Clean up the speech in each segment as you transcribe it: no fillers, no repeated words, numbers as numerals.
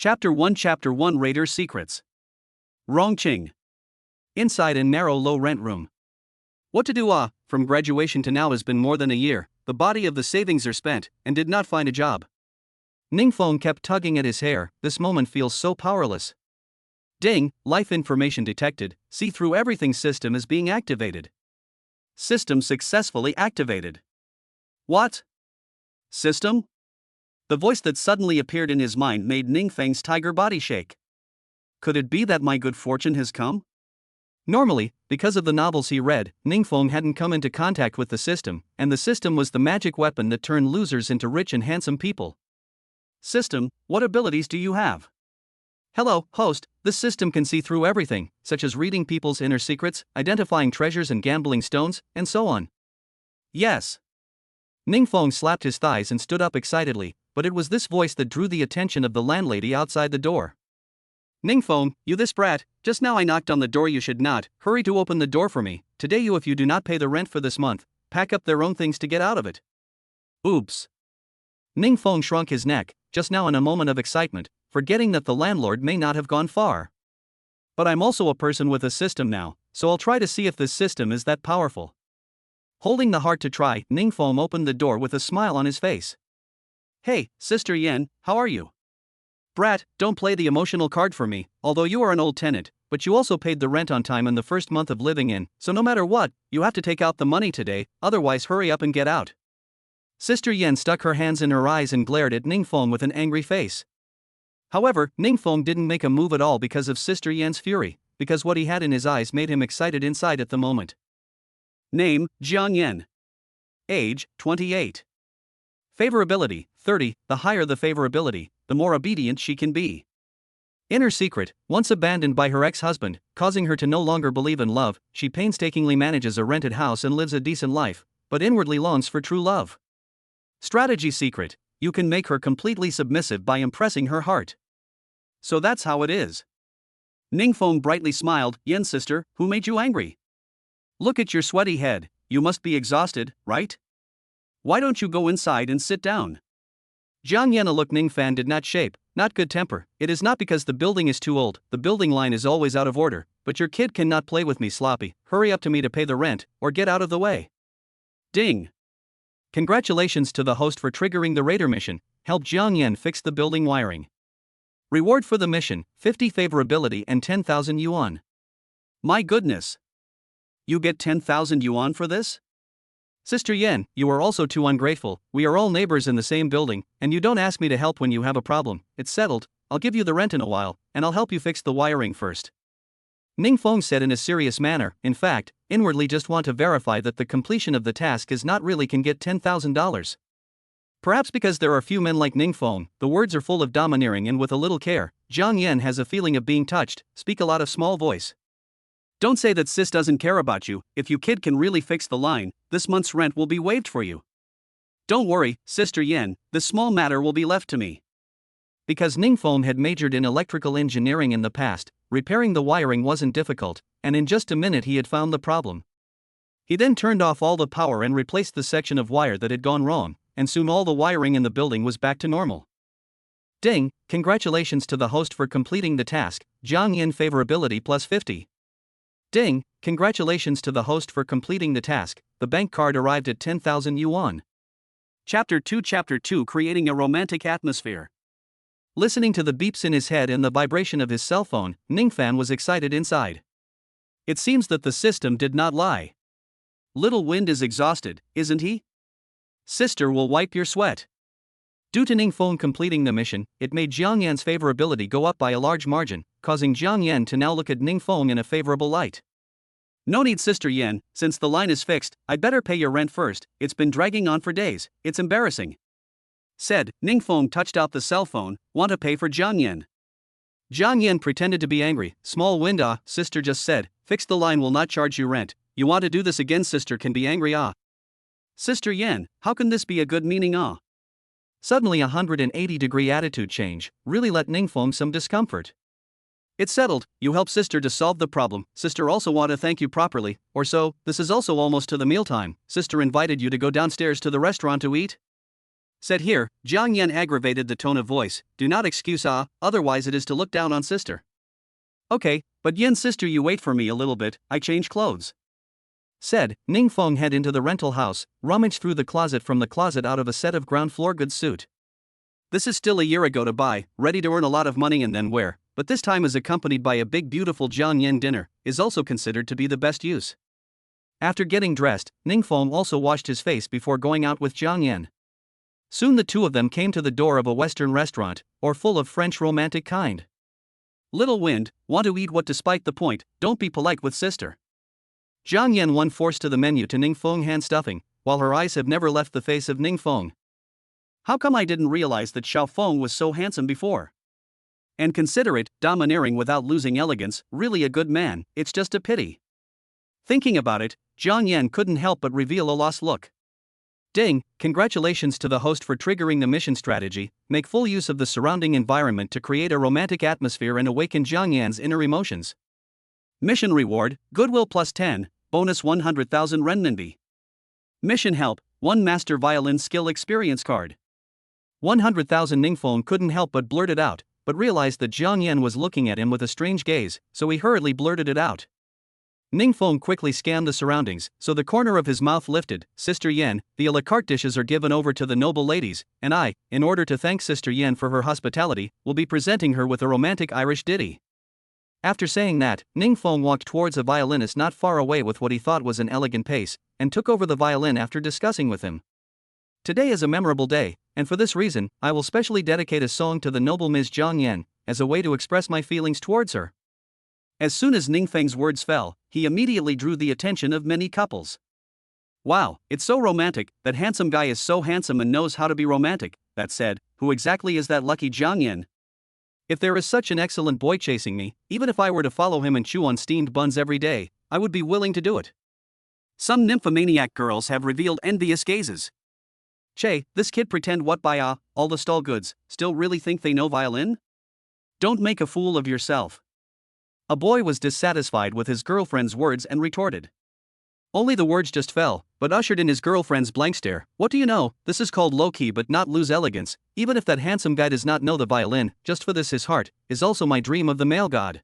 Chapter 1 Raiders Secrets. Rongqing. Inside a narrow low rent room. What to do? From graduation to now has been more than a year, the body of the savings are spent, and did not find a job. Ningfeng kept tugging at his hair, this moment feels so powerless. Ding, life information detected, see through everything system is being activated. System successfully activated. What? System? The voice that suddenly appeared in his mind made Ningfeng's tiger body shake. Could it be that my good fortune has come? Normally, because of the novels he read, Ningfeng hadn't come into contact with the system, and the system was the magic weapon that turned losers into rich and handsome people. System, what abilities do you have? Hello, host, this system can see through everything, such as reading people's inner secrets, identifying treasures and gambling stones, and so on. Yes. Ningfeng slapped his thighs and stood up excitedly, but it was this voice that drew the attention of the landlady outside the door. Ningfeng, you this brat, just now I knocked on the door, you should not, hurry to open the door for me, today if you do not pay the rent for this month, pack up their own things to get out of it. Oops. Ningfeng shrunk his neck, just now in a moment of excitement, forgetting that the landlord may not have gone far. But I'm also a person with a system now, so I'll try to see if this system is that powerful. Holding the heart to try, Ningfeng opened the door with a smile on his face. Hey, Sister Yan, how are you? Brat, don't play the emotional card for me, although you are an old tenant, but you also paid the rent on time in the first month of living in, so no matter what, you have to take out the money today, otherwise hurry up and get out. Sister Yan stuck her hands in her eyes and glared at Ningfeng with an angry face. However, Ningfeng didn't make a move at all because of Sister Yan's fury, because what he had in his eyes made him excited inside at the moment. Name, Jiang Yan. Age, 28. Favorability, 30, the higher the favorability, the more obedient she can be. Inner secret, once abandoned by her ex-husband, causing her to no longer believe in love, she painstakingly manages a rented house and lives a decent life, but inwardly longs for true love. Strategy secret, you can make her completely submissive by impressing her heart. So that's how it is. Ningfeng brightly smiled, Yan sister, who made you angry? Look at your sweaty head, you must be exhausted, right? Why don't you go inside and sit down? Jiang Yan looked Ningfeng did not shape, not good temper, it is not because the building is too old, the building line is always out of order, but your kid cannot play with me sloppy, hurry up to me to pay the rent, or get out of the way. Ding. Congratulations to the host for triggering the raider mission, help Jiang Yan fix the building wiring. Reward for the mission, 50 favorability and 10,000 yuan. My goodness. You get 10,000 yuan for this? Sister Yan, you are also too ungrateful, we are all neighbors in the same building, and you don't ask me to help when you have a problem, it's settled, I'll give you the rent in a while, and I'll help you fix the wiring first. Ningfeng said in a serious manner, in fact, inwardly just want to verify that the completion of the task is not really can get $10,000. Perhaps because there are few men like Ningfeng, the words are full of domineering and with a little care, Jiang Yan has a feeling of being touched, speak a lot of small voice. Don't say that sis doesn't care about you, if you kid can really fix the line, this month's rent will be waived for you. Don't worry, Sister Yan, this small matter will be left to me. Because Ningfeng had majored in electrical engineering in the past, repairing the wiring wasn't difficult, and in just a minute he had found the problem. He then turned off all the power and replaced the section of wire that had gone wrong, and soon all the wiring in the building was back to normal. Ding, congratulations to the host for completing the task, Jiang Yan favorability plus 50. Ding, congratulations to the host for completing the task, the bank card arrived at 10,000 yuan. Chapter 2 Creating a Romantic Atmosphere. Listening to the beeps in his head and the vibration of his cell phone, Ningfeng was excited inside. It seems that the system did not lie. Little Wind is exhausted, isn't he? Sister will wipe your sweat. Due to Ningfeng completing the mission, it made Jiang Yan's favorability go up by a large margin, causing Jiang Yan to now look at Ningfeng in a favorable light. No need, Sister Yan, since the line is fixed, I'd better pay your rent first, it's been dragging on for days, it's embarrassing. Said, Ningfeng touched out the cell phone, want to pay for Jiang Yan. Jiang Yan pretended to be angry, small wind sister just said, fix the line will not charge you rent, you want to do this again sister can be angry Sister Yan, how can this be a good meaning Suddenly a 180-degree attitude change, really let Ningfeng some discomfort. It's settled, you help sister to solve the problem, sister also want to thank you properly, or so, this is also almost to the mealtime, sister invited you to go downstairs to the restaurant to eat? Said here, Jiang Yan aggravated the tone of voice. Do not excuse otherwise it is to look down on sister. Okay, but Yen sister you wait for me a little bit, I change clothes. Said, Ning Feng head into the rental house, rummage through the closet from the closet out of a set of ground floor goods suit. This is still a year ago to buy, ready to earn a lot of money and then wear, but this time is accompanied by a big beautiful Jiang Yan dinner, is also considered to be the best use. After getting dressed, Ning Feng also washed his face before going out with Jiang Yan. Soon the two of them came to the door of a Western restaurant, or full of French romantic kind. Little wind, want to eat what despite the point, don't be polite with sister. Jiang Yan one forced to the menu to Ning Feng hand stuffing, while her eyes have never left the face of Ning Feng. How come I didn't realize that Xiao Feng was so handsome before? And considerate, domineering without losing elegance, really a good man, it's just a pity. Thinking about it, Jiang Yan couldn't help but reveal a lost look. Ding, congratulations to the host for triggering the mission strategy, make full use of the surrounding environment to create a romantic atmosphere and awaken Jiang Yan's inner emotions. Mission reward, goodwill plus 10, bonus 100,000 renminbi. Mission help, 1 master violin skill experience card. 100,000 Ningfeng couldn't help but blurt it out, but realized that Jiang Yan was looking at him with a strange gaze, so he hurriedly blurted it out. Ningfeng quickly scanned the surroundings, so the corner of his mouth lifted. Sister Yan, the a la carte dishes are given over to the noble ladies, and I, in order to thank Sister Yan for her hospitality, will be presenting her with a romantic Irish ditty. After saying that, Ningfeng walked towards a violinist not far away with what he thought was an elegant pace, and took over the violin after discussing with him. Today is a memorable day, and for this reason, I will specially dedicate a song to the noble Ms. Jiang Yan, as a way to express my feelings towards her. As soon as Ningfeng's words fell, he immediately drew the attention of many couples. Wow, it's so romantic, that handsome guy is so handsome and knows how to be romantic. That said, who exactly is that lucky Jiang Yan? If there is such an excellent boy chasing me, even if I were to follow him and chew on steamed buns every day, I would be willing to do it. Some nymphomaniac girls have revealed envious gazes. Che, this kid pretend what by all the stall goods, still really think they know violin? Don't make a fool of yourself. A boy was dissatisfied with his girlfriend's words and retorted. Only the words just fell, but ushered in his girlfriend's blank stare. What do you know, this is called low-key but not lose elegance, even if that handsome guy does not know the violin, just for this his heart, is also my dream of the male god.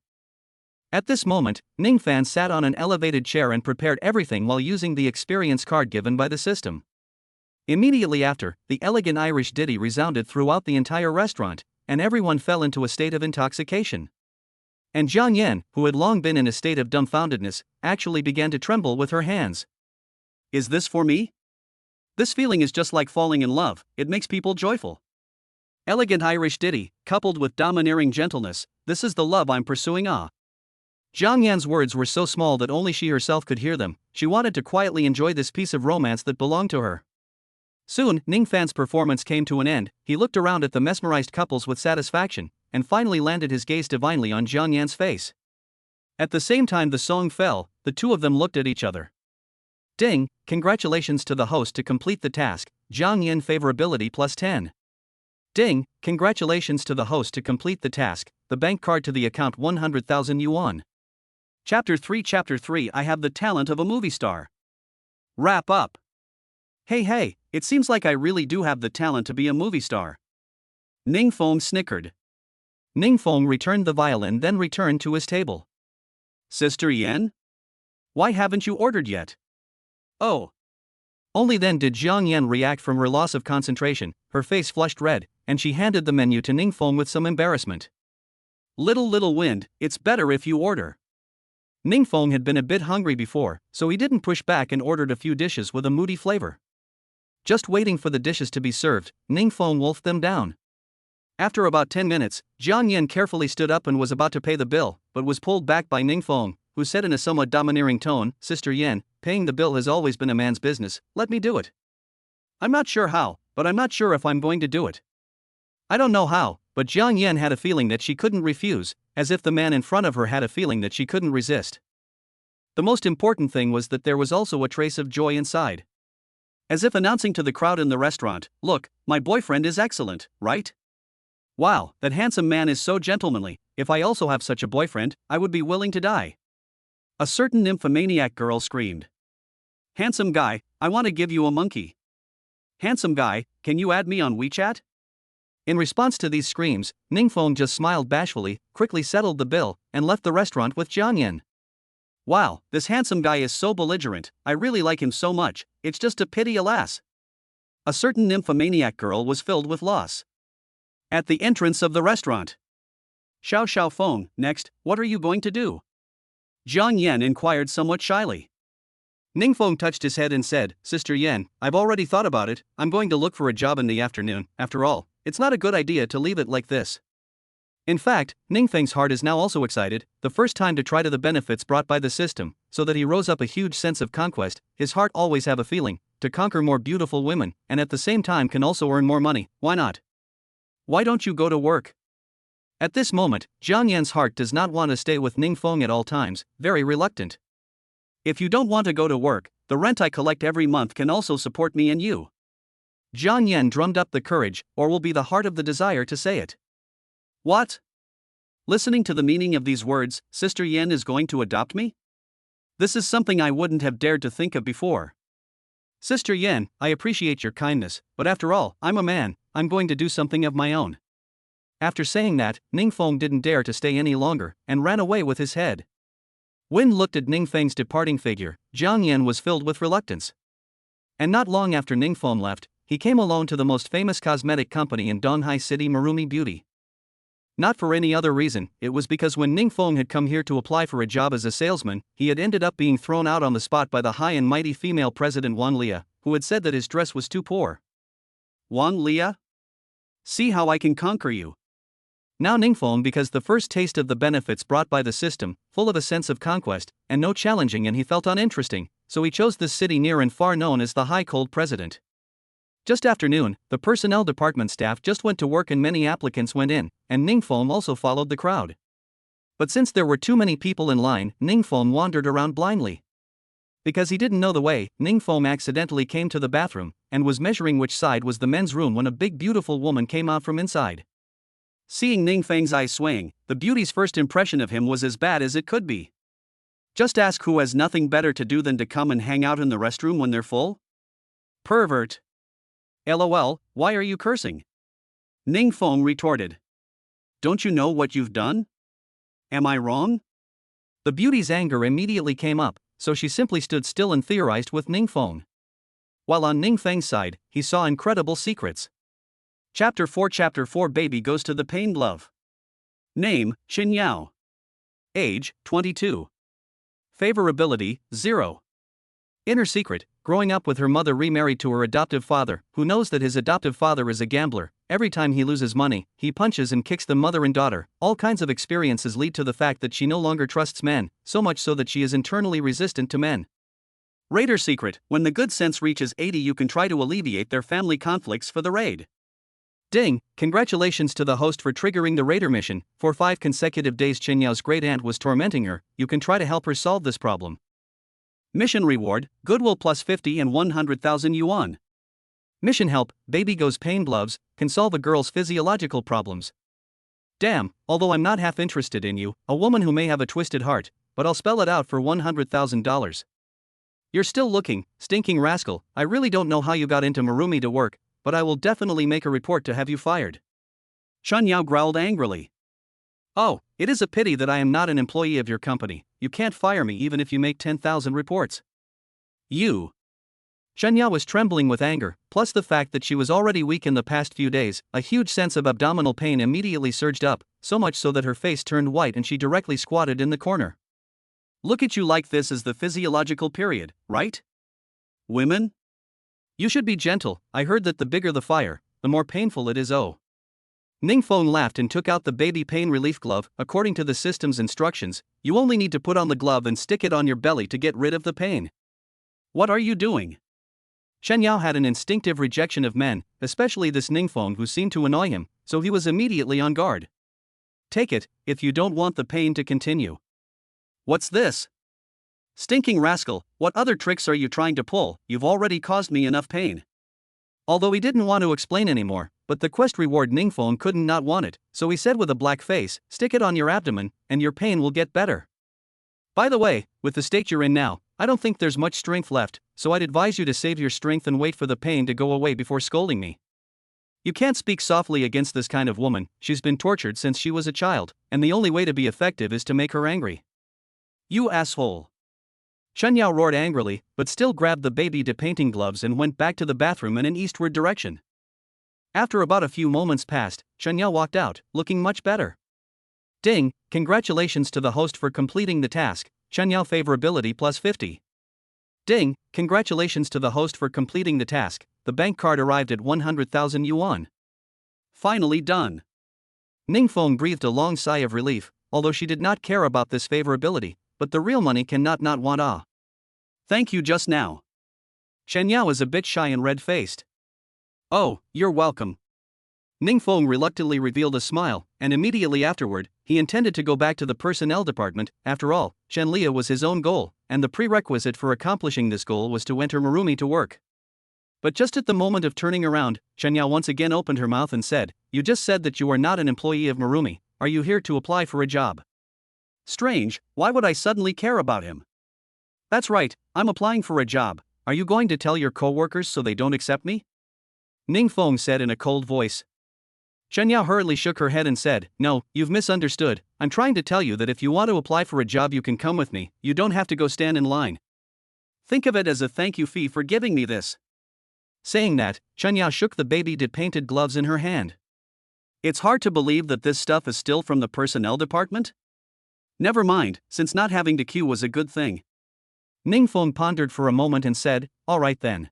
At this moment, Ningfan sat on an elevated chair and prepared everything while using the experience card given by the system. Immediately after, the elegant Irish ditty resounded throughout the entire restaurant, and everyone fell into a state of intoxication. And Jiang Yan, who had long been in a state of dumbfoundedness, actually began to tremble with her hands. Is this for me? This feeling is just like falling in love, it makes people joyful. Elegant Irish ditty, coupled with domineering gentleness, this is the love I'm pursuing Jiang Yan's words were so small that only she herself could hear them. She wanted to quietly enjoy this piece of romance that belonged to her. Soon, Ningfan's performance came to an end. He looked around at the mesmerized couples with satisfaction, and finally landed his gaze divinely on Jiang Yan's face. At the same time the song fell, the two of them looked at each other. Ding, congratulations to the host to complete the task, Jiang Yan favorability plus 10. Ding, congratulations to the host to complete the task, the bank card to the account 100,000 yuan. Chapter 3 I have the talent of a movie star. Wrap up. Hey, it seems like I really do have the talent to be a movie star. Ningfeng snickered. Ningfeng returned the violin then returned to his table. Sister Yan? Why haven't you ordered yet? Oh. Only then did Jiang Yan react from her loss of concentration, her face flushed red, and she handed the menu to Ningfeng with some embarrassment. Little wind, it's better if you order. Ningfeng had been a bit hungry before, so he didn't push back and ordered a few dishes with a moody flavor. Just waiting for the dishes to be served, Ningfeng wolfed them down. After about 10 minutes, Jiang Yan carefully stood up and was about to pay the bill, but was pulled back by Ningfeng, who said in a somewhat domineering tone, Sister Yan, paying the bill has always been a man's business, let me do it. I'm not sure how, but I'm not sure if I'm going to do it. I don't know how, but Jiang Yan had a feeling that she couldn't refuse, as if the man in front of her had a feeling that she couldn't resist. The most important thing was that there was also a trace of joy inside. As if announcing to the crowd in the restaurant, look, my boyfriend is excellent, right? Wow, that handsome man is so gentlemanly, if I also have such a boyfriend, I would be willing to die. A certain nymphomaniac girl screamed. Handsome guy, I want to give you a monkey. Handsome guy, can you add me on WeChat? In response to these screams, Ningfeng just smiled bashfully, quickly settled the bill, and left the restaurant with Jiang Yan. Wow, this handsome guy is so belligerent, I really like him so much, it's just a pity, alas. A certain nymphomaniac girl was filled with loss. At the entrance of the restaurant. Xiao Xiaofeng, next, what are you going to do? Jiang Yan inquired somewhat shyly. Ningfeng touched his head and said, Sister Yan, I've already thought about it, I'm going to look for a job in the afternoon, after all, it's not a good idea to leave it like this. In fact, Ningfeng's heart is now also excited, the first time to try to the benefits brought by the system, so that he rose up a huge sense of conquest, his heart always have a feeling, to conquer more beautiful women, and at the same time can also earn more money, why not? Why don't you go to work? At this moment, Jiang Yan's heart does not want to stay with Ningfeng at all times, very reluctant. If you don't want to go to work, the rent I collect every month can also support me and you. Jiang Yan drummed up the courage, or will be the heart of the desire to say it. What? Listening to the meaning of these words, Sister Yan is going to adopt me? This is something I wouldn't have dared to think of before. Sister Yan, I appreciate your kindness, but after all, I'm a man, I'm going to do something of my own. After saying that, Ningfeng didn't dare to stay any longer, and ran away with his head. When looked at Ningfeng's departing figure, Jiang Yan was filled with reluctance. And not long after Ningfeng left, he came alone to the most famous cosmetic company in Donghai City, Marumi Beauty. Not for any other reason, it was because when Ningfeng had come here to apply for a job as a salesman, he had ended up being thrown out on the spot by the high and mighty female president Wang Lia, who had said that his dress was too poor. Wang Lia? See how I can conquer you. Now Ningfeng, because the first taste of the benefits brought by the system, full of a sense of conquest, and no challenging, and he felt uninteresting, so he chose this city near and far known as the High Cold President. Just after noon, the personnel department staff just went to work and many applicants went in, and Ningfeng also followed the crowd. But since there were too many people in line, Ningfeng wandered around blindly. Because he didn't know the way, Ningfeng accidentally came to the bathroom, and was measuring which side was the men's room when a big beautiful woman came out from inside. Seeing Ningfeng's eyes swaying, the beauty's first impression of him was as bad as it could be. Just ask who has nothing better to do than to come and hang out in the restroom when they're full? Pervert. LOL, why are you cursing? Ningfeng retorted. Don't you know what you've done? Am I wrong? The beauty's anger immediately came up, so she simply stood still and theorized with Ningfeng. While on Ningfeng's side, he saw incredible secrets. Chapter 4 Baby goes to the pain glove. Name, Qin Yao. Age, 22. Favorability, 0. Inner secret, growing up with her mother remarried to her adoptive father, who knows that his adoptive father is a gambler. Every time he loses money, he punches and kicks the mother and daughter. All kinds of experiences lead to the fact that she no longer trusts men, so much so that she is internally resistant to men. Raider secret, when the good sense reaches 80 you can try to alleviate their family conflicts for the raid. Ding, congratulations to the host for triggering the raider mission. For 5 consecutive days Qin Yao's great aunt was tormenting her, you can try to help her solve this problem. Mission reward, goodwill plus 50 and 100,000 yuan. Mission help, baby goes pain gloves, can solve a girl's physiological problems. Damn, although I'm not half interested in you, a woman who may have a twisted heart, but I'll spell it out for $100,000. You're still looking, stinking rascal, I really don't know how you got into Marumi to work, but I will definitely make a report to have you fired. Qin Yao growled angrily. Oh, it is a pity that I am not an employee of your company, you can't fire me even if you make 10,000 reports. You. Qin Yao was trembling with anger, plus the fact that she was already weak in the past few days. A huge sense of abdominal pain immediately surged up, so much so that her face turned white and she directly squatted in the corner. Look at you, like this is the physiological period, right? Women? You should be gentle, I heard that the bigger the fire, the more painful it is. Oh. Ningfeng laughed and took out the baby pain relief glove. According to the system's instructions, you only need to put on the glove and stick it on your belly to get rid of the pain. What are you doing? Qin Yao had an instinctive rejection of men, especially this Ningfeng who seemed to annoy him, so he was immediately on guard. Take it, if you don't want the pain to continue. What's this? Stinking rascal, what other tricks are you trying to pull? You've already caused me enough pain. Although he didn't want to explain anymore, but the quest reward Ningfeng couldn't not want it, so he said with a black face, stick it on your abdomen, and your pain will get better. By the way, with the state you're in now, I don't think there's much strength left, so I'd advise you to save your strength and wait for the pain to go away before scolding me. You can't speak softly against this kind of woman, she's been tortured since she was a child, and the only way to be effective is to make her angry. You asshole. Chen Yao roared angrily, but still grabbed the baby depainting gloves and went back to the bathroom in an eastward direction. After about a few moments passed, Chen Yao walked out, looking much better. Ding, congratulations to the host for completing the task, Chen Yao favorability plus 50. Ding, congratulations to the host for completing the task, the bank card arrived at 100,000 yuan. Finally done. Ningfeng breathed a long sigh of relief, although she did not care about this favorability, but the real money cannot not want ah. Thank you just now. Chen Yao is a bit shy and red-faced. Oh, you're welcome. Ningfeng reluctantly revealed a smile, and immediately afterward, he intended to go back to the personnel department. After all, Shenlia was his own goal, and the prerequisite for accomplishing this goal was to enter Marumi to work. But just at the moment of turning around, Chen Yao once again opened her mouth and said, "You just said that you are not an employee of Marumi. Are you here to apply for a job?" Strange, why would I suddenly care about him? That's right, I'm applying for a job. Are you going to tell your co-workers so they don't accept me? Ningfeng said in a cold voice. Chen Yao hurriedly shook her head and said, "No, you've misunderstood. I'm trying to tell you that if you want to apply for a job you can come with me, you don't have to go stand in line. Think of it as a thank you fee for giving me this." Saying that, Chen Yao shook the baby painted gloves in her hand. It's hard to believe that this stuff is still from the personnel department? Never mind, since not having to queue was a good thing. Ningfeng pondered for a moment and said, "All right then."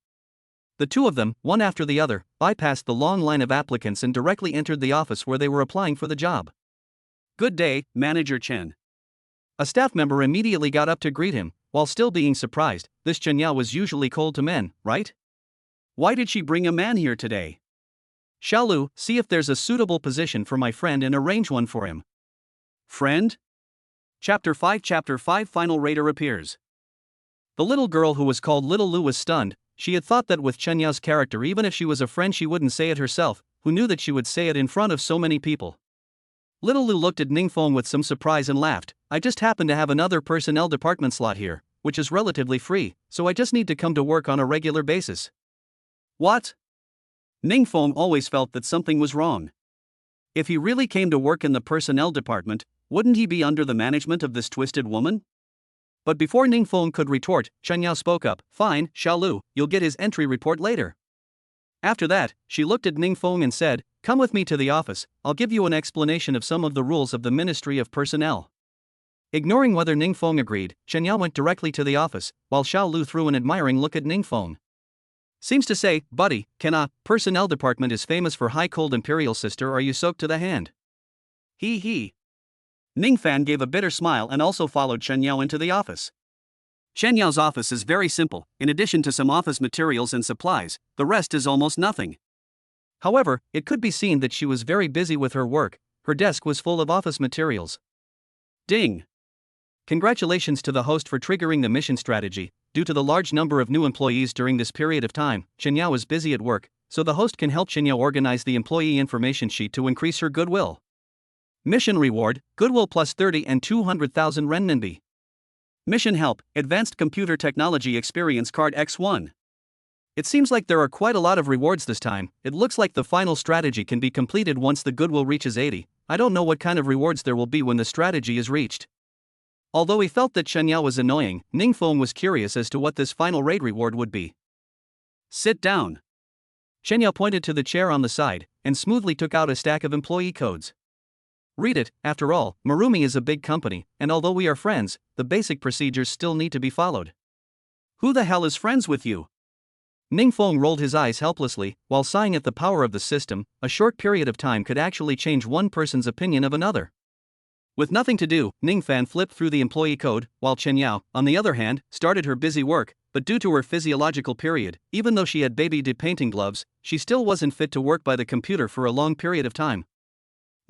The two of them, one after the other, bypassed the long line of applicants and directly entered the office where they were applying for the job. "Good day, Manager Chen." A staff member immediately got up to greet him, while still being surprised. This Chen Yao was usually cold to men, right? Why did she bring a man here today? Xiaolu, see if there's a suitable position for my friend and arrange one for him. Friend? Chapter 5 Final Raider appears. The little girl who was called Little Lu was stunned. She had thought that with Chen Yao's character even if she was a friend she wouldn't say it herself, who knew that she would say it in front of so many people. Little Lu looked at Ningfeng with some surprise and laughed. "I just happen to have another personnel department slot here, which is relatively free, so I just need to come to work on a regular basis." What? Ningfeng always felt that something was wrong. If he really came to work in the personnel department, wouldn't he be under the management of this twisted woman? But before Ningfeng could retort, Chen Yao spoke up. "Fine, Xiaolu, you'll get his entry report later." After that, she looked at Ningfeng and said, "Come with me to the office, I'll give you an explanation of some of the rules of the Ministry of Personnel." Ignoring whether Ningfeng agreed, Chen Yao went directly to the office, while Xiaolu threw an admiring look at Ningfeng. Seems to say, "Buddy, personnel department is famous for high cold imperial sister, are you soaked to the hand?" He. Ningfan gave a bitter smile and also followed Chen Yao into the office. Chen Yao's office is very simple. In addition to some office materials and supplies, the rest is almost nothing. However, it could be seen that she was very busy with her work. Her desk was full of office materials. Ding! Congratulations to the host for triggering the mission strategy. Due to the large number of new employees during this period of time, Chen Yao is busy at work, so the host can help Chen Yao organize the employee information sheet to increase her goodwill. Mission reward, goodwill plus 30 and 200,000 renminbi. Mission help, advanced computer technology experience card X1. It seems like there are quite a lot of rewards this time. It looks like the final strategy can be completed once the goodwill reaches 80. I don't know what kind of rewards there will be when the strategy is reached. Although he felt that Chen Yao was annoying, Ningfeng was curious as to what this final raid reward would be. Sit down. Chen Yao pointed to the chair on the side, and smoothly took out a stack of employee codes. Read it. After all, Marumi is a big company, and although we are friends, the basic procedures still need to be followed. Who the hell is friends with you? Ningfeng rolled his eyes helplessly, while sighing at the power of the system. A short period of time could actually change one person's opinion of another. With nothing to do, Ningfan flipped through the employee code, while Chen Yao, on the other hand, started her busy work, but due to her physiological period, even though she had baby painting gloves, she still wasn't fit to work by the computer for a long period of time.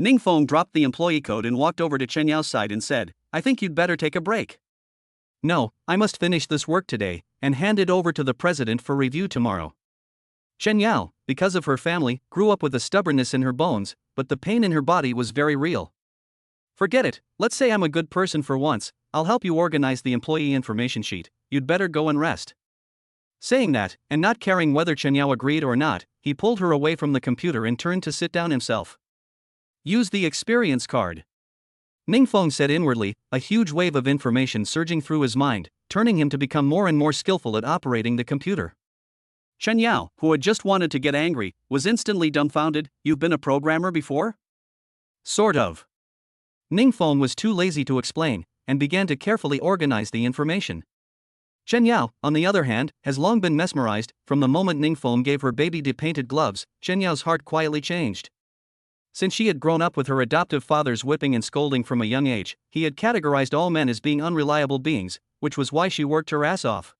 Ningfeng dropped the employee code and walked over to Chen Yao's side and said, "I think you'd better take a break." "No, I must finish this work today, and hand it over to the president for review tomorrow." Chen Yao, because of her family, grew up with a stubbornness in her bones, but the pain in her body was very real. "Forget it, let's say I'm a good person for once, I'll help you organize the employee information sheet, you'd better go and rest. Saying that, and not caring whether Chen Yao agreed or not, he pulled her away from the computer and turned to sit down himself. Use the experience card. Ningfeng said inwardly, a huge wave of information surging through his mind, turning him to become more and more skillful at operating the computer. Chen Yao, who had just wanted to get angry, was instantly dumbfounded. You've been a programmer before? Sort of. Ningfeng was too lazy to explain, and began to carefully organize the information. Chen Yao, on the other hand, has long been mesmerized. From the moment Ningfeng gave her baby de-painted gloves, Chen Yao's heart quietly changed. Since she had grown up with her adoptive father's whipping and scolding from a young age, he had categorized all men as being unreliable beings, which was why she worked her ass off.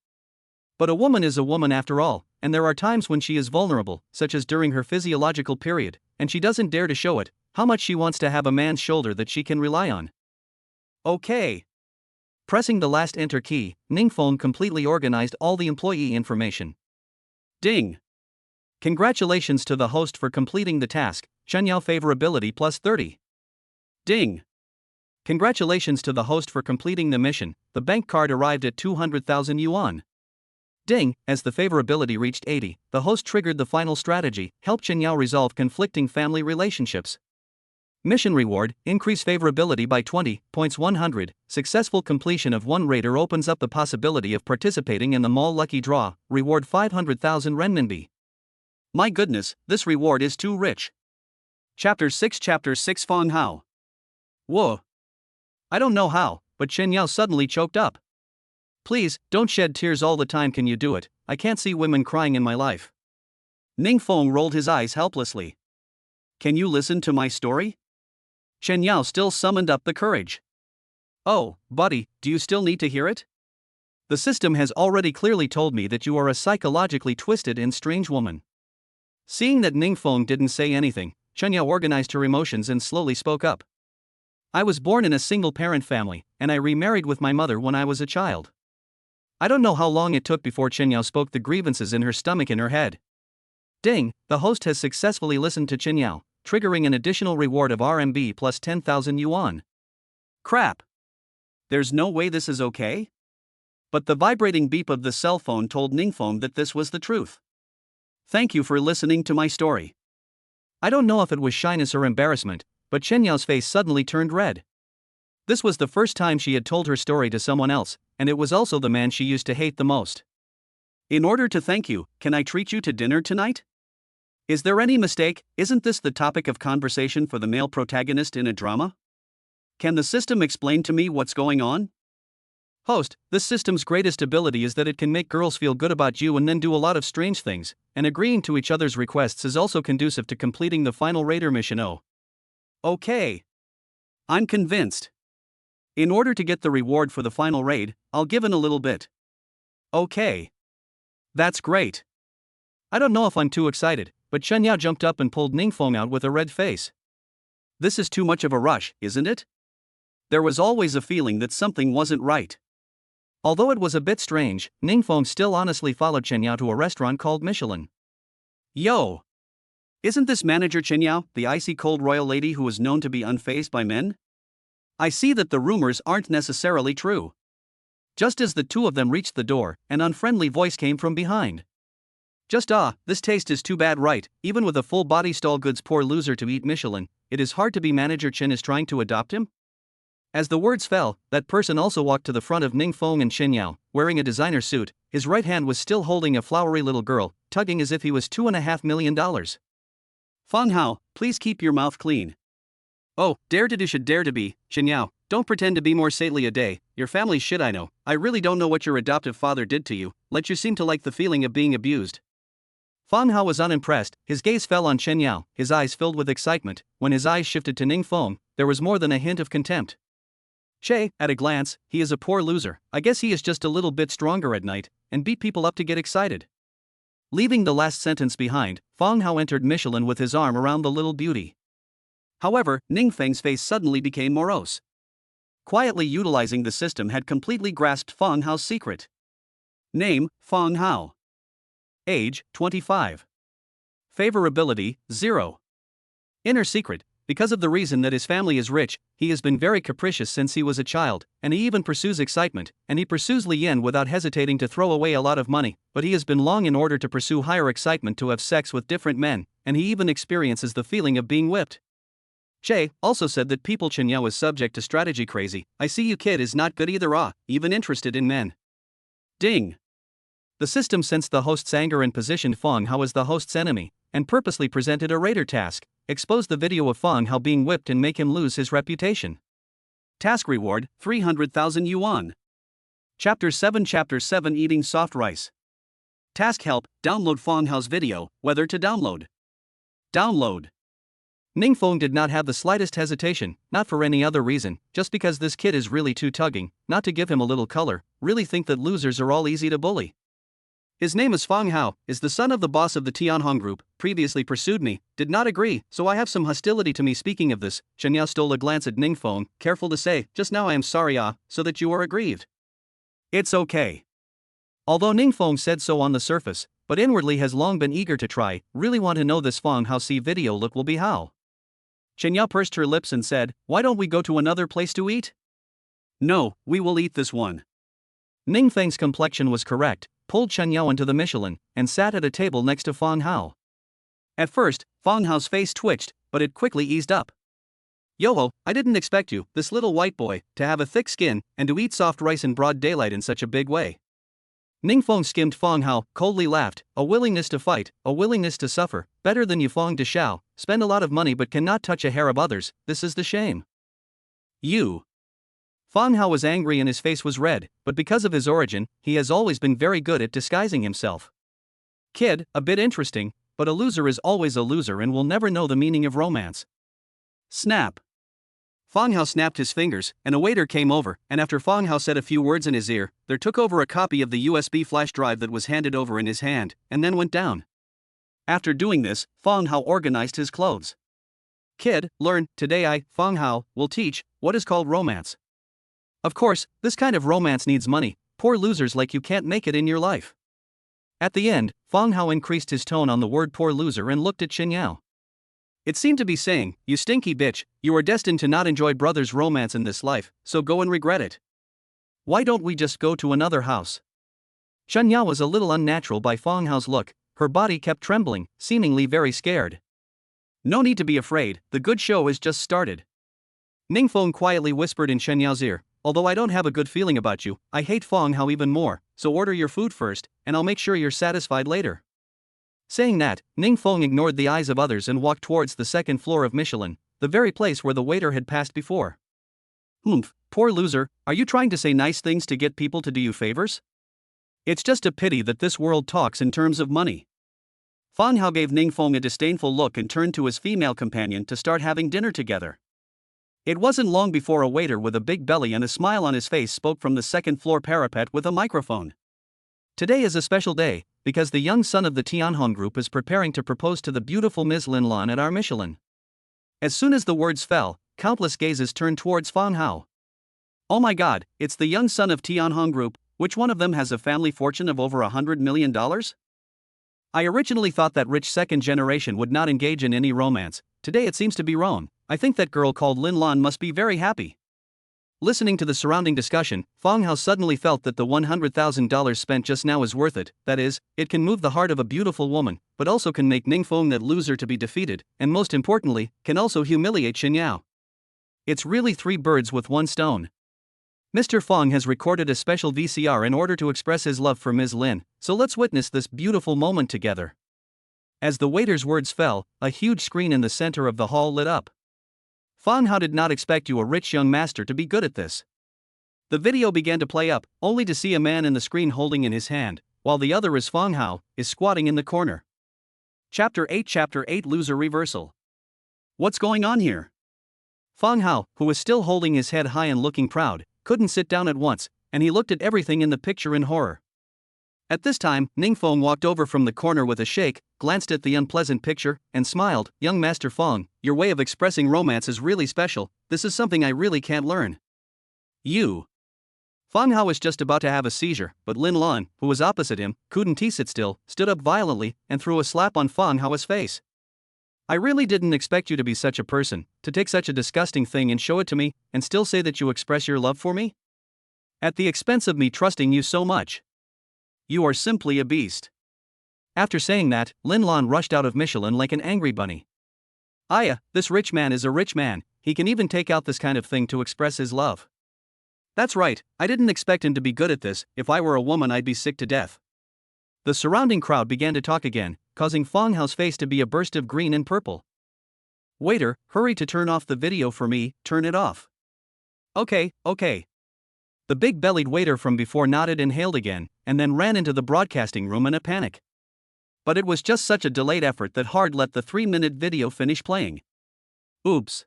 But a woman is a woman after all, and there are times when she is vulnerable, such as during her physiological period, and she doesn't dare to show it, how much she wants to have a man's shoulder that she can rely on. Okay. Pressing the last enter key, Ningfeng completely organized all the employee information. Ding! Congratulations to the host for completing the task, Chen Yao favorability plus 30. Ding! Congratulations to the host for completing the mission, the bank card arrived at 200,000 yuan. Ding! As the favorability reached 80, the host triggered the final strategy, help Chen Yao resolve conflicting family relationships. Mission reward, increase favorability by 20 points 100, successful completion of one raider opens up the possibility of participating in the mall lucky draw, reward 500,000 renminbi. My goodness, this reward is too rich. Chapter 6 Fang Hao. Whoa. I don't know how, but Chen Yao suddenly choked up. Please, don't shed tears all the time, can you do it? I can't see women crying in my life. Ningfeng rolled his eyes helplessly. Can you listen to my story? Chen Yao still summoned up the courage. Oh, buddy, do you still need to hear it? The system has already clearly told me that you are a psychologically twisted and strange woman. Seeing that Ningfeng didn't say anything, Chen Yao organized her emotions and slowly spoke up. I was born in a single-parent family, and I remarried with my mother when I was a child. I don't know how long it took before Chen Yao spoke the grievances in her stomach and her head. Ding, the host has successfully listened to Chen Yao, triggering an additional reward of RMB plus 10,000 yuan. Crap. There's no way this is okay? But the vibrating beep of the cell phone told Ningfeng that this was the truth. Thank you for listening to my story. I don't know if it was shyness or embarrassment, but Chen Yao's face suddenly turned red. This was the first time she had told her story to someone else, and it was also the man she used to hate the most. In order to thank you, can I treat you to dinner tonight? Is there any mistake? Isn't this the topic of conversation for the male protagonist in a drama? Can the system explain to me what's going on? Host, this system's greatest ability is that it can make girls feel good about you and then do a lot of strange things, and agreeing to each other's requests is also conducive to completing the final raider mission. Oh. Okay. I'm convinced. In order to get the reward for the final raid, I'll give in a little bit. Okay. That's great. I don't know if I'm too excited, but Chen Yao jumped up and pulled Ningfeng out with a red face. This is too much of a rush, isn't it? There was always a feeling that something wasn't right. Although it was a bit strange, Ningfeng still honestly followed Chen Yao to a restaurant called Michelin. Yo! Isn't this manager Chen Yao, the icy cold royal lady who is known to be unfazed by men? I see that the rumors aren't necessarily true. Just as the two of them reached the door, an unfriendly voice came from behind. This taste is too bad, right? Even with a full-body stall goods poor loser to eat Michelin, it is hard to be manager. Chen is trying to adopt him? As the words fell, that person also walked to the front of Ningfeng and Chen Yao, wearing a designer suit. His right hand was still holding a flowery little girl, tugging as if he was $2.5 million. Fang Hao, please keep your mouth clean. Oh, dare to do should dare to be, Chen Yao, don't pretend to be more saintly a day, your family's shit I know, I really don't know what your adoptive father did to you, let you seem to like the feeling of being abused. Fang Hao was unimpressed, his gaze fell on Chen Yao, his eyes filled with excitement. When his eyes shifted to Ningfeng, there was more than a hint of contempt. Che, at a glance, he is a poor loser, I guess he is just a little bit stronger at night, and beat people up to get excited. Leaving the last sentence behind, Fang Hao entered Michelin with his arm around the little beauty. However, Ningfeng's face suddenly became morose. Quietly utilizing the system had completely grasped Fang Hao's secret. Name, Fang Hao. Age, 25. Favorability, 0. Inner secret, because of the reason that his family is rich. He has been very capricious since he was a child, and he even pursues excitement, and he pursues Lian without hesitating to throw away a lot of money, but he has been long in order to pursue higher excitement to have sex with different men, and he even experiences the feeling of being whipped. Che also said that people Chen Yao is subject to strategy crazy. I see you kid is not good either even interested in men. Ding. The system sensed the host's anger and positioned Fang Hao as the host's enemy, and purposely presented a raider task: expose the video of Fang Hao being whipped and make him lose his reputation. Task reward, 300,000 yuan. Chapter 7 Eating soft rice. Task help, download Fang Hao's video, whether to download. Download. Ningfeng did not have the slightest hesitation, not for any other reason, just because this kid is really too tugging, not to give him a little color, really think that losers are all easy to bully. His name is Fang Hao, is the son of the boss of the Tianhong group, previously pursued me, did not agree, so I have some hostility to me. Speaking of this, Chen Yao stole a glance at Ningfeng, careful to say, just now I am sorry so that you are aggrieved. It's okay. Although Ningfeng said so on the surface, but inwardly has long been eager to try, really want to know this Fang Hao see video look will be how. Chen Yao pursed her lips and said, why don't we go to another place to eat? No, we will eat this one. Ningfeng's complexion was correct, pulled Chen Yao into the Michelin, and sat at a table next to Fang Hao. At first, Fang Hao's face twitched, but it quickly eased up. Yo-ho, I didn't expect you, this little white boy, to have a thick skin, and to eat soft rice in broad daylight in such a big way. Ningfeng skimmed Fang Hao, coldly laughed, a willingness to fight, a willingness to suffer, better than you Fang de Shao, spend a lot of money but cannot touch a hair of others, this is the shame. You. Fang Hao was angry and his face was red, but because of his origin, he has always been very good at disguising himself. Kid, a bit interesting, but a loser is always a loser and will never know the meaning of romance. Snap. Fang Hao snapped his fingers, and a waiter came over, and after Fang Hao said a few words in his ear, there took over a copy of the USB flash drive that was handed over in his hand, and then went down. After doing this, Fang Hao organized his clothes. Kid, learn, today Fang Hao, will teach what is called romance. Of course, this kind of romance needs money, poor losers like you can't make it in your life. At the end, Fang Hao increased his tone on the word poor loser and looked at Chen Yao. It seemed to be saying, you stinky bitch, you are destined to not enjoy brother's romance in this life, so go and regret it. Why don't we just go to another house? Chen Yao was a little unnatural by Fang Hao's look, her body kept trembling, seemingly very scared. No need to be afraid, the good show is just started. Ningfeng quietly whispered in Chen Yao's ear, although I don't have a good feeling about you, I hate Fang Hao even more, so order your food first, and I'll make sure you're satisfied later. Saying that, Ningfeng ignored the eyes of others and walked towards the second floor of Michelin, the very place where the waiter had passed before. Poor loser, are you trying to say nice things to get people to do you favors? It's just a pity that this world talks in terms of money. Fang Hao gave Ningfeng a disdainful look and turned to his female companion to start having dinner together. It wasn't long before a waiter with a big belly and a smile on his face spoke from the second floor parapet with a microphone. Today is a special day, because the young son of the Tianhong group is preparing to propose to the beautiful Ms. Lin Lan at our Michelin. As soon as the words fell, countless gazes turned towards Fang Hao. Oh my god, it's the young son of Tianhong group, which one of them has a family fortune of over $100 million? I originally thought that rich second generation would not engage in any romance, today it seems to be wrong. I think that girl called Lin Lan must be very happy. Listening to the surrounding discussion, Fang Hao suddenly felt that the $100,000 spent just now is worth it, that is, it can move the heart of a beautiful woman, but also can make Ningfeng that loser to be defeated, and most importantly, can also humiliate Chen Yao. It's really 3 birds with 1 stone. Mr. Fang has recorded a special VCR in order to express his love for Ms. Lin, so let's witness this beautiful moment together. As the waiter's words fell, a huge screen in the center of the hall lit up. Fang Hao did not expect you, a rich young master, to be good at this. The video began to play up, only to see a man in the screen holding in his hand, while the other is Fang Hao, is squatting in the corner. Chapter 8 Loser Reversal. What's going on here? Fang Hao, who was still holding his head high and looking proud, couldn't sit down at once, and he looked at everything in the picture in horror. At this time, Ningfeng walked over from the corner with a shake, glanced at the unpleasant picture, and smiled. Young Master Fang, your way of expressing romance is really special, this is something I really can't learn. You. Fang Hao was just about to have a seizure, but Lin Lan, who was opposite him, couldn't sit still, stood up violently, and threw a slap on Fang Hao's face. I really didn't expect you to be such a person, to take such a disgusting thing and show it to me, and still say that you express your love for me? At the expense of me trusting you so much. You are simply a beast. After saying that, Lin Lan rushed out of Michelin like an angry bunny. Aya, this rich man is a rich man, he can even take out this kind of thing to express his love. That's right, I didn't expect him to be good at this, if I were a woman I'd be sick to death. The surrounding crowd began to talk again, causing Fong Hao's face to be a burst of green and purple. Waiter, hurry to turn off the video for me, turn it off. Okay. The big-bellied waiter from before nodded and hailed again, and then ran into the broadcasting room in a panic. But it was just such a delayed effort that Hard let the 3-minute video finish playing. Oops.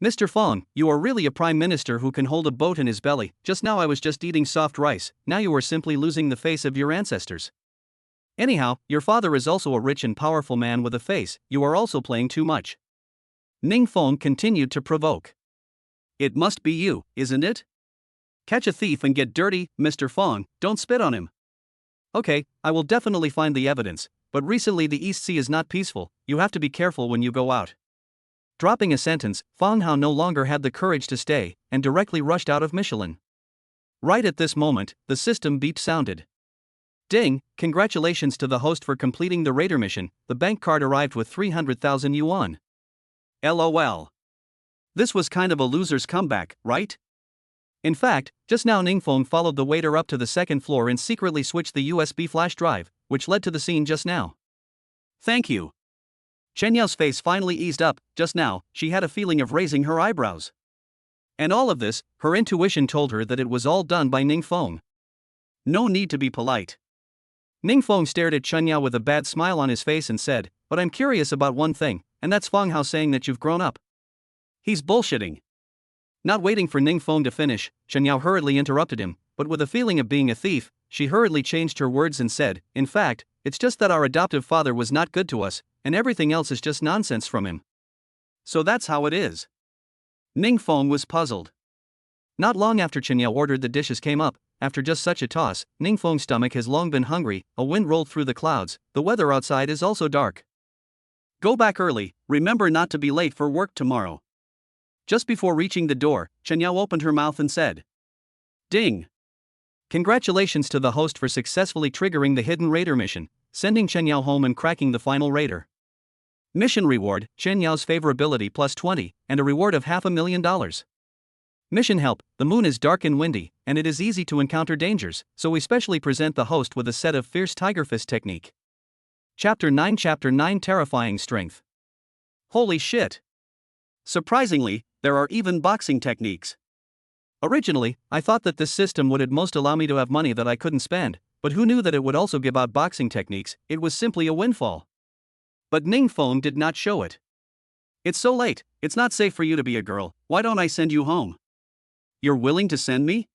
Mr. Fong, you are really a prime minister who can hold a boat in his belly. Just now I was just eating soft rice, now you are simply losing the face of your ancestors. Anyhow, your father is also a rich and powerful man with a face, you are also playing too much. Ning Fong continued to provoke. It must be you, isn't it? Catch a thief and get dirty, Mr. Fong, don't spit on him. Okay, I will definitely find the evidence, but recently the East Sea is not peaceful, you have to be careful when you go out. Dropping a sentence, Fong Hao no longer had the courage to stay, and directly rushed out of Michelin. Right at this moment, the system beep sounded. Ding, congratulations to the host for completing the raider mission, the bank card arrived with 300,000 yuan. LOL. This was kind of a loser's comeback, right? In fact, just now Ningfeng followed the waiter up to the second floor and secretly switched the USB flash drive, which led to the scene just now. Thank you. Chen Yao's face finally eased up. Just now, she had a feeling of raising her eyebrows. And all of this, her intuition told her that it was all done by Ningfeng. No need to be polite. Ningfeng stared at Chen Yao with a bad smile on his face and said, but I'm curious about one thing, and that's Fong Hao saying that you've grown up. He's bullshitting. Not waiting for Ningfeng to finish, Chen Yao hurriedly interrupted him, but with a feeling of being a thief, she hurriedly changed her words and said, in fact, it's just that our adoptive father was not good to us, and everything else is just nonsense from him. So that's how it is. Ningfeng was puzzled. Not long after Chen Yao ordered the dishes came up, after just such a toss, Ningfeng's stomach has long been hungry, a wind rolled through the clouds, the weather outside is also dark. Go back early, remember not to be late for work tomorrow. Just before reaching the door, Chen Yao opened her mouth and said, Ding! Congratulations to the host for successfully triggering the hidden raider mission, sending Chen Yao home and cracking the final raider. Mission reward, Chen Yao's favorability plus 20, and a reward of $500,000. Mission help, the moon is dark and windy, and it is easy to encounter dangers, so we specially present the host with a set of fierce tiger fist technique. Chapter 9 Terrifying Strength. Holy shit! Surprisingly, there are even boxing techniques. Originally, I thought that this system would at most allow me to have money that I couldn't spend, but who knew that it would also give out boxing techniques, it was simply a windfall. But Ningfeng did not show it. It's so late, it's not safe for you to be a girl, why don't I send you home? You're willing to send me?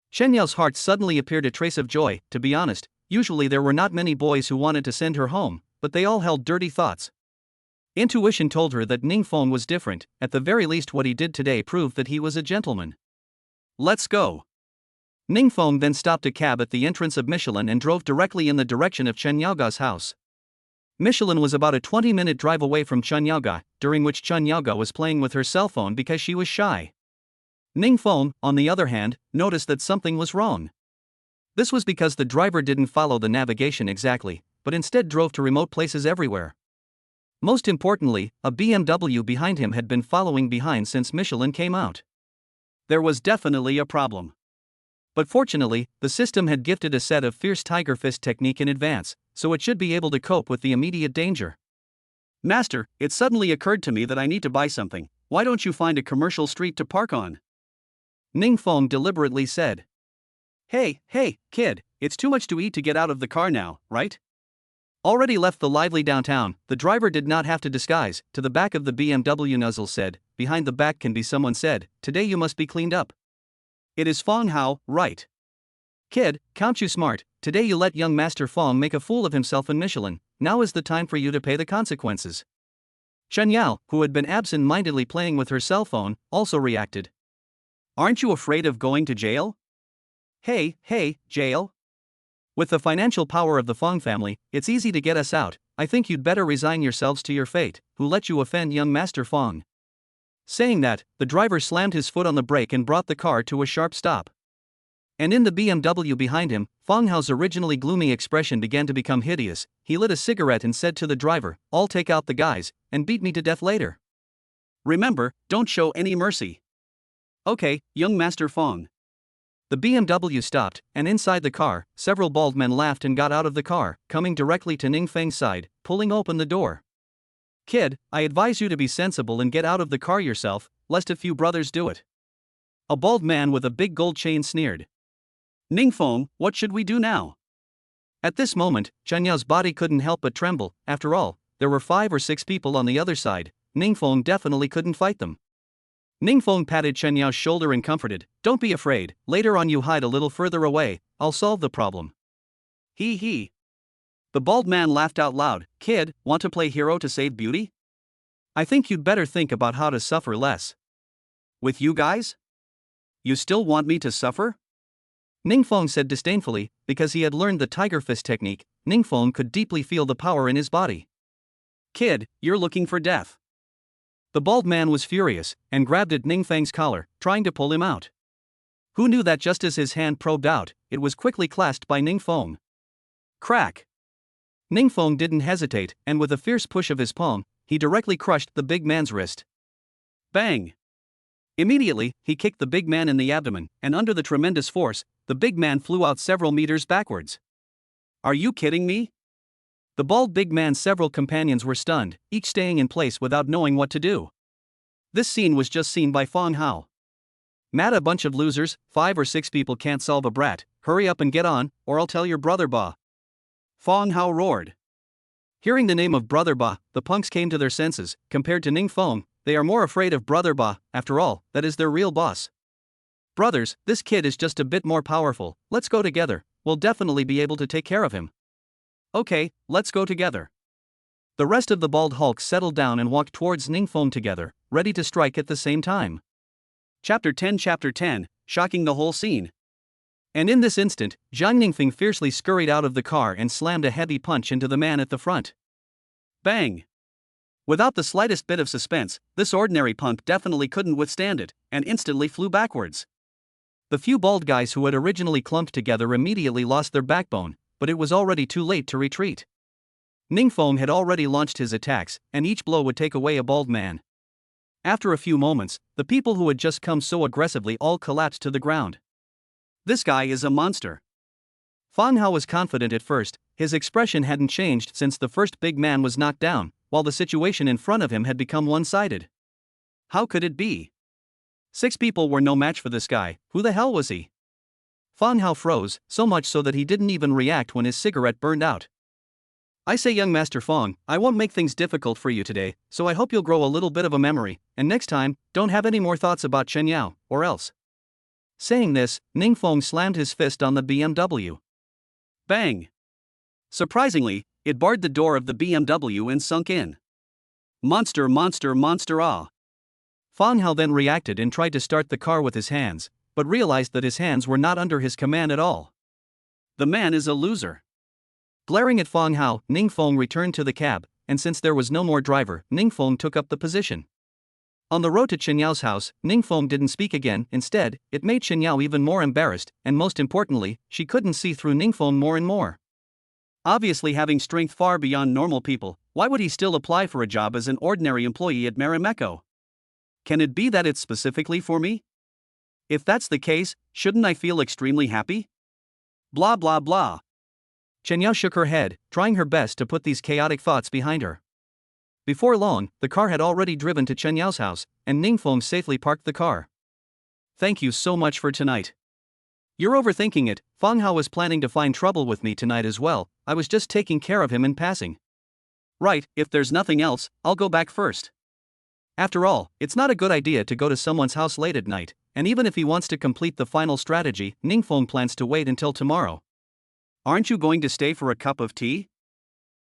Chen Yao's heart suddenly appeared a trace of joy. To be honest, usually there were not many boys who wanted to send her home, but they all held dirty thoughts. Intuition told her that Ningfeng was different, at the very least what he did today proved that he was a gentleman. Let's go. Ningfeng then stopped a cab at the entrance of Michelin and drove directly in the direction of Chen Yaoga's house. Michelin was about a 20-minute drive away from Chen Yaoga, during which Chen Yaoga was playing with her cell phone because she was shy. Ningfeng, on the other hand, noticed that something was wrong. This was because the driver didn't follow the navigation exactly, but instead drove to remote places everywhere. Most importantly, a BMW behind him had been following behind since Michelin came out. There was definitely a problem. But fortunately, the system had gifted a set of fierce tiger fist technique in advance, so it should be able to cope with the immediate danger. Master, it suddenly occurred to me that I need to buy something. Why don't you find a commercial street to park on? Ningfeng deliberately said. Hey, kid, it's too much to eat to get out of the car now, right? Already left the lively downtown, the driver did not have to disguise. To the back of the BMW nozzle said, behind the back can be someone said, today you must be cleaned up. It is Fong Hao, right? Kid, count you smart, today you let young Master Fong make a fool of himself in Michelin, now is the time for you to pay the consequences. Chen Yao, who had been absent-mindedly playing with her cell phone, also reacted. Aren't you afraid of going to jail? Hey, jail? With the financial power of the Fong family, it's easy to get us out, I think you'd better resign yourselves to your fate, who let you offend young Master Fong. Saying that, the driver slammed his foot on the brake and brought the car to a sharp stop. And in the BMW behind him, Fong Hao's originally gloomy expression began to become hideous. He lit a cigarette and said to the driver, "I'll take out the guys, and beat me to death later. Remember, don't show any mercy." "Okay, young Master Fong." The BMW stopped, and inside the car, several bald men laughed and got out of the car, coming directly to Ning Feng's side, pulling open the door. "Kid, I advise you to be sensible and get out of the car yourself, lest a few brothers do it." A bald man with a big gold chain sneered. "Ning Feng, what should we do now?" At this moment, Chen Yao's body couldn't help but tremble. After all, there were 5 or 6 people on the other side. Ning Feng definitely couldn't fight them. Ning Feng patted Chen Yao's shoulder and comforted, "Don't be afraid, later on you hide a little further away, I'll solve the problem." He. The bald man laughed out loud. "Kid, want to play hero to save beauty? I think you'd better think about how to suffer less." "With you guys? You still want me to suffer?" Ning Feng said disdainfully. Because he had learned the tiger fist technique, Ning Feng could deeply feel the power in his body. "Kid, you're looking for death." The bald man was furious, and grabbed at Ning Feng's collar, trying to pull him out. Who knew that just as his hand probed out, it was quickly clasped by Ning Feng. Crack! Ning Feng didn't hesitate, and with a fierce push of his palm, he directly crushed the big man's wrist. Bang! Immediately, he kicked the big man in the abdomen, and under the tremendous force, the big man flew out several meters backwards. "Are you kidding me?" The bald big man's several companions were stunned, each staying in place without knowing what to do. This scene was just seen by Fong Hao. "Mad a bunch of losers, 5 or 6 people can't solve a brat, hurry up and get on, or I'll tell your brother Ba." Fong Hao roared. Hearing the name of Brother Ba, the punks came to their senses. Compared to Ning Feng, they are more afraid of Brother Ba. After all, that is their real boss. "Brothers, this kid is just a bit more powerful, let's go together, we'll definitely be able to take care of him." "Okay, let's go together." The rest of the bald hulks settled down and walked towards Ning Feng together, ready to strike at the same time. Chapter 10, shocking the whole scene. And in this instant, Zhang Ningfeng fiercely scurried out of the car and slammed a heavy punch into the man at the front. Bang! Without the slightest bit of suspense, this ordinary punk definitely couldn't withstand it, and instantly flew backwards. The few bald guys who had originally clumped together immediately lost their backbone, but it was already too late to retreat. Ning Feng had already launched his attacks, and each blow would take away a bald man. After a few moments, the people who had just come so aggressively all collapsed to the ground. "This guy is a monster." Fong Hao was confident at first. His expression hadn't changed since the first big man was knocked down, while the situation in front of him had become one-sided. How could it be? 6 people were no match for this guy. Who the hell was he? Fong Hao froze, so much so that he didn't even react when his cigarette burned out. "I say, young Master Fong, I won't make things difficult for you today, so I hope you'll grow a little bit of a memory, and next time, don't have any more thoughts about Chen Yao, or else." Saying this, Ning Feng slammed his fist on the BMW. Bang! Surprisingly, it barred the door of the BMW and sunk in. "Monster, monster, monster, ah!" Fong Hao then reacted and tried to start the car with his hands, but realized that his hands were not under his command at all. The man is a loser. Glaring at Fong Hao, Ning Feng returned to the cab, and since there was no more driver, Ning Feng took up the position. On the road to Chen Yao's house, Ning Feng didn't speak again. Instead, it made Chen Yao even more embarrassed, and most importantly, she couldn't see through Ning Feng more and more. Obviously having strength far beyond normal people, why would he still apply for a job as an ordinary employee at Marimekko? Can it be that it's specifically for me? If that's the case, shouldn't I feel extremely happy? Blah blah blah. Chen Yao shook her head, trying her best to put these chaotic thoughts behind her. Before long, the car had already driven to Chen Yao's house, and Ning Feng safely parked the car. "Thank you so much for tonight." "You're overthinking it. Fong Hao was planning to find trouble with me tonight as well. I was just taking care of him in passing." "Right, if there's nothing else, I'll go back first." After all, it's not a good idea to go to someone's house late at night, and even if he wants to complete the final strategy, Ning Feng plans to wait until tomorrow. "Aren't you going to stay for a cup of tea?"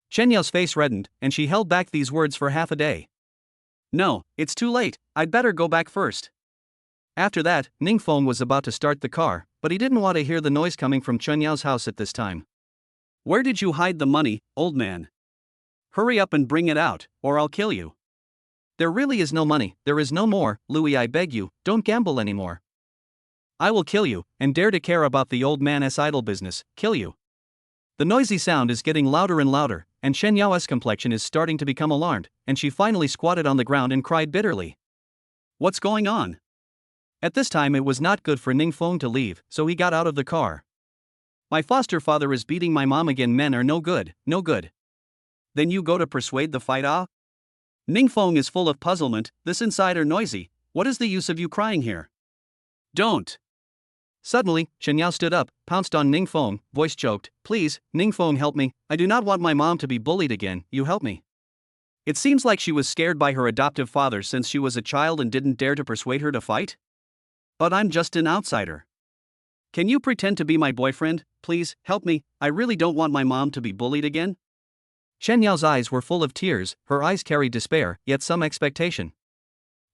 Chen Yao's face reddened, and she held back these words for half a day. "No, it's too late, I'd better go back first." After that, Ning Feng was about to start the car, but he didn't want to hear the noise coming from Chen Yao's house at this time. "Where did you hide the money, old man?" Hurry up and bring it out, or I'll kill you. There really is no money, there is no more, Louis, I beg you, don't gamble anymore. I will kill you, and dare to care about the old man's idle business, kill you. The noisy sound is getting louder and louder, and Shen Yao's complexion is starting to become alarmed, and she finally squatted on the ground and cried bitterly. What's going on? At this time it was not good for Ning Feng to leave, so he got out of the car. My foster father is beating my mom again, men are no good, no good. Then you go to persuade the fight, ah? Ning Feng is full of puzzlement, this insider noisy, what is the use of you crying here? Don't. Suddenly, Shen Yao stood up, pounced on Ning Feng, voice choked, please, Ning Feng, help me, I do not want my mom to be bullied again, you help me. It seems like she was scared by her adoptive father since she was a child and didn't dare to persuade her to fight. But I'm just an outsider. Can you pretend to be my boyfriend, please, help me, I really don't want my mom to be bullied again. Shen Yao's eyes were full of tears, her eyes carried despair, yet some expectation.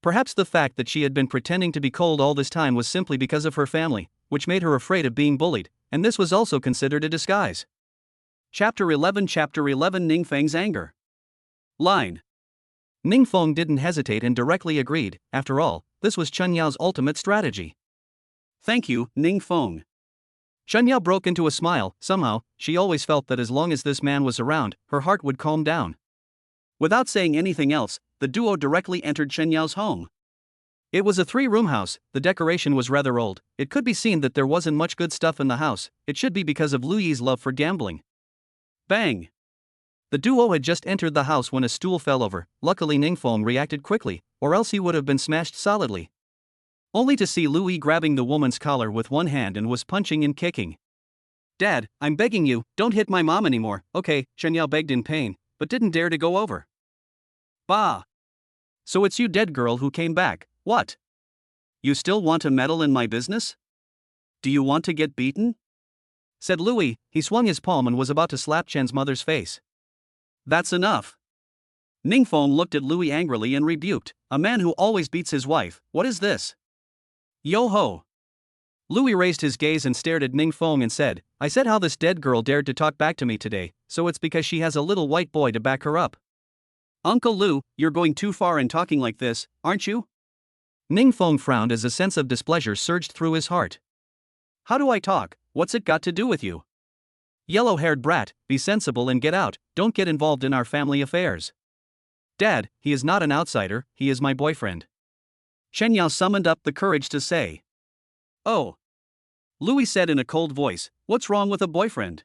Perhaps the fact that she had been pretending to be cold all this time was simply because of her family, which made her afraid of being bullied, and this was also considered a disguise. Chapter 11 Ning Feng's anger. Line. Ning Feng didn't hesitate and directly agreed, after all, this was Chen Yao's ultimate strategy. Thank you, Ning Feng. Chen Yao broke into a smile, somehow, she always felt that as long as this man was around, her heart would calm down. Without saying anything else, the duo directly entered Chen Yao's home. It was a 3-room house, the decoration was rather old, it could be seen that there wasn't much good stuff in the house, it should be because of Lu Yi's love for gambling. Bang! The duo had just entered the house when a stool fell over, luckily Ning Feng reacted quickly, or else he would have been smashed solidly. Only to see Lu Yi grabbing the woman's collar with one hand and was punching and kicking. Dad, I'm begging you, don't hit my mom anymore, okay, Chen Yao begged in pain, but didn't dare to go over. Bah! So it's you, dead girl, who came back, what? You still want to meddle in my business? Do you want to get beaten? Said Lu Yi, he swung his palm and was about to slap Chen's mother's face. That's enough. Ning Feng looked at Lu Yi angrily and rebuked, a man who always beats his wife, what is this? Yo-ho! Lu Yi raised his gaze and stared at Ning Feng and said, I said how this dead girl dared to talk back to me today, so it's because she has a little white boy to back her up. Uncle Lu, you're going too far in talking like this, aren't you? Ning Feng frowned as a sense of displeasure surged through his heart. How do I talk, what's it got to do with you? Yellow-haired brat, be sensible and get out, don't get involved in our family affairs. Dad, he is not an outsider, he is my boyfriend. Shen Yao summoned up the courage to say. Oh. Lu Yi said in a cold voice, what's wrong with a boyfriend?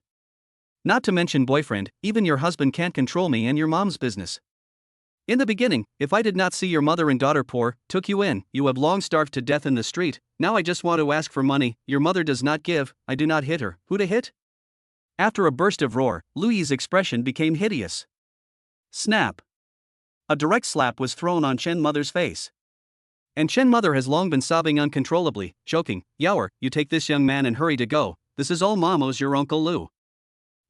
Not to mention boyfriend, even your husband can't control me and your mom's business. In the beginning, if I did not see your mother and daughter poor, took you in, you have long starved to death in the street, now I just want to ask for money, your mother does not give, I do not hit her, who to hit? After a burst of roar, Lu Yi's expression became hideous. Snap. A direct slap was thrown on Chen Mother's face. And Chen Mother has long been sobbing uncontrollably, choking, Yaoer, you take this young man and hurry to go, this is all mom owes your Uncle Lu.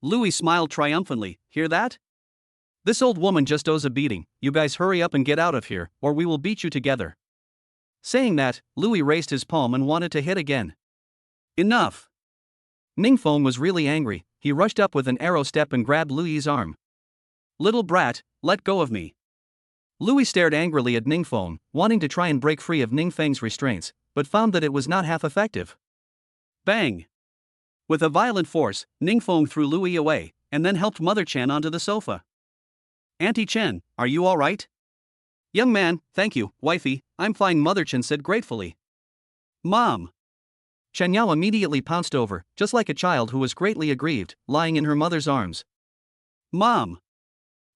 Lu Yi smiled triumphantly, hear that? This old woman just owes a beating, you guys hurry up and get out of here, or we will beat you together. Saying that, Lu Yi raised his palm and wanted to hit again. Enough! Ning Feng was really angry, he rushed up with an arrow step and grabbed Lu Yi's arm. Little brat, let go of me. Lu Yi stared angrily at Ning Feng, wanting to try and break free of Ning Feng's restraints, but found that it was not half effective. Bang! With a violent force, Ning Feng threw Lu Yi away, and then helped Mother Chen onto the sofa. Auntie Chen, are you all right? Young man, thank you, wifey, I'm fine, Mother Chen said gratefully. Mom! Chen Yao immediately pounced over, just like a child who was greatly aggrieved, lying in her mother's arms. Mom!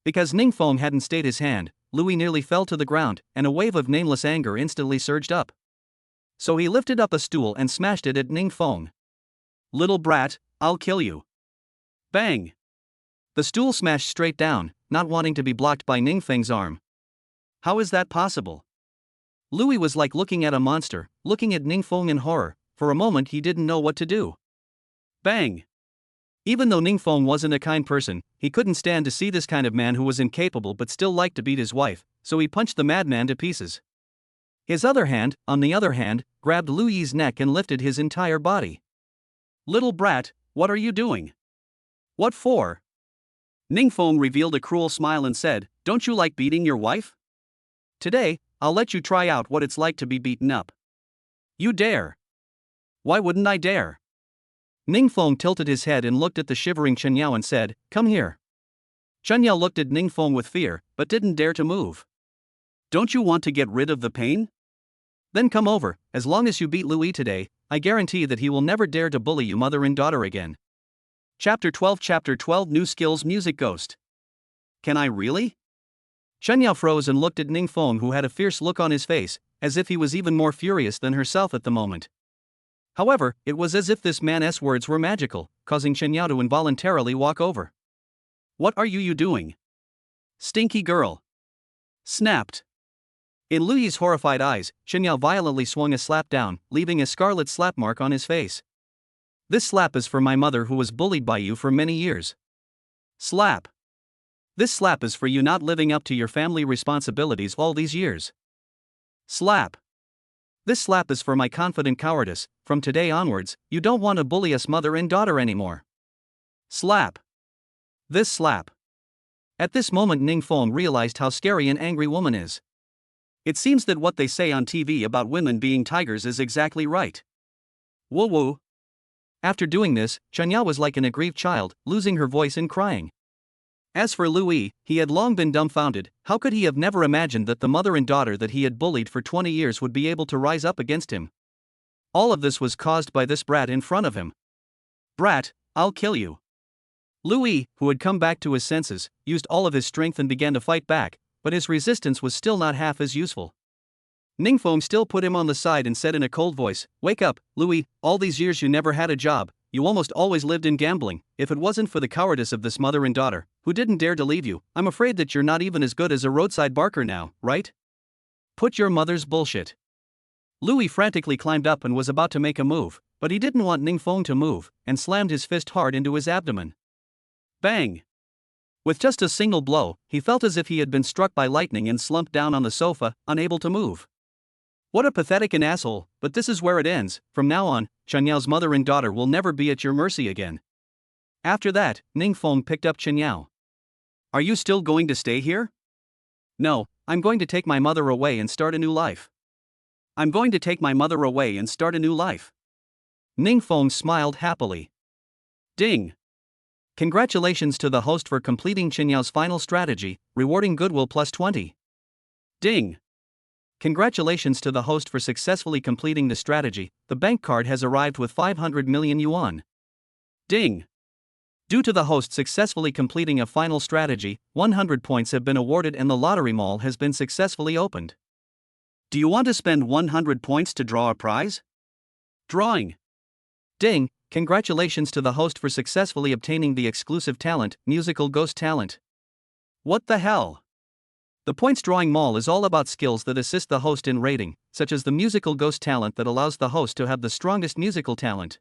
Because Ning Feng hadn't stayed his hand, Lu Yi nearly fell to the ground, and a wave of nameless anger instantly surged up. So he lifted up a stool and smashed it at Ning Feng. Little brat, I'll kill you. Bang! The stool smashed straight down, not wanting to be blocked by Ning Feng's arm. How is that possible? Lu Yi was like looking at a monster, looking at Ning Feng in horror, for a moment he didn't know what to do. Bang! Even though Ning Feng wasn't a kind person, he couldn't stand to see this kind of man who was incapable but still liked to beat his wife, so he punched the madman to pieces. His other hand, on the other hand, grabbed Lu Yi's neck and lifted his entire body. Little brat, what are you doing? What for? Ning Feng revealed a cruel smile and said, "Don't you like beating your wife? Today, I'll let you try out what it's like to be beaten up." "You dare?" "Why wouldn't I dare?" Ning Feng tilted his head and looked at the shivering Chen Yao and said, "Come here." Chen Yao looked at Ning Feng with fear, but didn't dare to move. "Don't you want to get rid of the pain? Then come over. As long as you beat Louis today, I guarantee that he will never dare to bully you mother and daughter again." Chapter 12 New Skills Music Ghost. "Can I really?" Chen Yao froze and looked at Ning Feng, who had a fierce look on his face, as if he was even more furious than herself at the moment. However, it was as if this man's words were magical, causing Chen Yao to involuntarily walk over. "What are you doing? Stinky girl!" Snapped. In Louis's horrified eyes, Chen Yao violently swung a slap down, leaving a scarlet slap mark on his face. "This slap is for my mother, who was bullied by you for many years." Slap. "This slap is for you not living up to your family responsibilities all these years." Slap. "This slap is for my confident cowardice. From today onwards, you don't want to bully us mother and daughter anymore." Slap. This slap. At this moment, Ning Feng realized how scary an angry woman is. It seems that what they say on TV about women being tigers is exactly right. Woo woo. After doing this, Chen Yao was like an aggrieved child, losing her voice and crying. As for Louis, he had long been dumbfounded. How could he have never imagined that the mother and daughter that he had bullied for 20 years would be able to rise up against him? All of this was caused by this brat in front of him. "Brat, I'll kill you." Louis, who had come back to his senses, used all of his strength and began to fight back, but his resistance was still not half as useful. Ning Feng still put him on the side and said in a cold voice, "Wake up, Louis, all these years you never had a job, you almost always lived in gambling. If it wasn't for the cowardice of this mother and daughter, who didn't dare to leave you, I'm afraid that you're not even as good as a roadside barker now, right? Put your mother's bullshit." Louis frantically climbed up and was about to make a move, but he didn't want Ning Feng to move, and slammed his fist hard into his abdomen. Bang! With just a single blow, he felt as if he had been struck by lightning and slumped down on the sofa, unable to move. What a pathetic and asshole, but this is where it ends. From now on, Chen Yao's mother and daughter will never be at your mercy again. After that, Ning Feng picked up Chen Yao. "Are you still going to stay here?" "No, I'm going to take my mother away and start a new life." "I'm going to take my mother away and start a new life." Ning Feng smiled happily. Ding! Congratulations to the host for completing Chen Yao's final strategy, rewarding goodwill plus 20. Ding! Congratulations to the host for successfully completing the strategy, the bank card has arrived with 500 million yuan. Ding! Due to the host successfully completing a final strategy, 100 points have been awarded and the lottery mall has been successfully opened. Do you want to spend 100 points to draw a prize? Drawing. Ding! Congratulations to the host for successfully obtaining the exclusive talent, Musical Ghost Talent. What the hell? The points drawing mall is all about skills that assist the host in rating, such as the Musical Ghost Talent that allows the host to have the strongest musical talent.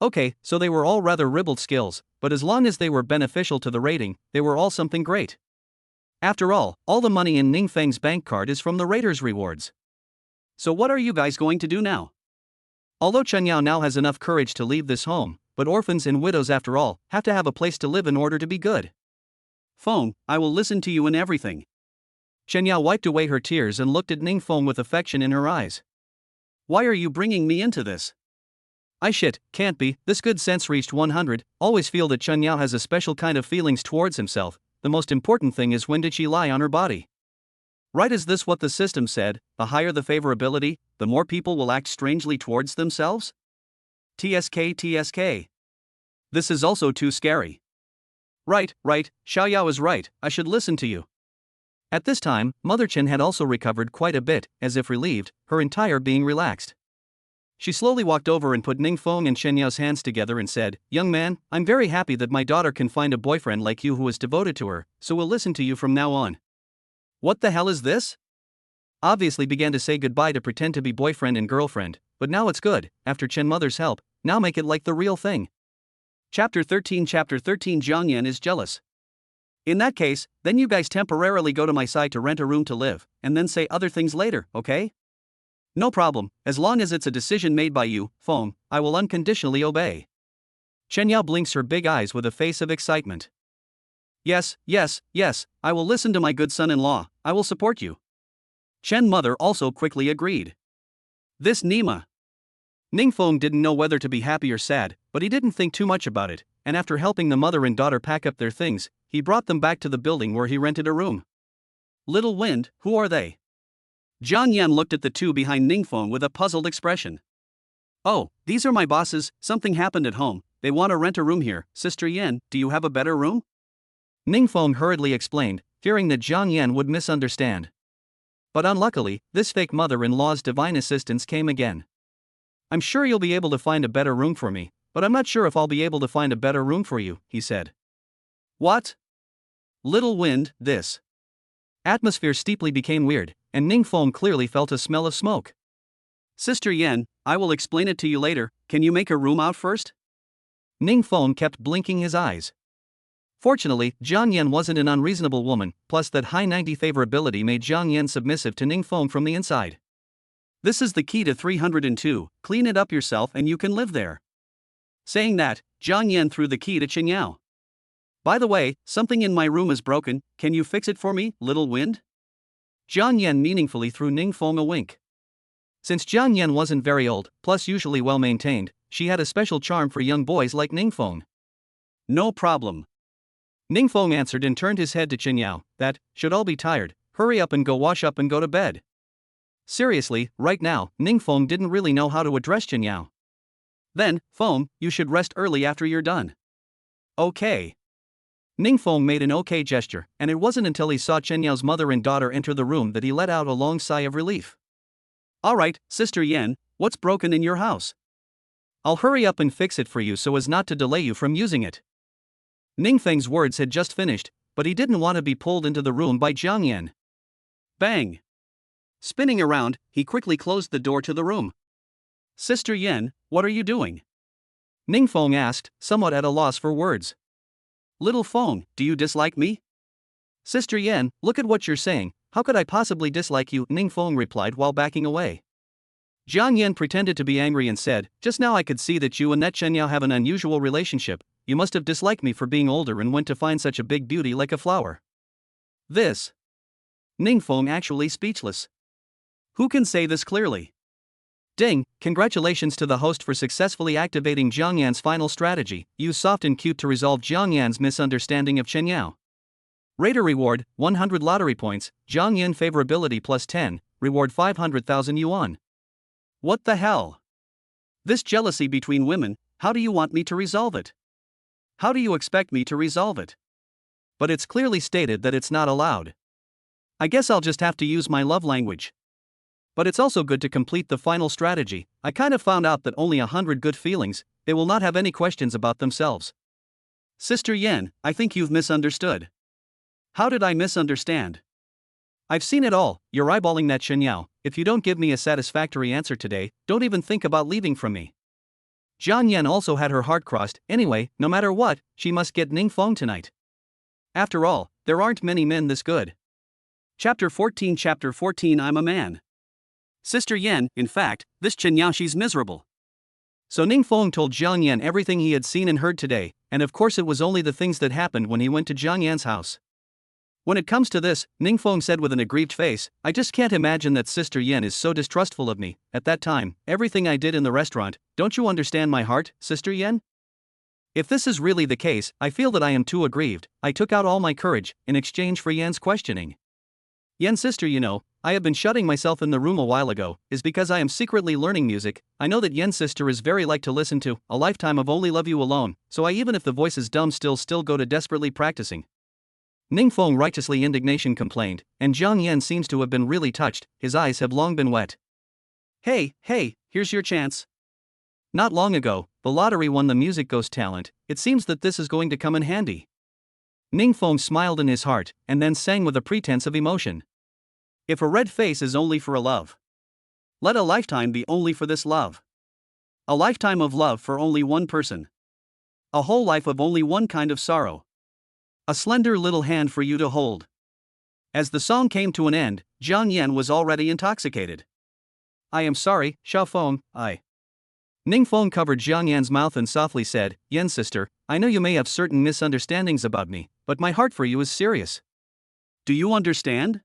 Okay, so they were all rather ribald skills, but as long as they were beneficial to the rating, they were all something great. After all the money in Ning Feng's bank card is from the Raiders rewards. So what are you guys going to do now? Although Chen Yao now has enough courage to leave this home, but orphans and widows after all have to have a place to live in order to be good. Feng, I will listen to you in everything. Chen Yao wiped away her tears and looked at Ning Feng with affection in her eyes. Why are you bringing me into this? Can't be. This good sense reached 100, always feel that Chen Yao has a special kind of feelings towards himself. The most important thing is when did she lie on her body? Right, is this what the system said, the higher the favorability, the more people will act strangely towards themselves? TSK. This is also too scary. Right, Xiao Yao is right, I should listen to you. At this time, Mother Chen had also recovered quite a bit, as if relieved, her entire being relaxed. She slowly walked over and put Ning Feng and Chen Yao's hands together and said, "Young man, I'm very happy that my daughter can find a boyfriend like you who is devoted to her, so we'll listen to you from now on." What the hell is this? Obviously began to say goodbye to pretend to be boyfriend and girlfriend, but now it's good, after Chen Mother's help, now make it like the real thing. Chapter 13 Jiang Yan is jealous. In that case, then you guys temporarily go to my side to rent a room to live, and then say other things later, okay? No problem, as long as it's a decision made by you, Feng, I will unconditionally obey. Chen Yao blinks her big eyes with a face of excitement. Yes, yes, yes, I will listen to my good son-in-law, I will support you. Chen mother also quickly agreed. This Nima. Ningfeng didn't know whether to be happy or sad, but he didn't think too much about it, and after helping the mother and daughter pack up their things, he brought them back to the building where he rented a room. Little Wind, who are they? Jiang Yan looked at the two behind Ningfeng with a puzzled expression. Oh, these are my bosses, something happened at home, they want to rent a room here. Sister Yan, do you have a better room? Ningfeng hurriedly explained, fearing that Jiang Yan would misunderstand. But unluckily, this fake mother-in-law's divine assistance came again. I'm sure you'll be able to find a better room for me, but I'm not sure if I'll be able to find a better room for you, he said. What? Little Wind, this. Atmosphere steeply became weird, and Ningfeng clearly felt a smell of smoke. Sister Yan, I will explain it to you later, can you make a room out first? Ningfeng kept blinking his eyes. Fortunately, Jiang Yan wasn't an unreasonable woman, plus that high 90 favorability made Jiang Yan submissive to Ningfeng from the inside. This is the key to 302, clean it up yourself and you can live there. Saying that, Jiang Yan threw the key to Chen Yao. By the way, something in my room is broken, can you fix it for me, Little Wind? Jiang Yan meaningfully threw Ningfeng a wink. Since Jiang Yan wasn't very old, plus usually well maintained, she had a special charm for young boys like Ningfeng. No problem. Ningfeng answered and turned his head to Chen Yao, that, should all be tired, hurry up and go wash up and go to bed. Seriously, right now, Ningfeng didn't really know how to address Chen Yao. Then, Feng, you should rest early after you're done. Okay. Ningfeng made an okay gesture, and it wasn't until he saw Chen Yao's mother and daughter enter the room that he let out a long sigh of relief. Alright, Sister Yan, what's broken in your house? I'll hurry up and fix it for you so as not to delay you from using it. Ningfeng's words had just finished, but he didn't want to be pulled into the room by Jiang Yan. Bang! Spinning around, he quickly closed the door to the room. Sister Yan, what are you doing? Ningfeng asked, somewhat at a loss for words. Little Feng, do you dislike me? Sister Yan, look at what you're saying, how could I possibly dislike you? Ningfeng replied while backing away. Jiang Yan pretended to be angry and said, just now I could see that you and that Chen Yao have an unusual relationship, you must have disliked me for being older and went to find such a big beauty like a flower. This. Ningfeng actually speechless. Who can say this clearly? Ding, congratulations to the host for successfully activating Jiang Yan's final strategy, use soft and cute to resolve Jiang Yan's misunderstanding of Chen Yao. Raider reward, 100 lottery points, Jiang Yan favorability plus 10, reward 500,000 yuan. What the hell? This jealousy between women, how do you want me to resolve it? How do you expect me to resolve it? But it's clearly stated that it's not allowed. I guess I'll just have to use my love language. But it's also good to complete the final strategy. I kind of found out that only 100 good feelings, they will not have any questions about themselves. Sister Yan, I think you've misunderstood. How did I misunderstand? I've seen it all, you're eyeballing that Chen Yao. If you don't give me a satisfactory answer today, don't even think about leaving from me. Jiang Yan also had her heart crossed. Anyway, no matter what, she must get Ningfeng tonight. After all, there aren't many men this good. Chapter 14 I'm a man. Sister Yan, in fact, this Chen Yao she's miserable. So Ningfeng told Jiang Yan everything he had seen and heard today, and of course it was only the things that happened when he went to Jiang Yan's house. When it comes to this, Ningfeng said with an aggrieved face, I just can't imagine that Sister Yan is so distrustful of me. At that time, everything I did in the restaurant, don't you understand my heart, Sister Yan? If this is really the case, I feel that I am too aggrieved. I took out all my courage, in exchange for Yan's questioning. Yan sister, you know, I have been shutting myself in the room a while ago, is because I am secretly learning music. I know that Yan sister is very like to listen to, a lifetime of Only Love You Alone, so I even if the voice is dumb still go to desperately practicing. Ningfeng righteously indignation complained, and Jiang Yan seems to have been really touched, his eyes have long been wet. Hey, here's your chance. Not long ago, the lottery won the music ghost talent, it seems that this is going to come in handy. Ningfeng smiled in his heart, and then sang with a pretense of emotion. If a red face is only for a love, let a lifetime be only for this love. A lifetime of love for only one person. A whole life of only one kind of sorrow. A slender little hand for you to hold. As the song came to an end, Jiang Yan was already intoxicated. I am sorry, Xiaofeng, I. Ningfeng covered Jiang Yan's mouth and softly said, Yan sister, I know you may have certain misunderstandings about me, but my heart for you is serious. Do you understand?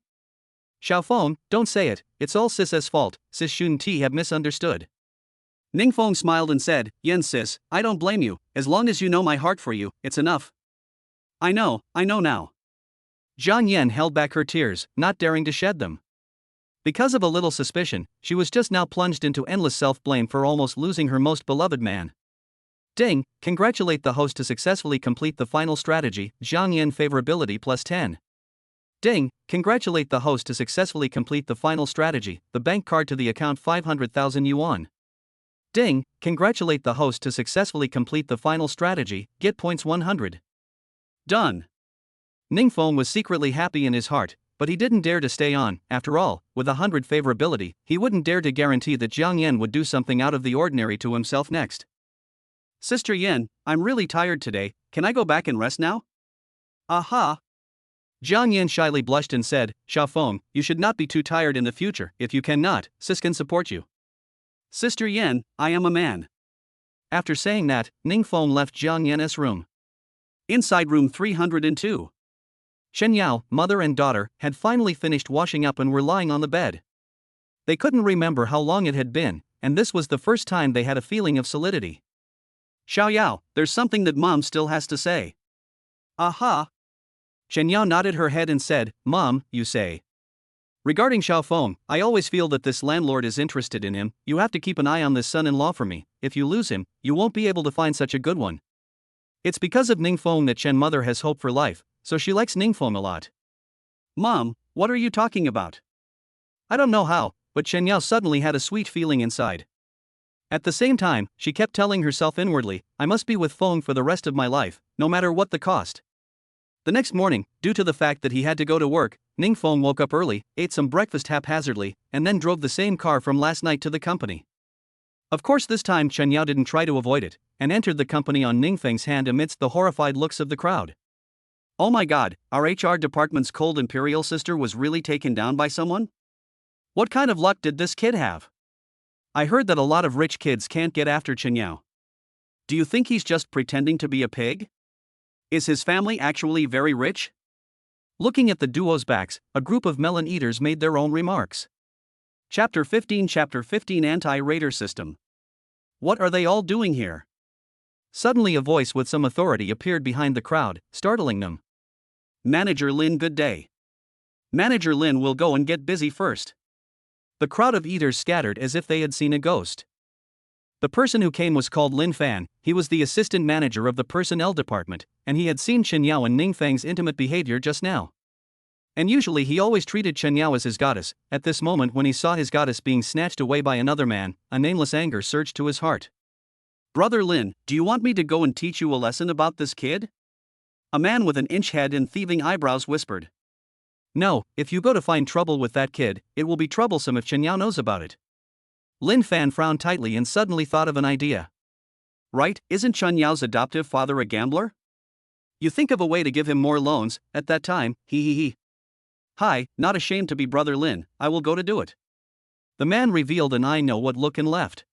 Xiaofeng, don't say it, it's all Sis's fault, Sis Shun-Ti have misunderstood. Ningfeng smiled and said, Yen sis, I don't blame you, as long as you know my heart for you, it's enough. I know now. Zhang Yan held back her tears, not daring to shed them. Because of a little suspicion, she was just now plunged into endless self-blame for almost losing her most beloved man. Ding, congratulate the host to successfully complete the final strategy, Zhang Yan favorability plus 10. Ding, congratulate the host to successfully complete the final strategy, the bank card to the account 500,000 yuan. Ding, congratulate the host to successfully complete the final strategy, get points 100. Done. Ningfeng was secretly happy in his heart, but he didn't dare to stay on. After all, with 100 favorability, he wouldn't dare to guarantee that Zhang Yan would do something out of the ordinary to himself next. Sister Yan, I'm really tired today, can I go back and rest now? Aha! Zhang Yan shyly blushed and said, Xiaofeng, you should not be too tired in the future. If you cannot, Sis can support you. Sister Yan, I am a man. After saying that, Ningfeng left Zhang Yan's room. Inside room 302. Chen Yao, mother and daughter, had finally finished washing up and were lying on the bed. They couldn't remember how long it had been, and this was the first time they had a feeling of solidity. Xiao Yao, there's something that Mom still has to say. Aha! Chen Yao nodded her head and said, Mom, you say. Regarding Xiaofeng, I always feel that this landlord is interested in him. You have to keep an eye on this son-in-law for me. If you lose him, you won't be able to find such a good one. It's because of Ningfeng that Chen mother has hope for life, so she likes Ningfeng a lot. Mom, what are you talking about? I don't know how, but Chen Yao suddenly had a sweet feeling inside. At the same time, she kept telling herself inwardly, I must be with Feng for the rest of my life, no matter what the cost. The next morning, due to the fact that he had to go to work, Ningfeng woke up early, ate some breakfast haphazardly, and then drove the same car from last night to the company. Of course this time Chen Yao didn't try to avoid it, and entered the company on Ningfeng's hand amidst the horrified looks of the crowd. Oh my god, our HR department's cold imperial sister was really taken down by someone? What kind of luck did this kid have? I heard that a lot of rich kids can't get after Chen Yao. Do you think he's just pretending to be a pig? Is his family actually very rich? Looking at the duo's backs, a group of melon eaters made their own remarks. Chapter 15 Anti-Raider System. What are they all doing here? Suddenly a voice with some authority appeared behind the crowd, startling them. Manager Lin, good day. Manager Lin will go and get busy first. The crowd of eaters scattered as if they had seen a ghost. The person who came was called Lin Fan. He was the assistant manager of the personnel department, and he had seen Chen Yao and Ningfeng's intimate behavior just now. And usually he always treated Chen Yao as his goddess. At this moment when he saw his goddess being snatched away by another man, a nameless anger surged to his heart. Brother Lin, do you want me to go and teach you a lesson about this kid? A man with an inch head and thieving eyebrows whispered. No, if you go to find trouble with that kid, it will be troublesome if Chen Yao knows about it. Lin Fan frowned tightly and suddenly thought of an idea. Right, isn't Chen Yao's adoptive father a gambler? You think of a way to give him more loans, at that time, he. Hi, not ashamed to be Brother Lin, I will go to do it. The man revealed an I know what look and left.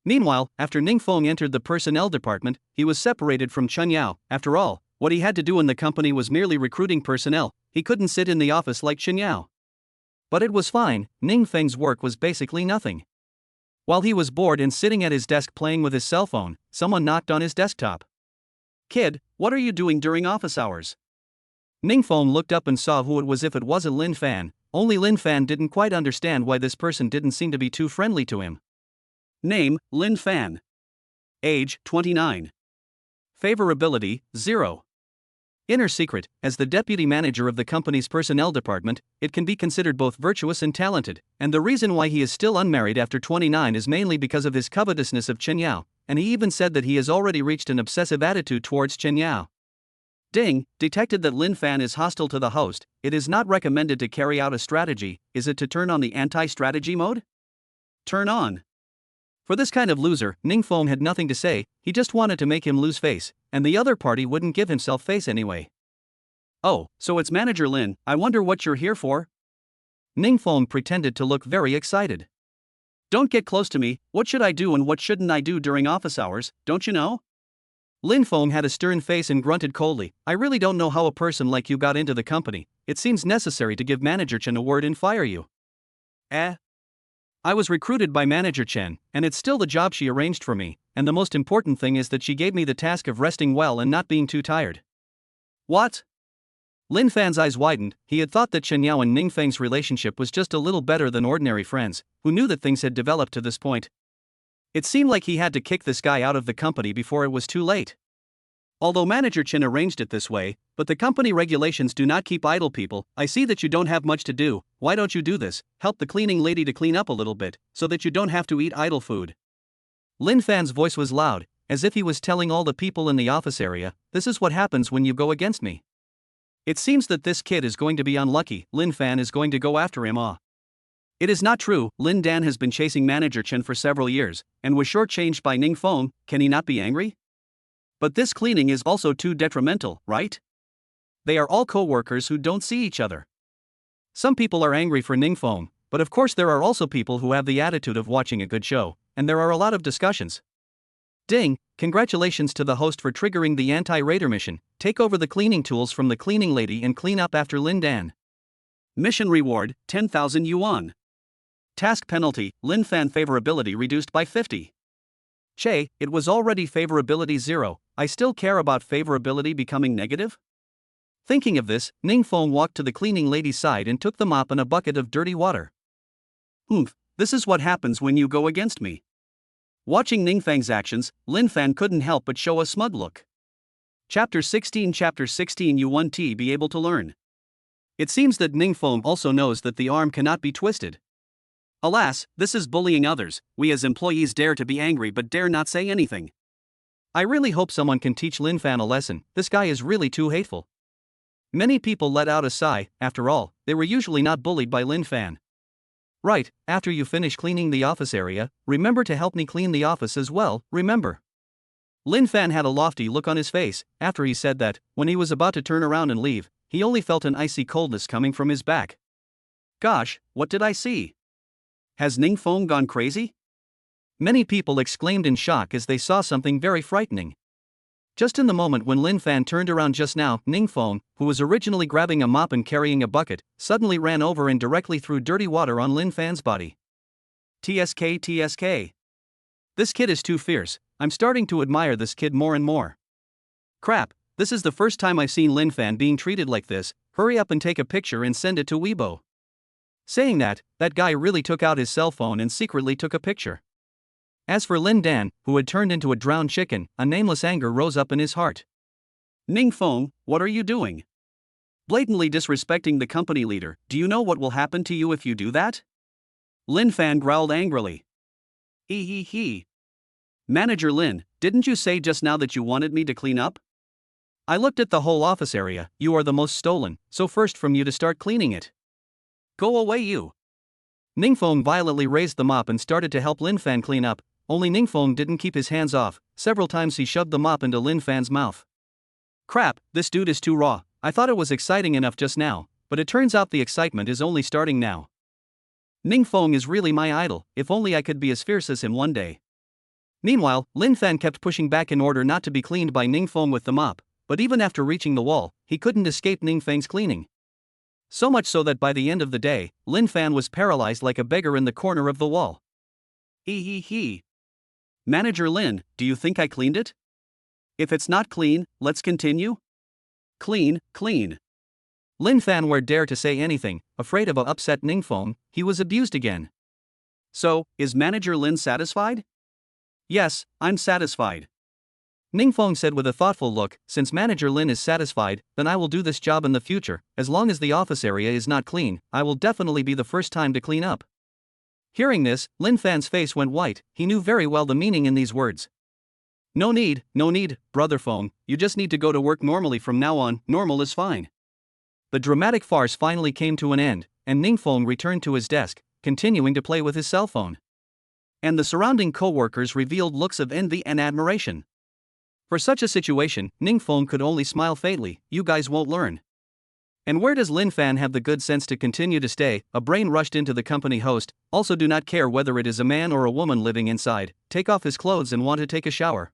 Meanwhile, after Ningfeng entered the personnel department, he was separated from Chen Yao. After all, what he had to do in the company was merely recruiting personnel. He couldn't sit in the office like Chen Yao. But it was fine, Ningfeng's work was basically nothing. While he was bored and sitting at his desk playing with his cell phone, someone knocked on his desktop. Kid, what are you doing during office hours? Ningfeng looked up and saw who it was. If it wasn't Lin Fan, only Lin Fan didn't quite understand why this person didn't seem to be too friendly to him. Name, Lin Fan. Age, 29. Favorability, 0. Inner secret, as the deputy manager of the company's personnel department, it can be considered both virtuous and talented, and the reason why he is still unmarried after 29 is mainly because of his covetousness of Chen Yao, and he even said that he has already reached an obsessive attitude towards Chen Yao. Ding, detected that Lin Fan is hostile to the host. It is not recommended to carry out a strategy. Is it to turn on the anti-strategy mode? Turn on. For this kind of loser, Ningfeng had nothing to say. He just wanted to make him lose face, and the other party wouldn't give himself face anyway. Oh, so it's Manager Lin, I wonder what you're here for? Ningfeng pretended to look very excited. Don't get close to me, what should I do and what shouldn't I do during office hours, don't you know? Lin Feng had a stern face and grunted coldly, I really don't know how a person like you got into the company. It seems necessary to give Manager Chen a word and fire you. I was recruited by Manager Chen, and it's still the job she arranged for me, and the most important thing is that she gave me the task of resting well and not being too tired. What? Lin Fan's eyes widened. He had thought that Chen Yao and Ning Feng's relationship was just a little better than ordinary friends, who knew that things had developed to this point. It seemed like he had to kick this guy out of the company before it was too late. Although Manager Chen arranged it this way, but the company regulations do not keep idle people. I see that you don't have much to do, why don't you do this? Help the cleaning lady to clean up a little bit, so that you don't have to eat idle food. Lin Fan's voice was loud, as if he was telling all the people in the office area, this is what happens when you go against me. It seems that this kid is going to be unlucky. Lin Fan is going to go after him. It is not true. Lin Dan has been chasing Manager Chen for several years, and was shortchanged by Ning Feng. Can he not be angry? But this cleaning is also too detrimental, right? They are all co-workers who don't see each other. Some people are angry for Ning Feng, but of course there are also people who have the attitude of watching a good show, and there are a lot of discussions. Ding, congratulations to the host for triggering the anti-raider mission. Take over the cleaning tools from the cleaning lady and clean up after Lin Dan. Mission reward, 10,000 yuan. Task penalty, Lin Fan favorability reduced by 50. Che, it was already favorability 0, I still care about favorability becoming negative? Thinking of this, Ning Feng walked to the cleaning lady's side and took the mop and a bucket of dirty water. This is what happens when you go against me. Watching Ning Feng's actions, Lin Fan couldn't help but show a smug look. Chapter 16 you won't be able to learn. It seems that Ning Feng also knows that the arm cannot be twisted. Alas, this is bullying others. We as employees dare to be angry but dare not say anything. I really hope someone can teach Lin Fan a lesson. This guy is really too hateful. Many people let out a sigh. After all, they were usually not bullied by Lin Fan. Right, after you finish cleaning the office area, remember to help me clean the office as well, remember. Lin Fan had a lofty look on his face. After he said that, when he was about to turn around and leave, he only felt an icy coldness coming from his back. Gosh, what did I see? Has Ning Feng gone crazy? Many people exclaimed in shock as they saw something very frightening. Just in the moment when Lin Fan turned around just now, Ning Feng, who was originally grabbing a mop and carrying a bucket, suddenly ran over and directly threw dirty water on Lin Fan's body. TSK. This kid is too fierce. I'm starting to admire this kid more and more. Crap, this is the first time I've seen Lin Fan being treated like this. Hurry up and take a picture and send it to Weibo. Saying that guy really took out his cell phone and secretly took a picture. As for Lin Dan, who had turned into a drowned chicken, a nameless anger rose up in his heart. Ning Feng, what are you doing? Blatantly disrespecting the company leader. Do you know what will happen to you if you do that? Lin Fan growled angrily. Manager Lin, didn't you say just now that you wanted me to clean up? I looked at the whole office area. You are the most stolen, so first from you to start cleaning it. Go away you. Ning Feng violently raised the mop and started to help Lin Fan clean up, only Ning Feng didn't keep his hands off. Several times he shoved the mop into Lin Fan's mouth. Crap, this dude is too raw. I thought it was exciting enough just now, but it turns out the excitement is only starting now. Ning Feng is really my idol. If only I could be as fierce as him one day. Meanwhile, Lin Fan kept pushing back in order not to be cleaned by Ning Feng with the mop, but even after reaching the wall, he couldn't escape Ning Feng's cleaning. So much so that by the end of the day, Lin Fan was paralyzed like a beggar in the corner of the wall. Manager Lin, do you think I cleaned it? If it's not clean, let's continue? Clean. Lin Fan were dare to say anything, afraid of a upset Ning Feng. He was abused again. So, is Manager Lin satisfied? Yes, I'm satisfied. Ning Feng said with a thoughtful look, since Manager Lin is satisfied, then I will do this job in the future. As long as the office area is not clean, I will definitely be the first time to clean up. Hearing this, Lin Fan's face went white. He knew very well the meaning in these words. No need, brother Feng, you just need to go to work normally from now on. Normal is fine. The dramatic farce finally came to an end, and Ning Feng returned to his desk, continuing to play with his cell phone. And the surrounding co-workers revealed looks of envy and admiration. For such a situation, Ning Feng could only smile faintly. You guys won't learn. And where does Lin Fan have the good sense to continue to stay? A brain rushed into the company host. Also do not care whether it is a man or a woman living inside. Take off his clothes and want to take a shower.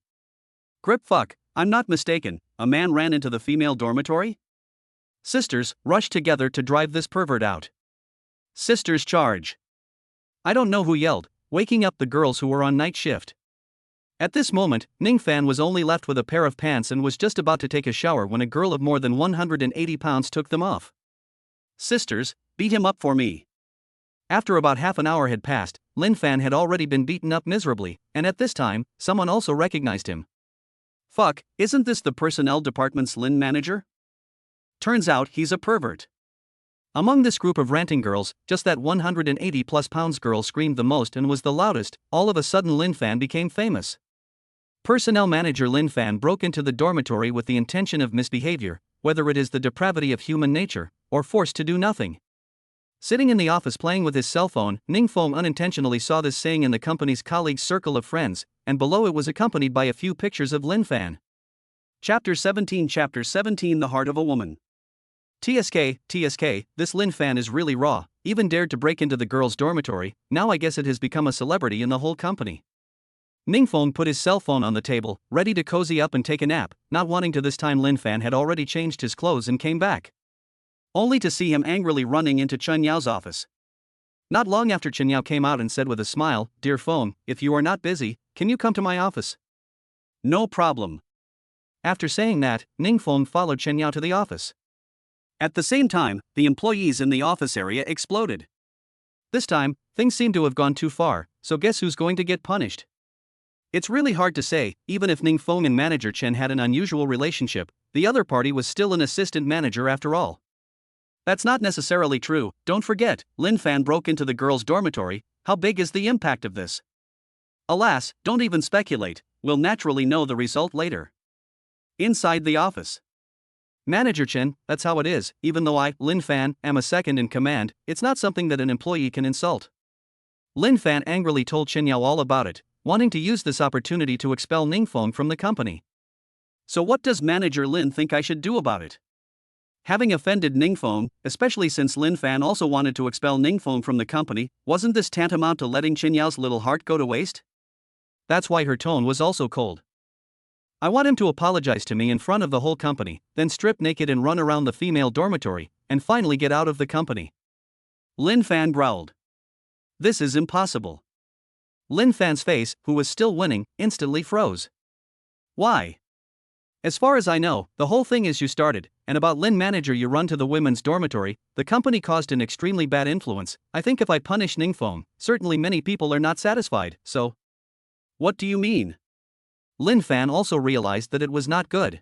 Grip fuck, I'm not mistaken, a man ran into the female dormitory? Sisters, rush together to drive this pervert out. Sisters charge. I don't know who yelled, waking up the girls who were on night shift. At this moment, Ningfan was only left with a pair of pants and was just about to take a shower when a girl of more than 180 pounds took them off. Sisters, beat him up for me. After about half an hour had passed, Lin Fan had already been beaten up miserably, and at this time, someone also recognized him. Fuck, isn't this the personnel department's Lin manager? Turns out he's a pervert. Among this group of ranting girls, just that 180 plus pounds girl screamed the most and was the loudest. All of a sudden Lin Fan became famous. Personnel manager Lin Fan broke into the dormitory with the intention of misbehavior, whether it is the depravity of human nature, or forced to do nothing. Sitting in the office playing with his cell phone, Ning Feng unintentionally saw this saying in the company's colleagues' circle of friends, and below it was accompanied by a few pictures of Lin Fan. Chapter 17 The Heart of a Woman. TSK, this Lin Fan is really raw, even dared to break into the girls' dormitory. Now I guess it has become a celebrity in the whole company. Ning Feng put his cell phone on the table, ready to cozy up and take a nap, not wanting to. This time Lin Fan had already changed his clothes and came back, only to see him angrily running into Chen Yao's office. Not long after, Chen Yao came out and said with a smile, "Dear Feng, if you are not busy, can you come to my office?" "No problem." After saying that, Ning Feng followed Chen Yao to the office. At the same time, the employees in the office area exploded. This time, things seem to have gone too far, so guess who's going to get punished? It's really hard to say. Even if Ning Feng and manager Chen had an unusual relationship, the other party was still an assistant manager after all. That's not necessarily true. Don't forget, Lin Fan broke into the girls' dormitory. How big is the impact of this? Alas, don't even speculate, we'll naturally know the result later. Inside the office. Manager Chen, that's how it is. Even though I, Lin Fan, am a second in command, it's not something that an employee can insult. Lin Fan angrily told Chen Yao all about it, wanting to use this opportunity to expel Ning Feng from the company. So what does manager Lin think I should do about it? Having offended Ning Feng, especially since Lin Fan also wanted to expel Ning Feng from the company, wasn't this tantamount to letting Chen Yao's little heart go to waste? That's why her tone was also cold. I want him to apologize to me in front of the whole company, then strip naked and run around the female dormitory, and finally get out of the company. Lin Fan growled. This is impossible. Lin Fan's face, who was still winning, instantly froze. Why? As far as I know, the whole thing is you started, and about Lin manager you run to the women's dormitory. The company caused an extremely bad influence. I think if I punish Ning Feng, certainly many people are not satisfied, so. What do you mean? Lin Fan also realized that it was not good.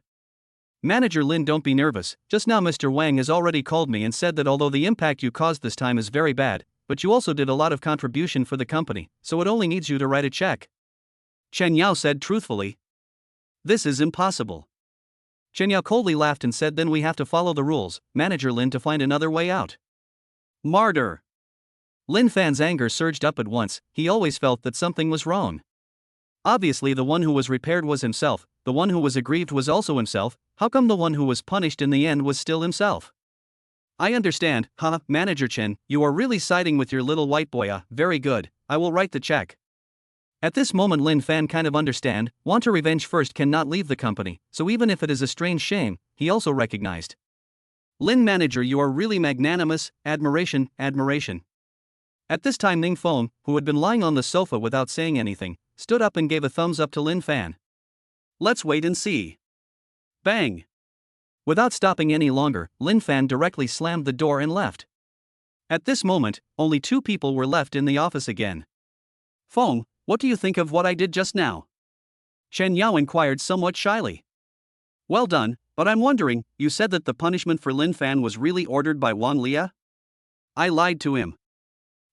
Manager Lin, don't be nervous. Just now Mr. Wang has already called me and said that although the impact you caused this time is very bad, but you also did a lot of contribution for the company, so it only needs you to write a check. Chen Yao said truthfully. This is impossible. Chen Yao coldly laughed and said, then we have to follow the rules, Manager Lin, to find another way out. Martyr. Lin Fan's anger surged up at once. He always felt that something was wrong. Obviously the one who was repaired was himself, the one who was aggrieved was also himself. How come the one who was punished in the end was still himself? I understand, Manager Chen, you are really siding with your little white boy. Very good, I will write the check. At this moment Lin Fan kind of want to revenge first cannot leave the company, so even if it is a strange shame, he also recognized. Lin manager, you are really magnanimous, admiration. At this time Ning Feng, who had been lying on the sofa without saying anything, stood up and gave a thumbs up to Lin Fan. Let's wait and see. Bang! Without stopping any longer, Lin Fan directly slammed the door and left. At this moment, only two people were left in the office again. Feng, what do you think of what I did just now? Chen Yao inquired somewhat shyly. Well done, but I'm wondering, you said that the punishment for Lin Fan was really ordered by Wang Lia? I lied to him.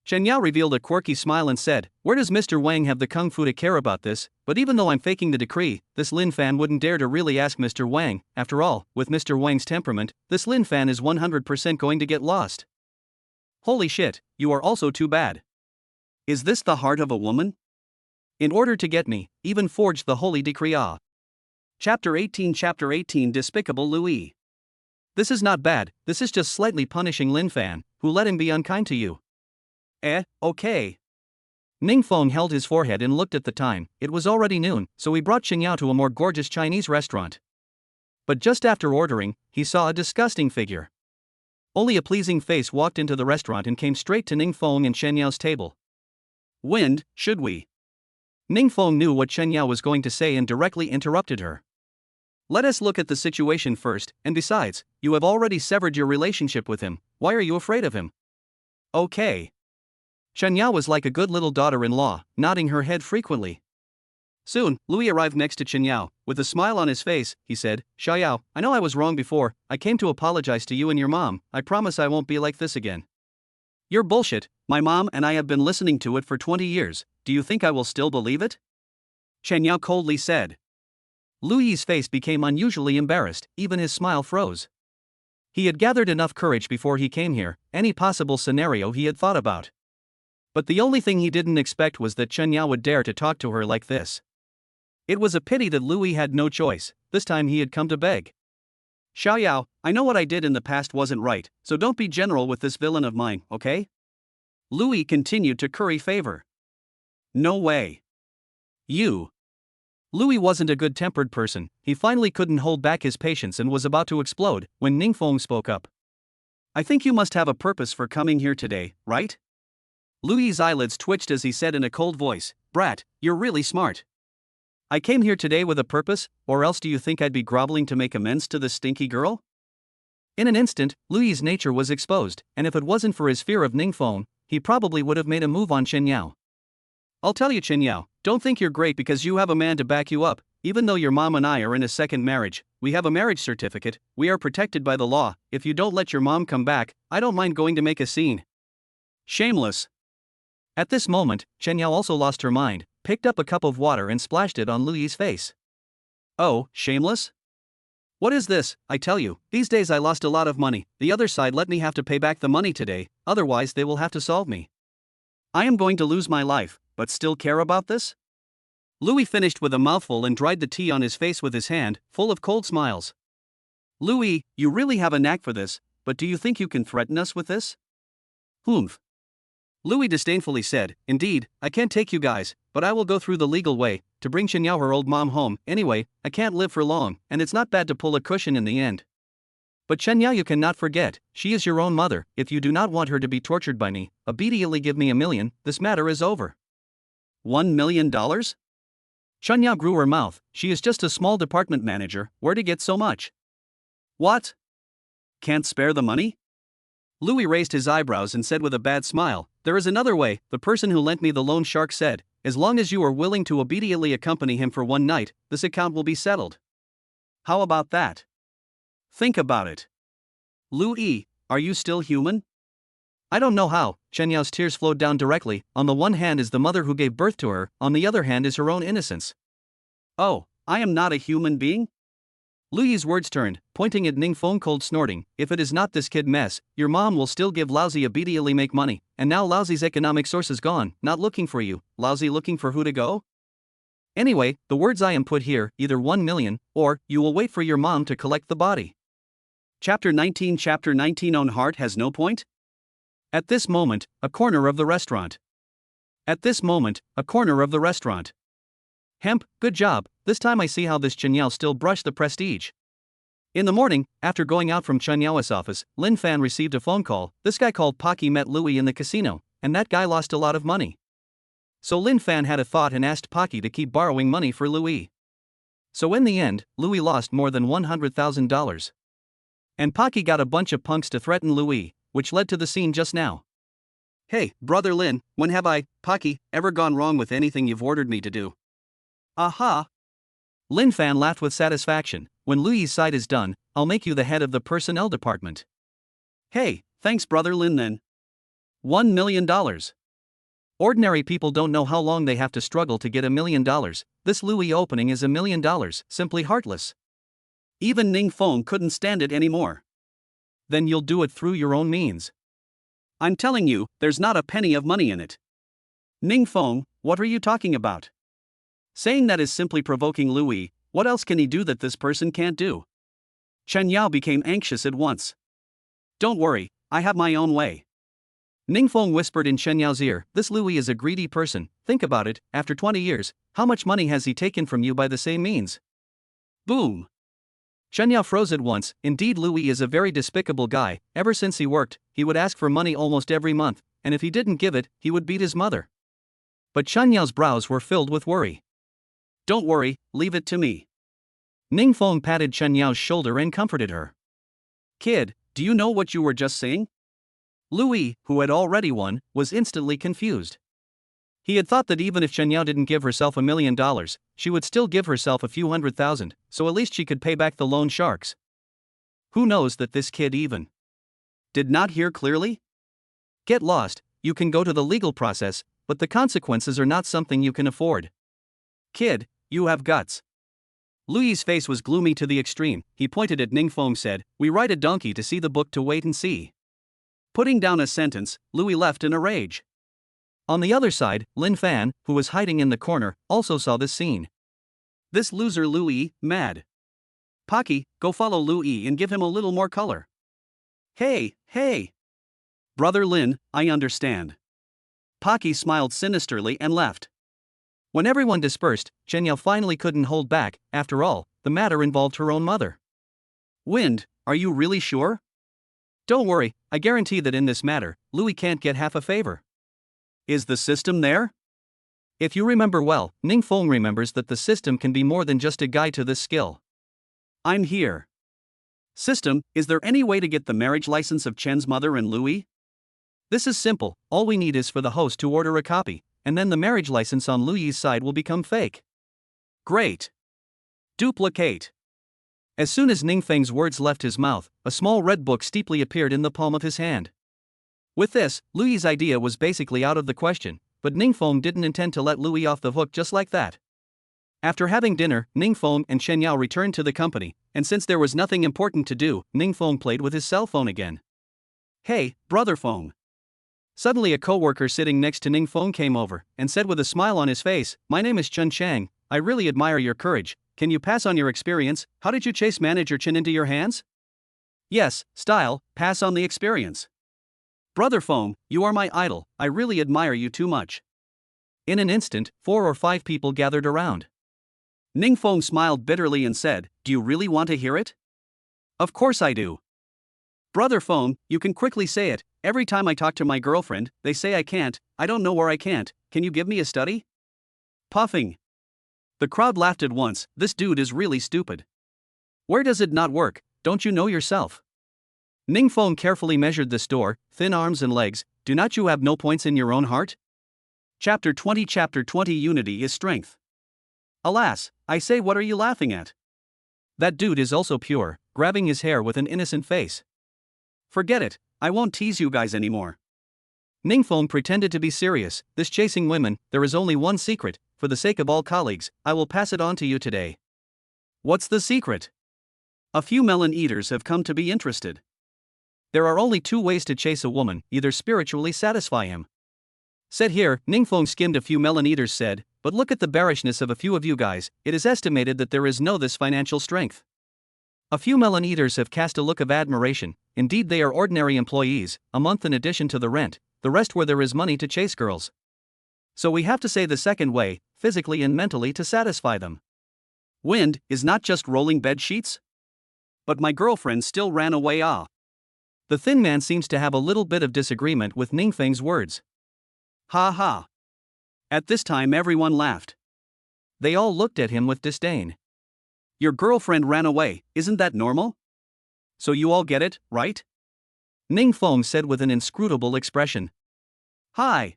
Chen Yao revealed a quirky smile and said, where does Mr. Wang have the kung fu to care about this? But even though I'm faking the decree, this Lin Fan wouldn't dare to really ask Mr. Wang. After all, with Mr. Wang's temperament, this Lin Fan is 100% going to get lost. Holy shit, you are also too bad. Is this the heart of a woman? In order to get me, even forged the holy decree. Chapter 18 Despicable Louis. This is not bad, this is just slightly punishing Lin Fan, who let him be unkind to you. Okay. Ning Feng held his forehead and looked at the time. It was already noon, so he brought Chen Yao to a more gorgeous Chinese restaurant. But just after ordering, he saw a disgusting figure. Only a pleasing face walked into the restaurant and came straight to Ning Feng and Chen Yao's table. "Wind, should we?" Ning Feng knew what Chen Yao was going to say and directly interrupted her. "Let us look at the situation first, and besides, you have already severed your relationship with him. Why are you afraid of him?" "Okay." Chen Yao was like a good little daughter-in-law, nodding her head frequently. Soon, Louis arrived next to Chen Yao. With a smile on his face, he said, "Xiao Yao, I know I was wrong before. I came to apologize to you and your mom. I promise I won't be like this again." "You're bullshit. My mom and I have been listening to it for 20 years. Do you think I will still believe it?" Chen Yao coldly said. Louis's face became unusually embarrassed, even his smile froze. He had gathered enough courage before he came here, any possible scenario he had thought about. But the only thing he didn't expect was that Chen Yao would dare to talk to her like this. It was a pity that Louis had no choice. This time he had come to beg. "Xiao Yao, I know what I did in the past wasn't right, so don't be general with this villain of mine, okay?" Louis continued to curry favor. "No way. You." Louis wasn't a good-tempered person. He finally couldn't hold back his patience and was about to explode when Ning Feng spoke up. "I think you must have a purpose for coming here today, right?" Louis's eyelids twitched as he said in a cold voice, "Brat, you're really smart. I came here today with a purpose, or else do you think I'd be groveling to make amends to this stinky girl?" In an instant, Louis's nature was exposed, and if it wasn't for his fear of Ning Feng, he probably would have made a move on Chen Yao. "I'll tell you, Chen Yao, don't think you're great because you have a man to back you up. Even though your mom and I are in a second marriage, we have a marriage certificate, we are protected by the law. If you don't let your mom come back, I don't mind going to make a scene." Shameless. At this moment, Chen Yao also lost her mind, picked up a cup of water and splashed it on Louis's face. "Oh, shameless? What is this? I tell you, these days I lost a lot of money. The other side let me have to pay back the money today, otherwise they will have to solve me. I am going to lose my life, but still care about this?" Louis finished with a mouthful and dried the tea on his face with his hand, full of cold smiles. "Louis, you really have a knack for this, but do you think you can threaten us with this?" "Humph." Louis disdainfully said, "Indeed, I can't take you guys, but I will go through the legal way, to bring Chen Yao her old mom home. Anyway, I can't live for long, and it's not bad to pull a cushion in the end. But Chen Yao, you cannot forget, she is your own mother. If you do not want her to be tortured by me, immediately give me $1 million, this matter is over." $1 million? Chen Yao grew her mouth. She is just a small department manager, where to get so much? What? Can't spare the money? Louis raised his eyebrows and said with a bad smile, "There is another way." The person who lent me the loan shark said, "As long as you are willing to obediently accompany him for one night, this account will be settled." How about that? Think about it. Louis, are you still human? I don't know how. Chen Yao's tears flowed down directly. On the one hand is the mother who gave birth to her, on the other hand is her own innocence. Oh, I am not a human being? Louis's words turned, pointing at Ning Feng, cold snorting, "If it is not this kid mess, your mom will still give Lousy obediently make money, and now Lousy's economic source is gone, not looking for you, Lousy looking for who to go? Anyway, the words I am put here, either 1 million, or, you will wait for your mom to collect the body." Chapter 19 On Heart has no point? At this moment, a corner of the restaurant. Hemp, good job. This time I see how this Chen Yao still brushed the prestige. In the morning, after going out from Chen Yao's office, Lin Fan received a phone call. This guy called Pocky met Louis in the casino, and that guy lost a lot of money. So Lin Fan had a thought and asked Pocky to keep borrowing money for Louis. So in the end, Louis lost more than $100,000. And Pocky got a bunch of punks to threaten Louis, which led to the scene just now. "Hey, brother Lin, when have I, Pocky, ever gone wrong with anything you've ordered me to do?" "Aha!" Lin Fan laughed with satisfaction. "When Louis's side is done, I'll make you the head of the personnel department." "Hey, thanks brother Lin then." $1 million. Ordinary people don't know how long they have to struggle to get $1 million. This Louis opening is $1 million, simply heartless. Even Ning Feng couldn't stand it anymore. "Then you'll do it through your own means." "I'm telling you, there's not a penny of money in it." "Ning Feng, what are you talking about?" Saying that is simply provoking Louis. What else can he do that this person can't do? Chen Yao became anxious at once. "Don't worry, I have my own way." Ning Feng whispered in Chen Yao's ear, this Louis is a greedy person, think about it, after 20 years, how much money has he taken from you by the same means? Boom! Chen Yao froze at once, indeed Louis is a very despicable guy, ever since he worked, he would ask for money almost every month, and if he didn't give it, he would beat his mother. But Chen Yao's brows were filled with worry. Don't worry, leave it to me. Ning Feng patted Chen Yao's shoulder and comforted her. Kid, do you know what you were just saying? Louis, who had already won, was instantly confused. He had thought that even if Chen Yao didn't give herself $1 million, she would still give herself a few $100,000, so at least she could pay back the loan sharks. Who knows that this kid even did not hear clearly? Get lost, you can go to the legal process, but the consequences are not something you can afford. Kid, you have guts. Louis's face was gloomy to the extreme, he pointed at Ning Feng said, we ride a donkey to see the book to wait and see. Putting down a sentence, Louis left in a rage. On the other side, Lin Fan, who was hiding in the corner, also saw this scene. This loser Louis, mad. Pocky, go follow Louis and give him a little more color. Hey, hey. Brother Lin, I understand. Pocky smiled sinisterly and left. When everyone dispersed, Chen Yao finally couldn't hold back, after all, the matter involved her own mother. Wind, are you really sure? Don't worry, I guarantee that in this matter, Louis can't get half a favor. Is the system there? If you remember well, Ning Feng remembers that the system can be more than just a guide to this skill. I'm here. System, is there any way to get the marriage license of Chen's mother and Louis? This is simple, all we need is for the host to order a copy, and then the marriage license on Louis's side will become fake. Great. Duplicate. As soon as Ning Feng's words left his mouth, a small red book steeply appeared in the palm of his hand. With this, Louis's idea was basically out of the question, but Ning Feng didn't intend to let Louis off the hook just like that. After having dinner, Ning Feng and Chen Yao returned to the company, and since there was nothing important to do, Ning Feng played with his cell phone again. Hey, brother Feng. Suddenly a co-worker sitting next to Ning Feng came over, and said with a smile on his face, my name is Chen Chang, I really admire your courage, can you pass on your experience, how did you chase manager Chen into your hands? Yes, style, pass on the experience. Brother Feng, you are my idol, I really admire you too much. In an instant, 4 or 5 people gathered around. Ning Feng smiled bitterly and said, do you really want to hear it? Of course I do. Brother Feng, you can quickly say it, every time I talk to my girlfriend, they say I can't, I don't know where I can't, can you give me a study? Puffing. The crowd laughed at once, this dude is really stupid. Where does it not work, don't you know yourself? Ning Feng carefully measured this door, thin arms and legs, do not you have no points in your own heart? Chapter 20 Unity is strength. Alas, I say what are you laughing at? That dude is also pure, grabbing his hair with an innocent face. Forget it, I won't tease you guys anymore. Ning Feng pretended to be serious, this chasing women, there is only one secret, for the sake of all colleagues, I will pass it on to you today. What's the secret? A few melon eaters have come to be interested. There are only 2 ways to chase a woman, either spiritually satisfy him. Said here, Ning Feng skimmed a few melon eaters said, but look at the bearishness of a few of you guys, it is estimated that there is no this financial strength. A few melon eaters have cast a look of admiration, indeed they are ordinary employees, a month in addition to the rent, the rest where there is money to chase girls. So we have to say the second way, physically and mentally to satisfy them. Wind, is not just rolling bed sheets? But my girlfriend still ran away The thin man seems to have a little bit of disagreement with Ning Feng's words. Ha ha. At this time everyone laughed. They all looked at him with disdain. Your girlfriend ran away, isn't that normal? So you all get it, right? Ning Feng said with an inscrutable expression. Hi.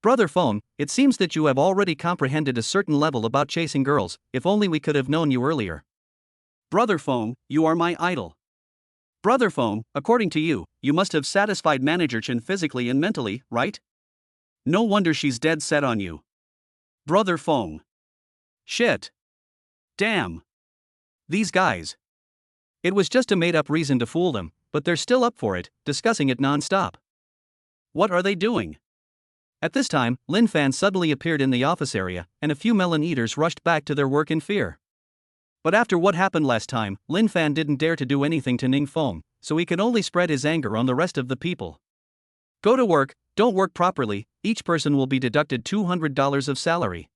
Brother Feng, it seems that you have already comprehended a certain level about chasing girls, if only we could have known you earlier. Brother Feng, you are my idol. Brother Feng, according to you, you must have satisfied Manager Chen physically and mentally, right? No wonder she's dead set on you. Brother Feng. Shit. Damn. These guys. It was just a made-up reason to fool them, but they're still up for it, discussing it non-stop. What are they doing? At this time, Lin Fan suddenly appeared in the office area, and a few melon eaters rushed back to their work in fear. But after what happened last time, Lin Fan didn't dare to do anything to Ning Feng, so he could only spread his anger on the rest of the people. Go to work, don't work properly, each person will be deducted $200 of salary.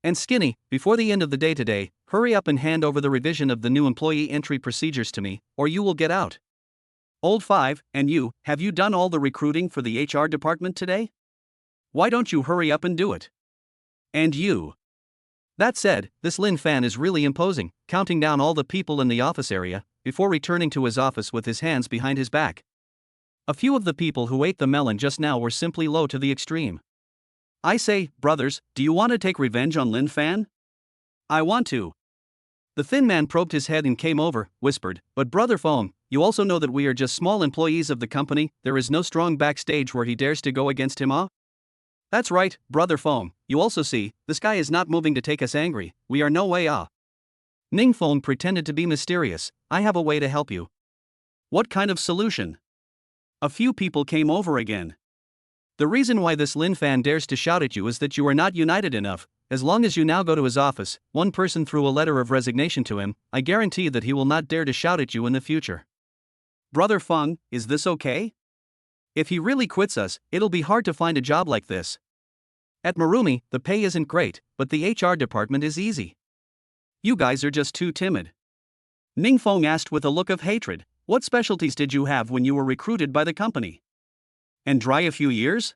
And Skinny, before the end of the day today, hurry up and hand over the revision of the new employee entry procedures to me, or you will get out. Old 5, and you, have you done all the recruiting for the HR department today? Why don't you hurry up and do it? And you. That said, this Lin Fan is really imposing, counting down all the people in the office area, before returning to his office with his hands behind his back. A few of the people who ate the melon just now were simply low to the extreme. I say, brothers, do you want to take revenge on Lin Fan? I want to. The thin man probed his head and came over, whispered, but Brother Fong, you also know that we are just small employees of the company, there is no strong backstage where he dares to go against him, ah? That's right, Brother Fong, you also see, this guy is not moving to take us angry, we are no way ah. Ning Fong pretended to be mysterious, I have a way to help you. What kind of solution? A few people came over again. The reason why this Lin Fan dares to shout at you is that you are not united enough. As long as you now go to his office, one person threw a letter of resignation to him, I guarantee that he will not dare to shout at you in the future. Brother Feng, is this okay? If he really quits us, it'll be hard to find a job like this. At Marumi, the pay isn't great, but the HR department is easy. You guys are just too timid. Ning Feng asked with a look of hatred, what specialties did you have when you were recruited by the company? And dry a few years?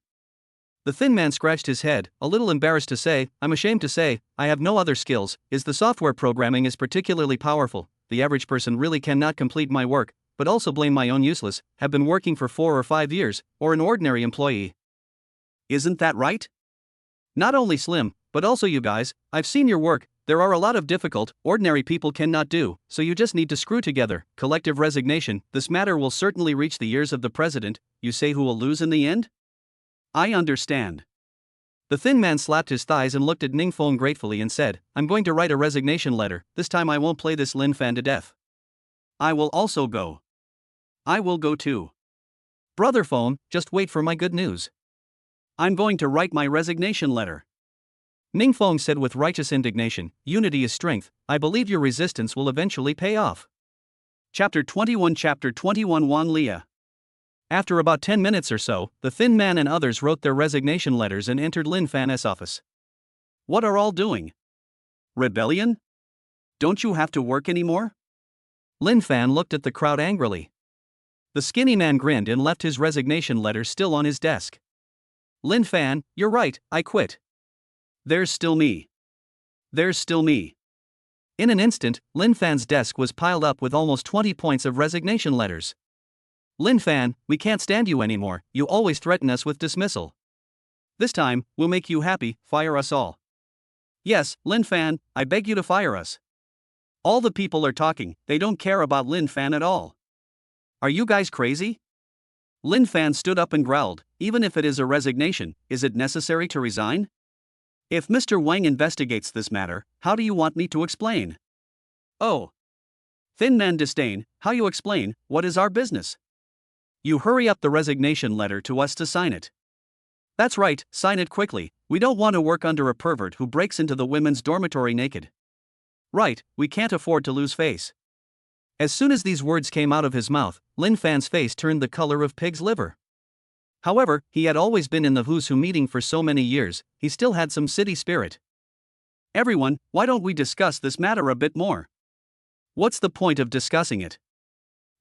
The thin man scratched his head, a little embarrassed to say, I'm ashamed to say, I have no other skills, the software programming is particularly powerful, the average person really cannot complete my work, but also blame my own useless, have been working for 4 or 5 years, or an ordinary employee. Isn't that right? Not only Slim, but also you guys, I've seen your work, there are a lot of difficult, ordinary people cannot do, so you just need to screw together, collective resignation, this matter will certainly reach the ears of the president, you say who will lose in the end? I understand. The thin man slapped his thighs and looked at Ning Feng gratefully and said, I'm going to write a resignation letter, this time I won't play this Lin Fan to death. I will also go. I will go too. Brother Feng, just wait for my good news. I'm going to write my resignation letter. Ning Feng said with righteous indignation, unity is strength, I believe your resistance will eventually pay off. Chapter 21 Wan Lia. After about 10 minutes or so, the thin man and others wrote their resignation letters and entered Lin Fan's office. What are all doing? Rebellion? Don't you have to work anymore? Lin Fan looked at the crowd angrily. The skinny man grinned and left his resignation letter still on his desk. Lin Fan, you're right, I quit. There's still me. There's still me. In an instant, Lin Fan's desk was piled up with almost 20 points of resignation letters. Lin Fan, we can't stand you anymore, you always threaten us with dismissal. This time, we'll make you happy, fire us all. Yes, Lin Fan, I beg you to fire us. All the people are talking, they don't care about Lin Fan at all. Are you guys crazy? Lin Fan stood up and growled, even if it is a resignation, is it necessary to resign? If Mr. Wang investigates this matter, how do you want me to explain? Oh. Thin man disdain, how you explain, what is our business? You hurry up the resignation letter to us to sign it. That's right, sign it quickly, we don't want to work under a pervert who breaks into the women's dormitory naked. Right, we can't afford to lose face. As soon as these words came out of his mouth, Lin Fan's face turned the color of pig's liver. However, he had always been in the Who's Who meeting for so many years, he still had some city spirit. Everyone, why don't we discuss this matter a bit more? What's the point of discussing it?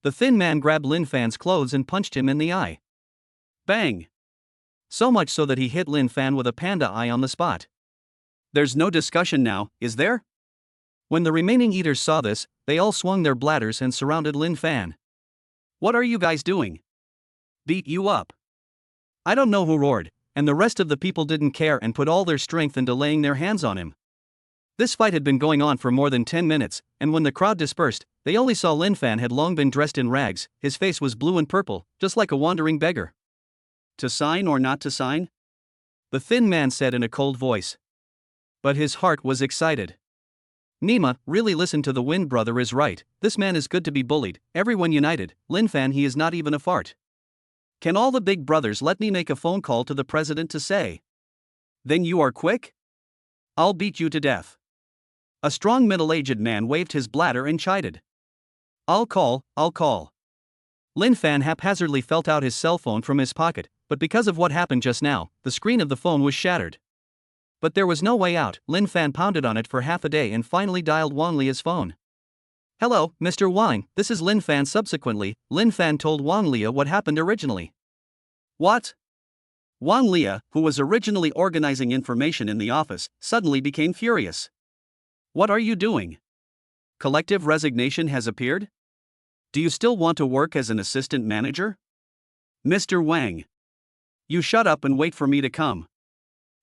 The thin man grabbed Lin Fan's clothes and punched him in the eye. Bang! So much so that he hit Lin Fan with a panda eye on the spot. There's no discussion now, is there? When the remaining eaters saw this, they all swung their bladders and surrounded Lin Fan. What are you guys doing? Beat you up. I don't know who roared, and the rest of the people didn't care and put all their strength into laying their hands on him. This fight had been going on for more than 10 minutes, and when the crowd dispersed, they only saw Lin Fan had long been dressed in rags, his face was blue and purple, just like a wandering beggar. To sign or not to sign? The thin man said in a cold voice. But his heart was excited. Nima, really listen to the Wind brother is right, this man is good to be bullied, everyone united, Lin Fan he is not even a fart. Can all the big brothers let me make a phone call to the president to say? Then you are quick? I'll beat you to death. A strong middle-aged man waved his bladder and chided. I'll call. Lin Fan haphazardly felt out his cell phone from his pocket, but because of what happened just now, the screen of the phone was shattered. But there was no way out. Lin Fan pounded on it for half a day and finally dialed Wang Lia's phone. "Hello, Mr. Wang, this is Lin Fan." Subsequently, Lin Fan told Wang Lia what happened originally. What? Wang Lia, who was originally organizing information in the office, suddenly became furious. What are you doing? Collective resignation has appeared? Do you still want to work as an assistant manager? Mr. Wang. You shut up and wait for me to come.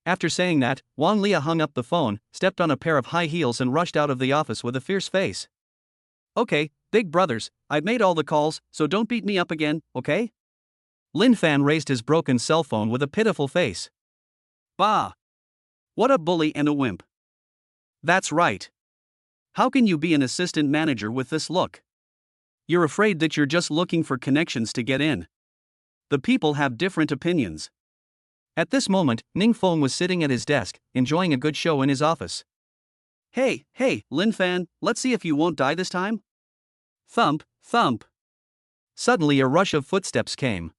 After saying that, Wang Lia hung up the phone, stepped on a pair of high heels and rushed out of the office with a fierce face. Okay, big brothers, I've made all the calls, so don't beat me up again, okay? Lin Fan raised his broken cell phone with a pitiful face. Bah! What a bully and a wimp. That's right. How can you be an assistant manager with this look? You're afraid that you're just looking for connections to get in. The people have different opinions. At this moment, Ning Feng was sitting at his desk, enjoying a good show in his office. Hey, Lin Fan, let's see if you won't die this time. Thump, thump. Suddenly a rush of footsteps came.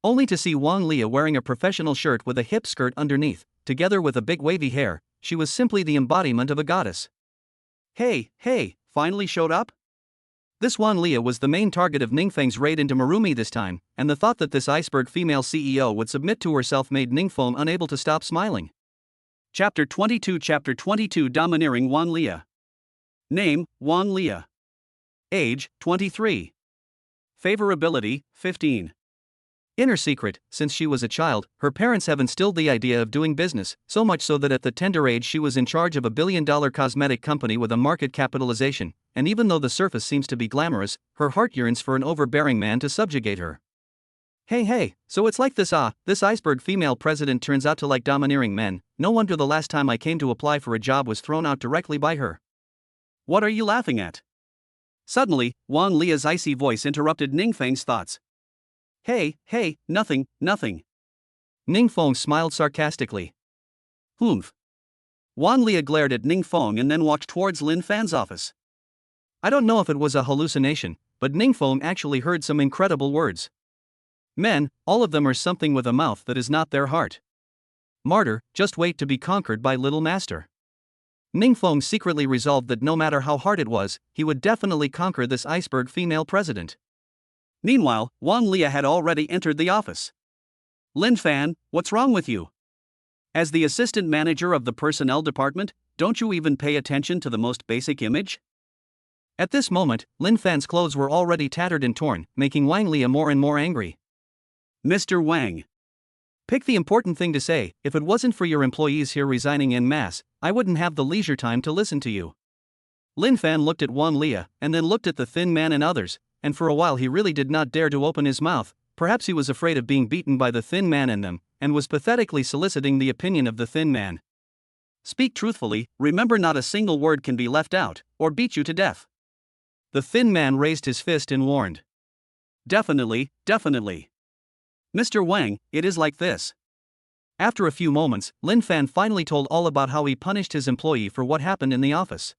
Only to see Wang Lia wearing a professional shirt with a hip skirt underneath, together with a big wavy hair. She was simply the embodiment of a goddess. Hey, finally showed up? This Wang Lia was the main target of Ningfeng's raid into Marumi this time, and the thought that this iceberg female CEO would submit to herself made Ningfeng unable to stop smiling. Chapter 22 Domineering Wang Lia. Name, Wang Lia. Age, 23. Favorability, 15. Inner secret: since she was a child, her parents have instilled the idea of doing business, so much so that at the tender age she was in charge of a billion-dollar cosmetic company with a market capitalization, and even though the surface seems to be glamorous, her heart yearns for an overbearing man to subjugate her. Hey, so it's like this iceberg female president turns out to like domineering men. No wonder the last time I came to apply for a job was thrown out directly by her. What are you laughing at? Suddenly, Wang Lia's icy voice interrupted Ningfeng's thoughts. Hey, nothing. Ningfeng smiled sarcastically. Humph. Wang Lia glared at Ningfeng and then walked towards Lin Fan's office. I don't know if it was a hallucination, but Ningfeng actually heard some incredible words. Men, all of them are something with a mouth that is not their heart. Martyr, just wait to be conquered by little master. Ningfeng secretly resolved that no matter how hard it was, he would definitely conquer this iceberg female president. Meanwhile, Wang Lia had already entered the office. Lin Fan, what's wrong with you? As the assistant manager of the personnel department, don't you even pay attention to the most basic image? At this moment, Lin Fan's clothes were already tattered and torn, making Wang Lia more and more angry. Mr. Wang. Pick the important thing to say. If it wasn't for your employees here resigning en masse, I wouldn't have the leisure time to listen to you. Lin Fan looked at Wang Lia, and then looked at the thin man and others, and for a while he really did not dare to open his mouth. Perhaps he was afraid of being beaten by the thin man and them, and was pathetically soliciting the opinion of the thin man. Speak truthfully, remember not a single word can be left out, or beat you to death. The thin man raised his fist and warned. Definitely. Mr. Wang, it is like this. After a few moments, Lin Fan finally told all about how he punished his employee for what happened in the office.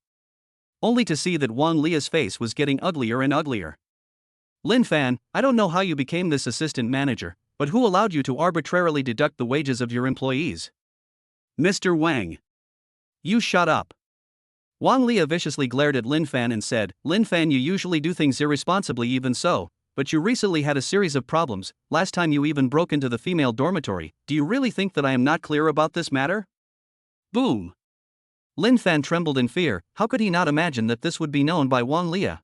Only to see that Wang Lia's face was getting uglier and uglier. Lin Fan, I don't know how you became this assistant manager, but who allowed you to arbitrarily deduct the wages of your employees? Mr. Wang. You shut up. Wang Lia viciously glared at Lin Fan and said, Lin Fan, you usually do things irresponsibly even so, but you recently had a series of problems. Last time you even broke into the female dormitory. Do you really think that I am not clear about this matter? Boom. Lin Fan trembled in fear. How could he not imagine that this would be known by Wang Lia?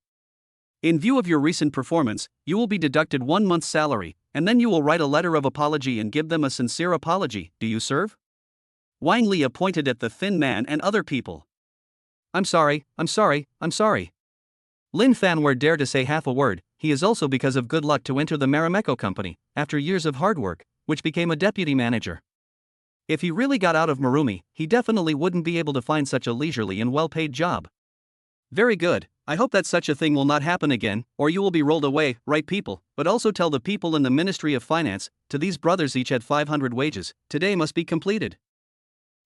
In view of your recent performance, you will be deducted 1 month's salary, and then you will write a letter of apology and give them a sincere apology. Do you serve? Wang Lia pointed at the thin man and other people. I'm sorry. Lin Fan were dare to say half a word. He is also because of good luck to enter the Marimekko company, after years of hard work, which became a deputy manager. If he really got out of Marumi, he definitely wouldn't be able to find such a leisurely and well-paid job. Very good. I hope that such a thing will not happen again, or you will be rolled away, right people? But also tell the people in the Ministry of Finance, to these brothers each at 500 wages, today must be completed.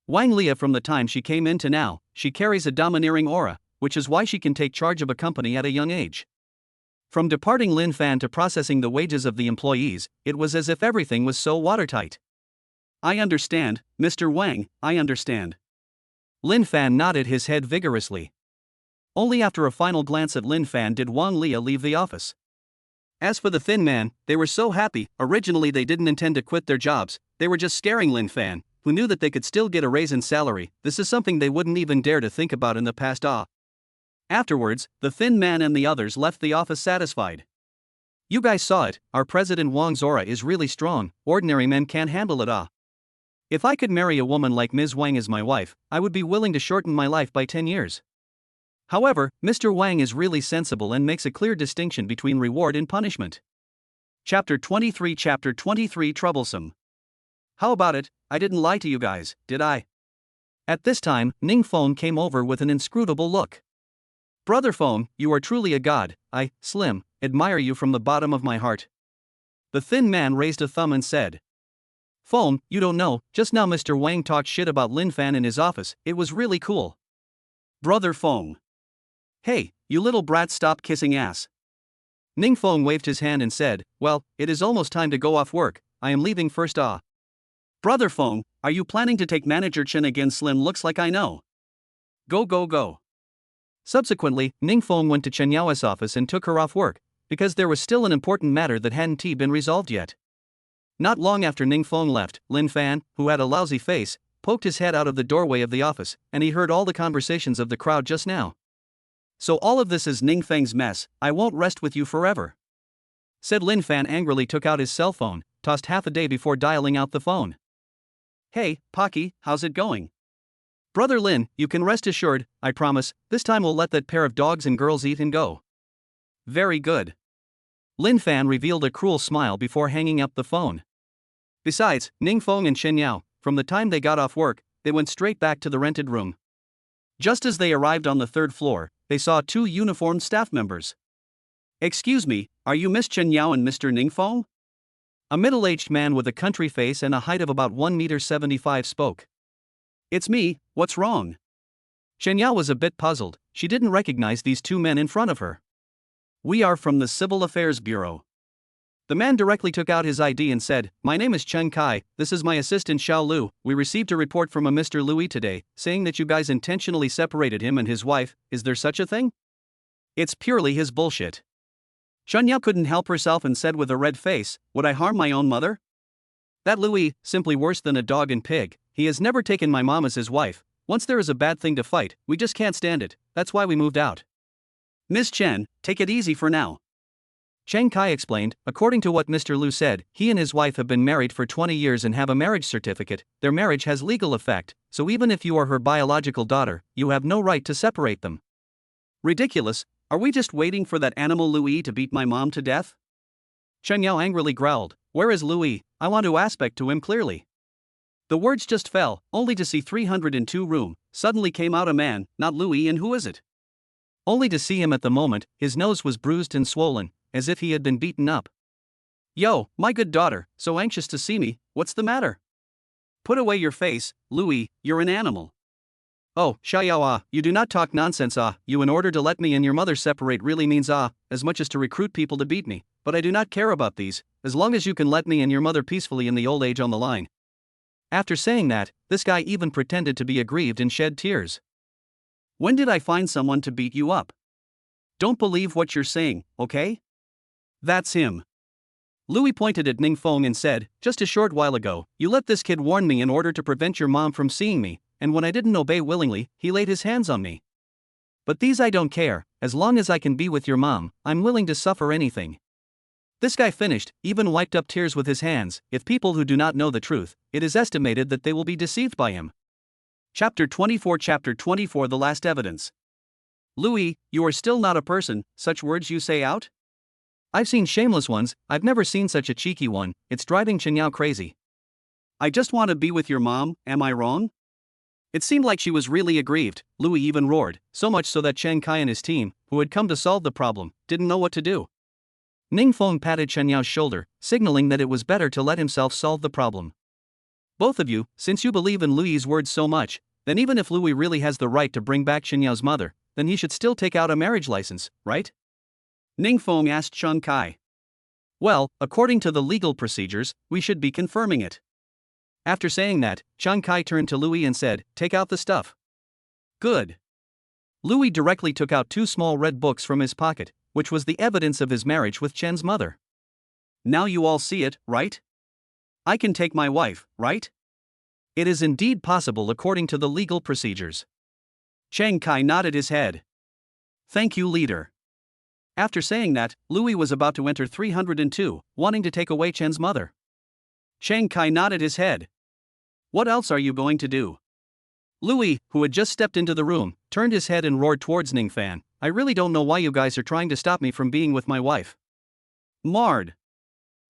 Wang Lia, from the time she came in to now, she carries a domineering aura, which is why she can take charge of a company at a young age. From departing Lin Fan to processing the wages of the employees, it was as if everything was so watertight. I understand, Mr. Wang, I understand. Lin Fan nodded his head vigorously. Only after a final glance at Lin Fan did Wang Lia leave the office. As for the thin man, they were so happy. Originally they didn't intend to quit their jobs, they were just scaring Lin Fan, who knew that they could still get a raise in salary. This is something they wouldn't even dare to think about in the past. Afterwards, the thin man and the others left the office satisfied. You guys saw it, our president Wang's aura is really strong, ordinary men can't handle it. If I could marry a woman like Ms. Wang as my wife, I would be willing to shorten my life by 10 years. However, Mr. Wang is really sensible and makes a clear distinction between reward and punishment. Chapter 23 Troublesome. How about it, I didn't lie to you guys, did I? At this time, Ning Feng came over with an inscrutable look. Brother Feng, you are truly a god, I, Slim, admire you from the bottom of my heart. The thin man raised a thumb and said. Feng, you don't know, just now Mr. Wang talked shit about Lin Fan in his office, it was really cool. Brother Feng. Hey, you little brat, stop kissing ass. Ning Feng waved his hand and said, well, it is almost time to go off work, I am leaving first. Brother Feng, are you planning to take Manager Chen again? Slim looks like I know. Go. Subsequently, Ning Feng went to Chen Yao's office and took her off work, because there was still an important matter that hadn't been resolved yet. Not long after Ning Feng left, Lin Fan, who had a lousy face, poked his head out of the doorway of the office, and he heard all the conversations of the crowd just now. So all of this is Ning Feng's mess, I won't rest with you forever. Said Lin Fan angrily, took out his cell phone, tossed half a day before dialing out the phone. Hey, Pocky, how's it going? Brother Lin, you can rest assured, I promise, this time we'll let that pair of dogs and girls eat and go. Very good. Lin Fan revealed a cruel smile before hanging up the phone. Besides, Ning Feng and Chen Yao, from the time they got off work, they went straight back to the rented room. Just as they arrived on the third floor, they saw two uniformed staff members. Excuse me, are you Miss Chen Yao and Mr. Ning Feng? A middle-aged man with a country face and a height of about 1.75 m spoke. It's me, what's wrong? Chen Yao was a bit puzzled, she didn't recognize these two men in front of her. We are from the Civil Affairs Bureau. The man directly took out his ID and said, my name is Chen Kai, this is my assistant Xiao Lu, we received a report from a Mr. Louis today, saying that you guys intentionally separated him and his wife, is there such a thing? It's purely his bullshit. Chen Yao couldn't help herself and said with a red face, would I harm my own mother? That Louis, simply worse than a dog and pig, he has never taken my mom as his wife, once there is a bad thing to fight, we just can't stand it, that's why we moved out. Miss Chen, take it easy for now. Chen Kai explained, according to what Mr. Lu said, he and his wife have been married for 20 years and have a marriage certificate, their marriage has legal effect, so even if you are her biological daughter, you have no right to separate them. Ridiculous, are we just waiting for that animal Louis to beat my mom to death? Chen Yao angrily growled, where is Louis, I want to aspect to him clearly. The words just fell, only to see 302 room, suddenly came out a man, not Louis, and who is it? Only to see him at the moment, his nose was bruised and swollen, as if he had been beaten up. Yo, my good daughter, so anxious to see me, what's the matter? Put away your face, Louis, you're an animal. Oh, Xiaoyao, you do not talk nonsense. You in order to let me and your mother separate really means as much as to recruit people to beat me, but I do not care about these, as long as you can let me and your mother peacefully in the old age on the line. After saying that, this guy even pretended to be aggrieved and shed tears. When did I find someone to beat you up? Don't believe what you're saying, okay? That's him. Louis pointed at Ning Feng and said, just a short while ago, you let this kid warn me in order to prevent your mom from seeing me, and when I didn't obey willingly, he laid his hands on me. But these I don't care, as long as I can be with your mom, I'm willing to suffer anything. This guy finished, even wiped up tears with his hands. If people who do not know the truth, it is estimated that they will be deceived by him. Chapter 24 The Last Evidence. Louis, you are still not a person, such words you say out? I've seen shameless ones, I've never seen such a cheeky one, it's driving Chen Yao crazy. I just want to be with your mom, am I wrong? It seemed like she was really aggrieved, Louis even roared, so much so that Chen Kai and his team, who had come to solve the problem, didn't know what to do. Ning Feng patted Chen Yao's shoulder, signaling that it was better to let himself solve the problem. Both of you, since you believe in Louis's words so much, then even if Louis really has the right to bring back Chen Yao's mother, then he should still take out a marriage license, right? Ningfeng asked Chen Kai. Well, according to the legal procedures, we should be confirming it. After saying that, Chen Kai turned to Louis and said, "Take out the stuff." Good. Louis directly took out 2 small red books from his pocket, which was the evidence of his marriage with Chen's mother. Now you all see it, right? I can take my wife, right? It is indeed possible according to the legal procedures. Chen Kai nodded his head. Thank you, leader. After saying that, Louis was about to enter 302, wanting to take away Chen's mother. Chen Kai nodded his head. What else are you going to do? Louis, who had just stepped into the room, turned his head and roared towards Ningfan. I really don't know why you guys are trying to stop me from being with my wife. Marred.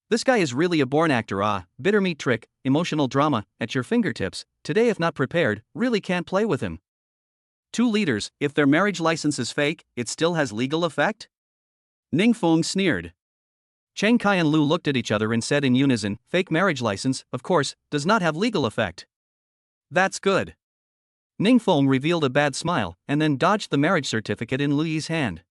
This guy is really a born actor. Bitter meat trick, emotional drama, at your fingertips. Today if not prepared, really can't play with him. 2 leaders, if their marriage license is fake, it still has legal effect? Ningfeng sneered. Chen Kai and Lu looked at each other and said in unison, fake marriage license, of course, does not have legal effect. That's good. Ningfeng revealed a bad smile, and then dodged the marriage certificate in Lui's hand.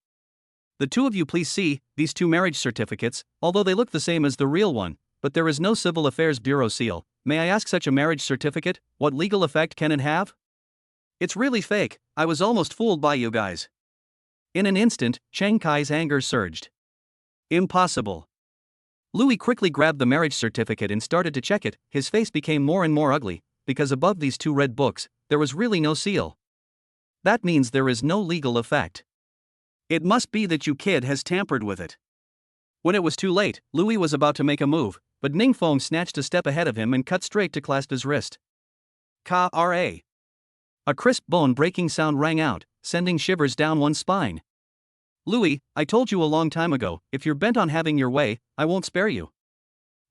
The 2 of you please see, these 2 marriage certificates, although they look the same as the real one, but there is no Civil Affairs Bureau seal. May I ask such a marriage certificate, what legal effect can it have? It's really fake, I was almost fooled by you guys. In an instant, Chen Kai's anger surged. Impossible. Louis quickly grabbed the marriage certificate and started to check it. His face became more and more ugly, because above these 2 red books, there was really no seal. That means there is no legal effect. It must be that you kid has tampered with it. When it was too late, Louis was about to make a move, but Ningfeng snatched a step ahead of him and cut straight to clasp his wrist. Ka-ra. A crisp bone-breaking sound rang out, sending shivers down one's spine. Louis, I told you a long time ago, if you're bent on having your way, I won't spare you.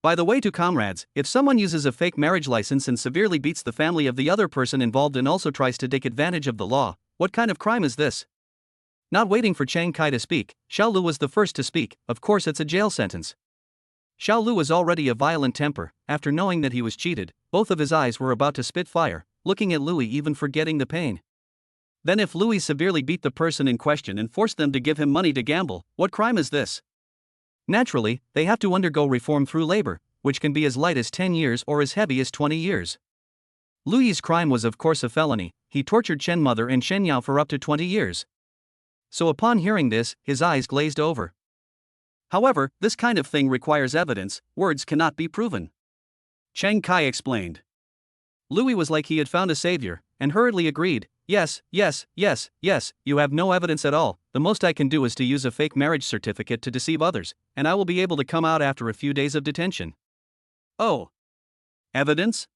By the way, to comrades, if someone uses a fake marriage license and severely beats the family of the other person involved and also tries to take advantage of the law, what kind of crime is this? Not waiting for Chen Kai to speak, Xiaolu was the first to speak. Of course it's a jail sentence. Xiaolu was already a violent temper. After knowing that he was cheated, both of his eyes were about to spit fire, looking at Louis even forgetting the pain. Then if Louis severely beat the person in question and forced them to give him money to gamble, what crime is this? Naturally, they have to undergo reform through labor, which can be as light as 10 years or as heavy as 20 years. Louis's crime was of course a felony. He tortured Chen mother and Shen Yao for up to 20 years. So upon hearing this, his eyes glazed over. However, this kind of thing requires evidence, words cannot be proven. Chen Kai explained. Louis was like he had found a savior, and hurriedly agreed, yes, you have no evidence at all, the most I can do is to use a fake marriage certificate to deceive others, and I will be able to come out after a few days of detention. Oh. Evidence?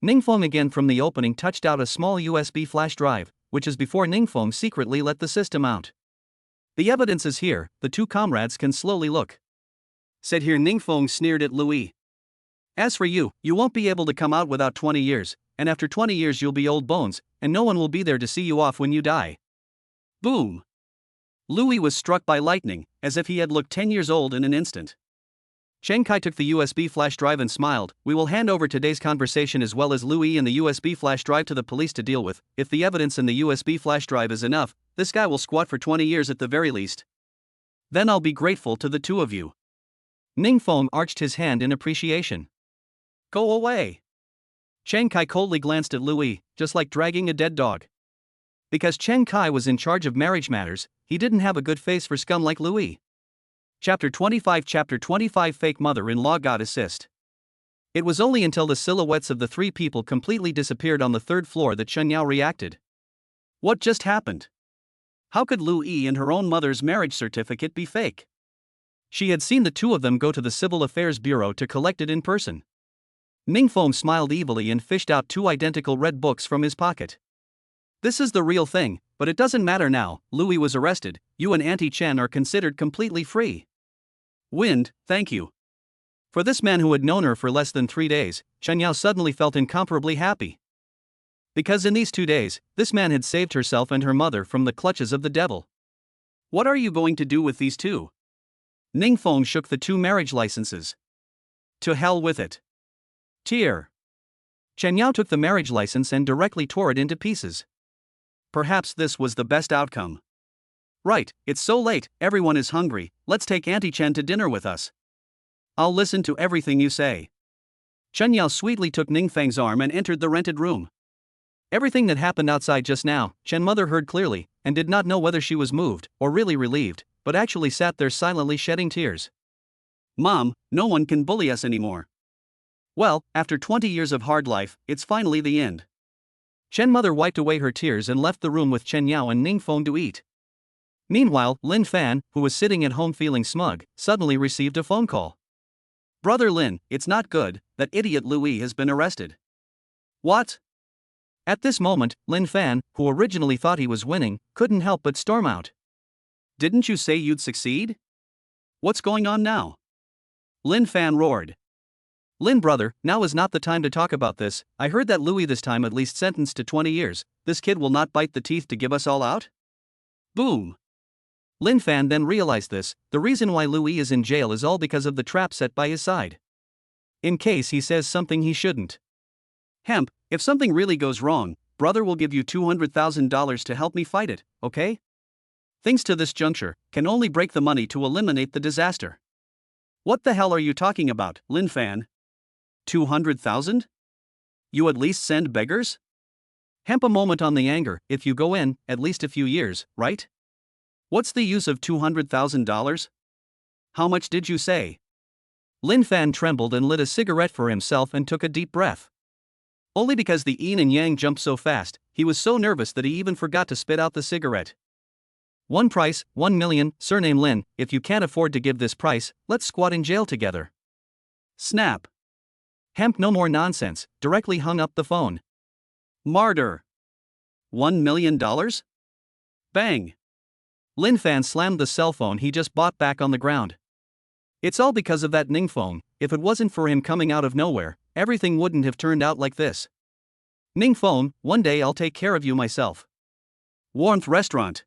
Ningfeng again from the opening touched out a small USB flash drive, which is before Ningfeng secretly let the system out. The evidence is here, the 2 comrades can slowly look. Said here Ningfeng sneered at Louis. As for you, you won't be able to come out without 20 years, and after 20 years you'll be old bones, and no one will be there to see you off when you die. Boom! Louis was struck by lightning, as if he had looked 10 years old in an instant. Chen Kai took the USB flash drive and smiled. We will hand over today's conversation as well as Louis and the USB flash drive to the police to deal with. If the evidence in the USB flash drive is enough, this guy will squat for 20 years at the very least. Then I'll be grateful to the 2 of you. Ningfeng arched his hand in appreciation. Go away. Chen Kai coldly glanced at Louis, just like dragging a dead dog. Because Chen Kai was in charge of marriage matters, he didn't have a good face for scum like Louis. Chapter 25 Fake Mother-in-Law Got Assist. It was only until the silhouettes of the 3 people completely disappeared on the 3rd floor that Shen Yao reacted. What just happened? How could Lu Yi and her own mother's marriage certificate be fake? She had seen the 2 of them go to the Civil Affairs Bureau to collect it in person. Ningfeng smiled evilly and fished out 2 identical red books from his pocket. This is the real thing, but it doesn't matter now. Louis was arrested, you and Auntie Chen are considered completely free. Wind, thank you. For this man who had known her for less than 3 days, Chen Yao suddenly felt incomparably happy. Because in these 2 days, this man had saved herself and her mother from the clutches of the devil. What are you going to do with these 2? Ningfeng shook the 2 marriage licenses. To hell with it. Tear. Chen Yao took the marriage license and directly tore it into pieces. Perhaps this was the best outcome. Right, it's so late, everyone is hungry, let's take Auntie Chen to dinner with us. I'll listen to everything you say. Chen Yao sweetly took Ningfang's arm and entered the rented room. Everything that happened outside just now, Chen Mother heard clearly, and did not know whether she was moved, or really relieved, but actually sat there silently shedding tears. Mom, no one can bully us anymore. Well, after 20 years of hard life, it's finally the end. Chen Mother wiped away her tears and left the room with Chen Yao and Ning Feng to eat. Meanwhile, Lin Fan, who was sitting at home feeling smug, suddenly received a phone call. Brother Lin, it's not good, that idiot Louis has been arrested. What? At this moment, Lin Fan, who originally thought he was winning, couldn't help but storm out. Didn't you say you'd succeed? What's going on now? Lin Fan roared. Lin brother, now is not the time to talk about this. I heard that Louis this time at least sentenced to 20 years. This kid will not bite the teeth to give us all out? Boom. Lin Fan then realized this, the reason why Louis is in jail is all because of the trap set by his side. In case he says something he shouldn't. Hemp, if something really goes wrong, brother will give you $200,000 to help me fight it, okay? Things to this juncture can only break the money to eliminate the disaster. What the hell are you talking about, Lin Fan? 200,000? You at least send beggars? Hemp a moment on the anger, if you go in, at least a few years, right? What's the use of $200,000? How much did you say? Lin Fan trembled and lit a cigarette for himself and took a deep breath. Only because the yin and yang jumped so fast, he was so nervous that he even forgot to spit out the cigarette. One price, 1 million, surname Lin, if you can't afford to give this price, let's squat in jail together. Snap. Hemp no more nonsense, directly hung up the phone. Martyr. $1 million? Bang. Lin Fan slammed the cell phone he just bought back on the ground. It's all because of that Ning Feng. If it wasn't for him coming out of nowhere, everything wouldn't have turned out like this. Ning Feng, one day I'll take care of you myself. Warmth Restaurant.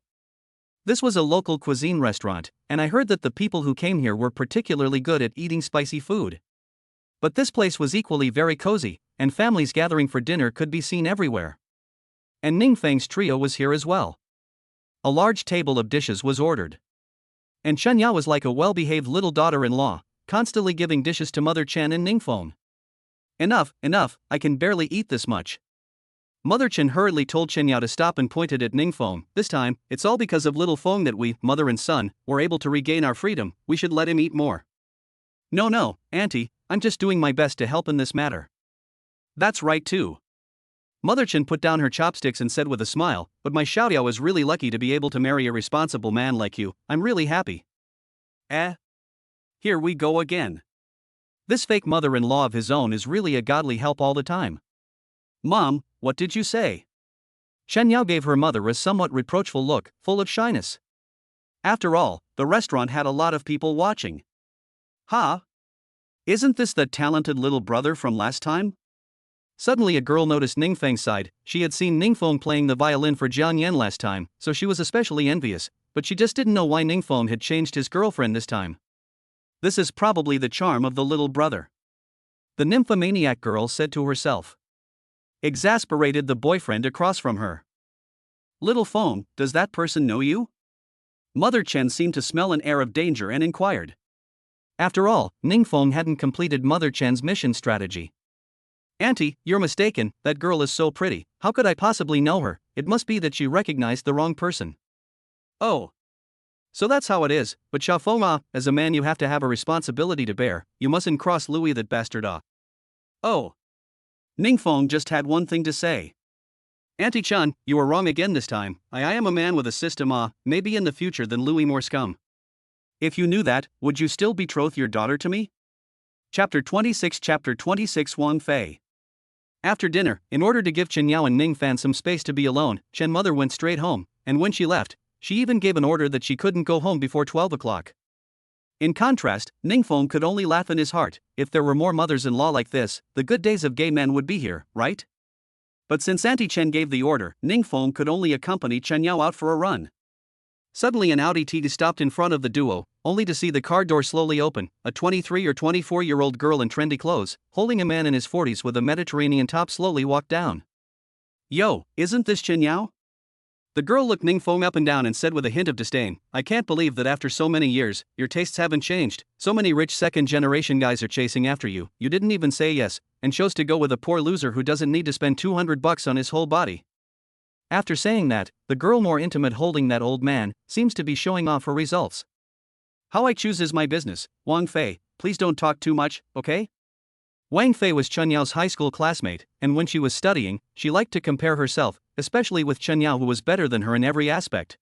This was a local cuisine restaurant, and I heard that the people who came here were particularly good at eating spicy food. But this place was equally very cozy, and families gathering for dinner could be seen everywhere. And Ning Feng's trio was here as well. A large table of dishes was ordered. And Chen Yao was like a well-behaved little daughter-in-law, constantly giving dishes to Mother Chen and Ning Feng. Enough, I can barely eat this much. Mother Chen hurriedly told Chen Yao to stop and pointed at Ning Feng. This time, it's all because of little Feng that we, mother and son, were able to regain our freedom. We should let him eat more. No, Auntie, I'm just doing my best to help in this matter. That's right too. Mother Chen put down her chopsticks and said with a smile, but my Xiaoyao is really lucky to be able to marry a responsible man like you. I'm really happy. Here we go again. This fake mother-in-law of his own is really a godly help all the time. Mom, what did you say? Chen Yao gave her mother a somewhat reproachful look, full of shyness. After all, the restaurant had a lot of people watching. Isn't this the talented little brother from last time? Suddenly a girl noticed Ning Feng's side. She had seen Ning Feng playing the violin for Jiang Yan last time, so she was especially envious, but she just didn't know why Ning Feng had changed his girlfriend this time. This is probably the charm of the little brother. The nymphomaniac girl said to herself. Exasperated the boyfriend across from her. Little Feng, does that person know you? Mother Chen seemed to smell an air of danger and inquired. After all, Ning Feng hadn't completed Mother Chen's mission strategy. Auntie, you're mistaken, that girl is so pretty, how could I possibly know her? It must be that she recognized the wrong person. Oh. So that's how it is, but Xiaofeng, as a man you have to have a responsibility to bear, you mustn't cross Louis that bastard. Oh. Ning Feng just had one thing to say. Auntie Chen, you are wrong again this time. I am a man with a system. Maybe in the future than Louis more scum. If you knew that, would you still betroth your daughter to me? Chapter 26 Wang Fei. After dinner, in order to give Chen Yao and Ning Fan some space to be alone, Chen Mother went straight home, and when she left, she even gave an order that she couldn't go home before 12 o'clock. In contrast, Ning Feng could only laugh in his heart. If there were more mothers-in-law like this, the good days of gay men would be here, right? But since Auntie Chen gave the order, Ning Feng could only accompany Chen Yao out for a run. Suddenly an Audi TT stopped in front of the duo, only to see the car door slowly open. A 23 or 24-year-old girl in trendy clothes, holding a man in his 40s with a Mediterranean top slowly walked down. Yo, isn't this Chen Yao? The girl looked Ningfeng up and down and said with a hint of disdain, I can't believe that after so many years, your tastes haven't changed. So many rich second-generation guys are chasing after you. You didn't even say yes, and chose to go with a poor loser who doesn't need to spend $200 on his whole body. After saying that, the girl more intimate holding that old man, seems to be showing off her results. How I choose is my business, Wang Fei, please don't talk too much, okay? Wang Fei was Chen Yao's high school classmate, and when she was studying, she liked to compare herself, especially with Chen Yao who was better than her in every aspect.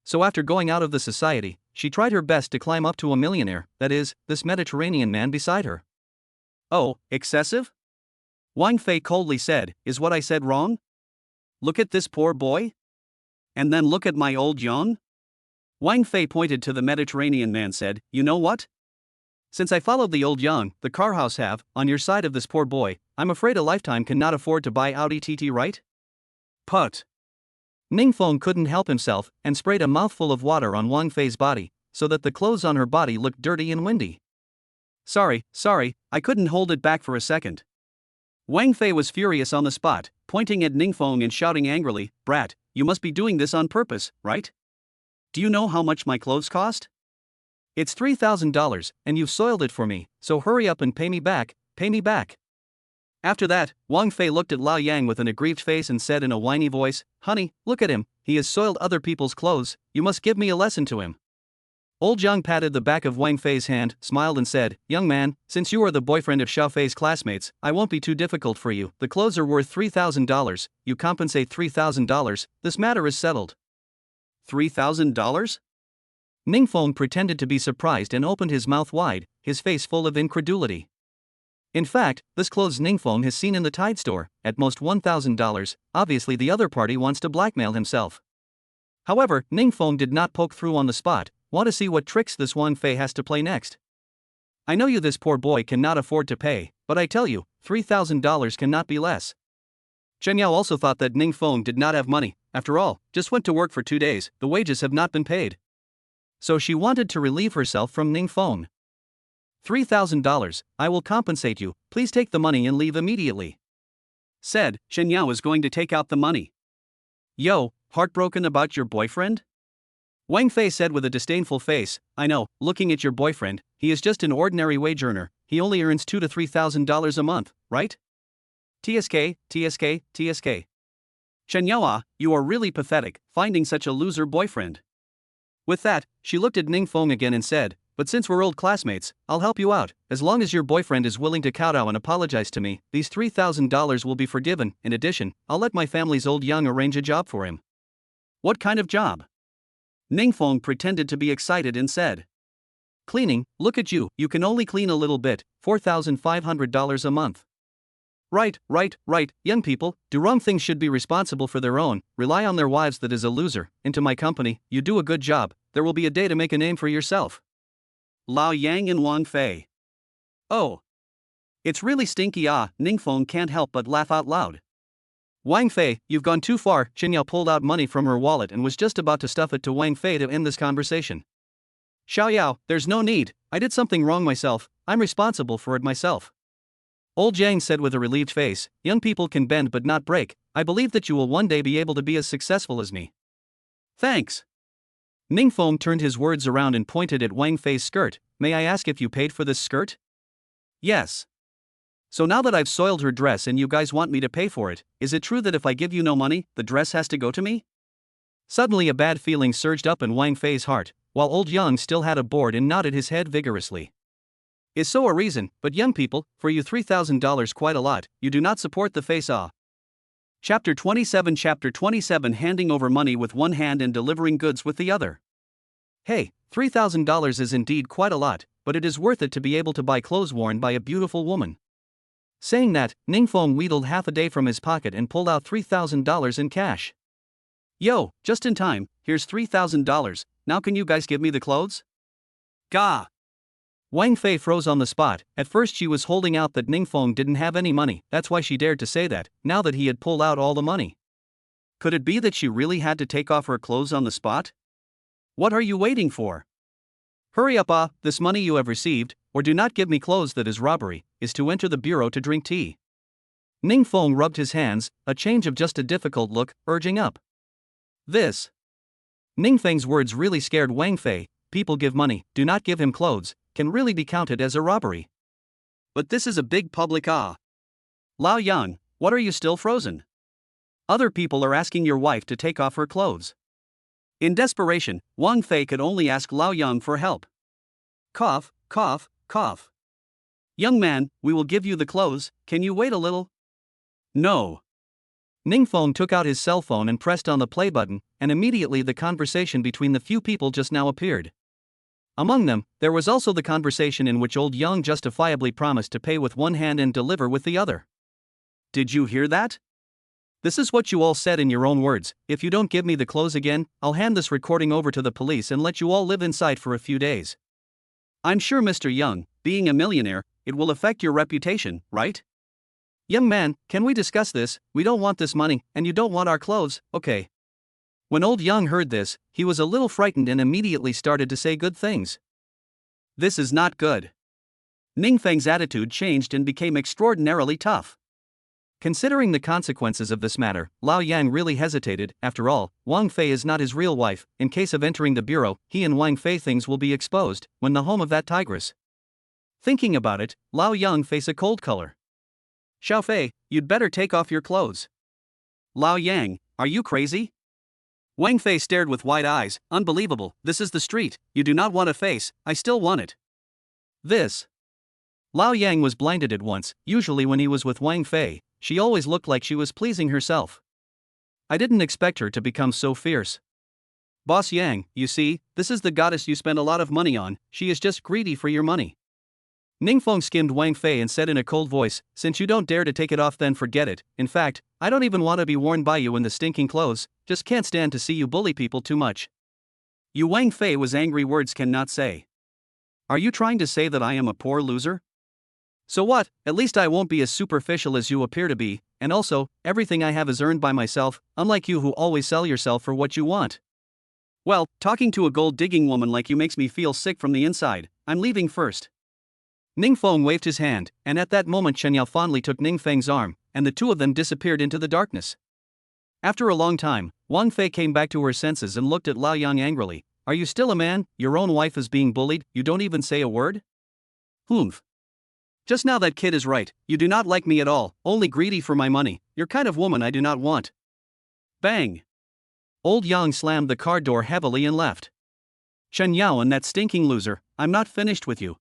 So after going out of the society, she tried her best to climb up to a millionaire, that is, this Mediterranean man beside her. Oh, excessive? Wang Fei coldly said, is what I said wrong? Look at this poor boy? And then look at my old Yang? Wang Fei pointed to the Mediterranean man said, you know what? Since I followed the old Yang, the car house have, on your side of this poor boy, I'm afraid a lifetime cannot afford to buy Audi TT, right? Put. Ningfeng couldn't help himself and sprayed a mouthful of water on Wang Fei's body, so that the clothes on her body looked dirty and windy. Sorry, I couldn't hold it back for a second. Wang Fei was furious on the spot, pointing at Ningfeng and shouting angrily, brat, you must be doing this on purpose, right? Do you know how much my clothes cost? It's $3,000, and you've soiled it for me, so hurry up and pay me back, pay me back. After that, Wang Fei looked at Lao Yang with an aggrieved face and said in a whiny voice, honey, look at him, he has soiled other people's clothes, you must give me a lesson to him. Old Yang patted the back of Wang Fei's hand, smiled and said, young man, since you are the boyfriend of Xiao Fei's classmates, I won't be too difficult for you, the clothes are worth $3,000, you compensate $3,000, this matter is settled. $3,000? Ningfeng pretended to be surprised and opened his mouth wide, his face full of incredulity. In fact, this clothes Ningfeng has seen in the Tide store, at most $1,000, obviously the other party wants to blackmail himself. However, Ningfeng did not poke through on the spot, want to see what tricks this Wang Fei has to play next. I know you this poor boy cannot afford to pay, but I tell you, $3,000 cannot be less. Chen Yao also thought that Ningfeng did not have money, after all, just went to work for 2 days, the wages have not been paid. So she wanted to relieve herself from Ningfeng. $3,000, I will compensate you, please take the money and leave immediately. Said, Chen Yao is going to take out the money. Yo, heartbroken about your boyfriend? Wang Fei said with a disdainful face, I know, looking at your boyfriend, he is just an ordinary wage earner, he only earns $2,000 to $3,000 a month, right? TSK. Chen Yao, you are really pathetic, finding such a loser boyfriend. With that, she looked at Ningfeng again and said, but since we're old classmates, I'll help you out, as long as your boyfriend is willing to kowtow and apologize to me, these $3,000 will be forgiven, in addition, I'll let my family's old Yang arrange a job for him. What kind of job? Ningfeng pretended to be excited and said. Cleaning, look at you, you can only clean a little bit, $4,500 a month. Right, young people, do wrong things should be responsible for their own, rely on their wives that is a loser, into my company, you do a good job, there will be a day to make a name for yourself. Lao Yang and Wang Fei. Oh. It's really stinky Ningfeng can't help but laugh out loud. Wang Fei, you've gone too far, Chen Yao pulled out money from her wallet and was just about to stuff it to Wang Fei to end this conversation. Xiao Yao, there's no need, I did something wrong myself, I'm responsible for it myself. Old Yang said with a relieved face, young people can bend but not break, I believe that you will one day be able to be as successful as me. Thanks. Ningfeng turned his words around and pointed at Wang Fei's skirt, may I ask if you paid for this skirt? Yes. So now that I've soiled her dress and you guys want me to pay for it, is it true that if I give you no money, the dress has to go to me? Suddenly a bad feeling surged up in Wang Fei's heart, while old Yang still had a board and nodded his head vigorously. Is so a reason, but young people, for you $3,000 quite a lot, you do not support the face-off. Chapter 27 Handing over money with one hand and delivering goods with the other. Hey, $3,000 is indeed quite a lot, but it is worth it to be able to buy clothes worn by a beautiful woman. Saying that, Ningfeng wheedled half a day from his pocket and pulled out $3,000 in cash. Yo, just in time, here's $3,000, now can you guys give me the clothes? Gah! Wang Fei froze on the spot, at first she was holding out that Ningfeng didn't have any money, that's why she dared to say that, now that he had pulled out all the money. Could it be that she really had to take off her clothes on the spot? What are you waiting for? Hurry up this money you have received, or do not give me clothes that is robbery, is to enter the bureau to drink tea. Ningfeng rubbed his hands, a change of just a difficult look, urging up. This. Ning Feng's words really scared Wang Fei. People give money, do not give him clothes, can really be counted as a robbery. But this is a big public Lao Yang, what are you still frozen? Other people are asking your wife to take off her clothes. In desperation, Wang Fei could only ask Lao Yang for help. Cough, cough, cough. Young man, we will give you the clothes, can you wait a little? No. Ning Feng took out his cell phone and pressed on the play button, and immediately the conversation between the few people just now appeared. Among them, there was also the conversation in which old Yang justifiably promised to pay with one hand and deliver with the other. Did you hear that? This is what you all said in your own words. If you don't give me the clothes again, I'll hand this recording over to the police and let you all live inside for a few days. I'm sure Mr. Young, being a millionaire, it will affect your reputation, right? Young man, can we discuss this? We don't want this money, and you don't want our clothes, okay? When old Young heard this, he was a little frightened and immediately started to say good things. This is not good. Ning Feng's attitude changed and became extraordinarily tough. Considering the consequences of this matter, Lao Yang really hesitated. After all, Wang Fei is not his real wife. In case of entering the bureau, he and Wang Fei things will be exposed, when the home of that tigress. Thinking about it, Lao Yang face a cold color. Xiao Fei, you'd better take off your clothes. Lao Yang, are you crazy? Wang Fei stared with wide eyes. Unbelievable, this is the street, you do not want a face, I still want it. This. Lao Yang was blinded at once. Usually when he was with Wang Fei, she always looked like she was pleasing herself. I didn't expect her to become so fierce. Boss Yang, you see, this is the goddess you spent a lot of money on, she is just greedy for your money. Ning Feng skimmed Wang Fei and said in a cold voice, since you don't dare to take it off then forget it, in fact, I don't even want to be worn by you in the stinking clothes, just can't stand to see you bully people too much. You Wang Fei was angry words cannot say. Are you trying to say that I am a poor loser? So what, at least I won't be as superficial as you appear to be, and also, everything I have is earned by myself, unlike you who always sell yourself for what you want. Well, talking to a gold-digging woman like you makes me feel sick from the inside, I'm leaving first. Ning Feng waved his hand, and at that moment Chen Yao fondly took Ning Feng's arm, and the two of them disappeared into the darkness. After a long time, Wang Fei came back to her senses and looked at Lao Yang angrily. Are you still a man? Your own wife is being bullied, you don't even say a word? Humph. Just now that kid is right, you do not like me at all, only greedy for my money, you're kind of woman I do not want. Bang! Old Yang slammed the car door heavily and left. Chen Yao and that stinking loser, I'm not finished with you.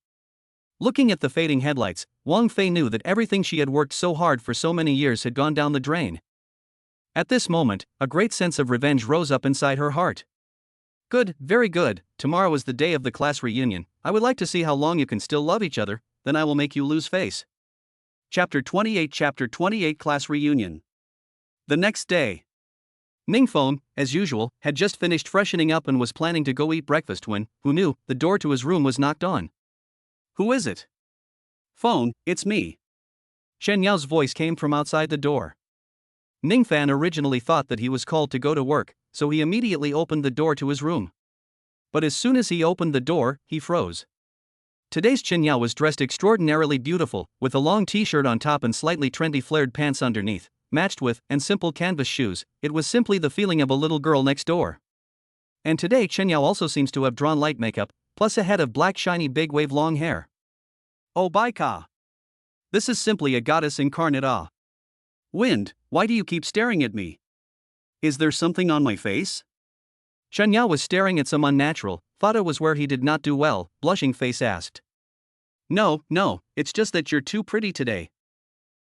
Looking at the fading headlights, Wang Fei knew that everything she had worked so hard for so many years had gone down the drain. At this moment, a great sense of revenge rose up inside her heart. Good, very good, tomorrow is the day of the class reunion, I would like to see how long you can still love each other, then I will make you lose face. Chapter 28 Class Reunion. The next day. Ning Feng, as usual, had just finished freshening up and was planning to go eat breakfast when, who knew, the door to his room was knocked on. Who is it? Phone, it's me. Shen Yao's voice came from outside the door. Ning Fan originally thought that he was called to go to work, so he immediately opened the door to his room. But as soon as he opened the door, he froze. Today's Chen Yao was dressed extraordinarily beautiful, with a long t-shirt on top and slightly trendy flared pants underneath, matched with, and simple canvas shoes. It was simply the feeling of a little girl next door. And today Chen Yao also seems to have drawn light makeup, plus a head of black shiny big wave long hair. Oh Baika! This is simply a goddess incarnate Wind, why do you keep staring at me? Is there something on my face? Chen Yao was staring at some unnatural, thought it was where he did not do well, blushing face asked. No, it's just that you're too pretty today.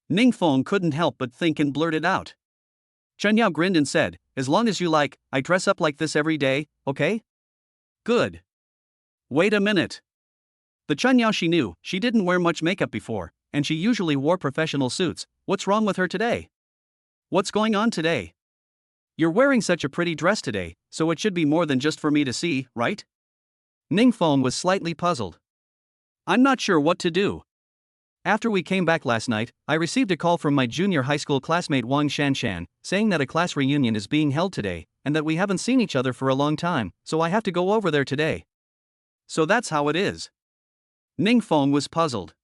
Ning Feng couldn't help but think and blurted out. Chen Yao grinned and said, as long as you like, I dress up like this every day, okay? Good. Wait a minute. The Chen Yao she knew, she didn't wear much makeup before, and she usually wore professional suits. What's wrong with her today? What's going on today? You're wearing such a pretty dress today, so it should be more than just for me to see, right? Ning Feng was slightly puzzled. I'm not sure what to do. After we came back last night, I received a call from my junior high school classmate Wang Shanshan, saying that a class reunion is being held today, and that we haven't seen each other for a long time, so I have to go over there today. So that's how it is. Ning Feng was puzzled.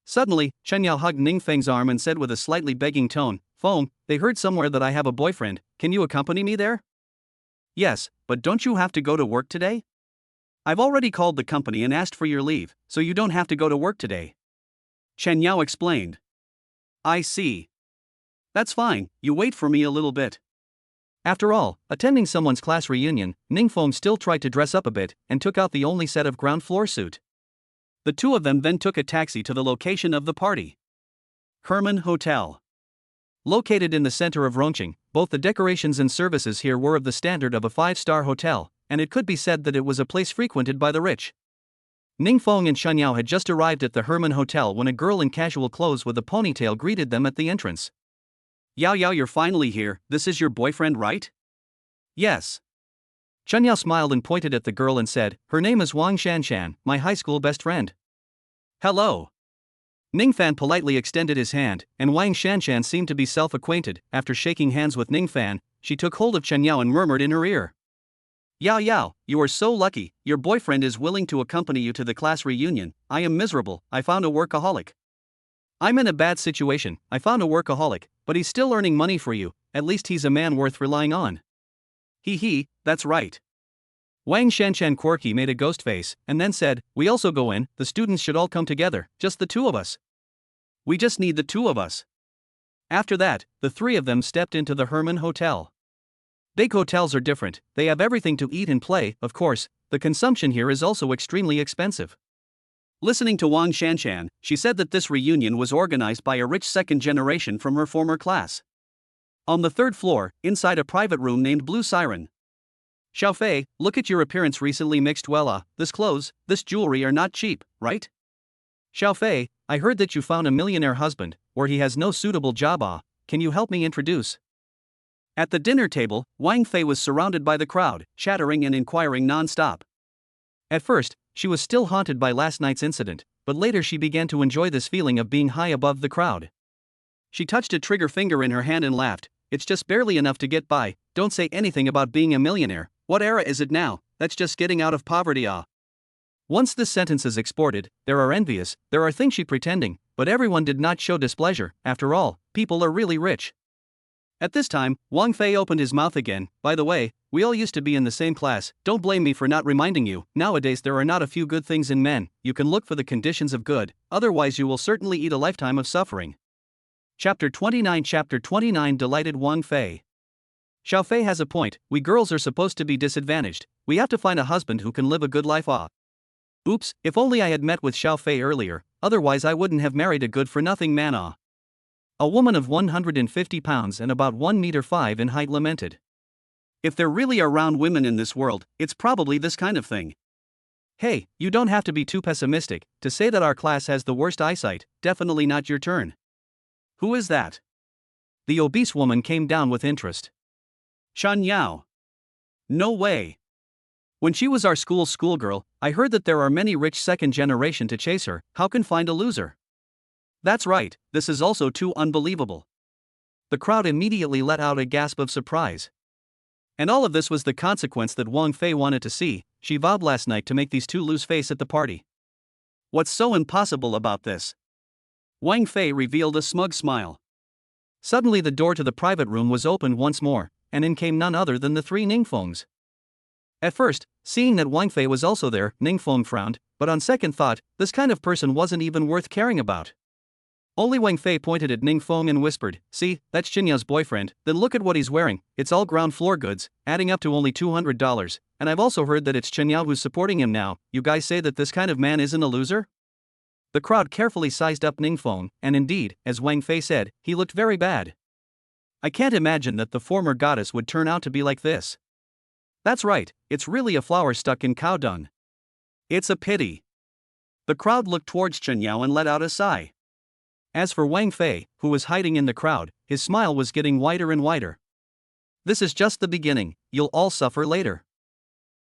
Suddenly, Chen Yao hugged Ning Feng's arm and said with a slightly begging tone, Feng, they heard somewhere that I have a boyfriend, can you accompany me there? Yes, but don't you have to go to work today? I've already called the company and asked for your leave, so you don't have to go to work today. Chen Yao explained. I see. That's fine, you wait for me a little bit. After all, attending someone's class reunion, Ningfeng still tried to dress up a bit and took out the only set of ground floor suit. The two of them then took a taxi to the location of the party. Herman Hotel. Located in the center of Rongqing, both the decorations and services here were of the standard of a five-star hotel, and it could be said that it was a place frequented by the rich. Ningfeng and Shunyao had just arrived at the Herman Hotel when a girl in casual clothes with a ponytail greeted them at the entrance. Yao Yao, you're finally here, this is your boyfriend, right? Yes. Chunyao smiled and pointed at the girl and said, her name is Wang Shanshan, my high school best friend. Hello. Ningfan politely extended his hand, and Wang Shanshan seemed to be self-acquainted. After shaking hands with Ningfan, she took hold of Chunyao and murmured in her ear. Yao Yao, you are so lucky, your boyfriend is willing to accompany you to the class reunion. I am miserable, I found a workaholic. I'm in a bad situation, I found a workaholic, but he's still earning money for you, at least he's a man worth relying on. He, that's right. Wang Shanshan quirky made a ghost face, and then said, we also go in, the students should all come together, just the two of us. We just need the two of us. After that, the three of them stepped into the Herman Hotel. Big hotels are different, they have everything to eat and play, of course, the consumption here is also extremely expensive. Listening to Wang Shanshan, she said that this reunion was organized by a rich second generation from her former class. On the third floor, inside a private room named Blue Siren. Xiaofei, look at your appearance recently mixed well this clothes, this jewelry are not cheap, right? Xiaofei, I heard that you found a millionaire husband, or he has no suitable job can you help me introduce? At the dinner table, Wang Fei was surrounded by the crowd, chattering and inquiring non-stop. At first, she was still haunted by last night's incident, but later she began to enjoy this feeling of being high above the crowd. She touched a trigger finger in her hand and laughed, it's just barely enough to get by, don't say anything about being a millionaire, what era is it now, that's just getting out of poverty Once this sentence is exported, there are envious, there are things she pretending, but everyone did not show displeasure, after all, people are really rich. At this time, Wang Fei opened his mouth again, by the way, we all used to be in the same class, don't blame me for not reminding you, nowadays there are not a few good things in men, you can look for the conditions of good, otherwise you will certainly eat a lifetime of suffering. Chapter 29 delighted Wang Fei. Xiaofei has a point, we girls are supposed to be disadvantaged, we have to find a husband who can live a good life Oops, if only I had met with Xiaofei earlier, otherwise I wouldn't have married a good-for-nothing man A woman of 150 pounds and about 1 meter 5 in height lamented. If there really are round women in this world, it's probably this kind of thing. Hey, you don't have to be too pessimistic to say that our class has the worst eyesight, definitely not your turn. Who is that? The obese woman came down with interest. Shan Yao. No way. When she was our schoolgirl, I heard that there are many rich second generation to chase her, how can find a loser? That's right, this is also too unbelievable. The crowd immediately let out a gasp of surprise. And all of this was the consequence that Wang Fei wanted to see, she vowed last night to make these two lose face at the party. What's so impossible about this? Wang Fei revealed a smug smile. Suddenly the door to the private room was opened once more, and in came none other than the three Ningfengs. At first, seeing that Wang Fei was also there, Ningfeng frowned, but on second thought, this kind of person wasn't even worth caring about. Only Wang Fei pointed at Ningfeng and whispered, see, that's Chinyao's boyfriend, then look at what he's wearing, it's all ground floor goods, adding up to only $200, and I've also heard that it's Chinyao who's supporting him now, you guys say that this kind of man isn't a loser? The crowd carefully sized up Ningfeng, and indeed, as Wang Fei said, he looked very bad. I can't imagine that the former goddess would turn out to be like this. That's right, it's really a flower stuck in cow dung. It's a pity. The crowd looked towards Chinyao and let out a sigh. As for Wang Fei, who was hiding in the crowd, his smile was getting wider and wider. This is just the beginning, you'll all suffer later.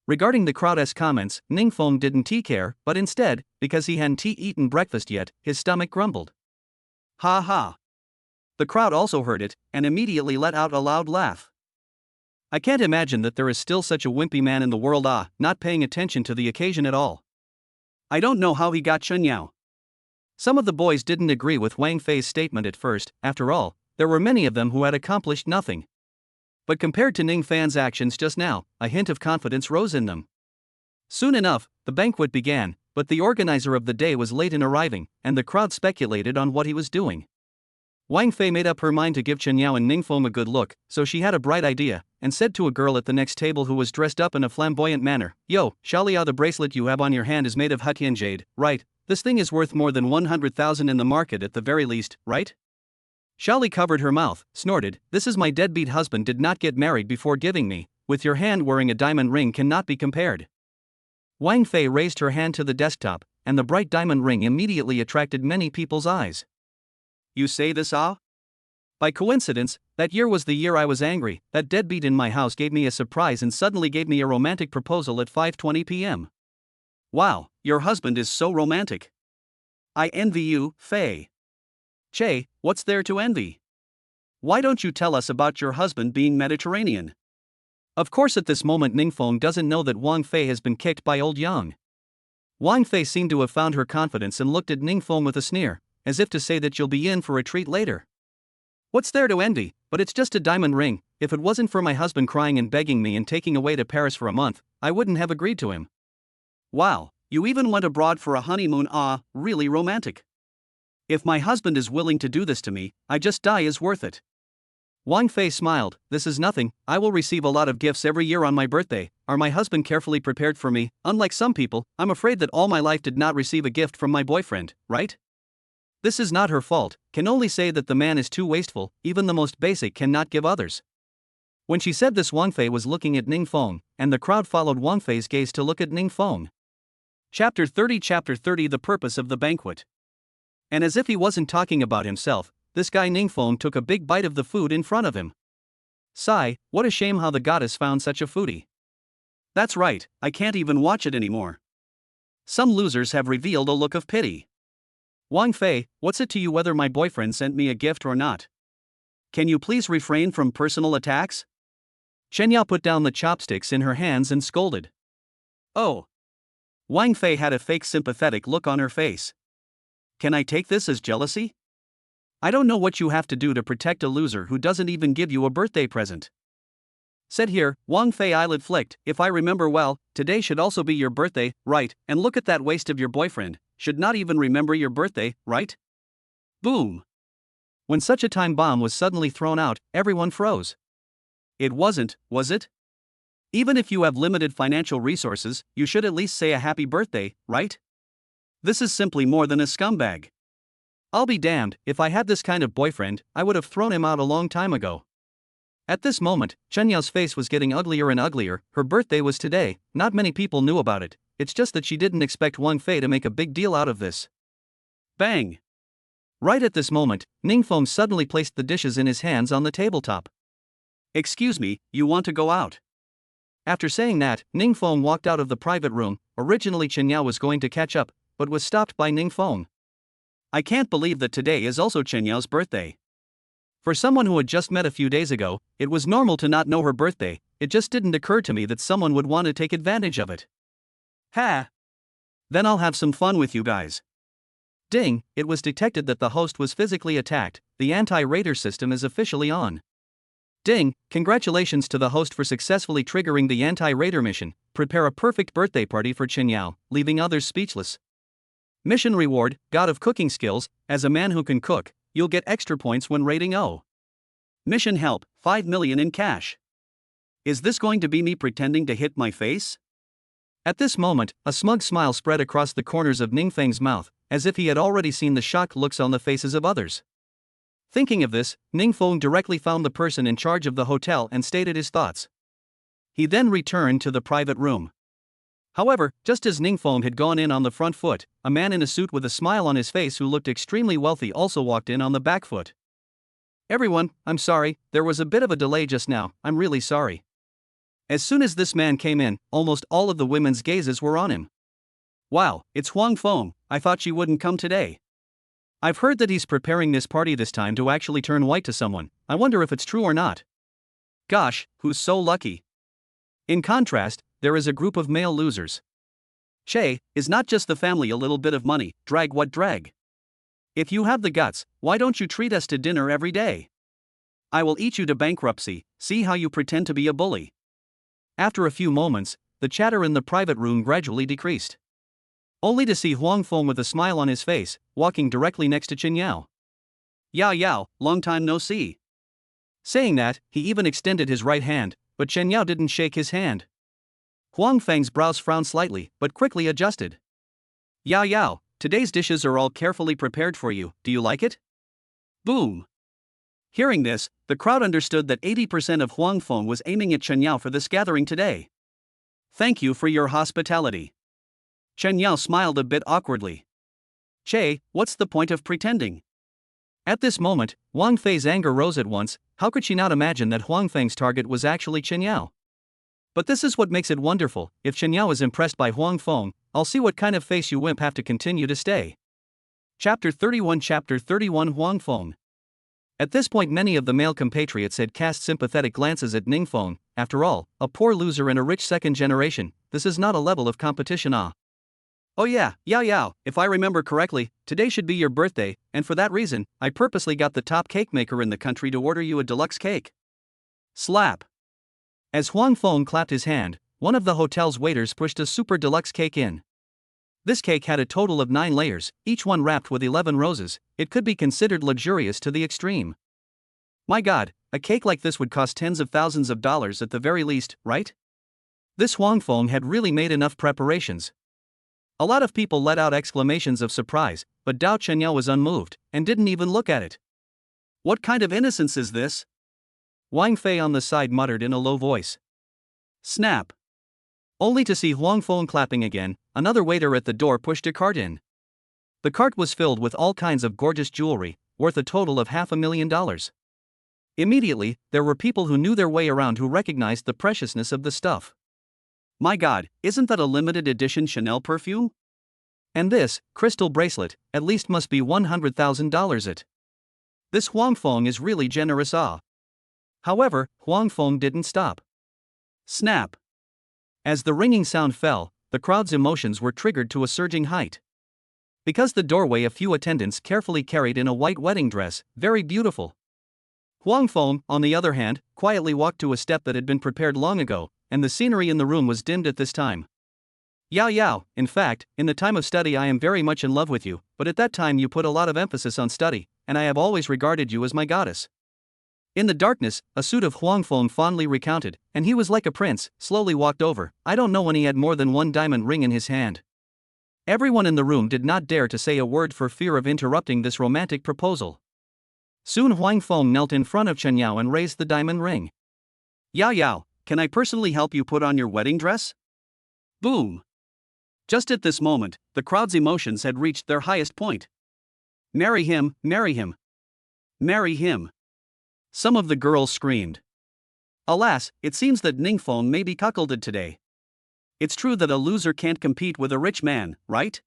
Regarding the crowd's comments, Ningfeng didn't care, but instead, because he hadn't eaten breakfast yet, his stomach grumbled. Ha ha. The crowd also heard it, and immediately let out a loud laugh. I can't imagine that there is still such a wimpy man in the world not paying attention to the occasion at all. I don't know how he got Chinyao. Some of the boys didn't agree with Wang Fei's statement at first, after all, there were many of them who had accomplished nothing. But compared to Ning Fan's actions just now, a hint of confidence rose in them. Soon enough, the banquet began, but the organizer of the day was late in arriving, and the crowd speculated on what he was doing. Wang Fei made up her mind to give Chen Yao and Ning Feng a good look, so she had a bright idea, and said to a girl at the next table who was dressed up in a flamboyant manner, "Yo, Xiaoliao, the bracelet you have on your hand is made of Hutian jade, right? This thing is worth more than 100,000 in the market at the very least, right?" Xiaoli covered her mouth, snorted, "This is my deadbeat husband did not get married before giving me, with your hand wearing a diamond ring cannot be compared." Wang Fei raised her hand to the desktop, and the bright diamond ring immediately attracted many people's eyes. "You say this, ah? By coincidence, that year was the year I was angry. That deadbeat in my house gave me a surprise and suddenly gave me a romantic proposal at 5:20 p.m. Wow, your husband is so romantic. I envy you, Fei." "Che, what's there to envy? Why don't you tell us about your husband being Mediterranean?" Of course, at this moment Ningfeng doesn't know that Wang Fei has been kicked by old Yang. Wang Fei seemed to have found her confidence and looked at Ningfeng with a sneer, as if to say that you'll be in for a treat later. "What's there to envy? But it's just a diamond ring. If it wasn't for my husband crying and begging me and taking away to Paris for a month, I wouldn't have agreed to him." "Wow, you even went abroad for a honeymoon, ah, really romantic. If my husband is willing to do this to me, I just die is worth it." Wang Fei smiled, "This is nothing, I will receive a lot of gifts every year on my birthday. Are my husband carefully prepared for me? Unlike some people, I'm afraid that all my life did not receive a gift from my boyfriend, right?" This is not her fault, can only say that the man is too wasteful, even the most basic cannot give others. When she said this, Wang Fei was looking at Ningfeng, and the crowd followed Wang Fei's gaze to look at Ningfeng. Chapter 30 The purpose of the banquet. And as if he wasn't talking about himself, this guy Ningfeng took a big bite of the food in front of him. Sigh, what a shame how the goddess found such a foodie. That's right, I can't even watch it anymore. Some losers have revealed a look of pity. "Wang Fei, what's it to you whether my boyfriend sent me a gift or not? Can you please refrain from personal attacks?" Chen Yao put down the chopsticks in her hands and scolded. "Oh." Wang Fei had a fake sympathetic look on her face. "Can I take this as jealousy? I don't know what you have to do to protect a loser who doesn't even give you a birthday present." Said here, Wang Fei eyelid flicked, "If I remember well, today should also be your birthday, right? And look at that waste of your boyfriend, should not even remember your birthday, right?" Boom! When such a time bomb was suddenly thrown out, everyone froze. It wasn't, was it? Even if you have limited financial resources, you should at least say a happy birthday, right? This is simply more than a scumbag. I'll be damned, if I had this kind of boyfriend, I would have thrown him out a long time ago. At this moment, Chen Yao's face was getting uglier and uglier. Her birthday was today, not many people knew about it, it's just that she didn't expect Wang Fei to make a big deal out of this. Bang! Right at this moment, Ningfeng suddenly placed the dishes in his hands on the tabletop. "Excuse me, you want to go out?" After saying that, Ningfeng walked out of the private room. Originally Chen Yao was going to catch up, but was stopped by Ningfeng. "I can't believe that today is also Chen Yao's birthday." For someone who had just met a few days ago, it was normal to not know her birthday, it just didn't occur to me that someone would want to take advantage of it. Ha! Then I'll have some fun with you guys. Ding, it was detected that the host was physically attacked, the anti-raider system is officially on. Ding, congratulations to the host for successfully triggering the anti-raider mission, prepare a perfect birthday party for Chen Yao, leaving others speechless. Mission reward, God of cooking skills, as a man who can cook, you'll get extra points when rating O. Mission help, 5 million in cash. Is this going to be me pretending to hit my face? At this moment, a smug smile spread across the corners of Ningfeng's mouth, as if he had already seen the shocked looks on the faces of others. Thinking of this, Ningfeng directly found the person in charge of the hotel and stated his thoughts. He then returned to the private room. However, just as Ningfeng had gone in on the front foot, a man in a suit with a smile on his face who looked extremely wealthy also walked in on the back foot. "Everyone, I'm sorry, there was a bit of a delay just now, I'm really sorry." As soon as this man came in, almost all of the women's gazes were on him. "Wow, it's Huang Feng, I thought she wouldn't come today. I've heard that he's preparing this party this time to actually turn white to someone, I wonder if it's true or not. Gosh, who's so lucky?" In contrast, there is a group of male losers. Che, is not just the family a little bit of money, drag what drag? If you have the guts, why don't you treat us to dinner every day? I will eat you to bankruptcy, see how you pretend to be a bully. After a few moments, the chatter in the private room gradually decreased. Only to see Huang Feng with a smile on his face, walking directly next to Chen Yao. Yao Yao, long time no see. Saying that, he even extended his right hand, but Chen Yao didn't shake his hand. Huang Feng's brows frowned slightly, but quickly adjusted. Yao Yao, today's dishes are all carefully prepared for you, do you like it? Boom. Hearing this, the crowd understood that 80% of Huang Feng was aiming at Chen Yao for this gathering today. Thank you for your hospitality. Chen Yao smiled a bit awkwardly. Che, what's the point of pretending? At this moment, Wang Fei's anger rose at once. How could she not imagine that Huang Feng's target was actually Chen Yao? But this is what makes it wonderful. If Chen Yao is impressed by Huang Feng, I'll see what kind of face you wimp have to continue to stay. Chapter 31 Huang Feng. At this point many of the male compatriots had cast sympathetic glances at Ning Feng. After all, a poor loser in a rich second generation, this is not a level of competition. Oh yeah, Yao Yao, if I remember correctly, today should be your birthday, and for that reason, I purposely got the top cake maker in the country to order you a deluxe cake. Slap. As Huang Feng clapped his hand, one of the hotel's waiters pushed a super deluxe cake in. This cake had a total of 9 layers, each one wrapped with 11 roses. It could be considered luxurious to the extreme. My god, a cake like this would cost tens of thousands of dollars at the very least, right? This Huang Feng had really made enough preparations. A lot of people let out exclamations of surprise, but Dao Chenyao was unmoved, and didn't even look at it. What kind of innocence is this? Wang Fei on the side muttered in a low voice. Snap. Only to see Huang Feng clapping again, another waiter at the door pushed a cart in. The cart was filled with all kinds of gorgeous jewelry, worth a total of $500,000. Immediately, there were people who knew their way around who recognized the preciousness of the stuff. My god, isn't that a limited edition Chanel perfume? And this crystal bracelet, at least must be $100,000 it. This Huang Feng is really generous. However, Huang Feng didn't stop. Snap. As the ringing sound fell, the crowd's emotions were triggered to a surging height. Because the doorway a few attendants carefully carried in a white wedding dress, very beautiful. Huang Feng, on the other hand, quietly walked to a step that had been prepared long ago, and the scenery in the room was dimmed at this time. Yao Yao, in fact, in the time of study I am very much in love with you, but at that time you put a lot of emphasis on study, and I have always regarded you as my goddess. In the darkness, a suit of Huang Feng fondly recounted, and he was like a prince, slowly walked over. I don't know when he had more than one diamond ring in his hand. Everyone in the room did not dare to say a word for fear of interrupting this romantic proposal. Soon Huang Feng knelt in front of Chen Yao and raised the diamond ring. Yao Yao, can I personally help you put on your wedding dress? Boom. Just at this moment, the crowd's emotions had reached their highest point. Marry him, marry him. Marry him. Some of the girls screamed. Alas, it seems that Ning Feng may be cuckolded today. It's true that a loser can't compete with a rich man, right?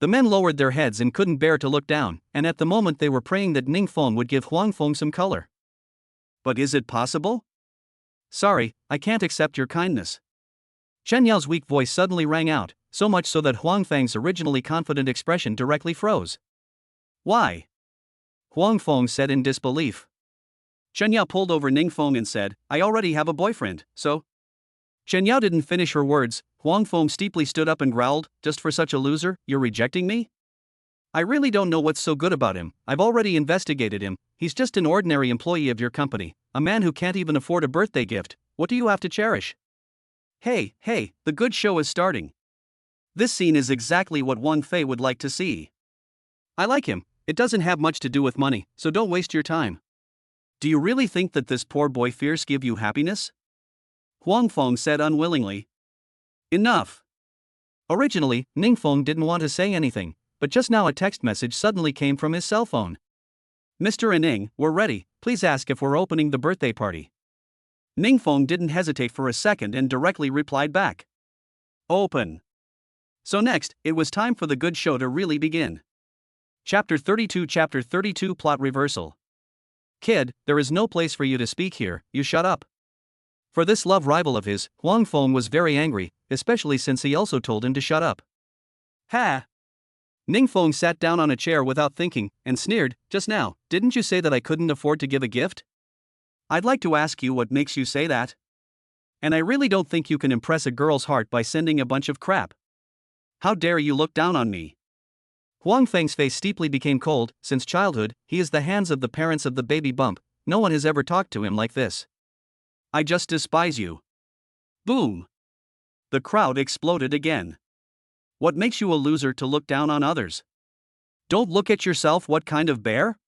The men lowered their heads and couldn't bear to look down, and at the moment they were praying that Ning Feng would give Huang Feng some color. But is it possible? Sorry, I can't accept your kindness. Chen Yao's weak voice suddenly rang out, so much so that Huang Feng's originally confident expression directly froze. Why? Huang Feng said in disbelief. Chen Yao pulled over Ning Feng and said, I already have a boyfriend, so? Chen Yao didn't finish her words. Huang Feng steeply stood up and growled, just for such a loser, you're rejecting me? I really don't know what's so good about him. I've already investigated him. He's just an ordinary employee of your company, a man who can't even afford a birthday gift. What do you have to cherish? Hey, the good show is starting. This scene is exactly what Wang Fei would like to see. I like him. It doesn't have much to do with money, so don't waste your time. Do you really think that this poor boy fears give you happiness? Huang Feng said unwillingly. Enough. Originally, Ning Feng didn't want to say anything, but just now a text message suddenly came from his cell phone. Mr. Ning, we're ready, please ask if we're opening the birthday party. Ning Feng didn't hesitate for a second and directly replied back. Open. So next, it was time for the good show to really begin. Chapter 32 Plot Reversal. Kid, there is no place for you to speak here, you shut up. For this love rival of his, Huang Feng was very angry, especially since he also told him to shut up. Ha! Ning Feng sat down on a chair without thinking, and sneered, just now, didn't you say that I couldn't afford to give a gift? I'd like to ask you what makes you say that? And I really don't think you can impress a girl's heart by sending a bunch of crap. How dare you look down on me? Huang Feng's face steeply became cold. Since childhood, he is the hands of the parents of the baby bump. No one has ever talked to him like this. I just despise you. Boom. The crowd exploded again. What makes you a loser to look down on others? Don't look at yourself, what kind of bear?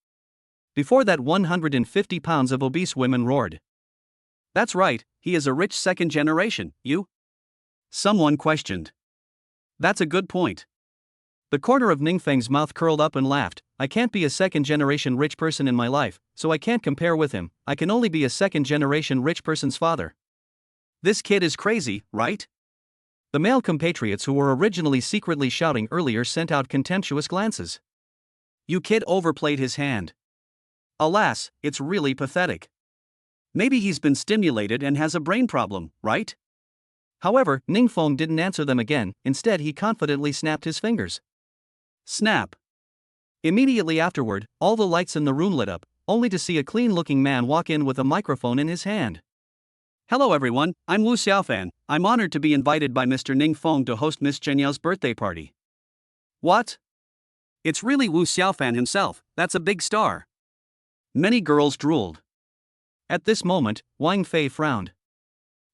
Before that, 150 pounds of obese women roared. That's right, he is a rich second generation, you? Someone questioned. That's a good point. The corner of Ningfeng's mouth curled up and laughed. I can't be a second-generation rich person in my life, so I can't compare with him. I can only be a second-generation rich person's father. This kid is crazy, right? The male compatriots who were originally secretly shouting earlier sent out contemptuous glances. You kid overplayed his hand. Alas, it's really pathetic. Maybe he's been stimulated and has a brain problem, right? However, Ningfeng didn't answer them again. Instead, he confidently snapped his fingers. Snap. Immediately afterward, all the lights in the room lit up, only to see a clean-looking man walk in with a microphone in his hand. Hello everyone, I'm Wu Xiaofan. I'm honored to be invited by Mr. Ningfeng to host Miss Chen Yao's birthday party. What? It's really Wu Xiaofan himself, that's a big star. Many girls drooled. At this moment, Wang Fei frowned.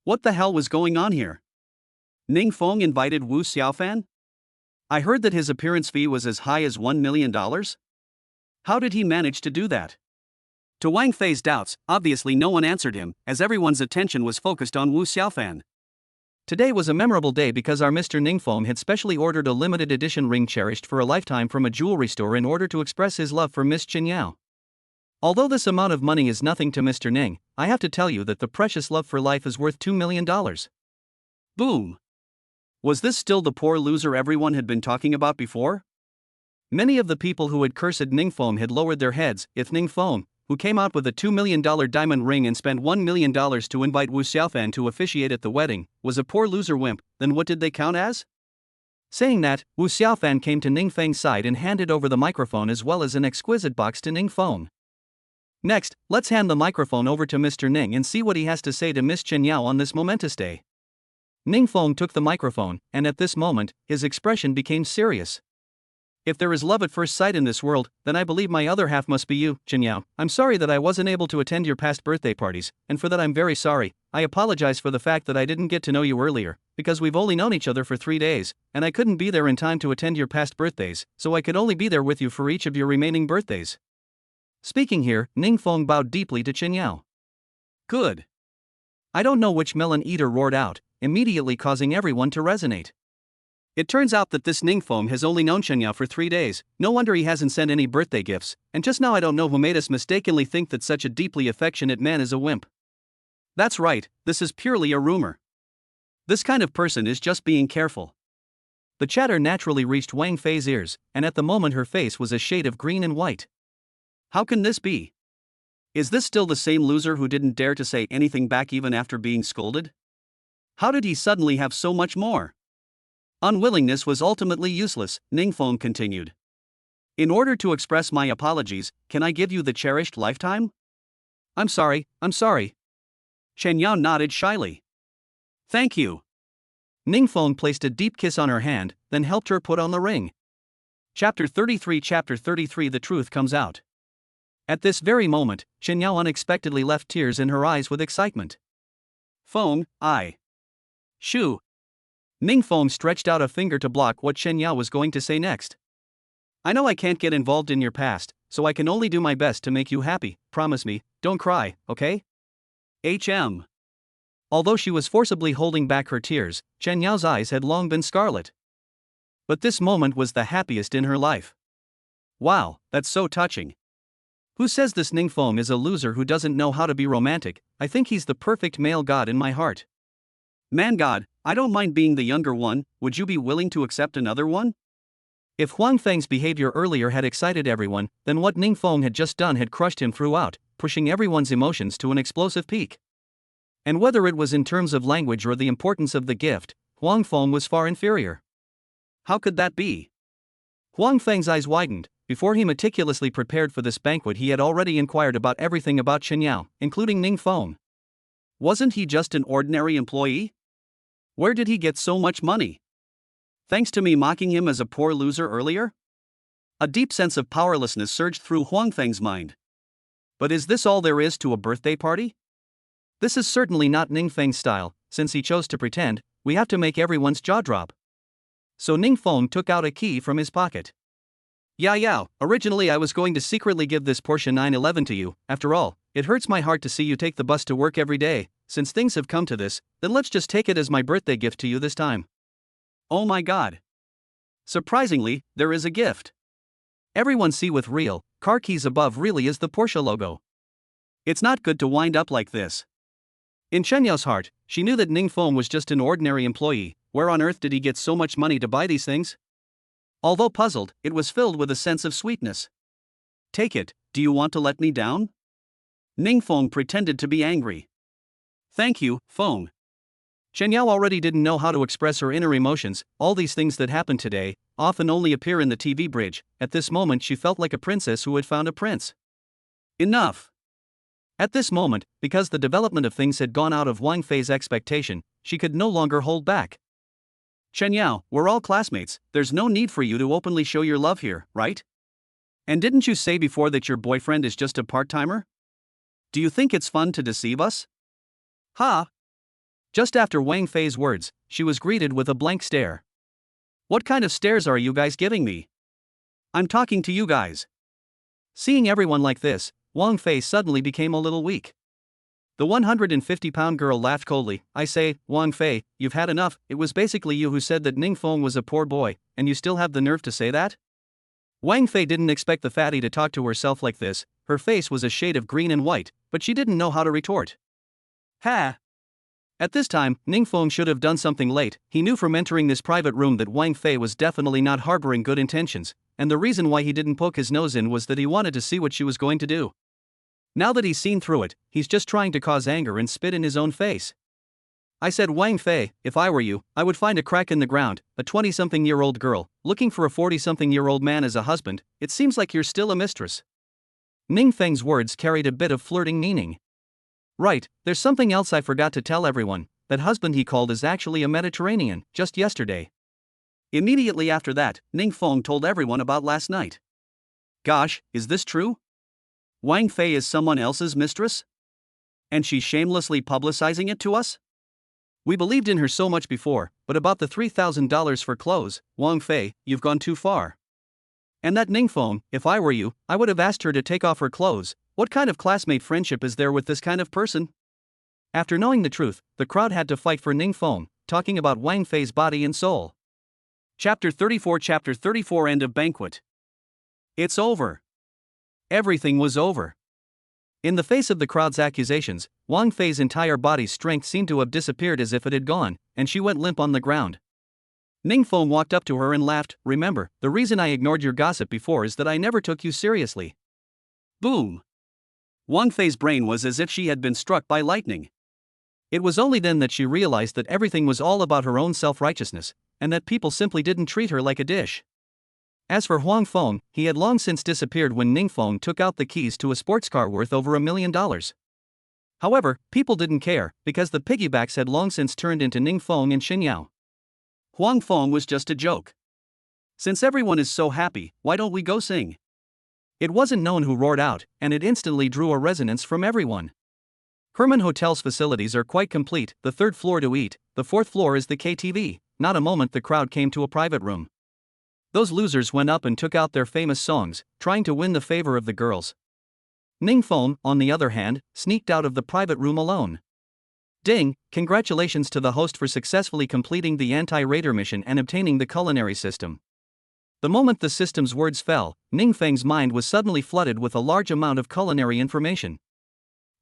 What the hell was going on here? Ningfeng invited Wu Xiaofan? I heard that his appearance fee was as high as $1 million? How did he manage to do that? To Wang Fei's doubts, obviously no one answered him, as everyone's attention was focused on Wu Xiaofan. Today was a memorable day because our Mr. Ningfeng had specially ordered a limited edition ring cherished for a lifetime from a jewelry store in order to express his love for Miss Chen Yao. Although this amount of money is nothing to Mr. Ning, I have to tell you that the precious love for life is worth $2 million. Boom. Was this still the poor loser everyone had been talking about before? Many of the people who had cursed Ningfeng had lowered their heads. If Ningfeng, who came out with a $2 million diamond ring and spent $1 million to invite Wu Xiaofan to officiate at the wedding, was a poor loser wimp, then what did they count as? Saying that, Wu Xiaofan came to Ningfeng's side and handed over the microphone as well as an exquisite box to Ningfeng. Next, let's hand the microphone over to Mr. Ning and see what he has to say to Miss Chen Yao on this momentous day. Ningfeng took the microphone, and at this moment, his expression became serious. If there is love at first sight in this world, then I believe my other half must be you, Chen Yao. I'm sorry that I wasn't able to attend your past birthday parties, and for that I'm very sorry. I apologize for the fact that I didn't get to know you earlier, because we've only known each other for 3 days, and I couldn't be there in time to attend your past birthdays, so I could only be there with you for each of your remaining birthdays. Speaking here, Ningfeng bowed deeply to Chen Yao. Good. I don't know which melon eater roared out, immediately causing everyone to resonate. It turns out that this Ningfeng has only known Chen Yao for 3 days, no wonder he hasn't sent any birthday gifts, and just now I don't know who made us mistakenly think that such a deeply affectionate man is a wimp. That's right, this is purely a rumor. This kind of person is just being careful. The chatter naturally reached Wang Fei's ears, and at the moment her face was a shade of green and white. How can this be? Is this still the same loser who didn't dare to say anything back even after being scolded? How did he suddenly have so much more? Unwillingness was ultimately useless, Ningfeng continued. In order to express my apologies, can I give you the cherished lifetime? I'm sorry. Chen Yao nodded shyly. Thank you. Ningfeng placed a deep kiss on her hand, then helped her put on the ring. Chapter 33 The truth comes out. At this very moment, Chen Yao unexpectedly left tears in her eyes with excitement. Feng, Shu. Ningfeng stretched out a finger to block what Chen Yao was going to say next. I know I can't get involved in your past, so I can only do my best to make you happy. Promise me, don't cry, okay? Although she was forcibly holding back her tears, Chen Yao's eyes had long been scarlet. But this moment was the happiest in her life. Wow, that's so touching. Who says this Ningfeng is a loser who doesn't know how to be romantic? I think he's the perfect male god in my heart. Man god, I don't mind being the younger one, would you be willing to accept another one? If Huang Feng's behavior earlier had excited everyone, then what Ningfeng had just done had crushed him throughout, pushing everyone's emotions to an explosive peak. And whether it was in terms of language or the importance of the gift, Huang Feng was far inferior. How could that be? Huang Feng's eyes widened, before he meticulously prepared for this banquet he had already inquired about everything about Chen Yao, including Ning Feng. Wasn't he just an ordinary employee? Where did he get so much money? Thanks to me mocking him as a poor loser earlier? A deep sense of powerlessness surged through Huang Feng's mind. But is this all there is to a birthday party? This is certainly not Ning Feng's style. Since he chose to pretend, we have to make everyone's jaw drop. So Ning Feng took out a key from his pocket. Yao, originally I was going to secretly give this Porsche 911 to you. After all, it hurts my heart to see you take the bus to work every day. Since things have come to this, then let's just take it as my birthday gift to you this time. Oh my god. Surprisingly, there is a gift. Everyone see with real car keys above really is the Porsche logo. It's not good to wind up like this. In Chen Yao's heart, she knew that Ning Feng was just an ordinary employee. Where on earth did he get so much money to buy these things? Although puzzled, it was filled with a sense of sweetness. Take it, do you want to let me down? Ning Feng pretended to be angry. Thank you, Feng. Chen Yao already didn't know how to express her inner emotions. All these things that happened today often only appear in the TV bridge. At this moment she felt like a princess who had found a prince. Enough. At this moment, because the development of things had gone out of Wang Fei's expectation, she could no longer hold back. Chen Yao, we're all classmates, there's no need for you to openly show your love here, right? And didn't you say before that your boyfriend is just a part-timer? Do you think it's fun to deceive us? Ha! Just after Wang Fei's words, she was greeted with a blank stare. What kind of stares are you guys giving me? I'm talking to you guys. Seeing everyone like this, Wang Fei suddenly became a little weak. The 150-pound girl laughed coldly. I say, Wang Fei, you've had enough. It was basically you who said that Ning Feng was a poor boy, and you still have the nerve to say that? Wang Fei didn't expect the fatty to talk to herself like this. Her face was a shade of green and white, but she didn't know how to retort. Ha! At this time, Ning Feng should have done something late. He knew from entering this private room that Wang Fei was definitely not harboring good intentions, and the reason why he didn't poke his nose in was that he wanted to see what she was going to do. Now that he's seen through it, he's just trying to cause anger and spit in his own face. I said, Wang Fei, if I were you, I would find a crack in the ground. A 20-something-year-old girl, looking for a 40-something-year-old man as a husband. It seems like you're still a mistress. Ning Feng's words carried a bit of flirting meaning. Right, there's something else I forgot to tell everyone. That husband he called is actually a Mediterranean, just yesterday. Immediately after that, Ning Feng told everyone about last night. Gosh, is this true? Wang Fei is someone else's mistress? And she's shamelessly publicizing it to us? We believed in her so much before, but about the $3,000 for clothes, Wang Fei, you've gone too far. And that Ning Feng, if I were you, I would have asked her to take off her clothes. What kind of classmate friendship is there with this kind of person? After knowing the truth, the crowd had to fight for Ning Feng, talking about Wang Fei's body and soul. Chapter 34 End of Banquet. It's over. Everything was over. In the face of the crowd's accusations, Wang Fei's entire body's strength seemed to have disappeared as if it had gone, and she went limp on the ground. Ning Feng walked up to her and laughed. Remember, the reason I ignored your gossip before is that I never took you seriously. Boom. Wang Fei's brain was as if she had been struck by lightning. It was only then that she realized that everything was all about her own self-righteousness, and that people simply didn't treat her like a dish. As for Huang Feng, he had long since disappeared when Ning Feng took out the keys to a sports car worth over $1 million. However, people didn't care, because the piggybacks had long since turned into Ning Feng and Chen Yao. Huang Feng was just a joke. Since everyone is so happy, why don't we go sing? It wasn't known who roared out, and it instantly drew a resonance from everyone. Herman Hotel's facilities are quite complete, the third floor to eat, the fourth floor is the KTV. Not a moment the crowd came to a private room. Those losers went up and took out their famous songs, trying to win the favor of the girls. Ning Feng, on the other hand, sneaked out of the private room alone. Ding, congratulations to the host for successfully completing the anti-raider mission and obtaining the culinary system. The moment the system's words fell, Ning Feng's mind was suddenly flooded with a large amount of culinary information.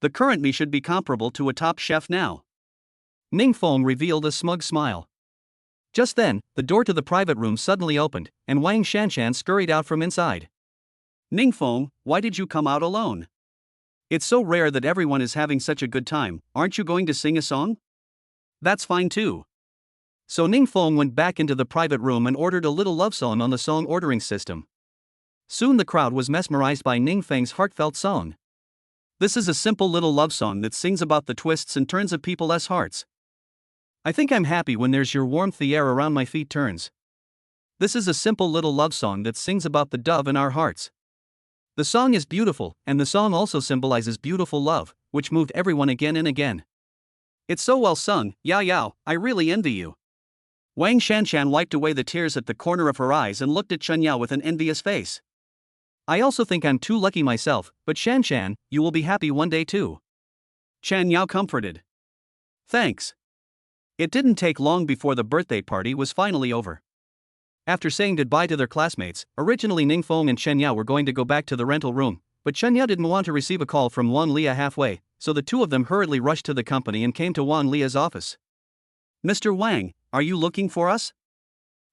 The current me should be comparable to a top chef now. Ning Feng revealed a smug smile. Just then, the door to the private room suddenly opened, and Wang Shanshan scurried out from inside. Ning Feng, why did you come out alone? It's so rare that everyone is having such a good time. Aren't you going to sing a song? That's fine too. So Ning Feng went back into the private room and ordered a little love song on the song ordering system. Soon the crowd was mesmerized by Ning Feng's heartfelt song. This is a simple little love song that sings about the twists and turns of people's hearts. I think I'm happy when there's your warmth, the air around my feet turns. This is a simple little love song that sings about the dove in our hearts. The song is beautiful, and the song also symbolizes beautiful love, which moved everyone again and again. It's so well sung, Yao Yao, I really envy you. Wang Shanshan wiped away the tears at the corner of her eyes and looked at Chen Yao with an envious face. I also think I'm too lucky myself, but Shanshan, you will be happy one day too. Chen Yao comforted. Thanks. It didn't take long before the birthday party was finally over. After saying goodbye to their classmates, originally Ning Feng and Chen Yao were going to go back to the rental room, but Chen Yao didn't want to receive a call from Wan Lia halfway, so the two of them hurriedly rushed to the company and came to Wan Lia's office. Mr. Wang, are you looking for us?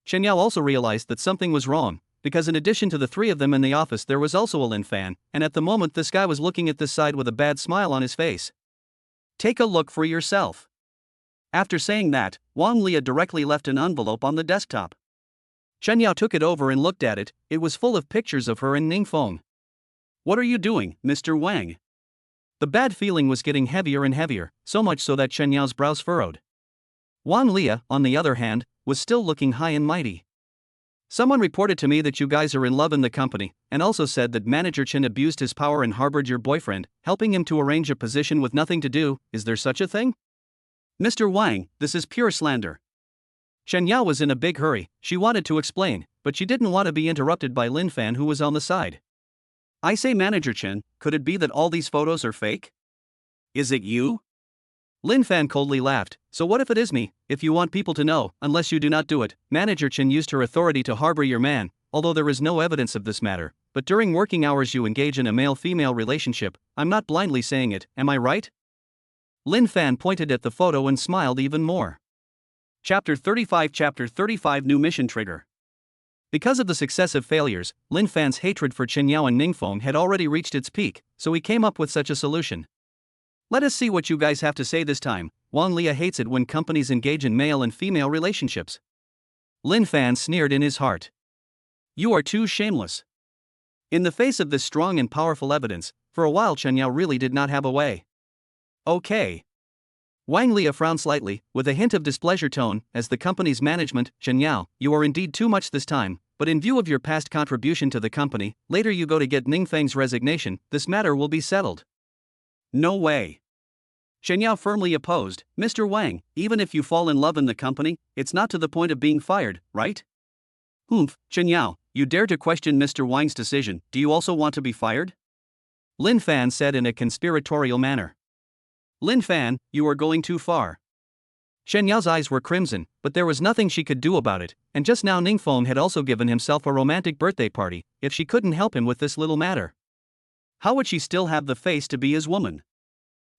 Chen Yao also realized that something was wrong, because in addition to the three of them in the office there was also a Lin Fan, and at the moment this guy was looking at this side with a bad smile on his face. Take a look for yourself. After saying that, Wang Lia directly left an envelope on the desktop. Chen Yao took it over and looked at it. It was full of pictures of her and Ning Feng. What are you doing, Mr. Wang? The bad feeling was getting heavier and heavier, so much so that Chen Yao's brows furrowed. Wan Lia, on the other hand, was still looking high and mighty. Someone reported to me that you guys are in love in the company, and also said that Manager Chen abused his power and harbored your boyfriend, helping him to arrange a position with nothing to do. Is there such a thing? Mr. Wang, this is pure slander. Chen Yao was in a big hurry. She wanted to explain, but she didn't want to be interrupted by Lin Fan, who was on the side. I say, Manager Chen, could it be that all these photos are fake? Is it you? Lin Fan coldly laughed. So what if it is me? If you want people to know, unless you do not do it. Manager Chen used her authority to harbor your man, although there is no evidence of this matter, but during working hours you engage in a male-female relationship. I'm not blindly saying it, am I right? Lin Fan pointed at the photo and smiled even more. Chapter 35 New Mission Trigger. Because of the successive failures, Lin Fan's hatred for Chen Yao and Ning Feng had already reached its peak, so he came up with such a solution. Let us see what you guys have to say this time. Wang Lia hates it when companies engage in male and female relationships. Lin Fan sneered in his heart. You are too shameless. In the face of this strong and powerful evidence, for a while Chen Yao really did not have a way. Okay. Wang Lia frowned slightly, with a hint of displeasure tone, as the company's management. Chen Yao, you are indeed too much this time, but in view of your past contribution to the company, later you go to get Ning Feng's resignation, this matter will be settled. No way. Chen Yao firmly opposed. Mr. Wang, even if you fall in love in the company, it's not to the point of being fired, right? Chen Yao, you dare to question Mr. Wang's decision, do you also want to be fired? Lin Fan said in a conspiratorial manner. Lin Fan, you are going too far. Chen Yao's eyes were crimson, but there was nothing she could do about it, and just now Ning Feng had also given himself a romantic birthday party. If she couldn't help him with this little matter, how would she still have the face to be his woman?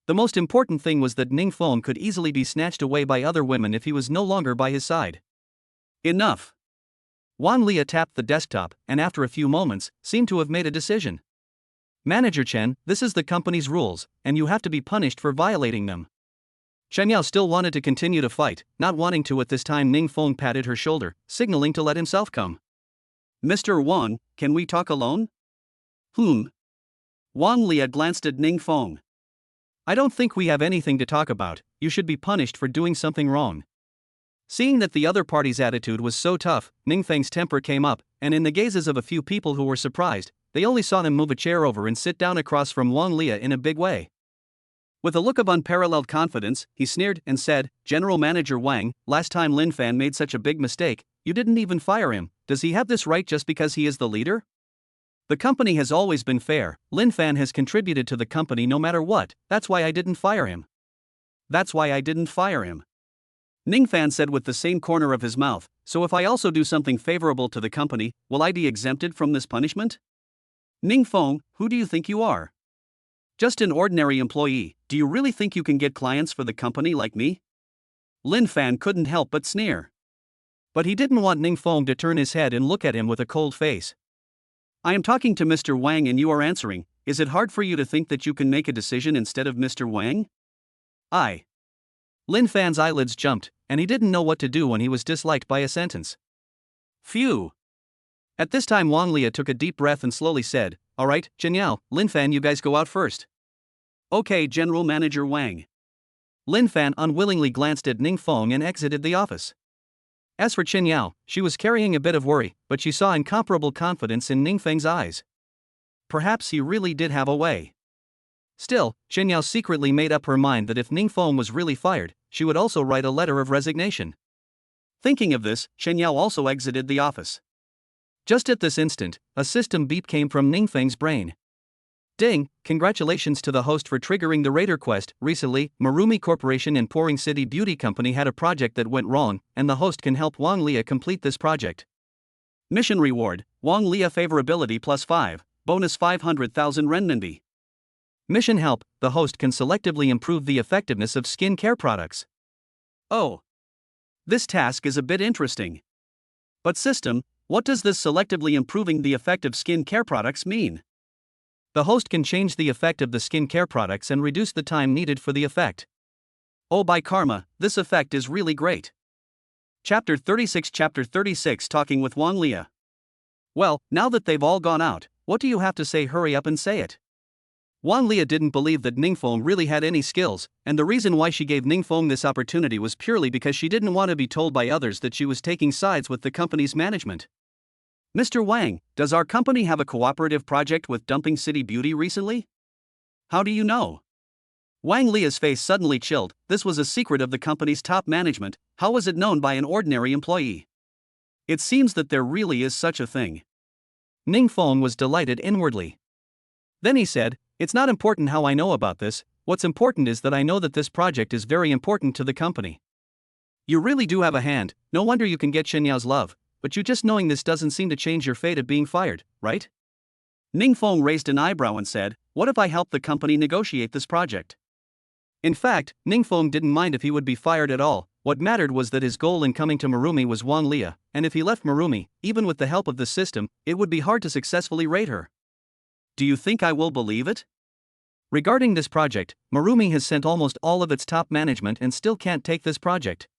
The most important thing was that Ning Feng could easily be snatched away by other women if he was no longer by his side. Enough. Wan Lia tapped the desktop, and after a few moments, seemed to have made a decision. Manager Chen, this is the company's rules, and you have to be punished for violating them. Chen Yao still wanted to continue to fight, not wanting to at this time. Ning Feng patted her shoulder, signaling to let himself come. Mr. Wang, can we talk alone? Wang Lia glanced at Ning Feng. I don't think we have anything to talk about. You should be punished for doing something wrong. Seeing that the other party's attitude was so tough, Ning Feng's temper came up, and in the gazes of a few people who were surprised, they only saw him move a chair over and sit down across from Wang Lia in a big way. With a look of unparalleled confidence, he sneered and said, General Manager Wang, last time Lin Fan made such a big mistake, you didn't even fire him. Does he have this right just because he is the leader? The company has always been fair. Lin Fan has contributed to the company no matter what. That's why I didn't fire him. Ning Fan said with the same corner of his mouth, so if I also do something favorable to the company, will I be exempted from this punishment? Ning Feng, who do you think you are? Just an ordinary employee. Do you really think you can get clients for the company like me? Lin Fan couldn't help but sneer. But he didn't want Ning Feng to turn his head and look at him with a cold face. I am talking to Mr. Wang and you are answering. Is it hard for you to think that you can make a decision instead of Mr. Wang? Lin Fan's eyelids jumped, and he didn't know what to do when he was disliked by a sentence. Phew. At this time Wang Lia took a deep breath and slowly said, "Alright, Chen Yao, Lin Fan, you guys go out first." "Okay, General Manager Wang." Lin Fan unwillingly glanced at Ning Feng and exited the office. As for Chen Yao, she was carrying a bit of worry, but she saw incomparable confidence in Ning Feng's eyes. Perhaps he really did have a way. Still, Chen Yao secretly made up her mind that if Ning Feng was really fired, she would also write a letter of resignation. Thinking of this, Chen Yao also exited the office. Just at this instant, a system beep came from Ning Feng's brain. "Ding, congratulations to the host for triggering the raider quest. Recently, Marumi Corporation and Pouring City Beauty Company had a project that went wrong, and the host can help Wang Lia complete this project. Mission reward, Wang Lia favorability +5, bonus 500,000 renminbi. Mission help, the host can selectively improve the effectiveness of skin care products." Oh. This task is a bit interesting. But system, what does this selectively improving the effect of skin care products mean? The host can change the effect of the skin care products and reduce the time needed for the effect. Oh, by karma, this effect is really great. Chapter 36 Talking with Wang Lia. Well, now that they've all gone out, what do you have to say? Hurry up and say it. Wang Lia didn't believe that Ning Feng really had any skills, and the reason why she gave Ning Feng this opportunity was purely because she didn't want to be told by others that she was taking sides with the company's management. "Mr. Wang, does our company have a cooperative project with Dumping City Beauty recently?" "How do you know?" Wang Lia's face suddenly chilled. This was a secret of the company's top management. How was it known by an ordinary employee? It seems that there really is such a thing. Ning Feng was delighted inwardly. Then he said, "It's not important how I know about this, what's important is that I know that this project is very important to the company." "You really do have a hand, no wonder you can get Chen Yao's love, but you just knowing this doesn't seem to change your fate of being fired, right?" Ning Feng raised an eyebrow and said, "What if I help the company negotiate this project?" In fact, Ning Feng didn't mind if he would be fired at all. What mattered was that his goal in coming to Marumi was Wang Lia, and if he left Marumi, even with the help of the system, it would be hard to successfully raid her. "Do you think I will believe it?" Regarding this project, Marumi has sent almost all of its top management and still can't take this project.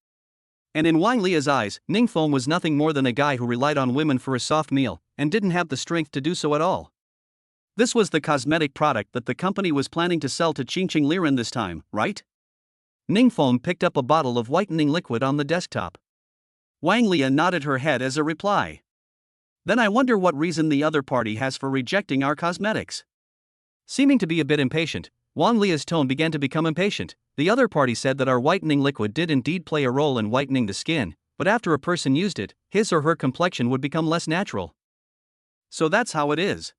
And in Wang Lia's eyes, Ning Feng was nothing more than a guy who relied on women for a soft meal, and didn't have the strength to do so at all. This was the cosmetic product that the company was planning to sell to Qingqing Liren this time, right? Ning Feng picked up a bottle of whitening liquid on the desktop. Wang Lia nodded her head as a reply. "Then I wonder what reason the other party has for rejecting our cosmetics." Seeming to be a bit impatient, Wang Lia's tone began to become impatient. The other party said that our whitening liquid did indeed play a role in whitening the skin, but after a person used it, his or her complexion would become less natural. "So that's how it is.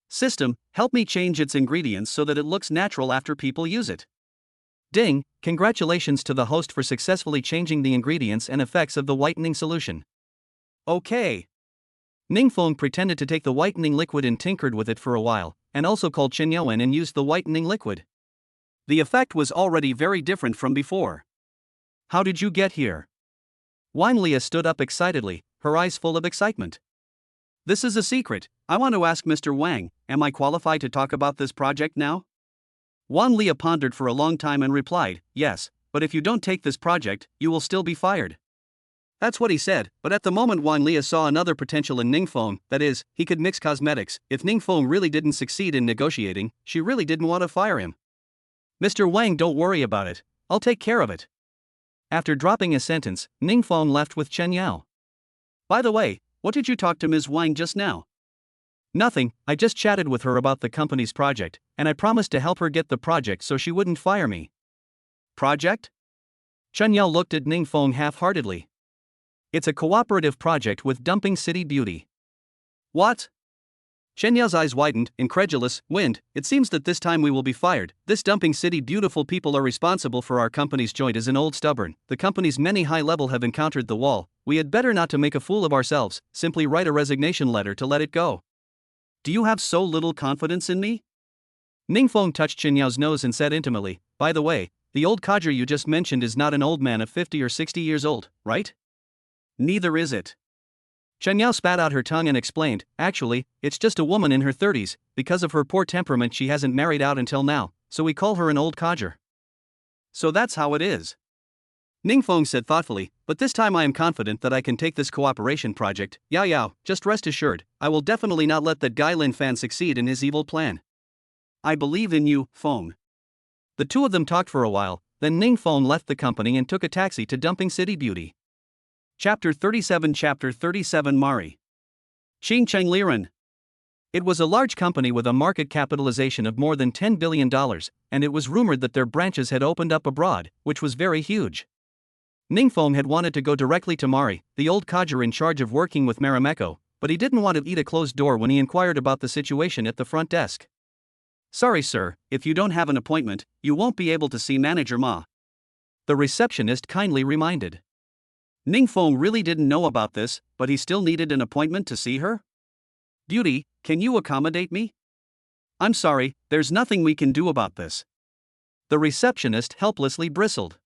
System, help me change its ingredients so that it looks natural after people use it." Ding, congratulations to the host for successfully changing the ingredients and effects of the whitening solution. Okay. Ning Feng pretended to take the whitening liquid and tinkered with it for a while, and also called Chen Yao in and used the whitening liquid. The effect was already very different from before. "How did you get here?" Wang Lia stood up excitedly, her eyes full of excitement. "This is a secret. I want to ask Mr. Wang, am I qualified to talk about this project now?" Wang Lia pondered for a long time and replied, "Yes, but if you don't take this project, you will still be fired." That's what he said, but at the moment Wang Lia saw another potential in Ning Feng, that is, he could mix cosmetics. If Ning Feng really didn't succeed in negotiating, she really didn't want to fire him. "Mr. Wang, don't worry about it. I'll take care of it." After dropping a sentence, Ning Feng left with Chen Yao. "By the way, what did you talk to Ms. Wang just now?" "Nothing, I just chatted with her about the company's project, and I promised to help her get the project so she wouldn't fire me." "Project?" Chen Yao looked at Ning Feng half-heartedly. "It's a cooperative project with Dumping City Beauty." "What?" Chen Yao's eyes widened, incredulous. "Wind, it seems that this time we will be fired. This Dumping City Beautiful people are responsible for our company's joint as an old stubborn. The company's many high level have encountered the wall. We had better not to make a fool of ourselves, simply write a resignation letter to let it go." "Do you have so little confidence in me?" Ning Feng touched Chen Yao's nose and said intimately, "By the way, the old codger you just mentioned is not an old man of 50 or 60 years old, right?" "Neither is it." Chen Yao spat out her tongue and explained, "Actually, it's just a woman in her 30s, because of her poor temperament she hasn't married out until now, so we call her an old codger." "So that's how it is." Ningfeng said thoughtfully, but this time I am confident that I can take this cooperation project. Yao Yao, just rest assured, I will definitely not let that guy Lin Fan succeed in his evil plan. I believe in you, Feng. The two of them talked for a while, then Ningfeng left the company and took a taxi to Dumping City Beauty. Chapter 37 Mari. Qing Cheng Liren. It was a large company with a market capitalization of more than $10 billion, and it was rumored that their branches had opened up abroad, which was very huge. Ningfeng had wanted to go directly to Mari, the old codger in charge of working with Marimekko, but he didn't want to eat a closed door when he inquired about the situation at the front desk. Sorry sir, if you don't have an appointment, you won't be able to see Manager Ma. The receptionist kindly reminded. Ningfeng really didn't know about this, but he still needed an appointment to see her? Beauty, can you accommodate me? I'm sorry, there's nothing we can do about this. The receptionist helplessly bristled.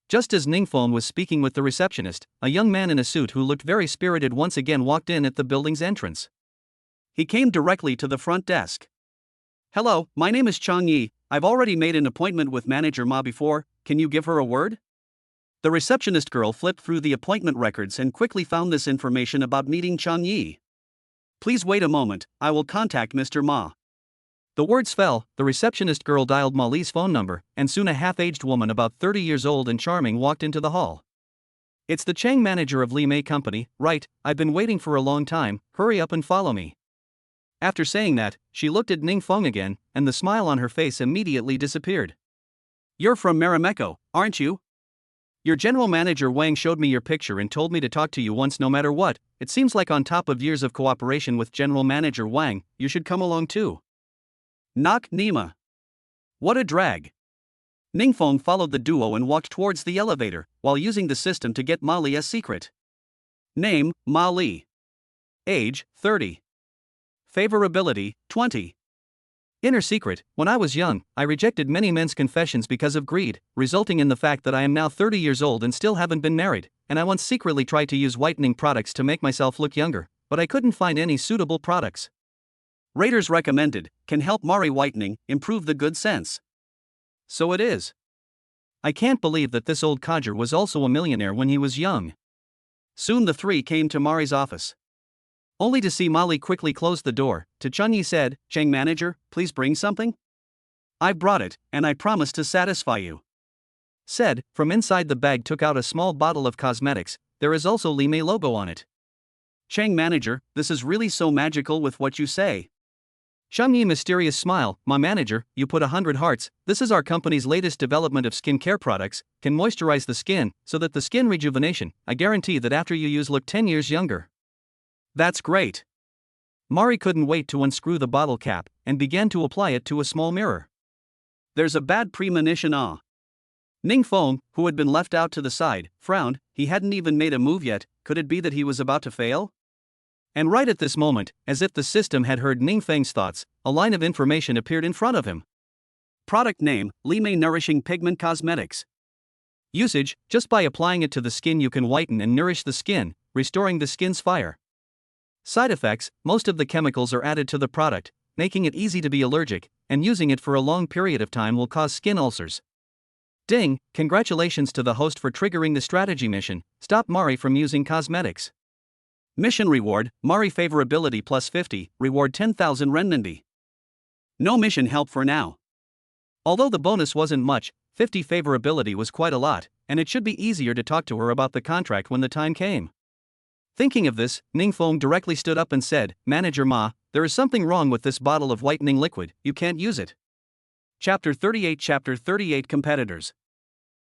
Just as Ningfeng was speaking with the receptionist, a young man in a suit who looked very spirited once again walked in at the building's entrance. He came directly to the front desk. Hello, my name is Chang Yi. I've already made an appointment with Manager Ma before, can you give her a word? The receptionist girl flipped through the appointment records and quickly found this information about meeting Chang Yi. Please wait a moment, I will contact Mr. Ma. The words fell, the receptionist girl dialed Ma Li's phone number, and soon a half-aged woman about 30 years old and charming walked into the hall. It's the Chang manager of Li Mei Company, right? I've been waiting for a long time, hurry up and follow me. After saying that, she looked at Ningfeng again, and the smile on her face immediately disappeared. You're from Marimekko, aren't you? Your general manager Wang showed me your picture and told me to talk to you once no matter what. It seems like on top of years of cooperation with general manager Wang, you should come along too. Knock Nima. What a drag. Ningfeng followed the duo and walked towards the elevator, while using the system to get Ma Li a secret. Name, Ma Li. Age, 30. Favorability, 20. Inner secret, when I was young, I rejected many men's confessions because of greed, resulting in the fact that I am now 30 years old and still haven't been married, and I once secretly tried to use whitening products to make myself look younger, but I couldn't find any suitable products. Raters recommended, can help Mari whitening, improve the good sense. So it is. I can't believe that this old codger was also a millionaire when he was young. Soon the three came to Mari's office. Only to see Ma Li quickly close the door. To Chang Yi said, Chang manager, please bring something? I brought it, and I promise to satisfy you. Said, from inside the bag took out a small bottle of cosmetics, there is also Li Mei logo on it. Chang manager, this is really so magical with what you say. Chang Yi mysterious smile, my manager, you put 100 hearts, this is our company's latest development of skincare products, can moisturize the skin, so that the skin rejuvenation, I guarantee that after you use look 10 years younger. That's great. Mari couldn't wait to unscrew the bottle cap, and began to apply it to a small mirror. There's a bad premonition Ningfeng, who had been left out to the side, frowned, he hadn't even made a move yet, could it be that he was about to fail? And right at this moment, as if the system had heard Ningfeng's thoughts, a line of information appeared in front of him. Product name, Li Mei Nourishing Pigment Cosmetics. Usage, just by applying it to the skin you can whiten and nourish the skin, restoring the skin's fire. Side effects, most of the chemicals are added to the product, making it easy to be allergic, and using it for a long period of time will cause skin ulcers. Ding, congratulations to the host for triggering the strategy mission, stop Mari from using cosmetics. Mission reward, Mari favorability plus 50, reward 10,000 renminbi. No mission help for now. Although the bonus wasn't much, 50 favorability was quite a lot, and it should be easier to talk to her about the contract when the time came. Thinking of this, Ningfeng directly stood up and said, Manager Ma, there is something wrong with this bottle of whitening liquid, you can't use it. Chapter 38 Competitors.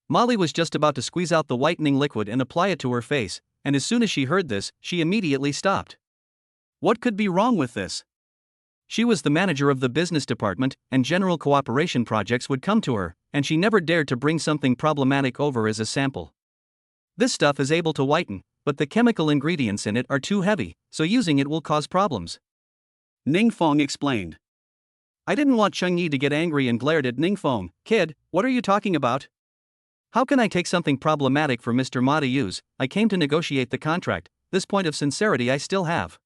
Ma Li was just about to squeeze out the whitening liquid and apply it to her face, and as soon as she heard this, she immediately stopped. What could be wrong with this? She was the manager of the business department, and general cooperation projects would come to her, and she never dared to bring something problematic over as a sample. This stuff is able to whiten, but the chemical ingredients in it are too heavy, so using it will cause problems. Ningfeng explained. I didn't want Cheng Yi to get angry and glared at Ningfeng. Kid, what are you talking about? How can I take something problematic for Mr. Ma to use? I came to negotiate the contract, this point of sincerity I still have.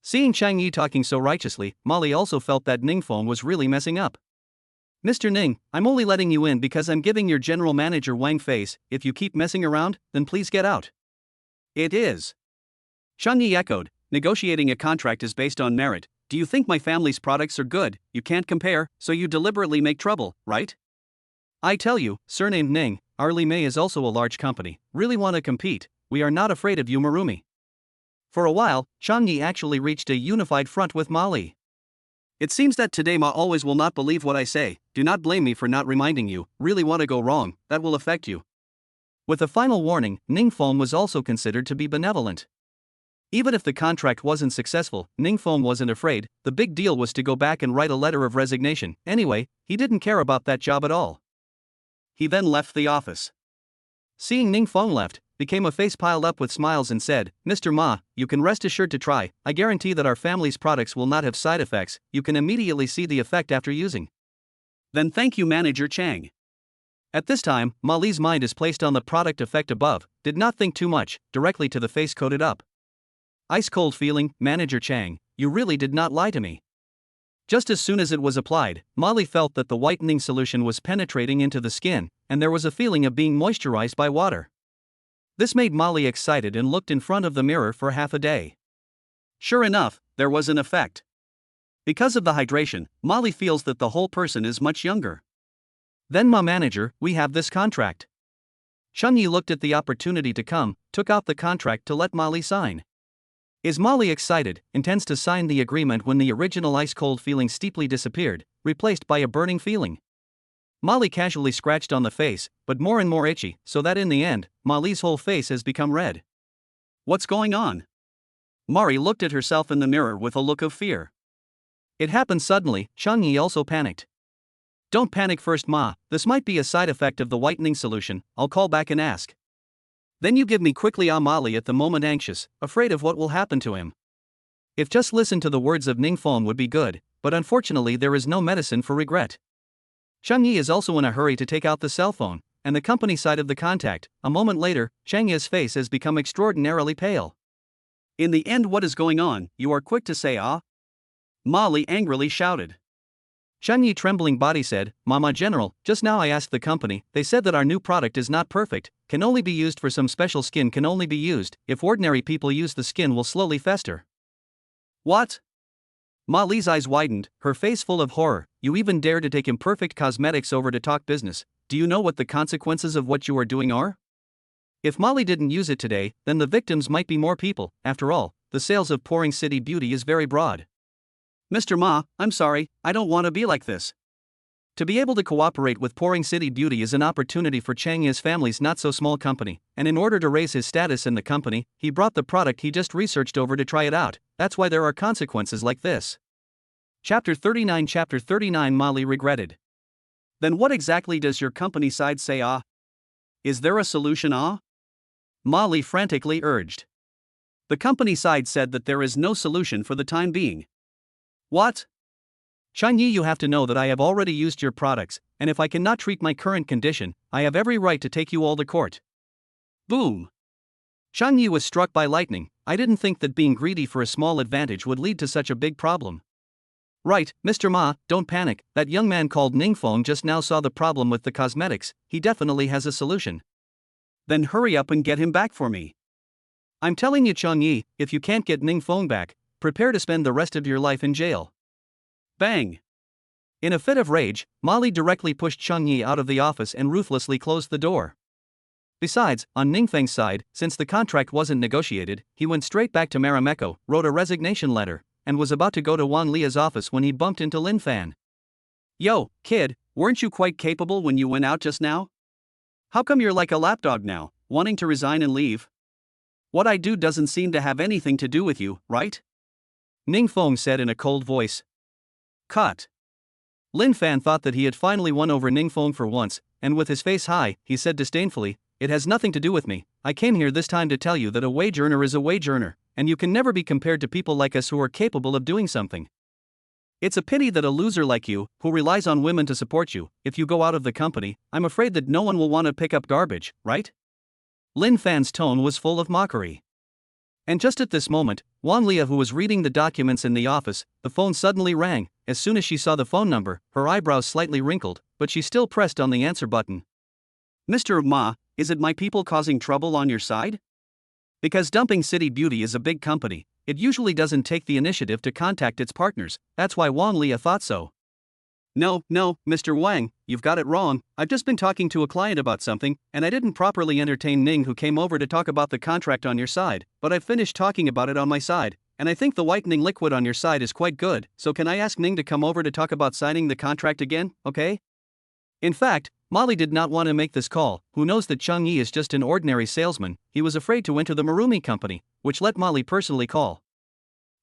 Seeing Chang Yi talking so righteously, Ma Li also felt that Ningfeng was really messing up. Mr. Ning, I'm only letting you in because I'm giving your general manager Wang face. If you keep messing around, then please get out. It is. Chang Yi echoed, negotiating a contract is based on merit. Do you think my family's products are good? You can't compare, so you deliberately make trouble, right? I tell you, surnamed Ning, our Li Mei is also a large company. Really want to compete? We are not afraid of you, Marumi. For a while, Chang Yi actually reached a unified front with Ma Li. It seems that today Ma always will not believe what I say. Do not blame me for not reminding you. Really want to go wrong, that will affect you. With a final warning, Ning Feng was also considered to be benevolent. Even if the contract wasn't successful, Ning Feng wasn't afraid. The big deal was to go back and write a letter of resignation. Anyway, he didn't care about that job at all. He then left the office. Seeing Ning Feng left, became a face piled up with smiles and said, Mr. Ma, you can rest assured to try. I guarantee that our family's products will not have side effects. You can immediately see the effect after using. Then thank you, Manager Chang. At this time, Ma Li's mind is placed on the product effect above, did not think too much, directly to the face coated up. Ice cold feeling, Manager Chang, you really did not lie to me. Just as soon as it was applied, Ma Li felt that the whitening solution was penetrating into the skin, and there was a feeling of being moisturized by water. This made Ma Li excited and looked in front of the mirror for half a day. Sure enough, there was an effect. Because of the hydration, Ma Li feels that the whole person is much younger. Then Ma Manager, we have this contract. Chang Yi looked at the opportunity to come, took out the contract to let Ma Li sign. Is Ma Li excited, intends to sign the agreement when the original ice-cold feeling steeply disappeared, replaced by a burning feeling. Ma Li casually scratched on the face, but more and more itchy, so that in the end, Ma Li's whole face has become red. What's going on? Mari looked at herself in the mirror with a look of fear. It happened suddenly. Chang Yi also panicked. Don't panic first, Ma, this might be a side effect of the whitening solution, I'll call back and ask. Then you give me quickly. Ma Li at the moment anxious, afraid of what will happen to him. If just listen to the words of Ning Feng would be good, but unfortunately there is no medicine for regret. Chang Yi is also in a hurry to take out the cell phone, and the company side of the contact. A moment later, Chang Yi's face has become extraordinarily pale. In the end, what is going on? You are quick to say ah? Ma Li angrily shouted. Chang Yi trembling body said, Mama General, just now I asked the company, they said that our new product is not perfect, can only be used for some special skin, can only be used, if ordinary people use the skin will slowly fester. What? Ma Li's eyes widened, her face full of horror. You even dare to take imperfect cosmetics over to talk business. Do you know what the consequences of what you are doing are? If Ma Li didn't use it today, then the victims might be more people. After all, the sales of Pouring City Beauty is very broad. Mr. Ma, I'm sorry, I don't want to be like this. To be able to cooperate with Pouring City Beauty is an opportunity for Chang Yi's family's not-so-small company, and in order to raise his status in the company, he brought the product he just researched over to try it out. That's why there are consequences like this. Chapter 39 Ma Li regretted. Then what exactly does your company side say ah? Is there a solution ah? Ma Li frantically urged. The company side said that there is no solution for the time being. What? Chang Yi, you have to know that I have already used your products, and if I cannot treat my current condition, I have every right to take you all to court. Boom! Chang Yi was struck by lightning. I didn't think that being greedy for a small advantage would lead to such a big problem. Right, Mr. Ma, don't panic, that young man called Ning Feng just now saw the problem with the cosmetics, he definitely has a solution. Then hurry up and get him back for me. I'm telling you, Chang Yi, if you can't get Ning Feng back, prepare to spend the rest of your life in jail. Bang! In a fit of rage, Ma Li directly pushed Chang Yi out of the office and ruthlessly closed the door. Besides, on Ning Feng's side, since the contract wasn't negotiated, he went straight back to Marimekko, wrote a resignation letter, and was about to go to Wan Lia's office when he bumped into Lin Fan. Yo, kid, weren't you quite capable when you went out just now? How come you're like a lapdog now, wanting to resign and leave? What I do doesn't seem to have anything to do with you, right? Ning Feng said in a cold voice. Cut. Lin Fan thought that he had finally won over Ning Feng for once, and with his face high, he said disdainfully, It has nothing to do with me. I came here this time to tell you that a wage earner is a wage earner, and you can never be compared to people like us who are capable of doing something. It's a pity that a loser like you, who relies on women to support you, if you go out of the company, I'm afraid that no one will want to pick up garbage, right? Lin Fan's tone was full of mockery. And just at this moment, Wang Lia, who was reading the documents in the office, the phone suddenly rang. As soon as she saw the phone number, her eyebrows slightly wrinkled, but she still pressed on the answer button. Mr. Ma, is it my people causing trouble on your side? Because Dumping City Beauty is a big company, it usually doesn't take the initiative to contact its partners, that's why Wang Lia thought so. No, Mr. Wang, you've got it wrong. I've just been talking to a client about something, and I didn't properly entertain Ning, who came over to talk about the contract on your side, but I've finished talking about it on my side, and I think the whitening liquid on your side is quite good, so can I ask Ning to come over to talk about signing the contract again, okay? In fact, Molly did not want to make this call. Who knows that Chung Yi is just an ordinary salesman? He was afraid to enter the Marumi company, which let Molly personally call.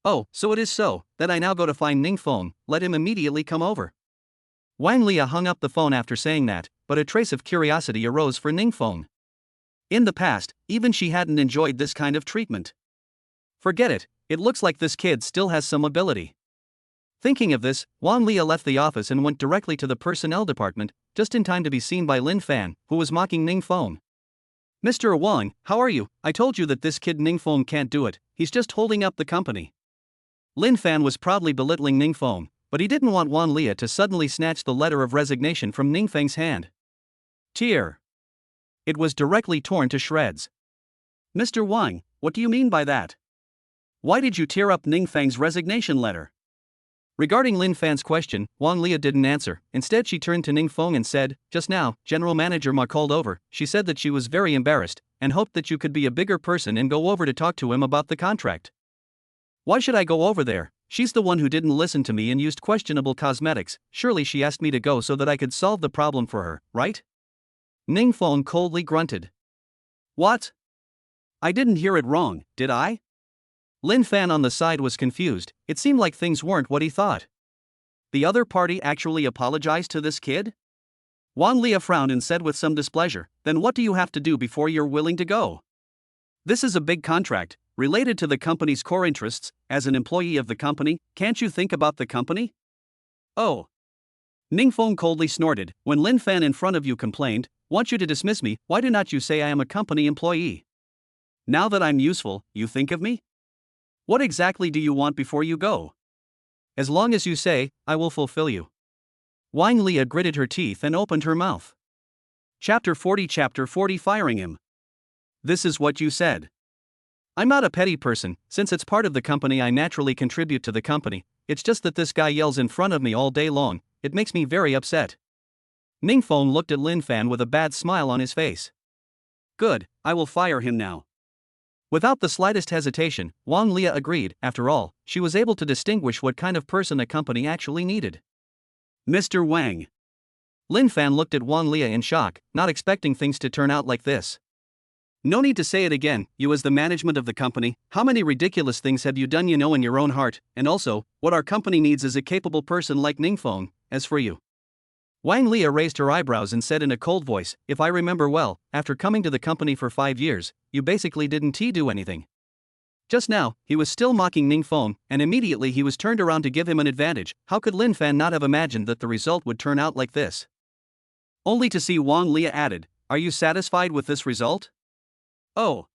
Oh, so it is so, that I now go to find Ning Feng, let him immediately come over. Wang Lia hung up the phone after saying that, but a trace of curiosity arose for Ning Feng. In the past, even she hadn't enjoyed this kind of treatment. Forget it, it looks like this kid still has some ability. Thinking of this, Wang Lia left the office and went directly to the personnel department, just in time to be seen by Lin Fan, who was mocking Ning Feng. Mr. Wang, how are you? I told you that this kid Ning Feng can't do it, he's just holding up the company. Lin Fan was proudly belittling Ning Feng, but he didn't want Wang Lia to suddenly snatch the letter of resignation from Ning Feng's hand. Tear. It was directly torn to shreds. Mr. Wang, what do you mean by that? Why did you tear up Ning Feng's resignation letter? Regarding Lin Fan's question, Wang Lia didn't answer. Instead, she turned to Ning Feng and said, "Just now, General Manager Ma called over. She said that she was very embarrassed and hoped that you could be a bigger person and go over to talk to him about the contract." Why should I go over there? She's the one who didn't listen to me and used questionable cosmetics. Surely she asked me to go so that I could solve the problem for her, right? Ning Feng coldly grunted. What? I didn't hear it wrong, did I? Lin Fan on the side was confused. It seemed like things weren't what he thought. The other party actually apologized to this kid? Wang Lia frowned and said with some displeasure, "Then what do you have to do before you're willing to go? This is a big contract, related to the company's core interests. As an employee of the company, can't you think about the company?" Oh. Ning Feng coldly snorted. When Lin Fan in front of you complained, "Want you to dismiss me, why do not you say I am a company employee? Now that I'm useful, you think of me? What exactly do you want before you go? As long as you say, I will fulfill you." Wang Lia gritted her teeth and opened her mouth. Chapter 40 Firing him. This is what you said. I'm not a petty person, since it's part of the company I naturally contribute to the company, it's just that this guy yells in front of me all day long, it makes me very upset. Ning Feng looked at Lin Fan with a bad smile on his face. Good, I will fire him now. Without the slightest hesitation, Wang Lia agreed. After all, she was able to distinguish what kind of person a company actually needed. Mr. Wang. Lin Fan looked at Wang Lia in shock, not expecting things to turn out like this. No need to say it again, you as the management of the company, how many ridiculous things have you done you know in your own heart, and also, what our company needs is a capable person like Ning Feng. As for you. Wang Lia raised her eyebrows and said in a cold voice, if I remember well, after coming to the company for 5 years, you basically didn't do anything. Just now, he was still mocking Ning Feng, and immediately he was turned around to give him an advantage. How could Lin Fan not have imagined that the result would turn out like this? Only to see Wang Lia added, are you satisfied with this result? Oh.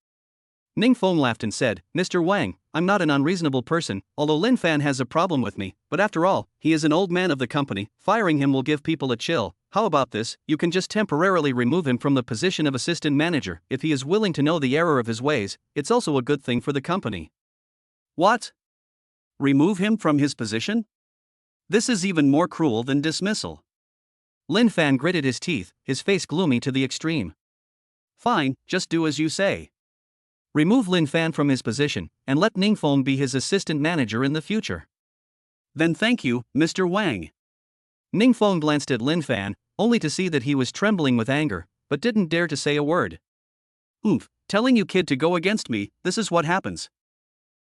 Ning Feng laughed and said, Mr. Wang, I'm not an unreasonable person, although Lin Fan has a problem with me, but after all, he is an old man of the company, firing him will give people a chill. How about this, you can just temporarily remove him from the position of assistant manager. If he is willing to know the error of his ways, it's also a good thing for the company. What? Remove him from his position? This is even more cruel than dismissal. Lin Fan gritted his teeth, his face gloomy to the extreme. Fine, just do as you say. Remove Lin Fan from his position, and let Ning Feng be his assistant manager in the future. Then thank you, Mr. Wang. Ning Feng glanced at Lin Fan, only to see that he was trembling with anger, but didn't dare to say a word. Oomph, telling you kid to go against me, this is what happens.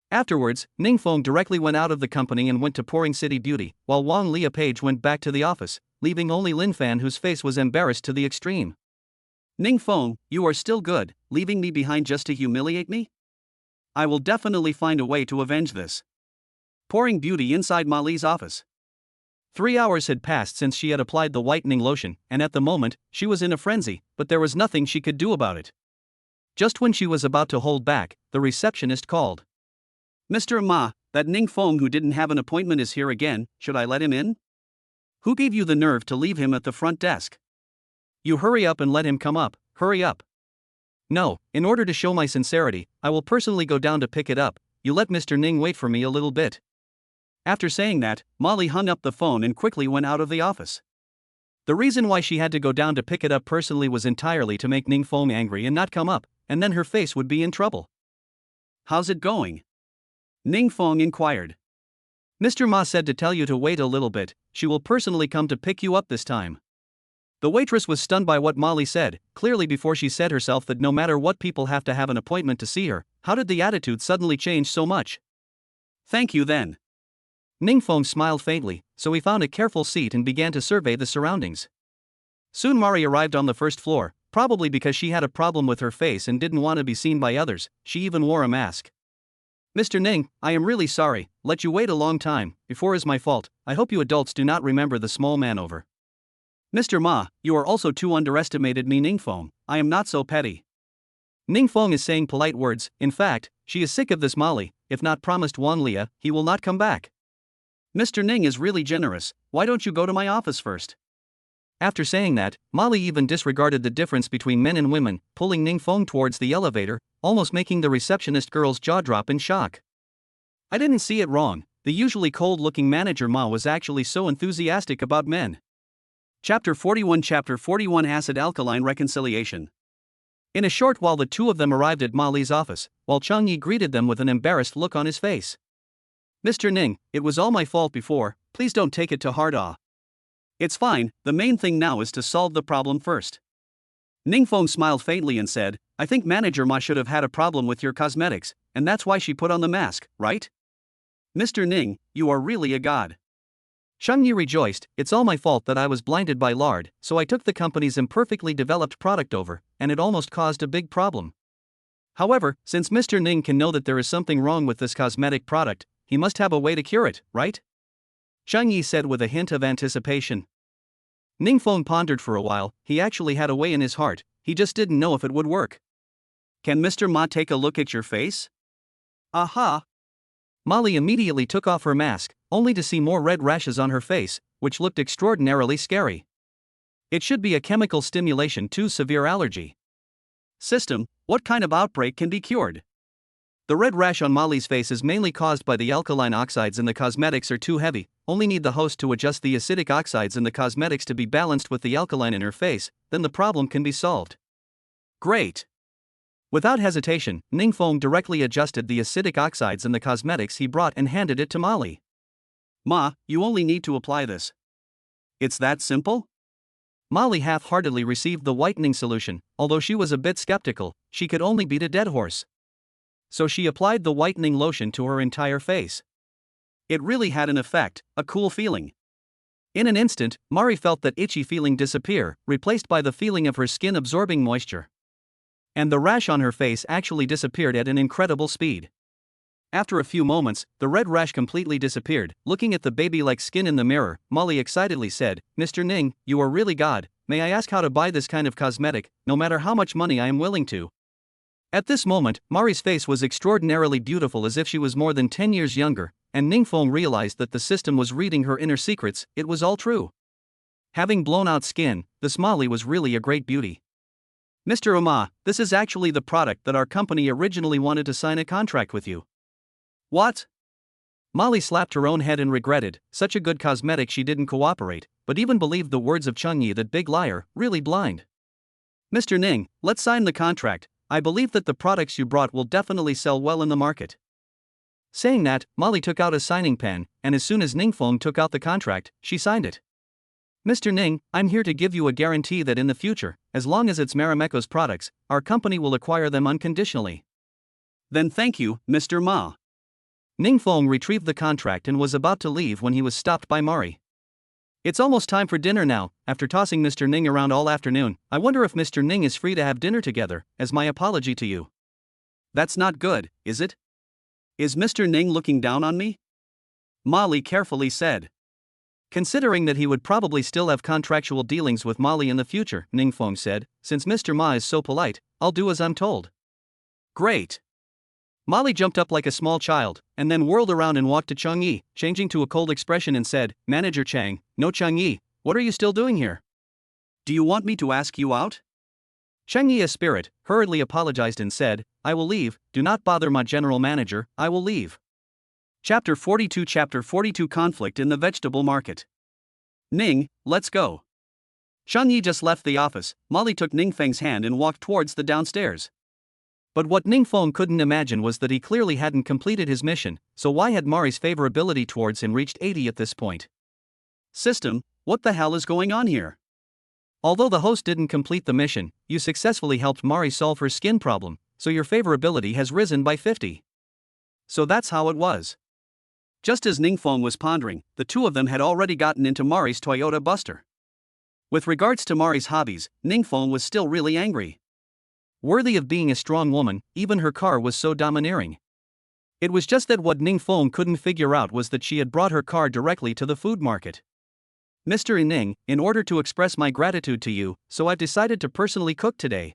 Afterwards, Ning Feng directly went out of the company and went to Pouring City Beauty, while Wang Lia Page went back to the office, leaving only Lin Fan whose face was embarrassed to the extreme. Ning Feng, you are still good, leaving me behind just to humiliate me? I will definitely find a way to avenge this. Pouring Beauty inside Mali's office. 3 hours had passed since she had applied the whitening lotion, and at the moment, she was in a frenzy, but there was nothing she could do about it. Just when she was about to hold back, the receptionist called. Mr. Ma, that Ning Feng who didn't have an appointment is here again, should I let him in? Who gave you the nerve to leave him at the front desk? You hurry up and let him come up, hurry up. No, in order to show my sincerity, I will personally go down to pick it up, you let Mr. Ning wait for me a little bit. After saying that, Molly hung up the phone and quickly went out of the office. The reason why she had to go down to pick it up personally was entirely to make Ning Feng angry and not come up, and then her face would be in trouble. How's it going? Ning Feng inquired. Mr. Ma said to tell you to wait a little bit, she will personally come to pick you up this time. The waitress was stunned by what Molly said, clearly before she said herself that no matter what people have to have an appointment to see her, how did the attitude suddenly change so much? Thank you then. Ning Feng smiled faintly, so he found a careful seat and began to survey the surroundings. Soon Mari arrived on the first floor, probably because she had a problem with her face and didn't want to be seen by others, she even wore a mask. Mr. Ning, I am really sorry, let you wait a long time, before is my fault, I hope you adults do not remember the small man over. Mr. Ma, you are also too underestimated me Ning Feng, I am not so petty. Ning Feng is saying polite words, in fact, she is sick of this Molly, if not promised Wang Lia, he will not come back. Mr. Ning is really generous, why don't you go to my office first? After saying that, Molly even disregarded the difference between men and women, pulling Ning Feng towards the elevator, almost making the receptionist girl's jaw drop in shock. I didn't see it wrong, the usually cold-looking manager Ma was actually so enthusiastic about men. Chapter 41 Acid-Alkaline Reconciliation. In a short while the two of them arrived at Molly's office, while Chang Yi greeted them with an embarrassed look on his face. Mr. Ning, it was all my fault before, please don't take it to heart. It's fine, the main thing now is to solve the problem first. Ning Feng smiled faintly and said, I think Manager Ma should have had a problem with your cosmetics, and that's why she put on the mask, right? Mr. Ning, you are really a god. Chang Yi rejoiced, it's all my fault that I was blinded by lard, so I took the company's imperfectly developed product over, and it almost caused a big problem. However, since Mr. Ning can know that there is something wrong with this cosmetic product, he must have a way to cure it, right? Chang Yi said with a hint of anticipation. Ning Feng pondered for a while, he actually had a way in his heart, he just didn't know if it would work. Can Mr. Ma take a look at your face? Aha! Molly immediately took off her mask, only to see more red rashes on her face, which looked extraordinarily scary. It should be a chemical stimulation to severe allergy. System, what kind of outbreak can be cured? The red rash on Molly's face is mainly caused by the alkaline oxides in the cosmetics are too heavy, only need the host to adjust the acidic oxides in the cosmetics to be balanced with the alkaline in her face, then the problem can be solved. Great! Without hesitation, Ning Feng directly adjusted the acidic oxides in the cosmetics he brought and handed it to Molly. Ma, you only need to apply this. It's that simple? Molly half-heartedly received the whitening solution, although she was a bit skeptical, she could only beat a dead horse. So she applied the whitening lotion to her entire face. It really had an effect, a cool feeling. In an instant, Mari felt that itchy feeling disappear, replaced by the feeling of her skin absorbing moisture. And the rash on her face actually disappeared at an incredible speed. After a few moments, the red rash completely disappeared. Looking at the baby-like skin in the mirror, Molly excitedly said, Mr. Ning, you are really God, may I ask how to buy this kind of cosmetic, no matter how much money I am willing to. At this moment, Mari's face was extraordinarily beautiful as if she was more than 10 years younger, and Ning Feng realized that the system was reading her inner secrets, it was all true. Having blown out skin, this Molly was really a great beauty. Mr. Oma, this is actually the product that our company originally wanted to sign a contract with you. What? Molly slapped her own head and regretted, such a good cosmetic she didn't cooperate, but even believed the words of Chang Yi that big liar, really blind. Mr. Ning, let's sign the contract, I believe that the products you brought will definitely sell well in the market. Saying that, Molly took out a signing pen, and as soon as Ning Feng took out the contract, she signed it. Mr. Ning, I'm here to give you a guarantee that in the future, as long as it's Marameko's products, our company will acquire them unconditionally. Then thank you, Mr. Ma. Ning Feng retrieved the contract and was about to leave when he was stopped by Mari. It's almost time for dinner now, after tossing Mr. Ning around all afternoon, I wonder if Mr. Ning is free to have dinner together, as my apology to you. That's not good, is it? Is Mr. Ning looking down on me? Molly carefully said. Considering that he would probably still have contractual dealings with Molly in the future, Ning Feng said, since Mr. Ma is so polite, I'll do as I'm told. Great. Molly jumped up like a small child, and then whirled around and walked to Chang Yi, changing to a cold expression and said, Manager Chang, no Chang Yi, what are you still doing here? Do you want me to ask you out? Chang Yi, a spirit, hurriedly apologized and said, I will leave, do not bother my general manager, I will leave. Chapter 42 Conflict in the Vegetable Market. Ning, let's go. Chang Yi just left the office. Molly took Ning Feng's hand and walked towards the downstairs. But what Ning Feng couldn't imagine was that he clearly hadn't completed his mission, so why had Mari's favorability towards him reached 80 at this point? System, what the hell is going on here? Although the host didn't complete the mission, you successfully helped Mari solve her skin problem, so your favorability has risen by 50. So that's how it was. Just as Ning Feng was pondering, the two of them had already gotten into Mari's Toyota Buster. With regards to Mari's hobbies, Ning Feng was still really angry. Worthy of being a strong woman, even her car was so domineering. It was just that what Ning Feng couldn't figure out was that she had brought her car directly to the food market. Mr. Ning, in order to express my gratitude to you, so I've decided to personally cook today.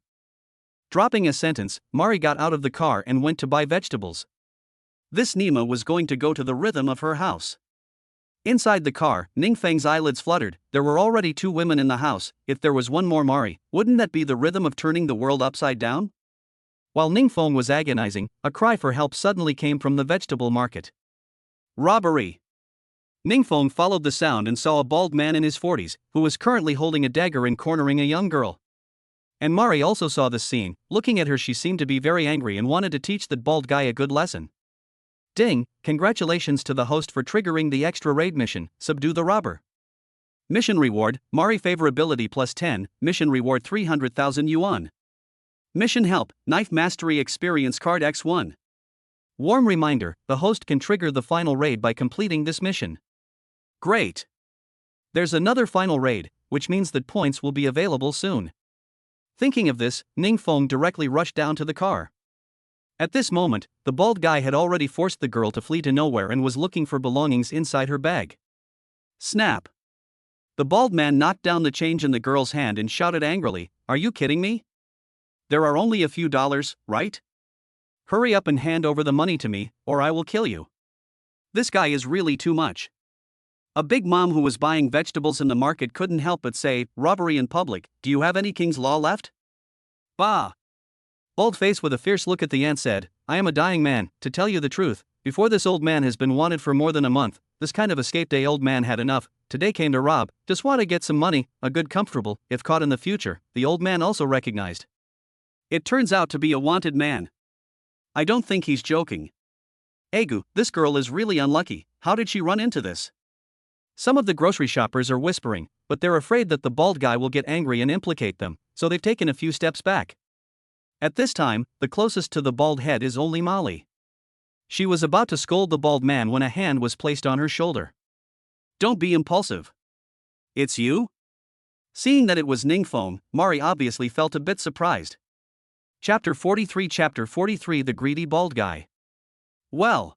Dropping a sentence, Mari got out of the car and went to buy vegetables. This Nima was going to go to the rhythm of her house. Inside the car, Ning Feng's eyelids fluttered. There were already two women in the house. If there was one more Mari, wouldn't that be the rhythm of turning the world upside down? While Ning Feng was agonizing, a cry for help suddenly came from the vegetable market. Robbery! Ning Feng followed the sound and saw a bald man in his 40s, who was currently holding a dagger and cornering a young girl. And Mari also saw this scene. Looking at her, she seemed to be very angry and wanted to teach that bald guy a good lesson. Ding, congratulations to the host for triggering the extra raid mission, subdue the robber. Mission reward, Mari favorability plus 10, mission reward 300,000 yuan. Mission help, knife mastery experience card X1. Warm reminder, the host can trigger the final raid by completing this mission. Great. There's another final raid, which means that points will be available soon. Thinking of this, Ning Feng directly rushed down to the car. At this moment, the bald guy had already forced the girl to flee to nowhere and was looking for belongings inside her bag. Snap. The bald man knocked down the change in the girl's hand and shouted angrily, Are you kidding me? There are only a few dollars, right? Hurry up and hand over the money to me, or I will kill you. This guy is really too much. A big mom who was buying vegetables in the market couldn't help but say, Robbery in public, do you have any King's Law left? Bah! Bald-faced with a fierce look at the ant said, I am a dying man, to tell you the truth, before this old man has been wanted for more than a month, this kind of escape day old man had enough, today came to rob, just want to get some money, a good comfortable, if caught in the future, the old man also recognized. It turns out to be a wanted man. I don't think he's joking. Egu, this girl is really unlucky, how did she run into this? Some of the grocery shoppers are whispering, but they're afraid that the bald guy will get angry and implicate them, so they've taken a few steps back. At this time, the closest to the bald head is only Molly. She was about to scold the bald man when a hand was placed on her shoulder. Don't be impulsive. It's you? Seeing that it was Ning Feng, Mari obviously felt a bit surprised. Chapter 43 The Greedy Bald Guy. Well.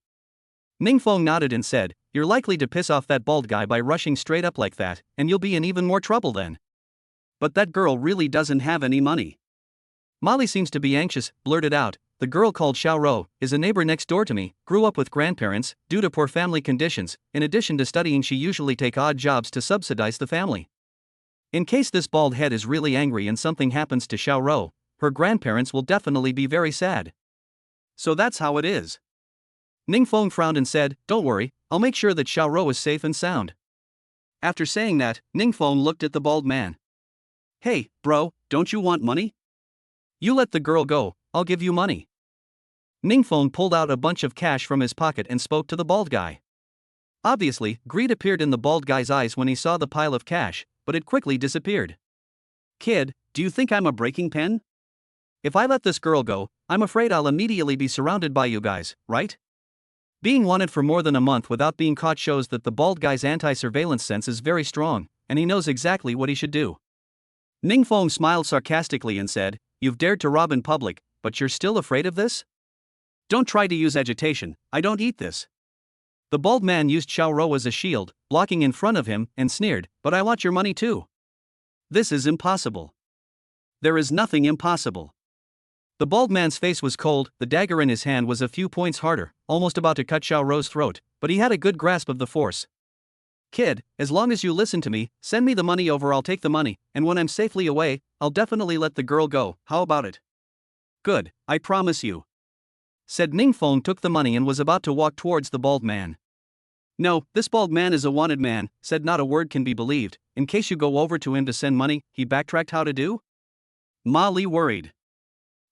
Ning Feng nodded and said, You're likely to piss off that bald guy by rushing straight up like that, and you'll be in even more trouble then. But that girl really doesn't have any money. Molly seems to be anxious, blurted out, the girl called Xiao Rou, is a neighbor next door to me, grew up with grandparents, due to poor family conditions, in addition to studying she usually take odd jobs to subsidize the family. In case this bald head is really angry and something happens to Xiao Rou, her grandparents will definitely be very sad. So that's how it is. Ning Feng frowned and said, Don't worry, I'll make sure that Xiao Rou is safe and sound. After saying that, Ning Feng looked at the bald man. Hey, bro, don't you want money? You let the girl go, I'll give you money. Ning Feng pulled out a bunch of cash from his pocket and spoke to the bald guy. Obviously, greed appeared in the bald guy's eyes when he saw the pile of cash, but it quickly disappeared. Kid, do you think I'm a breaking pen? If I let this girl go, I'm afraid I'll immediately be surrounded by you guys, right? Being wanted for more than a month without being caught shows that the bald guy's anti-surveillance sense is very strong, and he knows exactly what he should do. Ning Feng smiled sarcastically and said, You've dared to rob in public, but you're still afraid of this? Don't try to use agitation, I don't eat this. The bald man used Xiao Rou as a shield, blocking in front of him, and sneered, But I want your money too. This is impossible. There is nothing impossible. The bald man's face was cold, the dagger in his hand was a few points harder, almost about to cut Xiaoro's throat, but he had a good grasp of the force. Kid, as long as you listen to me, send me the money over, I'll take the money, and when I'm safely away, I'll definitely let the girl go, how about it? Good, I promise you. Said Ningfeng, took the money and was about to walk towards the bald man. No, this bald man is a wanted man, said not a word can be believed, in case you go over to him to send money, he backtracked how to do? Ma Li worried.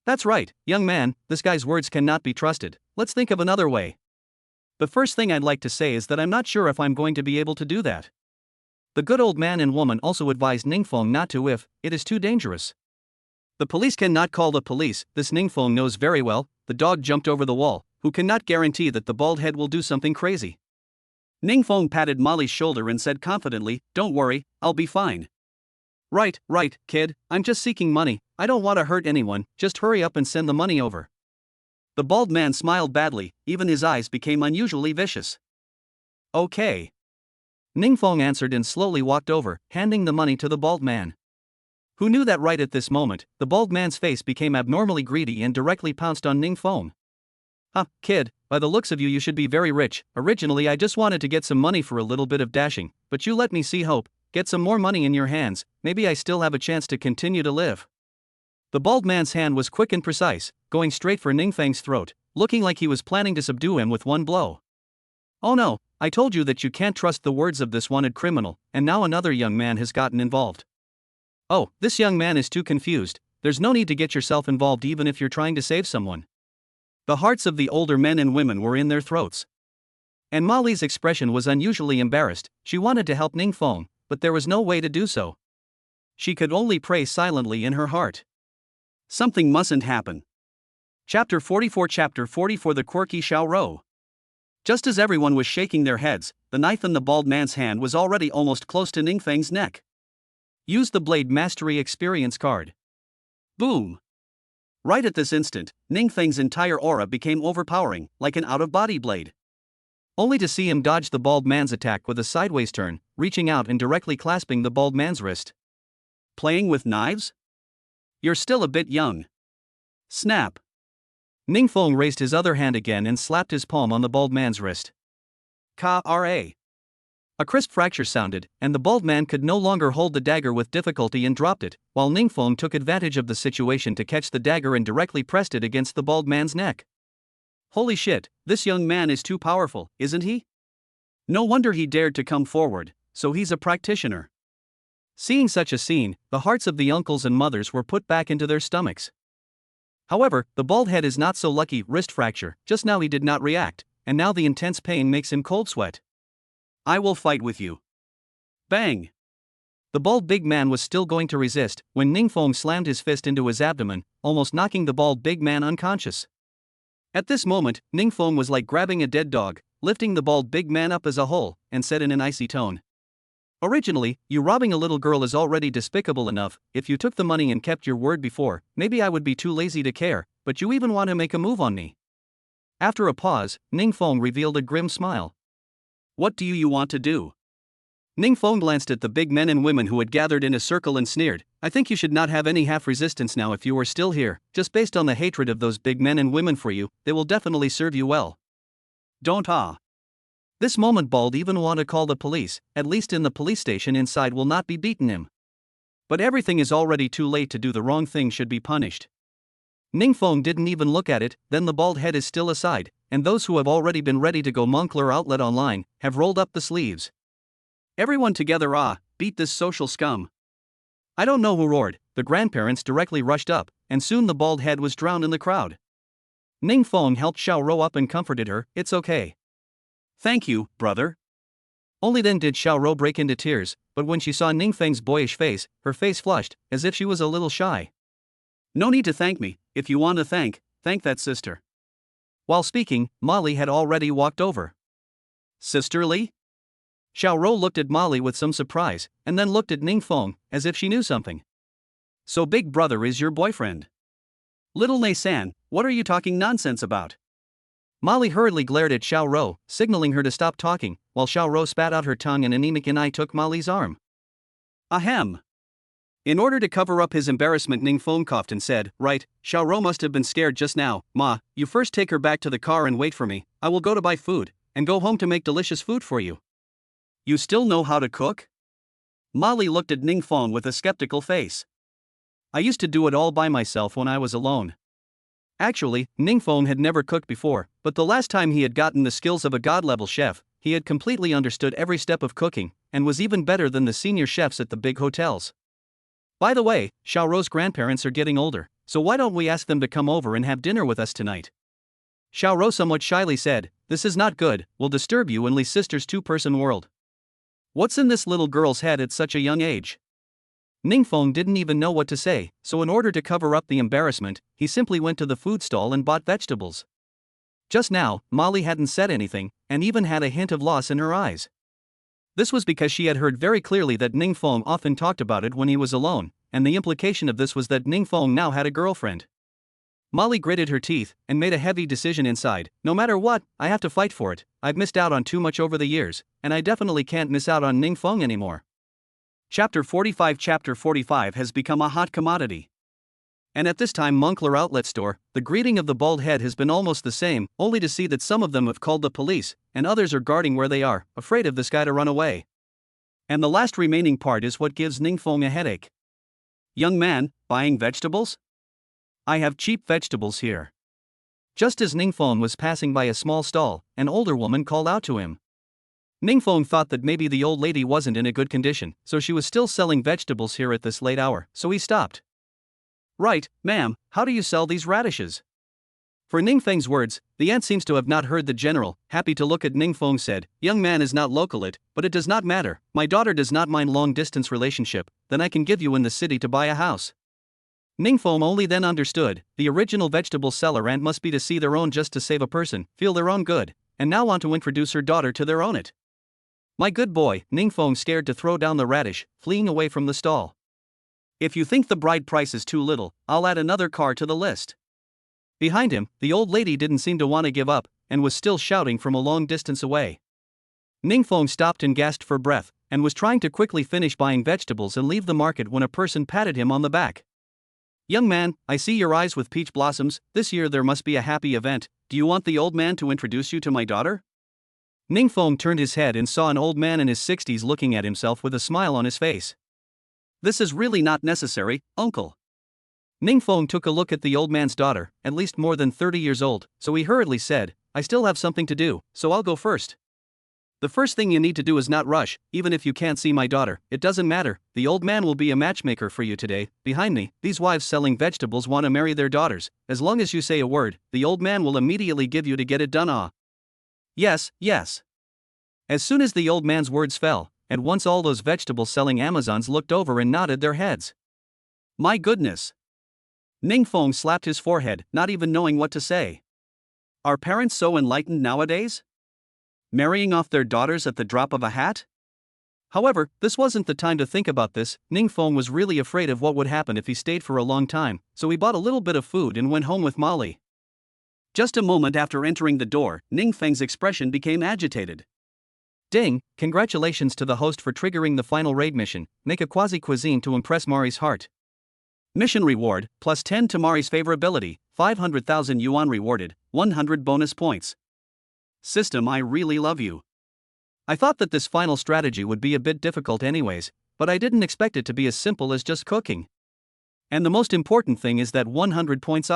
That's right, young man, this guy's words cannot be trusted, let's think of another way. The first thing I'd like to say is that I'm not sure if I'm going to be able to do that. The good old man and woman also advised Ningfeng not to if it is too dangerous. The police cannot call the police, this Ningfeng knows very well, the dog jumped over the wall, who cannot guarantee that the bald head will do something crazy. Ningfeng patted Molly's shoulder and said confidently, don't worry, I'll be fine. Right, kid, I'm just seeking money, I don't want to hurt anyone, just hurry up and send the money over. The bald man smiled badly, even his eyes became unusually vicious. Okay. Ningfeng answered and slowly walked over, handing the money to the bald man. Who knew that right at this moment, the bald man's face became abnormally greedy and directly pounced on Ningfeng. Kid, by the looks of you should be very rich, originally I just wanted to get some money for a little bit of dashing, but you let me see hope, get some more money in your hands, maybe I still have a chance to continue to live. The bald man's hand was quick and precise, going straight for Ningfeng's throat, looking like he was planning to subdue him with one blow. Oh no, I told you that you can't trust the words of this wanted criminal, and now another young man has gotten involved. Oh, this young man is too confused, there's no need to get yourself involved even if you're trying to save someone. The hearts of the older men and women were in their throats. And Molly's expression was unusually embarrassed, she wanted to help Ningfeng, but there was no way to do so. She could only pray silently in her heart. Something mustn't happen. Chapter 44 The Quirky Xiaoro. Just as everyone was shaking their heads, the knife in the bald man's hand was already almost close to Ningfeng's neck. Use the Blade Mastery Experience card. Boom! Right at this instant, Ningfeng's entire aura became overpowering, like an out-of-body blade. Only to see him dodge the bald man's attack with a sideways turn, reaching out and directly clasping the bald man's wrist. Playing with knives? You're still a bit young. Snap! Ningfeng raised his other hand again and slapped his palm on the bald man's wrist. Ka-ra! A crisp fracture sounded, and the bald man could no longer hold the dagger with difficulty and dropped it, while Ningfeng took advantage of the situation to catch the dagger and directly pressed it against the bald man's neck. Holy shit, this young man is too powerful, isn't he? No wonder he dared to come forward, so he's a practitioner. Seeing such a scene, the hearts of the uncles and mothers were put back into their stomachs. However, the bald head is not so lucky, wrist fracture, just now he did not react, and now the intense pain makes him cold sweat. I will fight with you. Bang! The bald big man was still going to resist, when Ningfeng slammed his fist into his abdomen, almost knocking the bald big man unconscious. At this moment, Ningfeng was like grabbing a dead dog, lifting the bald big man up as a whole, and said in an icy tone. Originally, you robbing a little girl is already despicable enough, if you took the money and kept your word before, maybe I would be too lazy to care, but you even want to make a move on me. After a pause, Ningfeng revealed a grim smile. What do you want to do? Ningfeng glanced at the big men and women who had gathered in a circle and sneered, I think you should not have any half-resistance now if you are still here, just based on the hatred of those big men and women for you, they will definitely serve you well. Don't This moment Bald even want to call the police, at least in the police station inside will not be beaten him. But everything is already too late to do the wrong thing should be punished. Ningfeng didn't even look at it, then the bald head is still aside, and those who have already been ready to go Moncler outlet online, have rolled up the sleeves. Everyone together beat this social scum. I don't know who roared, the grandparents directly rushed up, and soon the bald head was drowned in the crowd. Ningfeng helped Xiaoro up and comforted her, it's okay. Thank you, brother. Only then did Xiaoro break into tears, but when she saw Ningfeng's boyish face, her face flushed, as if she was a little shy. No need to thank me, if you want to thank that sister. While speaking, Molly had already walked over. Sisterly? Xiaoro looked at Molly with some surprise, and then looked at Ningfeng, as if she knew something. So big brother is your boyfriend? Little Nei-san, what are you talking nonsense about? Molly hurriedly glared at Xiaoro, signaling her to stop talking, while Xiaoro spat out her tongue and anemic eye took Molly's arm. Ahem. In order to cover up his embarrassment, Ningfeng coughed and said, "Right, Xiaoro must have been scared just now. Ma, you first take her back to the car and wait for me. I will go to buy food, and go home to make delicious food for you." "You still know how to cook?" Molly looked at Ningfeng with a skeptical face. "I used to do it all by myself when I was alone." Actually, Ningfeng had never cooked before, but the last time he had gotten the skills of a god-level chef, he had completely understood every step of cooking, and was even better than the senior chefs at the big hotels. "By the way, Xiaoro's grandparents are getting older, so why don't we ask them to come over and have dinner with us tonight?" Xiaoro somewhat shyly said, "This is not good, will disturb you and Li's sister's two-person world." What's in this little girl's head at such a young age? Ningfeng didn't even know what to say, so in order to cover up the embarrassment, he simply went to the food stall and bought vegetables. Just now, Molly hadn't said anything, and even had a hint of loss in her eyes. This was because she had heard very clearly that Ningfeng often talked about it when he was alone, and the implication of this was that Ningfeng now had a girlfriend. Molly gritted her teeth and made a heavy decision inside. "No matter what, I have to fight for it. I've missed out on too much over the years, and I definitely can't miss out on Ningfeng anymore." Chapter 45 has become a hot commodity. And at this time Moncler outlet store, the greeting of the bald head has been almost the same, only to see that some of them have called the police, and others are guarding where they are, afraid of this guy to run away. And the last remaining part is what gives Ningfeng a headache. "Young man, buying vegetables? I have cheap vegetables here." Just as Ningfeng was passing by a small stall, an older woman called out to him. Ningfeng thought that maybe the old lady wasn't in a good condition, so she was still selling vegetables here at this late hour, so he stopped. "Right, ma'am, how do you sell these radishes?" For Ningfeng's words, the aunt seems to have not heard the general. Happy to look at Ningfeng said, "Young man is not local but it does not matter. My daughter does not mind long-distance relationship, then I can give you in the city to buy a house." Ningfeng only then understood, the original vegetable seller aunt must be to see their own just to save a person, feel their own good, and now want to introduce her daughter to their own it. "My good boy," Ningfeng scared to throw down the radish, fleeing away from the stall. "If you think the bride price is too little, I'll add another car to the list." Behind him, the old lady didn't seem to want to give up, and was still shouting from a long distance away. Ningfeng stopped and gasped for breath, and was trying to quickly finish buying vegetables and leave the market when a person patted him on the back. "Young man, I see your eyes with peach blossoms. This year there must be a happy event. Do you want the old man to introduce you to my daughter?" Ningfeng turned his head and saw an old man in his 60s looking at himself with a smile on his face. "This is really not necessary, uncle." Ningfeng took a look at the old man's daughter, at least more than 30 years old, so he hurriedly said, "I still have something to do, so I'll go first." "The first thing you need to do is not rush, even if you can't see my daughter, it doesn't matter, the old man will be a matchmaker for you today. Behind me, these wives selling vegetables want to marry their daughters. As long as you say a word, the old man will immediately give you to get it done." Yes, yes. As soon as the old man's words fell, at once all those vegetable-selling Amazons looked over and nodded their heads. "My goodness." Ningfeng slapped his forehead, not even knowing what to say. "Are parents so enlightened nowadays? Marrying off their daughters at the drop of a hat?" However, this wasn't the time to think about this. Ningfeng was really afraid of what would happen if he stayed for a long time, so he bought a little bit of food and went home with Molly. Just a moment after entering the door, Ningfeng's expression became agitated. "Ding, congratulations to the host for triggering the final raid mission, make a quasi-cuisine to impress Mari's heart. Mission reward, plus 10 to Mari's favorability, 500,000 yuan rewarded, 100 bonus points. System, I really love you. I thought that this final strategy would be a bit difficult anyways, but I didn't expect it to be as simple as just cooking. And the most important thing is that 100 points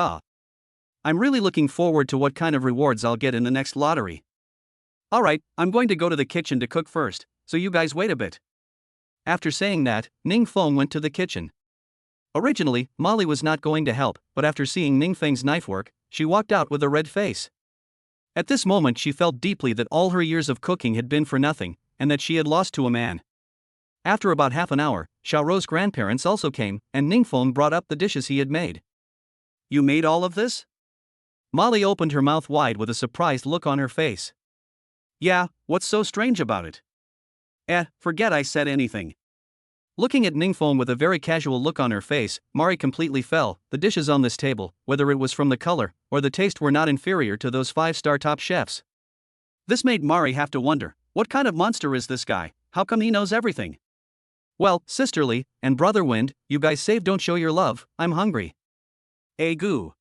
I'm really looking forward to what kind of rewards I'll get in the next lottery. Alright, I'm going to go to the kitchen to cook first, so you guys wait a bit." After saying that, Ningfeng went to the kitchen. Originally, Molly was not going to help, but after seeing Ningfeng's knife work, she walked out with a red face. At this moment she felt deeply that all her years of cooking had been for nothing, and that she had lost to a man. After about half an hour, Xiaoro's grandparents also came, and Ningfeng brought up the dishes he had made. "You made all of this?" Molly opened her mouth wide with a surprised look on her face. "Yeah, what's so strange about it?" Forget I said anything." Looking at Ningfeng with a very casual look on her face, Mari completely fell. The dishes on this table, whether it was from the color or the taste, were not inferior to those 5-star top chefs. This made Mari have to wonder, what kind of monster is this guy? How come he knows everything? Well, sisterly, and brother Wind, you guys save don't show your love, I'm hungry. Goo.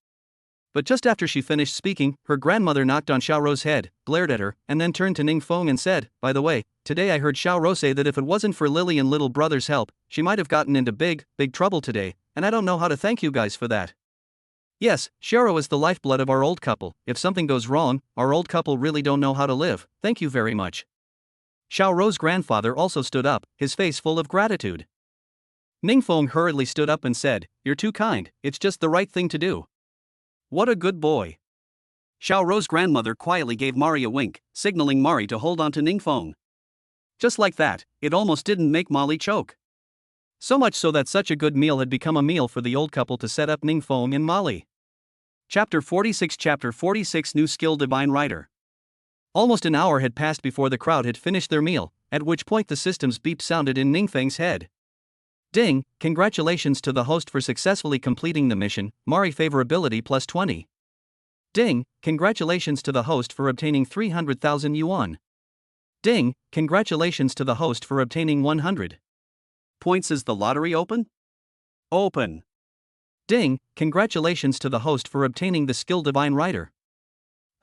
But just after she finished speaking, her grandmother knocked on Xiaoro's head, glared at her, and then turned to Ningfeng and said, by the way, today I heard Xiaoro say that if it wasn't for Lily and little brother's help, she might have gotten into big trouble today, and I don't know how to thank you guys for that. Yes, Xiaoro is the lifeblood of our old couple. If something goes wrong, our old couple really don't know how to live. Thank you very much. Xiaoro's grandfather also stood up, his face full of gratitude. Ningfeng hurriedly stood up and said, you're too kind, it's just the right thing to do. What a good boy. Xiaoro's grandmother quietly gave Mari a wink, signaling Mari to hold on to Ningfeng. Just like that, it almost didn't make Molly choke. So much so that such a good meal had become a meal for the old couple to set up Ningfeng and Molly. Chapter 46 New Skill Divine Writer. Almost an hour had passed before the crowd had finished their meal, at which point the system's beep sounded in Ningfeng's head. Ding, congratulations to the host for successfully completing the mission, Mari favorability plus 20. Ding, congratulations to the host for obtaining 300,000 yuan. Ding, congratulations to the host for obtaining 100 points. Is the lottery open? Open. Ding, congratulations to the host for obtaining the skill Divine Writer.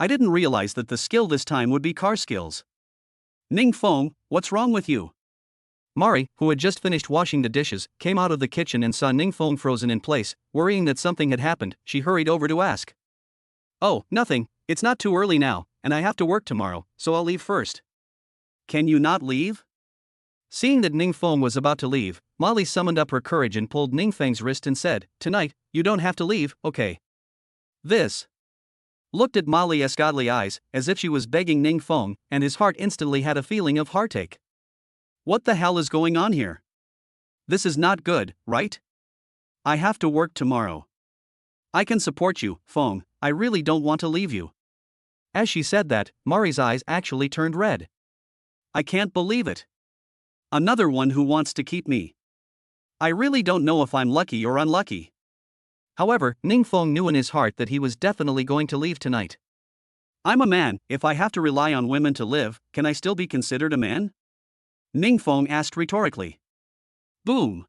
I didn't realize that the skill this time would be car skills. Ningfeng, what's wrong with you? Mari, who had just finished washing the dishes, came out of the kitchen and saw Ningfeng frozen in place. Worrying that something had happened, she hurried over to ask. Oh, nothing, it's not too early now, and I have to work tomorrow, so I'll leave first. Can you not leave? Seeing that Ningfeng was about to leave, Molly summoned up her courage and pulled Ningfeng's wrist and said, tonight, you don't have to leave, okay? This looked at Molly's godly eyes, as if she was begging Ningfeng, and his heart instantly had a feeling of heartache. What the hell is going on here? This is not good, right? I have to work tomorrow. I can support you, Feng, I really don't want to leave you. As she said that, Mari's eyes actually turned red. I can't believe it. Another one who wants to keep me. I really don't know if I'm lucky or unlucky. However, Ningfeng knew in his heart that he was definitely going to leave tonight. I'm a man, if I have to rely on women to live, can I still be considered a man? Ningfeng asked rhetorically. Boom.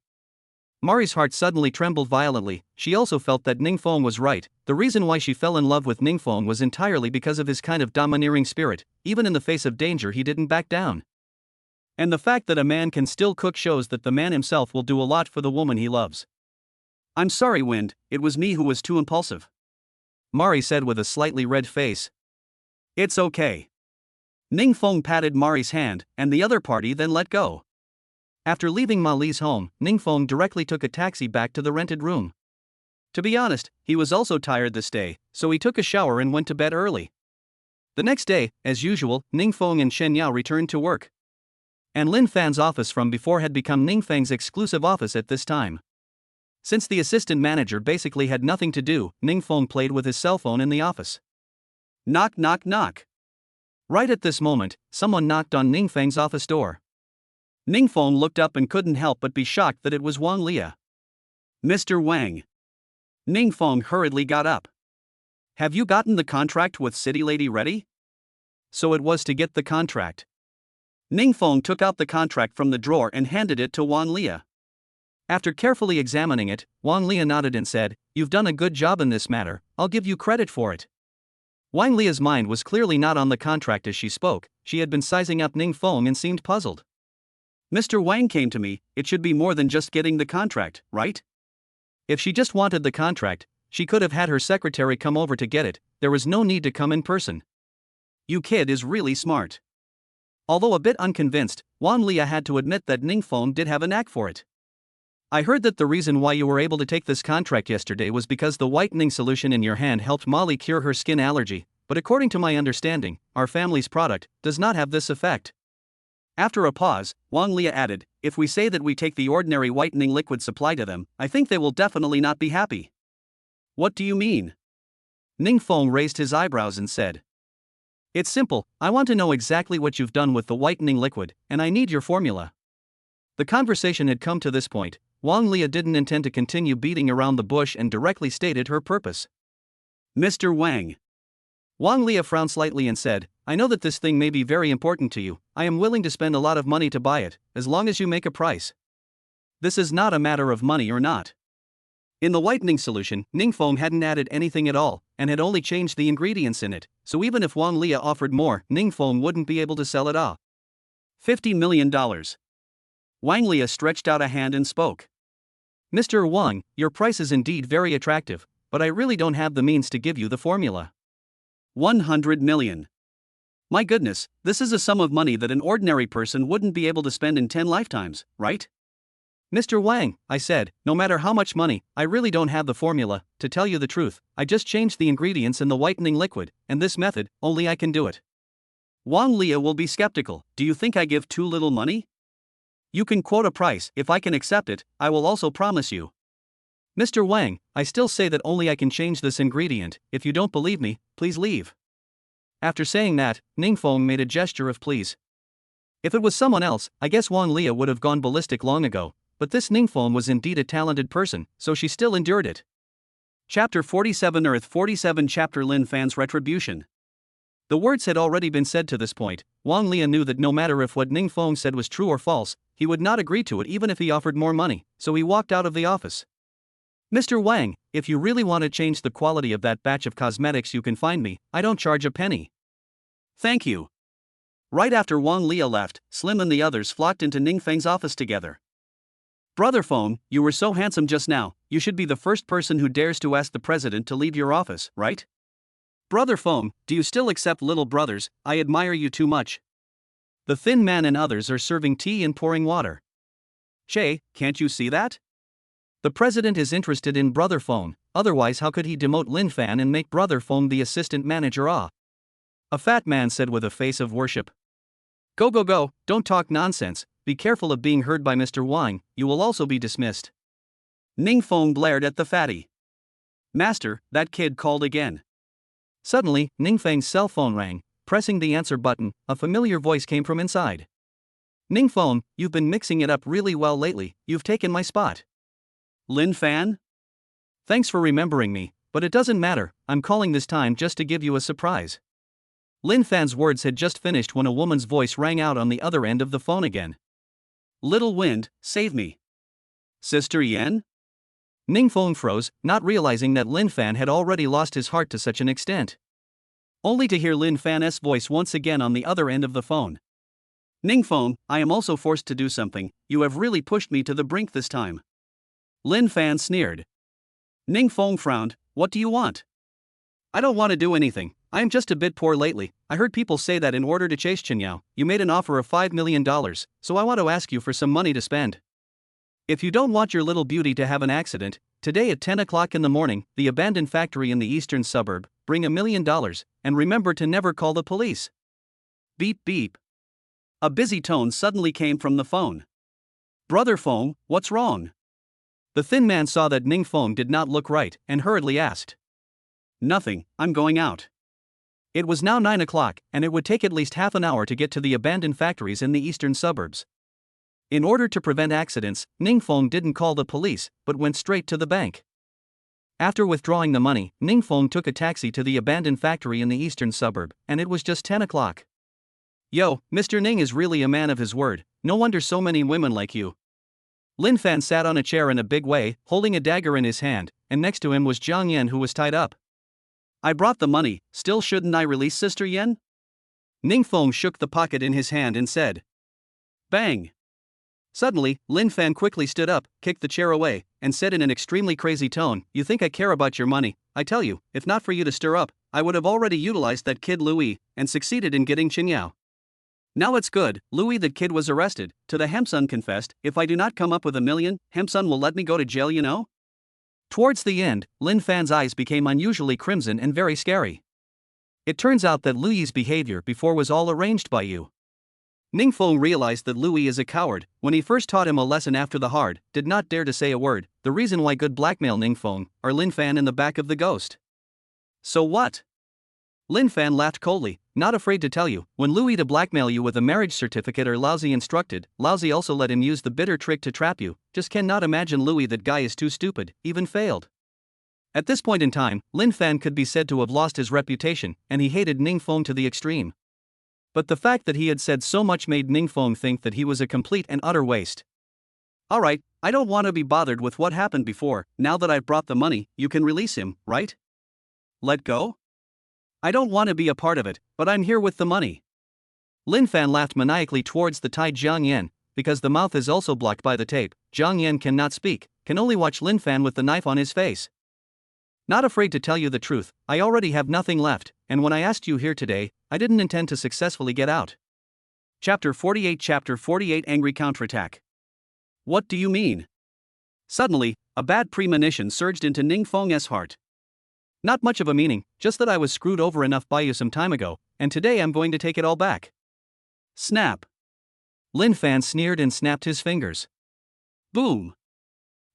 Mari's heart suddenly trembled violently. She also felt that Ningfeng was right. The reason why she fell in love with Ningfeng was entirely because of his kind of domineering spirit. Even in the face of danger he didn't back down. And the fact that a man can still cook shows that the man himself will do a lot for the woman he loves. I'm sorry, Wind, it was me who was too impulsive. Mari said with a slightly red face. It's okay. Ningfeng patted Mari's hand, and the other party then let go. After leaving Mali's home, Ningfeng directly took a taxi back to the rented room. To be honest, he was also tired this day, so he took a shower and went to bed early. The next day, as usual, Ningfeng and Shen Yao returned to work. And Lin Fan's office from before had become Ningfeng's exclusive office at this time. Since the assistant manager basically had nothing to do, Ningfeng played with his cell phone in the office. Knock knock knock. Right at this moment, someone knocked on Ningfeng's office door. Ningfeng looked up and couldn't help but be shocked that it was Wang Lia. Mr. Wang. Ningfeng hurriedly got up. Have you gotten the contract with City Lady ready? So it was to get the contract. Ningfeng took out the contract from the drawer and handed it to Wang Lia. After carefully examining it, Wang Lia nodded and said, You've done a good job in this matter, I'll give you credit for it. Wang Lia's mind was clearly not on the contract as she spoke. She had been sizing up Ningfeng and seemed puzzled. Mr. Wang came to me, it should be more than just getting the contract, right? If she just wanted the contract, she could have had her secretary come over to get it, there was no need to come in person. You kid is really smart. Although a bit unconvinced, Wang Lia had to admit that Ningfeng did have a knack for it. I heard that the reason why you were able to take this contract yesterday was because the whitening solution in your hand helped Molly cure her skin allergy, but according to my understanding, our family's product does not have this effect. After a pause, Wang Lia added, If we say that we take the ordinary whitening liquid supply to them, I think they will definitely not be happy. What do you mean? Ningfeng raised his eyebrows and said. It's simple, I want to know exactly what you've done with the whitening liquid, and I need your formula. The conversation had come to this point. Wang Lia didn't intend to continue beating around the bush and directly stated her purpose. Mr. Wang. Wang Lia frowned slightly and said, I know that this thing may be very important to you, I am willing to spend a lot of money to buy it, as long as you make a price. This is not a matter of money or not. In the whitening solution, Ningfeng hadn't added anything at all, and had only changed the ingredients in it, so even if Wang Lia offered more, Ningfeng wouldn't be able to sell it off. $50 million. Wang Lia stretched out a hand and spoke. Mr. Wang, your price is indeed very attractive, but I really don't have the means to give you the formula. 100 million. My goodness, this is a sum of money that an ordinary person wouldn't be able to spend in 10 lifetimes, right? Mr. Wang, I said, no matter how much money, I really don't have the formula. To tell you the truth, I just changed the ingredients in the whitening liquid, and this method, only I can do it. Wang Lia will be skeptical. Do you think I give too little money? You can quote a price. If I can accept it, I will also promise you. Mr. Wang, I still say that only I can change this ingredient. If you don't believe me, please leave. After saying that, Ningfeng made a gesture of please. If it was someone else, I guess Wang Lia would have gone ballistic long ago. But this Ningfeng was indeed a talented person, so she still endured it. Chapter 47 Earth 47 Chapter Lin Fan's Retribution. The words had already been said to this point. Wang Lia knew that no matter if what Ningfeng said was true or false, he would not agree to it even if he offered more money, so he walked out of the office. Mr. Wang, if you really want to change the quality of that batch of cosmetics, you can find me. I don't charge a penny. Thank you. Right after Wang Lia left, Slim and the others flocked into Ningfeng's office together. Brother Feng, you were so handsome just now, you should be the first person who dares to ask the president to leave your office, right? Brother Feng, do you still accept little brothers? I admire you too much. The thin man and others are serving tea and pouring water. Che, can't you see that? The president is interested in Brother Feng, otherwise how could he demote Lin Fan and make Brother Feng the assistant manager? A fat man said with a face of worship. Go, don't talk nonsense. Be careful of being heard by Mr. Wang, you will also be dismissed. Ningfeng blared at the fatty. Master, that kid called again. Suddenly, Ningfeng's cell phone rang. Pressing the answer button, a familiar voice came from inside. Ningfeng, you've been mixing it up really well lately, you've taken my spot. Lin Fan? Thanks for remembering me, but it doesn't matter, I'm calling this time just to give you a surprise. Lin Fan's words had just finished when a woman's voice rang out on the other end of the phone again. Little wind, save me. Sister Yan? Ningfeng froze, not realizing that Lin Fan had already lost his heart to such an extent. Only to hear Lin Fan's voice once again on the other end of the phone. Ningfeng, I am also forced to do something, you have really pushed me to the brink this time. Lin Fan sneered. Ningfeng frowned, what do you want? I don't want to do anything, I am just a bit poor lately. I heard people say that in order to chase Qinyao, you made an offer of $5 million, so I want to ask you for some money to spend. If you don't want your little beauty to have an accident, today at 10 o'clock in the morning, the abandoned factory in the eastern suburb, bring $1 million, and remember to never call the police. Beep beep. A busy tone suddenly came from the phone. Brother Feng, what's wrong? The thin man saw that Ningfeng did not look right, and hurriedly asked. Nothing, I'm going out. It was now 9 o'clock, and it would take at least half an hour to get to the abandoned factories in the eastern suburbs. In order to prevent accidents, Ningfeng didn't call the police, but went straight to the bank. After withdrawing the money, Ningfeng took a taxi to the abandoned factory in the eastern suburb, and it was just 10 o'clock. Yo, Mr. Ning is really a man of his word, no wonder so many women like you. Lin Fan sat on a chair in a big way, holding a dagger in his hand, and next to him was Jiang Yan, who was tied up. I brought the money, still shouldn't I release Sister Yan? Ningfeng shook the pocket in his hand and said. Bang! Suddenly, Lin Fan quickly stood up, kicked the chair away, and said in an extremely crazy tone, you think I care about your money? I tell you, if not for you to stir up, I would have already utilized that kid Louis, and succeeded in getting Qinyao. Now it's good, Louis the kid was arrested, to the Hemsun confessed, if I do not come up with $1 million, Hemsun will let me go to jail, you know? Towards the end, Lin Fan's eyes became unusually crimson and very scary. It turns out that Louis's behavior before was all arranged by you. Ningfeng realized that Louis is a coward. When he first taught him a lesson after the hard, did not dare to say a word, the reason why good blackmail Ningfeng, or Lin Fan in the back of the ghost. So what? Lin Fan laughed coldly, not afraid to tell you, when Louis to blackmail you with a marriage certificate or Laozi instructed, Laozi also let him use the bitter trick to trap you, just cannot imagine Louis that guy is too stupid, even failed. At this point in time, Lin Fan could be said to have lost his reputation, and he hated Ningfeng to the extreme. But the fact that he had said so much made Ningfeng think that he was a complete and utter waste. Alright, I don't want to be bothered with what happened before. Now that I've brought the money, you can release him, right? Let go? I don't want to be a part of it, but I'm here with the money. Lin Fan laughed maniacally towards the tied Jiang Yan. Because the mouth is also blocked by the tape, Jiang Yan cannot speak, can only watch Lin Fan with the knife on his face. Not afraid to tell you the truth, I already have nothing left, and when I asked you here today, I didn't intend to successfully get out. Chapter 48 Angry Counterattack. What do you mean? Suddenly, a bad premonition surged into Ning Feng's heart. Not much of a meaning, just that I was screwed over enough by you some time ago, and today I'm going to take it all back. Snap. Lin Fan sneered and snapped his fingers. Boom.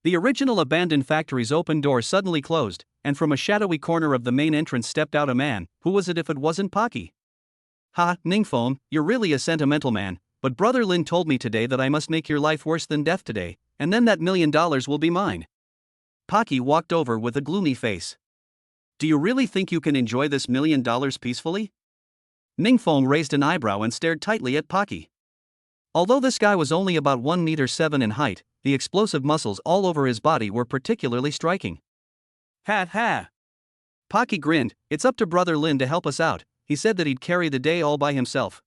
The original abandoned factory's open door suddenly closed, and from a shadowy corner of the main entrance stepped out a man. Who was it if it wasn't Pocky? Ha, Ningfeng, you're really a sentimental man, but brother Lin told me today that I must make your life worse than death today, and then that $1 million will be mine. Pocky walked over with a gloomy face. Do you really think you can enjoy this $1 million peacefully? Ningfeng raised an eyebrow and stared tightly at Pocky. Although this guy was only about 1.7 meters in height, the explosive muscles all over his body were particularly striking. Ha ha! Pocky grinned. It's up to brother Lin to help us out. He said that he'd carry the day all by himself.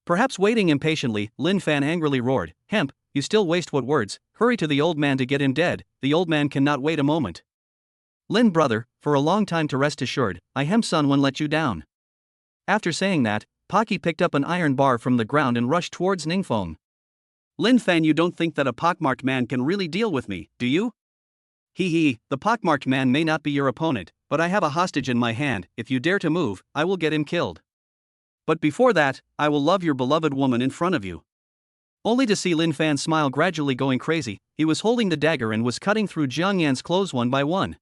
Perhaps waiting impatiently, Lin Fan angrily roared, Hemp, you still waste what words, hurry to the old man to get him dead, the old man cannot wait a moment. Lin brother, for a long time to rest assured, I Hemp son won't let you down. After saying that, Pocky picked up an iron bar from the ground and rushed towards Ningfeng. Lin Fan, you don't think that a pockmarked man can really deal with me, do you? Hee, the pockmarked man may not be your opponent, but I have a hostage in my hand. If you dare to move, I will get him killed. But before that, I will love your beloved woman in front of you. Only to see Lin Fan's smile gradually going crazy, he was holding the dagger and was cutting through Jiang Yan's clothes one by one.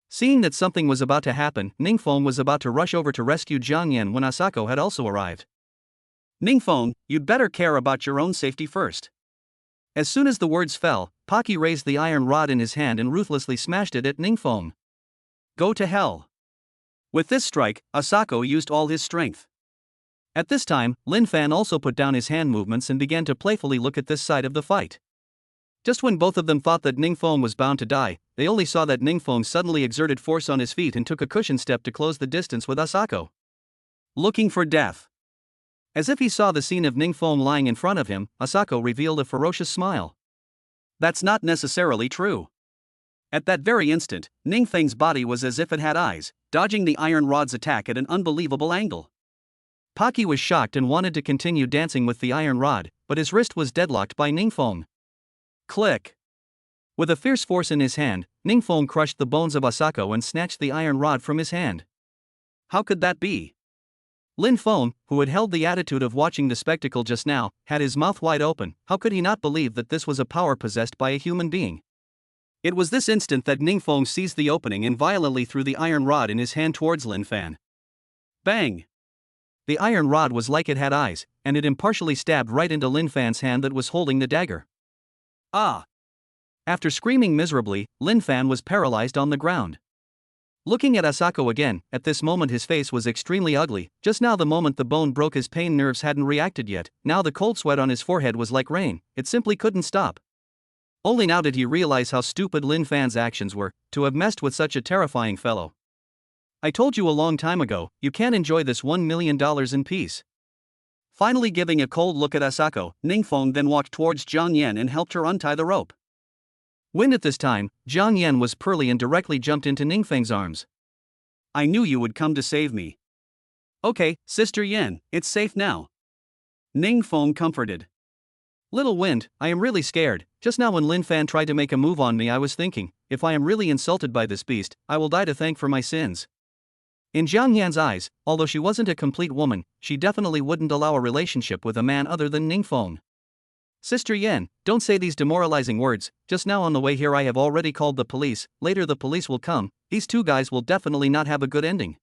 Seeing that something was about to happen, Ningfeng was about to rush over to rescue Jiang Yan when Asako had also arrived. Ningfeng, you'd better care about your own safety first. As soon as the words fell, Pocky raised the iron rod in his hand and ruthlessly smashed it at Ningfeng. Go to hell. With this strike, Asako used all his strength. At this time, Lin Fan also put down his hand movements and began to playfully look at this side of the fight. Just when both of them thought that Ningfeng was bound to die, they only saw that Ningfeng suddenly exerted force on his feet and took a cushion step to close the distance with Asako. Looking for death. As if he saw the scene of Ningfeng lying in front of him, Asako revealed a ferocious smile. That's not necessarily true. At that very instant, Ningfeng's body was as if it had eyes, dodging the iron rod's attack at an unbelievable angle. Pocky was shocked and wanted to continue dancing with the iron rod, but his wrist was deadlocked by Ningfeng. Click. With a fierce force in his hand, Ningfeng crushed the bones of Asako and snatched the iron rod from his hand. How could that be? Lin Feng, who had held the attitude of watching the spectacle just now, had his mouth wide open. How could he not believe that this was a power possessed by a human being? It was this instant that Ningfeng seized the opening and violently threw the iron rod in his hand towards Lin Fan. Bang! The iron rod was like it had eyes, and it impartially stabbed right into Lin Fan's hand that was holding the dagger. Ah! After screaming miserably, Lin Fan was paralyzed on the ground. Looking at Asako again, at this moment his face was extremely ugly. Just now the moment the bone broke his pain nerves hadn't reacted yet, now the cold sweat on his forehead was like rain, it simply couldn't stop. Only now did he realize how stupid Lin Fan's actions were, to have messed with such a terrifying fellow. I told you a long time ago, you can't enjoy this $1 million in peace. Finally giving a cold look at Asako, Ningfeng then walked towards Jiang Yan and helped her untie the rope. When at this time, Jiang Yan was pearly and directly jumped into Ningfeng's arms. I knew you would come to save me. Okay, Sister Yan, it's safe now. Ningfeng comforted. Little Wind, I am really scared. Just now when Lin Fan tried to make a move on me I was thinking, if I am really insulted by this beast, I will die to thank for my sins. In Jiang Yan's eyes, although she wasn't a complete woman, she definitely wouldn't allow a relationship with a man other than Ningfeng. Sister Yan, don't say these demoralizing words. Just now on the way here I have already called the police. Later the police will come. These two guys will definitely not have a good ending.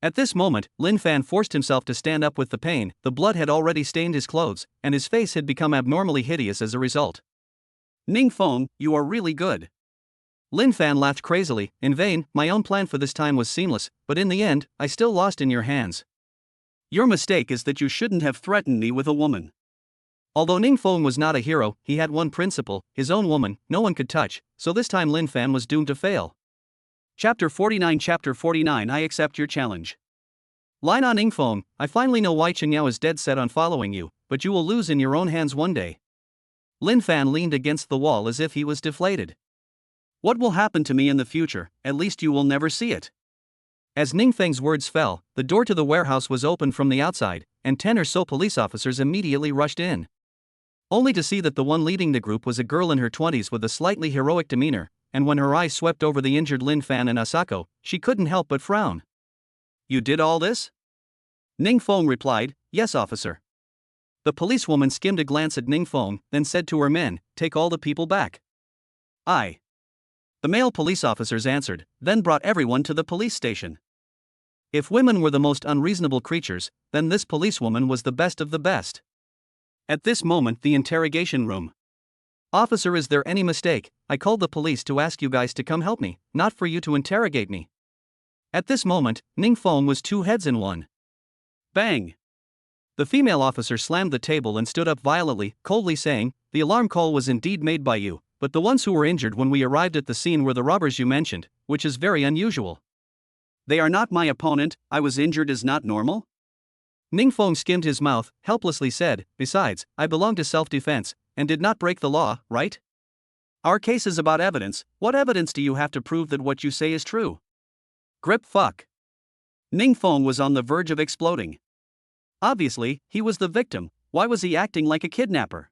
At this moment, Lin Fan forced himself to stand up with the pain. The blood had already stained his clothes, and his face had become abnormally hideous as a result. Ningfeng, you are really good. Lin Fan laughed crazily. In vain, my own plan for this time was seamless, but in the end, I still lost in your hands. Your mistake is that you shouldn't have threatened me with a woman. Although Ning Feng was not a hero, he had one principle: his own woman, no one could touch, so this time Lin Fan was doomed to fail. Chapter 49 I accept your challenge. Line on Ning Feng, I finally know why Chen Yao is dead set on following you, but you will lose in your own hands one day. Lin Fan leaned against the wall as if he was deflated. What will happen to me in the future? At least you will never see it. As Ning Feng's words fell, the door to the warehouse was opened from the outside, and 10 or so police officers immediately rushed in. Only to see that the one leading the group was a girl in her 20s with a slightly heroic demeanor, and when her eyes swept over the injured Lin Fan and Asako, she couldn't help but frown. You did all this? Ning Feng replied, yes, officer. The policewoman skimmed a glance at Ning Feng, then said to her men, take all the people back. Aye. The male police officers answered, then brought everyone to the police station. If women were the most unreasonable creatures, then this policewoman was the best of the best. At this moment, the interrogation room. Officer, is there any mistake? I called the police to ask you guys to come help me, not for you to interrogate me. At this moment, Ning Feng was two heads in one. Bang! The female officer slammed the table and stood up violently, coldly saying, the alarm call was indeed made by you, but the ones who were injured when we arrived at the scene were the robbers you mentioned, which is very unusual. They are not my opponent. I was injured is not normal? Ning Feng skimmed his mouth, helplessly said, besides, I belong to self-defense, and did not break the law, right? Our case is about evidence. What evidence do you have to prove that what you say is true? Grip fuck. Ning Feng was on the verge of exploding. Obviously, he was the victim. Why was he acting like a kidnapper?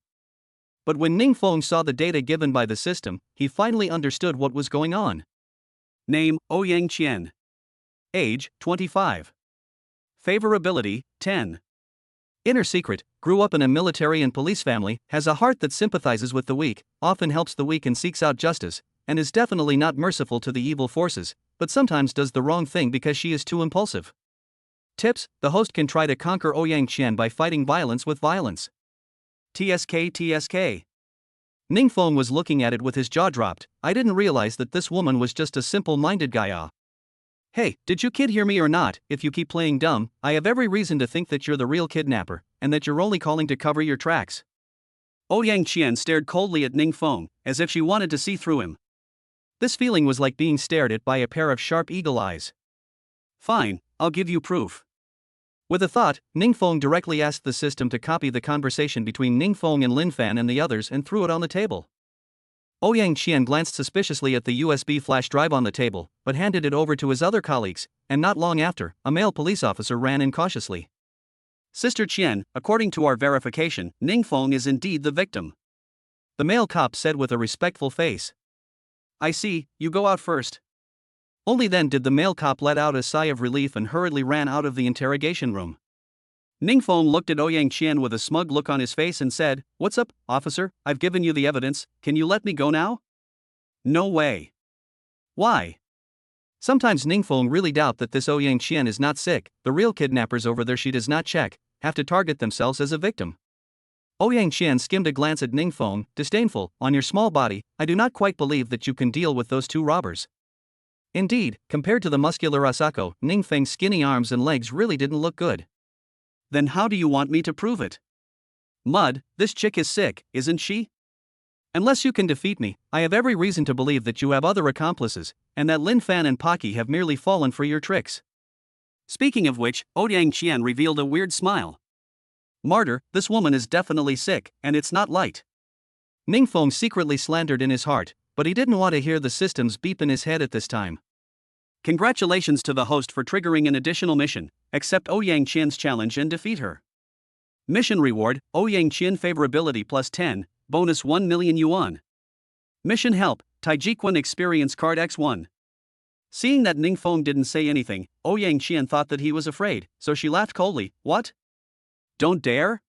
But when Ning Feng saw the data given by the system, he finally understood what was going on. Name, Ouyang Qian. Age, 25. Favorability, 10. Inner secret, grew up in a military and police family, has a heart that sympathizes with the weak, often helps the weak and seeks out justice, and is definitely not merciful to the evil forces, but sometimes does the wrong thing because she is too impulsive. Tips: the host can try to conquer Ouyang Qian by fighting violence with violence. TSK. Ning Feng was looking at it with his jaw dropped. I didn't realize that this woman was just a simple-minded guy. Hey, did you kid hear me or not? If you keep playing dumb, I have every reason to think that you're the real kidnapper, and that you're only calling to cover your tracks. Ouyang Qian stared coldly at Ning Feng, as if she wanted to see through him. This feeling was like being stared at by a pair of sharp eagle eyes. Fine, I'll give you proof. With a thought, Ning Feng directly asked the system to copy the conversation between Ning Feng and Lin Fan and the others and threw it on the table. Ouyang Qian glanced suspiciously at the USB flash drive on the table, but handed it over to his other colleagues, and not long after, a male police officer ran in cautiously. Sister Qian, according to our verification, Ning Feng is indeed the victim. The male cop said with a respectful face. I see, you go out first. Only then did the male cop let out a sigh of relief and hurriedly ran out of the interrogation room. Ning Feng looked at Ouyang Qian with a smug look on his face and said, what's up, officer? I've given you the evidence, can you let me go now? No way. Why? Sometimes Ning Feng really doubt that this Ouyang Qian is not sick. The real kidnappers over there she does not check, have to target themselves as a victim. Ouyang Qian skimmed a glance at Ning Feng, disdainful, on your small body, I do not quite believe that you can deal with those two robbers. Indeed, compared to the muscular Asako, Ning Feng's skinny arms and legs really didn't look good. Then how do you want me to prove it? Mud, this chick is sick, isn't she? Unless you can defeat me, I have every reason to believe that you have other accomplices, and that Lin Fan and Pocky have merely fallen for your tricks. Speaking of which, Ouyang Qian revealed a weird smile. Martyr, this woman is definitely sick, and it's not light. Ning Feng secretly slandered in his heart, but he didn't want to hear the system's beep in his head at this time. Congratulations to the host for triggering an additional mission. Accept Ouyang Qian's challenge and defeat her. Mission reward, Ouyang Qian favorability plus 10, bonus 1 million yuan. Mission help, Taijiquan experience card X1. Seeing that Ning Feng didn't say anything, Ouyang Qian thought that he was afraid, so she laughed coldly. What? Don't dare?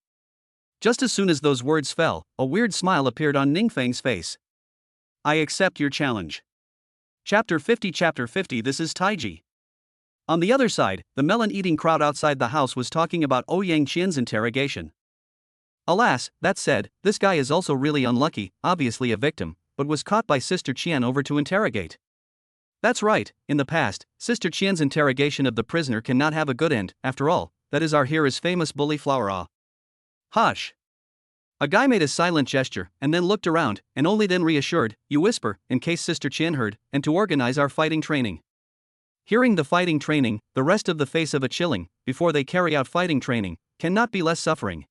Just as soon as those words fell, a weird smile appeared on Ning Feng's face. I accept your challenge. Chapter 50 This is Taiji. On the other side, the melon-eating crowd outside the house was talking about Ouyang Qian's interrogation. Alas, that said, this guy is also really unlucky, obviously a victim, but was caught by Sister Qian over to interrogate. That's right, in the past, Sister Qian's interrogation of the prisoner cannot have a good end, after all, that is our hero's famous bully flower. Hush. A guy made a silent gesture and then looked around, and only then reassured, "You whisper, in case Sister Qian heard, and to organize our fighting training." Hearing the fighting training, the rest of the face of a chilling, before they carry out fighting training, cannot be less suffering.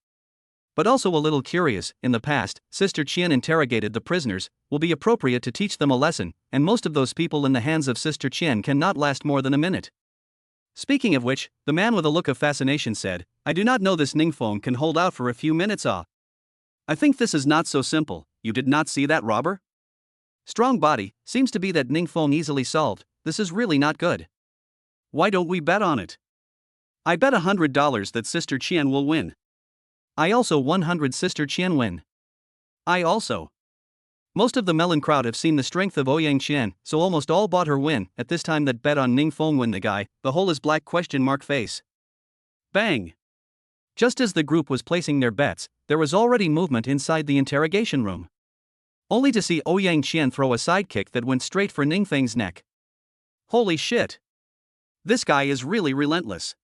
But also a little curious, in the past, Sister Qian interrogated the prisoners, will be appropriate to teach them a lesson, and most of those people in the hands of Sister Qian cannot last more than a minute. Speaking of which, the man with a look of fascination said, "I do not know this Ningfeng can hold out for a few minutes. I think this is not so simple. You did not see that robber? Strong body, seems to be that Ningfeng easily solved. This is really not good. Why don't we bet on it? I bet $100 that Sister Qian will win. I also 100 Sister Qian win. I also." Most of the melon crowd have seen the strength of Ouyang Qian, so almost all bought her win. At this time that bet on Ningfeng win the guy, the whole is black question mark face. Bang! Just as the group was placing their bets, there was already movement inside the interrogation room. Only to see Ouyang Qian throw a sidekick that went straight for Ningfeng's neck. Holy shit! This guy is really relentless.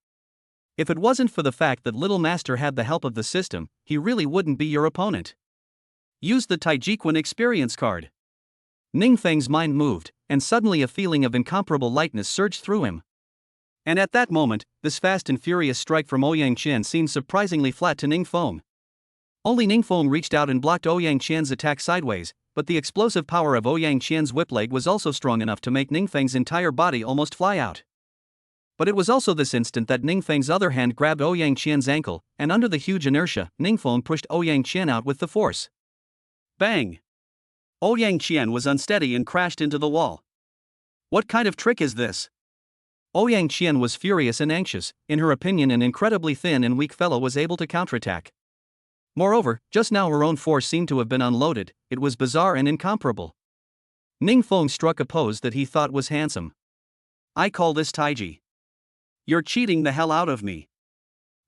If it wasn't for the fact that Little Master had the help of the system, he really wouldn't be your opponent. Use the Taijiquan experience card. Ningfeng's mind moved, and suddenly a feeling of incomparable lightness surged through him. And at that moment, this fast and furious strike from Ouyang Qian seemed surprisingly flat to Ningfeng. Only Ningfeng reached out and blocked Ouyang Qian's attack sideways, but the explosive power of Ouyang Qian's whip leg was also strong enough to make Ningfeng's entire body almost fly out. But it was also this instant that Ningfeng's other hand grabbed Ouyang Qian's ankle, and under the huge inertia, Ningfeng pushed Ouyang Qian out with the force. Bang! Ouyang Qian was unsteady and crashed into the wall. What kind of trick is this? Ouyang Qian was furious and anxious. In her opinion, an incredibly thin and weak fellow was able to counterattack. Moreover, just now her own force seemed to have been unloaded. It was bizarre and incomparable. Ningfeng struck a pose that he thought was handsome. I call this Taiji. You're cheating the hell out of me.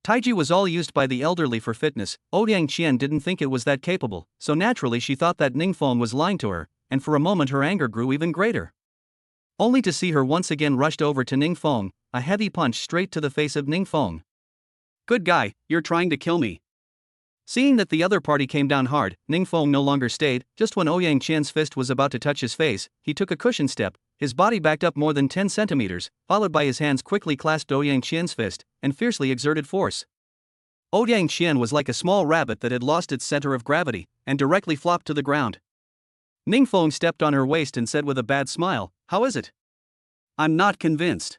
Taiji was all used by the elderly for fitness. Ouyang Qian didn't think it was that capable, so naturally she thought that Ningfeng was lying to her, and for a moment her anger grew even greater. Only to see her once again rushed over to Ningfeng, a heavy punch straight to the face of Ningfeng. Good guy, you're trying to kill me. Seeing that the other party came down hard, Ningfeng no longer stayed. Just when Ouyang Qian's fist was about to touch his face, he took a cushion step, his body backed up more than 10 centimeters, followed by his hands quickly clasped Ouyang Qian's fist, and fiercely exerted force. Ouyang Qian was like a small rabbit that had lost its center of gravity, and directly flopped to the ground. Ningfeng stepped on her waist and said with a bad smile, "How is it?" I'm not convinced.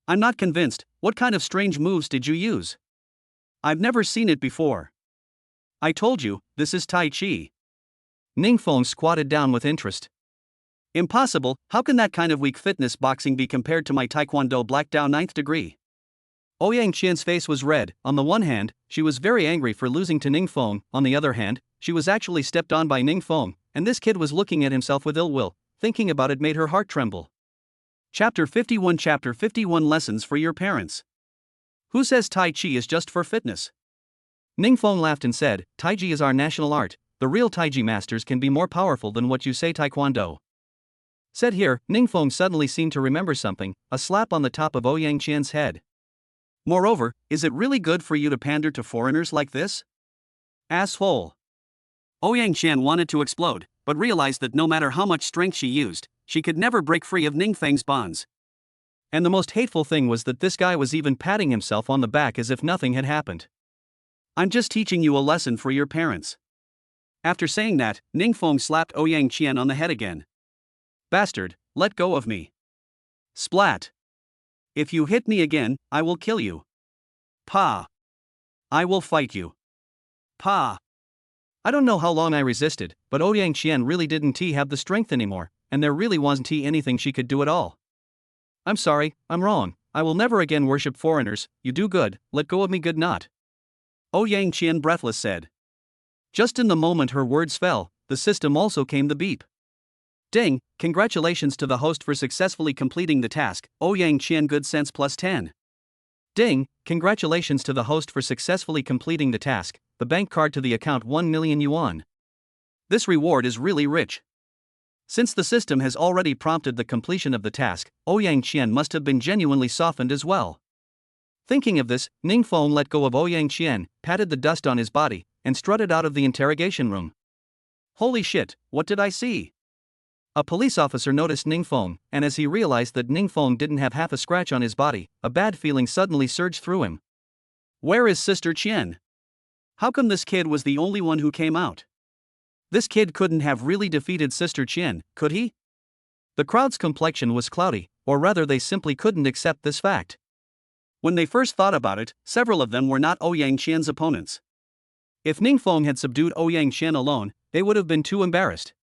I'm not convinced. What kind of strange moves did you use? I've never seen it before. I told you, this is Tai Chi. Ningfeng squatted down with interest. Impossible, how can that kind of weak fitness boxing be compared to my Taekwondo Black Dao 9th degree? Ouyang Qian's face was red. On the one hand, she was very angry for losing to Ningfeng. On the other hand, she was actually stepped on by Ningfeng, and this kid was looking at himself with ill will. Thinking about it made her heart tremble. Chapter 51 Lessons for your parents. Who says Tai Chi is just for fitness? Ningfeng laughed and said, Taiji is our national art. The real Taiji masters can be more powerful than what you say Taekwondo. Said here, Ningfeng suddenly seemed to remember something, a slap on the top of Ouyang Qian's head. Moreover, is it really good for you to pander to foreigners like this? Asshole. Ouyang Qian wanted to explode, but realized that no matter how much strength she used, she could never break free of Ningfeng's bonds. And the most hateful thing was that this guy was even patting himself on the back as if nothing had happened. I'm just teaching you a lesson for your parents. After saying that, Ningfeng slapped Ouyang Qian on the head again. Bastard, let go of me. Splat. If you hit me again, I will kill you. Pa. I will fight you. Pa. I don't know how long I resisted, but Ouyang Qian really didn't have the strength anymore, and there really wasn't anything she could do at all. I'm sorry, I'm wrong. I will never again worship foreigners. You do good, let go of me good not. Ouyang Qian breathless said. Just in the moment her words fell, the system also came the beep. Ding, congratulations to the host for successfully completing the task, Ouyang Qian good sense plus 10. Ding, congratulations to the host for successfully completing the task, the bank card to the account 1 million yuan. This reward is really rich. Since the system has already prompted the completion of the task, Ouyang Qian must have been genuinely softened as well. Thinking of this, Ningfeng let go of Ouyang Qian, patted the dust on his body, and strutted out of the interrogation room. Holy shit, what did I see? A police officer noticed Ningfeng, and as he realized that Ningfeng didn't have half a scratch on his body, a bad feeling suddenly surged through him. Where is Sister Qian? How come this kid was the only one who came out? This kid couldn't have really defeated Sister Qian, could he? The crowd's complexion was cloudy, or rather they simply couldn't accept this fact. When they first thought about it, several of them were not Ouyang Qian's opponents. If Ningfeng had subdued Ouyang Qian alone, they would have been too embarrassed.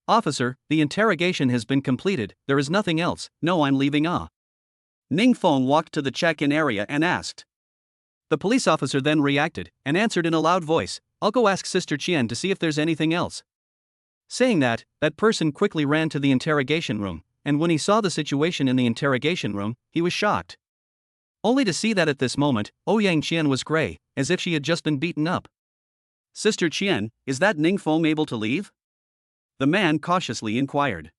Officer, the interrogation has been completed, there is nothing else, no I'm leaving Ningfeng walked to the check-in area and asked. The police officer then reacted, and answered in a loud voice, I'll go ask Sister Qian to see if there's anything else. Saying that, that person quickly ran to the interrogation room, and when he saw the situation in the interrogation room, he was shocked. Only to see that at this moment, Ouyang Qian was gray, as if she had just been beaten up. Sister Qian, is that Ningfeng able to leave? The man cautiously inquired.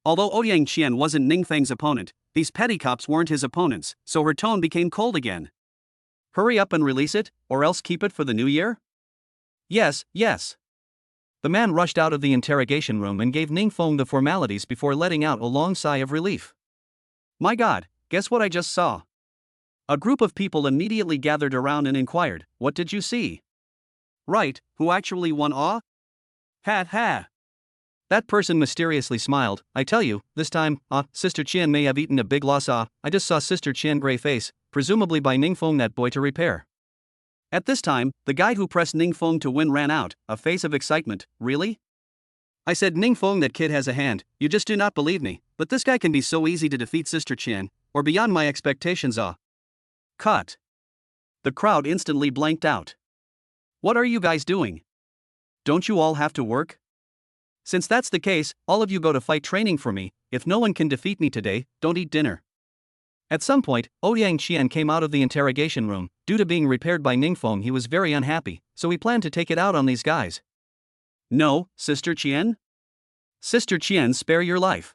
Although Ouyang Qian wasn't Ningfeng's opponent, these petty cops weren't his opponents, so her tone became cold again. Hurry up and release it, or else keep it for the new year? Yes, yes. The man rushed out of the interrogation room and gave Ningfeng the formalities before letting out a long sigh of relief. My god, guess what I just saw? A group of people immediately gathered around and inquired, what did you see? Right, who actually won Ha ha. That person mysteriously smiled, I tell you, this time, Sister Qian may have eaten a big loss I just saw Sister Qian gray face, presumably by Ningfeng that boy to repair. At this time, the guy who pressed Ningfeng to win ran out, a face of excitement, really? I said Ningfeng that kid has a hand, you just do not believe me, but this guy can be so easy to defeat Sister Qian, or beyond my expectations Cut. The crowd instantly blanked out. What are you guys doing? Don't you all have to work? Since that's the case, all of you go to fight training for me, if no one can defeat me today, don't eat dinner. At some point, Ouyang Qian came out of the interrogation room. Due to being repaired by Ningfeng he was very unhappy, so he planned to take it out on these guys. No, Sister Qian? Sister Qian, spare your life.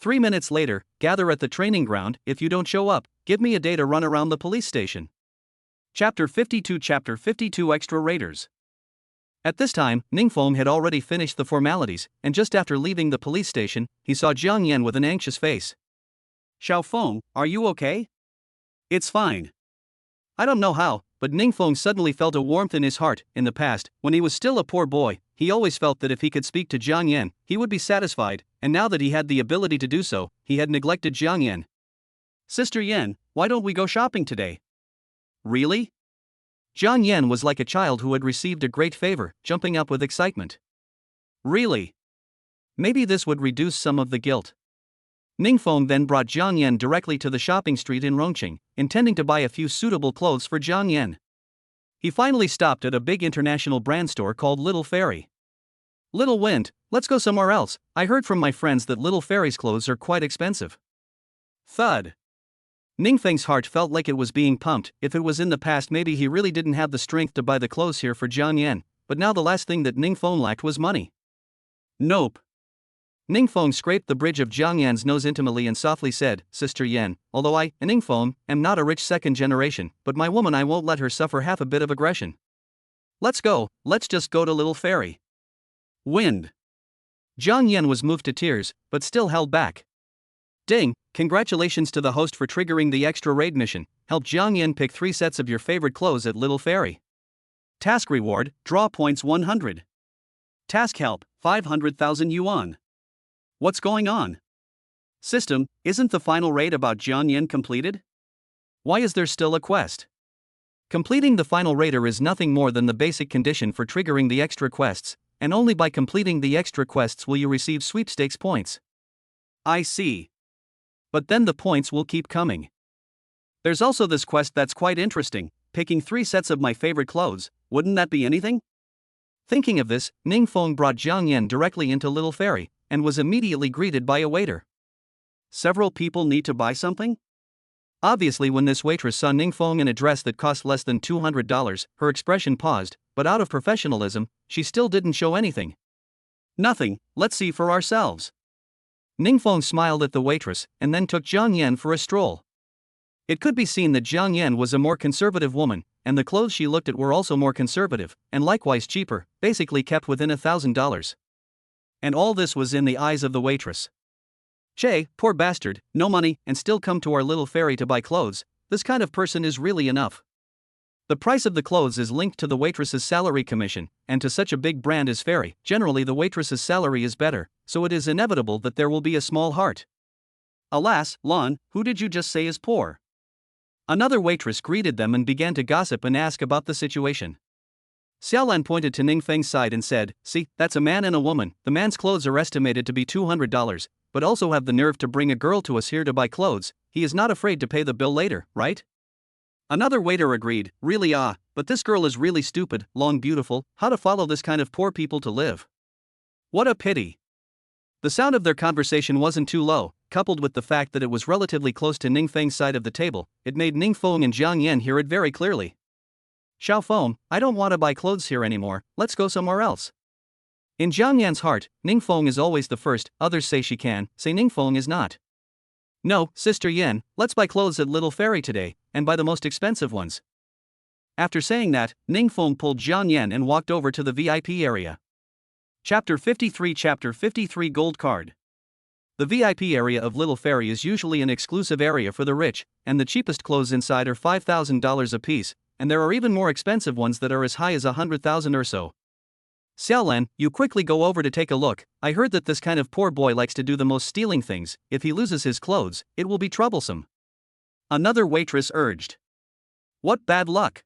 3 minutes later, gather at the training ground. If you don't show up, give me a day to run around the police station. Chapter 52 Extra Raiders. At this time, Ningfeng had already finished the formalities, and just after leaving the police station, he saw Jiang Yan with an anxious face. Xiaofeng, are you okay? It's fine. I don't know how, but Ningfeng suddenly felt a warmth in his heart. In the past, when he was still a poor boy, he always felt that if he could speak to Jiang Yan, he would be satisfied, and now that he had the ability to do so, he had neglected Jiang Yan. Sister Yan, why don't we go shopping today? Really? Jiang Yan was like a child who had received a great favor, jumping up with excitement. Really? Maybe this would reduce some of the guilt. Ningfeng then brought Jiang Yan directly to the shopping street in Rongqing, intending to buy a few suitable clothes for Jiang Yan. He finally stopped at a big international brand store called Little Fairy. Little Wind, let's go somewhere else. I heard from my friends that Little Fairy's clothes are quite expensive. Thud. Ningfeng's heart felt like it was being pumped. If it was in the past, maybe he really didn't have the strength to buy the clothes here for Jiang Yan, but now the last thing that Ningfeng lacked was money. Nope. Ningfeng scraped the bridge of Jiang Yan's nose intimately and softly said, Sister Yan, although I, Ningfeng, am not a rich second generation, but my woman I won't let her suffer half a bit of aggression. Let's go, let's just go to Little Fairy. Wind. Jiang Yan was moved to tears, but still held back. Ding, congratulations to the host for triggering the extra raid mission. Help Jiang Yan pick 3 sets of your favorite clothes at Little Fairy. Task reward, draw points 100. Task help, 500,000 yuan. What's going on? System, isn't the final raid about Jiang Yan completed? Why is there still a quest? Completing the final raider is nothing more than the basic condition for triggering the extra quests, and only by completing the extra quests will you receive sweepstakes points. I see. But then the points will keep coming. There's also this quest that's quite interesting, picking 3 sets of my favorite clothes. Wouldn't that be anything? Thinking of this, Ningfeng brought Jiang Yan directly into Little Fairy, and was immediately greeted by a waiter. Several people need to buy something? Obviously, when this waitress saw Ningfeng in a dress that cost less than $200, her expression paused, but out of professionalism, she still didn't show anything. Nothing, let's see for ourselves. Ningfeng smiled at the waitress, and then took Jiang Yan for a stroll. It could be seen that Jiang Yan was a more conservative woman, and the clothes she looked at were also more conservative, and likewise cheaper, basically kept within $1,000. And all this was in the eyes of the waitress. Che, poor bastard, no money, and still come to our little ferry to buy clothes. This kind of person is really enough. The price of the clothes is linked to the waitress's salary commission, and to such a big brand as Ferry, generally the waitress's salary is better, so it is inevitable that there will be a small heart. Alas, Lon, who did you just say is poor? Another waitress greeted them and began to gossip and ask about the situation. Xiaolan pointed to Ningfeng's side and said, "See, that's a man and a woman. The man's clothes are estimated to be $200, but also have the nerve to bring a girl to us here to buy clothes. He is not afraid to pay the bill later, right?" Another waiter agreed, "Really but this girl is really stupid, long beautiful, how to follow this kind of poor people to live. What a pity." The sound of their conversation wasn't too low, coupled with the fact that it was relatively close to Ningfeng's side of the table, it made Ningfeng and Jiang Yan hear it very clearly. "Xiaofeng, I don't want to buy clothes here anymore, let's go somewhere else." In Jiang Yan's heart, Ningfeng is always the first, others say she can, say Ningfeng is not. "No, Sister Yan, let's buy clothes at Little Ferry today, and buy the most expensive ones." After saying that, Ningfeng pulled Jiang Yan and walked over to the VIP area. Chapter 53 Gold Card. The VIP area of Little Ferry is usually an exclusive area for the rich, and the cheapest clothes inside are $5,000 a piece, and there are even more expensive ones that are as high as 100,000 or so. "Xiaolan, you quickly go over to take a look. I heard that this kind of poor boy likes to do the most stealing things. If he loses his clothes, it will be troublesome," another waitress urged. "What bad luck!"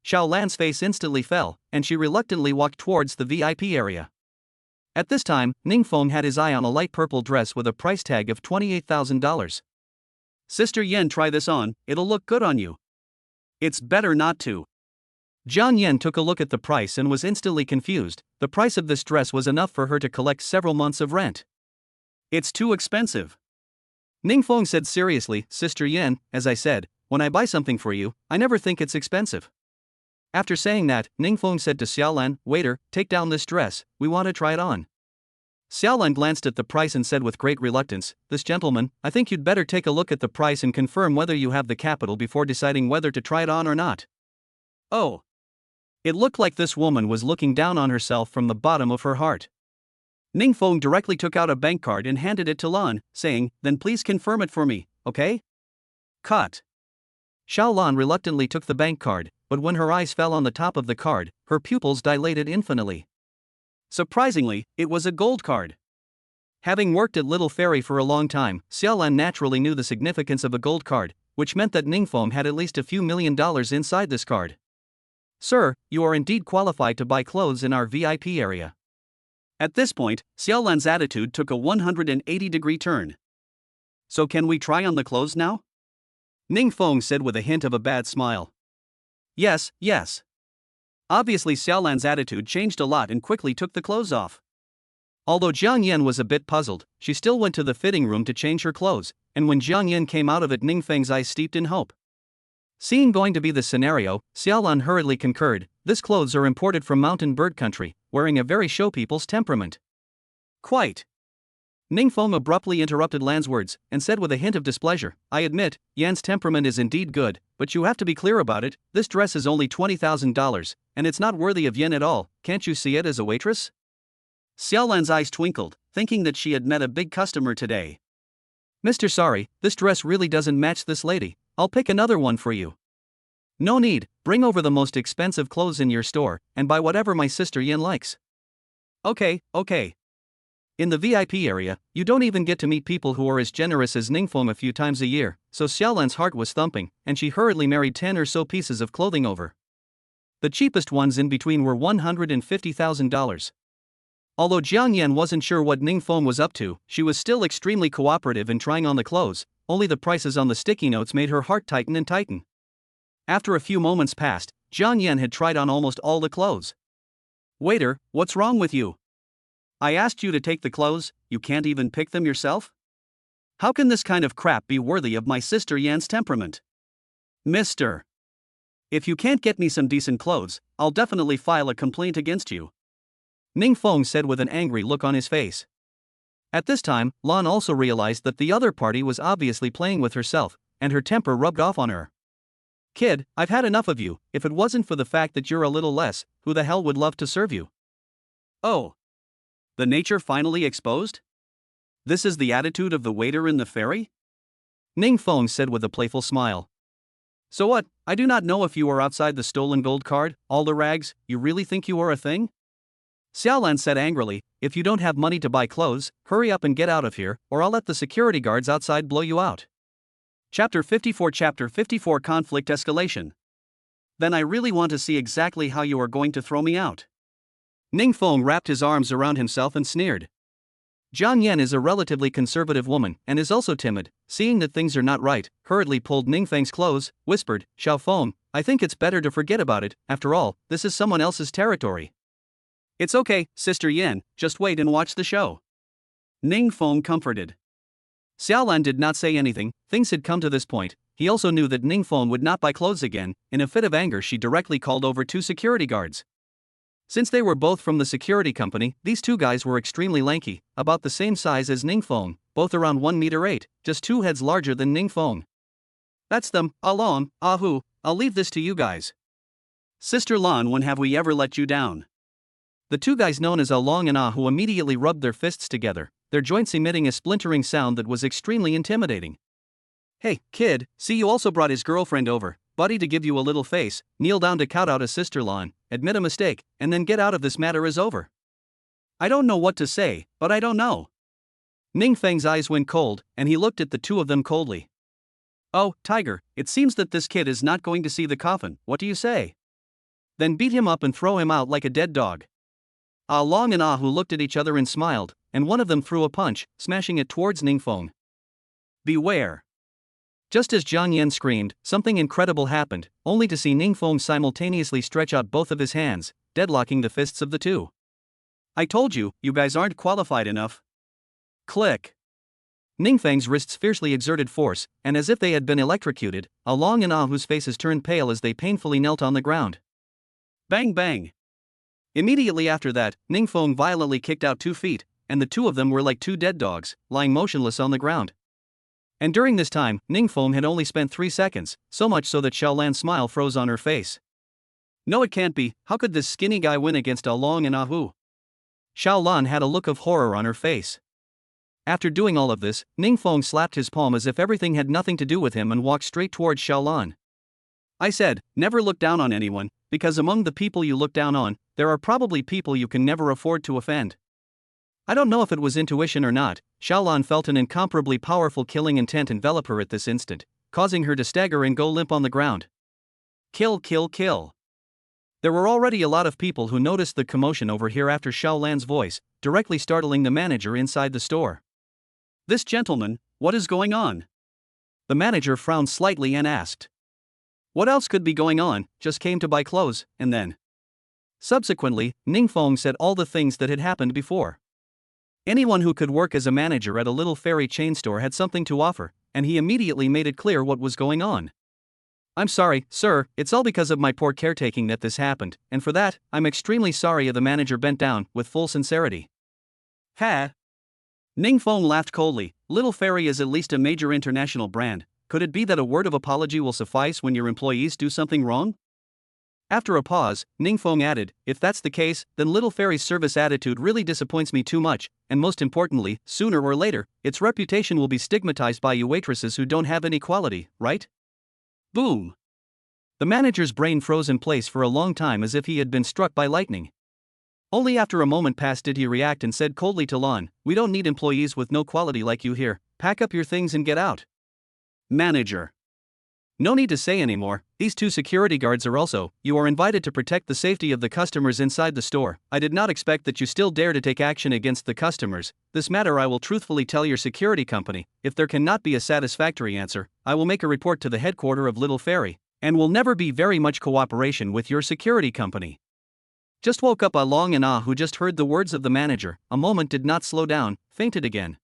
Xiaolan's face instantly fell, and she reluctantly walked towards the VIP area. At this time, Ningfeng had his eye on a light purple dress with a price tag of $28,000. "Sister Yan, try this on, it'll look good on you." "It's better not to." Jiang Yan took a look at the price and was instantly confused. The price of this dress was enough for her to collect several months of rent. "It's too expensive." Ningfeng said seriously, "Sister Yan, as I said, when I buy something for you, I never think it's expensive." After saying that, Ningfeng said to Xiaolan, "Waiter, take down this dress, we want to try it on." Xiaolan glanced at the price and said with great reluctance, "This gentleman, I think you'd better take a look at the price and confirm whether you have the capital before deciding whether to try it on or not." Oh. It looked like this woman was looking down on herself from the bottom of her heart. Ningfeng directly took out a bank card and handed it to Lan, saying, "Then please confirm it for me, okay?" Cut. Xiao Lan reluctantly took the bank card, but when her eyes fell on the top of the card, her pupils dilated infinitely. Surprisingly, it was a gold card. Having worked at Little Ferry for a long time, Xiaolan naturally knew the significance of a gold card, which meant that Ningfeng had at least a few $1,000,000 inside this card. "Sir, you are indeed qualified to buy clothes in our VIP area." At this point, Xiaolan's attitude took a 180-degree turn. "So can we try on the clothes now?" Ningfeng said with a hint of a bad smile. Yes. Obviously Xiaolan's attitude changed a lot and quickly took the clothes off. Although Jiang Yan was a bit puzzled, she still went to the fitting room to change her clothes, and when Jiang Yan came out of it, Ningfeng's eyes steeped in hope. Seeing going to be the scenario, Xiaolan hurriedly concurred, "This clothes are imported from mountain bird country, wearing a very show people's temperament." "Quite." Ningfeng abruptly interrupted Lan's words, and said with a hint of displeasure, "I admit, Yan's temperament is indeed good, but you have to be clear about it, this dress is only $20,000, and it's not worthy of Yan at all, can't you see it as a waitress?" Xiaolan's eyes twinkled, thinking that she had met a big customer today. "Mr. Sorry, this dress really doesn't match this lady, I'll pick another one for you." "No need, bring over the most expensive clothes in your store, and buy whatever my sister Yan likes." Okay. In the VIP area, you don't even get to meet people who are as generous as Ningfeng a few times a year, so Xiaolan's heart was thumping, and she hurriedly married 10 or so pieces of clothing over. The cheapest ones in between were $150,000. Although Jiang Yan wasn't sure what Ningfeng was up to, she was still extremely cooperative in trying on the clothes, only the prices on the sticky notes made her heart tighten and tighten. After a few moments passed, Jiang Yan had tried on almost all the clothes. "Waiter, what's wrong with you? I asked you to take the clothes, you can't even pick them yourself? How can this kind of crap be worthy of my sister Yan's temperament? Mister. If you can't get me some decent clothes, I'll definitely file a complaint against you," Ningfeng said with an angry look on his face. At this time, Lan also realized that the other party was obviously playing with herself, and her temper rubbed off on her. Kid, I've had enough of you. If it wasn't for the fact that you're a little less, who the hell would love to serve you? Oh. The nature finally exposed? This is the attitude of the waiter in the ferry? Ning Feng said with a playful smile. So what, I do not know if you are outside the stolen gold card, all the rags, you really think you are a thing? Xiaolan said angrily, if you don't have money to buy clothes, hurry up and get out of here, or I'll let the security guards outside blow you out. Chapter 54 Conflict Escalation. Then I really want to see exactly how you are going to throw me out. Ning Feng wrapped his arms around himself and sneered. Jiang Yan is a relatively conservative woman and is also timid. Seeing that things are not right, hurriedly pulled Ning Feng's clothes, whispered, Xiao Feng, I think it's better to forget about it, after all, this is someone else's territory. It's okay, Sister Yan, just wait and watch the show. Ning Feng comforted. Xiaolan did not say anything, things had come to this point. He also knew that Ning Feng would not buy clothes again. In a fit of anger, she directly called over 2 security guards. Since they were both from the security company, these 2 guys were extremely lanky, about the same size as Ning Feng, both around 1 meter 8, just 2 heads larger than Ning Feng. That's them, Alon, Ahu, I'll leave this to you guys. Sister Lan, when have we ever let you down? The 2 guys known as Along and Ahu immediately rubbed their fists together, their joints emitting a splintering sound that was extremely intimidating. Hey, kid, see you also brought his girlfriend over, buddy, to give you a little face, kneel down to count out a Sister Lan, admit a mistake, and then get out of this matter is over. I don't know what to say, but I don't know. Ning Feng's eyes went cold, and he looked at the 2 of them coldly. Oh, Tiger, it seems that this kid is not going to see the coffin, what do you say? Then beat him up and throw him out like a dead dog. Long and Ahu looked at each other and smiled, and one of them threw a punch, smashing it towards Ning Feng. Beware. Just as Jiang Yan screamed, something incredible happened, only to see Ning Feng simultaneously stretch out both of his hands, deadlocking the fists of the 2. I told you, you guys aren't qualified enough. Click. Ning Feng's wrists fiercely exerted force, and as if they had been electrocuted, Along and Ahu's faces turned pale as they painfully knelt on the ground. Bang bang. Immediately after that, Ning Feng violently kicked out 2 feet, and the 2 of them were like 2 dead dogs, lying motionless on the ground. And during this time, Ning Feng had only spent 3 seconds, so much so that Xiaolan's smile froze on her face. No, it can't be, how could this skinny guy win against Along and Ahu? Xiaolan had a look of horror on her face. After doing all of this, Ning Feng slapped his palm as if everything had nothing to do with him and walked straight towards Xiaolan. I said, never look down on anyone, because among the people you look down on, there are probably people you can never afford to offend. I don't know if it was intuition or not, Xiaolan felt an incomparably powerful killing intent envelop her at this instant, causing her to stagger and go limp on the ground. Kill, kill, kill. There were already a lot of people who noticed the commotion over here after Xiaolan's voice, directly startling the manager inside the store. This gentleman, what is going on? The manager frowned slightly and asked. What else could be going on, just came to buy clothes, and then. Subsequently, Ning Feng said all the things that had happened before. Anyone who could work as a manager at a little fairy chain store had something to offer, and he immediately made it clear what was going on. I'm sorry, sir, it's all because of my poor caretaking that this happened, and for that, I'm extremely sorry. The manager bent down, with full sincerity. Ha! Ning Feng laughed coldly, Little Fairy is at least a major international brand, could it be that a word of apology will suffice when your employees do something wrong? After a pause, Ning Feng added, if that's the case, then Little Fairy's service attitude really disappoints me too much, and most importantly, sooner or later, its reputation will be stigmatized by you waitresses who don't have any quality, right? Boom! The manager's brain froze in place for a long time as if he had been struck by lightning. Only after a moment passed did he react and said coldly to Lan, we don't need employees with no quality like you here, pack up your things and get out. Manager. No need to say anymore, these 2 security guards are also, you are invited to protect the safety of the customers inside the store. I did not expect that you still dare to take action against the customers. This matter I will truthfully tell your security company. If there cannot be a satisfactory answer, I will make a report to the headquarters of Little Fairy, and will never be very much cooperation with your security company. Just woke up Along and Ah, who just heard the words of the manager, a moment did not slow down, fainted again.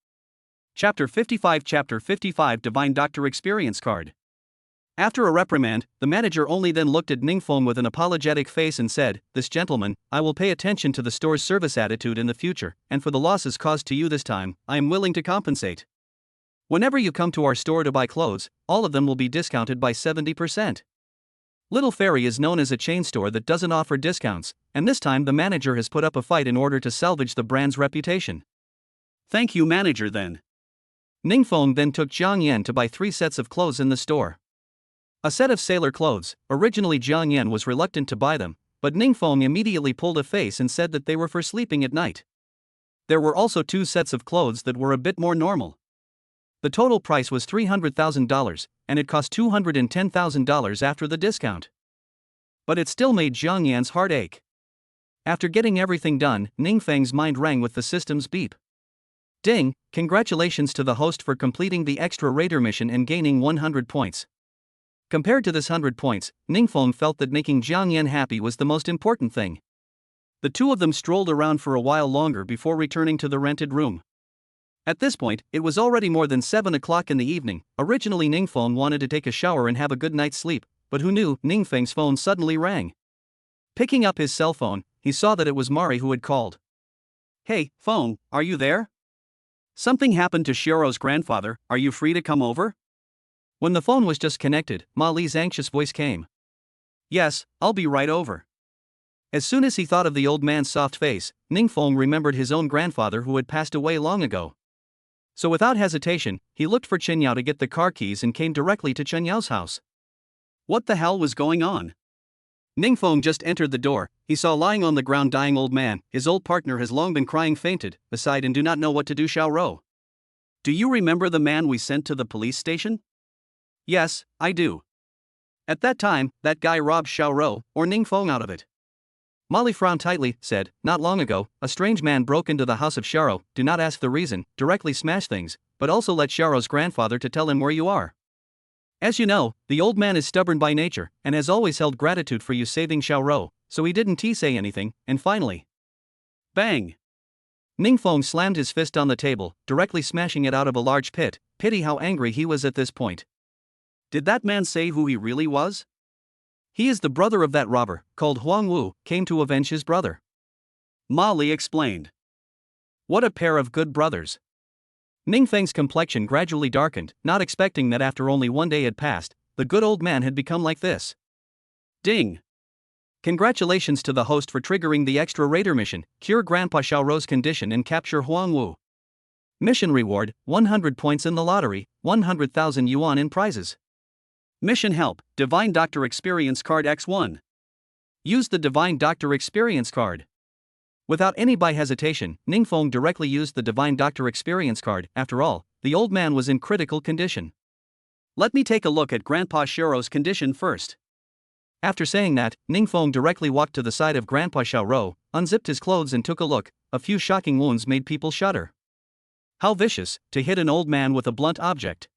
Chapter 55 Divine Doctor Experience Card. After a reprimand, the manager only then looked at Ning Feng with an apologetic face and said, this gentleman, I will pay attention to the store's service attitude in the future, and for the losses caused to you this time, I am willing to compensate. Whenever you come to our store to buy clothes, all of them will be discounted by 70%. Little Fairy is known as a chain store that doesn't offer discounts, and this time the manager has put up a fight in order to salvage the brand's reputation. Thank you, manager, then. Ningfeng then took Jiang Yan to buy 3 sets of clothes in the store. A set of sailor clothes. Originally Jiang Yan was reluctant to buy them, but Ningfeng immediately pulled a face and said that they were for sleeping at night. There were also 2 sets of clothes that were a bit more normal. The total price was $300,000, and it cost $210,000 after the discount. But it still made Jiang Yan's heart ache. After getting everything done, Ningfeng's mind rang with the system's beep. Ding, congratulations to the host for completing the extra raider mission and gaining 100 points. Compared to this 100 points, Ningfeng felt that making Jiang Yan happy was the most important thing. The two of them strolled around for a while longer before returning to the rented room. At this point, it was already more than 7 o'clock in the evening. Originally Ningfeng wanted to take a shower and have a good night's sleep, but who knew, Ningfeng's phone suddenly rang. Picking up his cell phone, he saw that it was Mari who had called. Hey, phone, are you there? Something happened to Shiro's grandfather, are you free to come over? When the phone was just connected, Ma Li's anxious voice came. Yes, I'll be right over. As soon as he thought of the old man's soft face, Ningfeng remembered his own grandfather who had passed away long ago. So without hesitation, he looked for Chen Yao to get the car keys and came directly to Chen Yao's house. What the hell was going on? Ningfeng just entered the door. He saw lying on the ground dying old man. His old partner has long been crying fainted, beside and do not know what to do. Xiao Rou. Do you remember the man we sent to the police station? Yes, I do. At that time, that guy robbed Xiao Rou, or Ningfeng out of it. Molly frowned tightly, said, not long ago, a strange man broke into the house of Xiao. Do not ask the reason, directly smash things, but also let Xiao's grandfather to tell him where you are. As you know, the old man is stubborn by nature, and has always held gratitude for you saving Xiao Rou, so he didn't say anything, and finally. Bang! Ningfeng slammed his fist on the table, directly smashing it out of a large pit. Pity how angry he was at this point. Did that man say who he really was? He is the brother of that robber, called Huang Wu, came to avenge his brother. Ma Li explained. What a pair of good brothers. Ningfeng's complexion gradually darkened, not expecting that after only 1 day had passed, the good old man had become like this. Ding! Congratulations to the host for triggering the extra raider mission, cure Grandpa Xiao Rou's condition and capture Huang Wu. Mission reward, 100 points in the lottery, 100,000 yuan in prizes. Mission help, Divine Doctor Experience Card X1. Use the Divine Doctor Experience Card. Without any hesitation, Ningfeng directly used the Divine Doctor Experience Card. After all, the old man was in critical condition. Let me take a look at Grandpa Shiro's condition first. After saying that, Ningfeng directly walked to the side of Grandpa Xiao Rou, unzipped his clothes and took a look. A few shocking wounds made people shudder. How vicious, to hit an old man with a blunt object.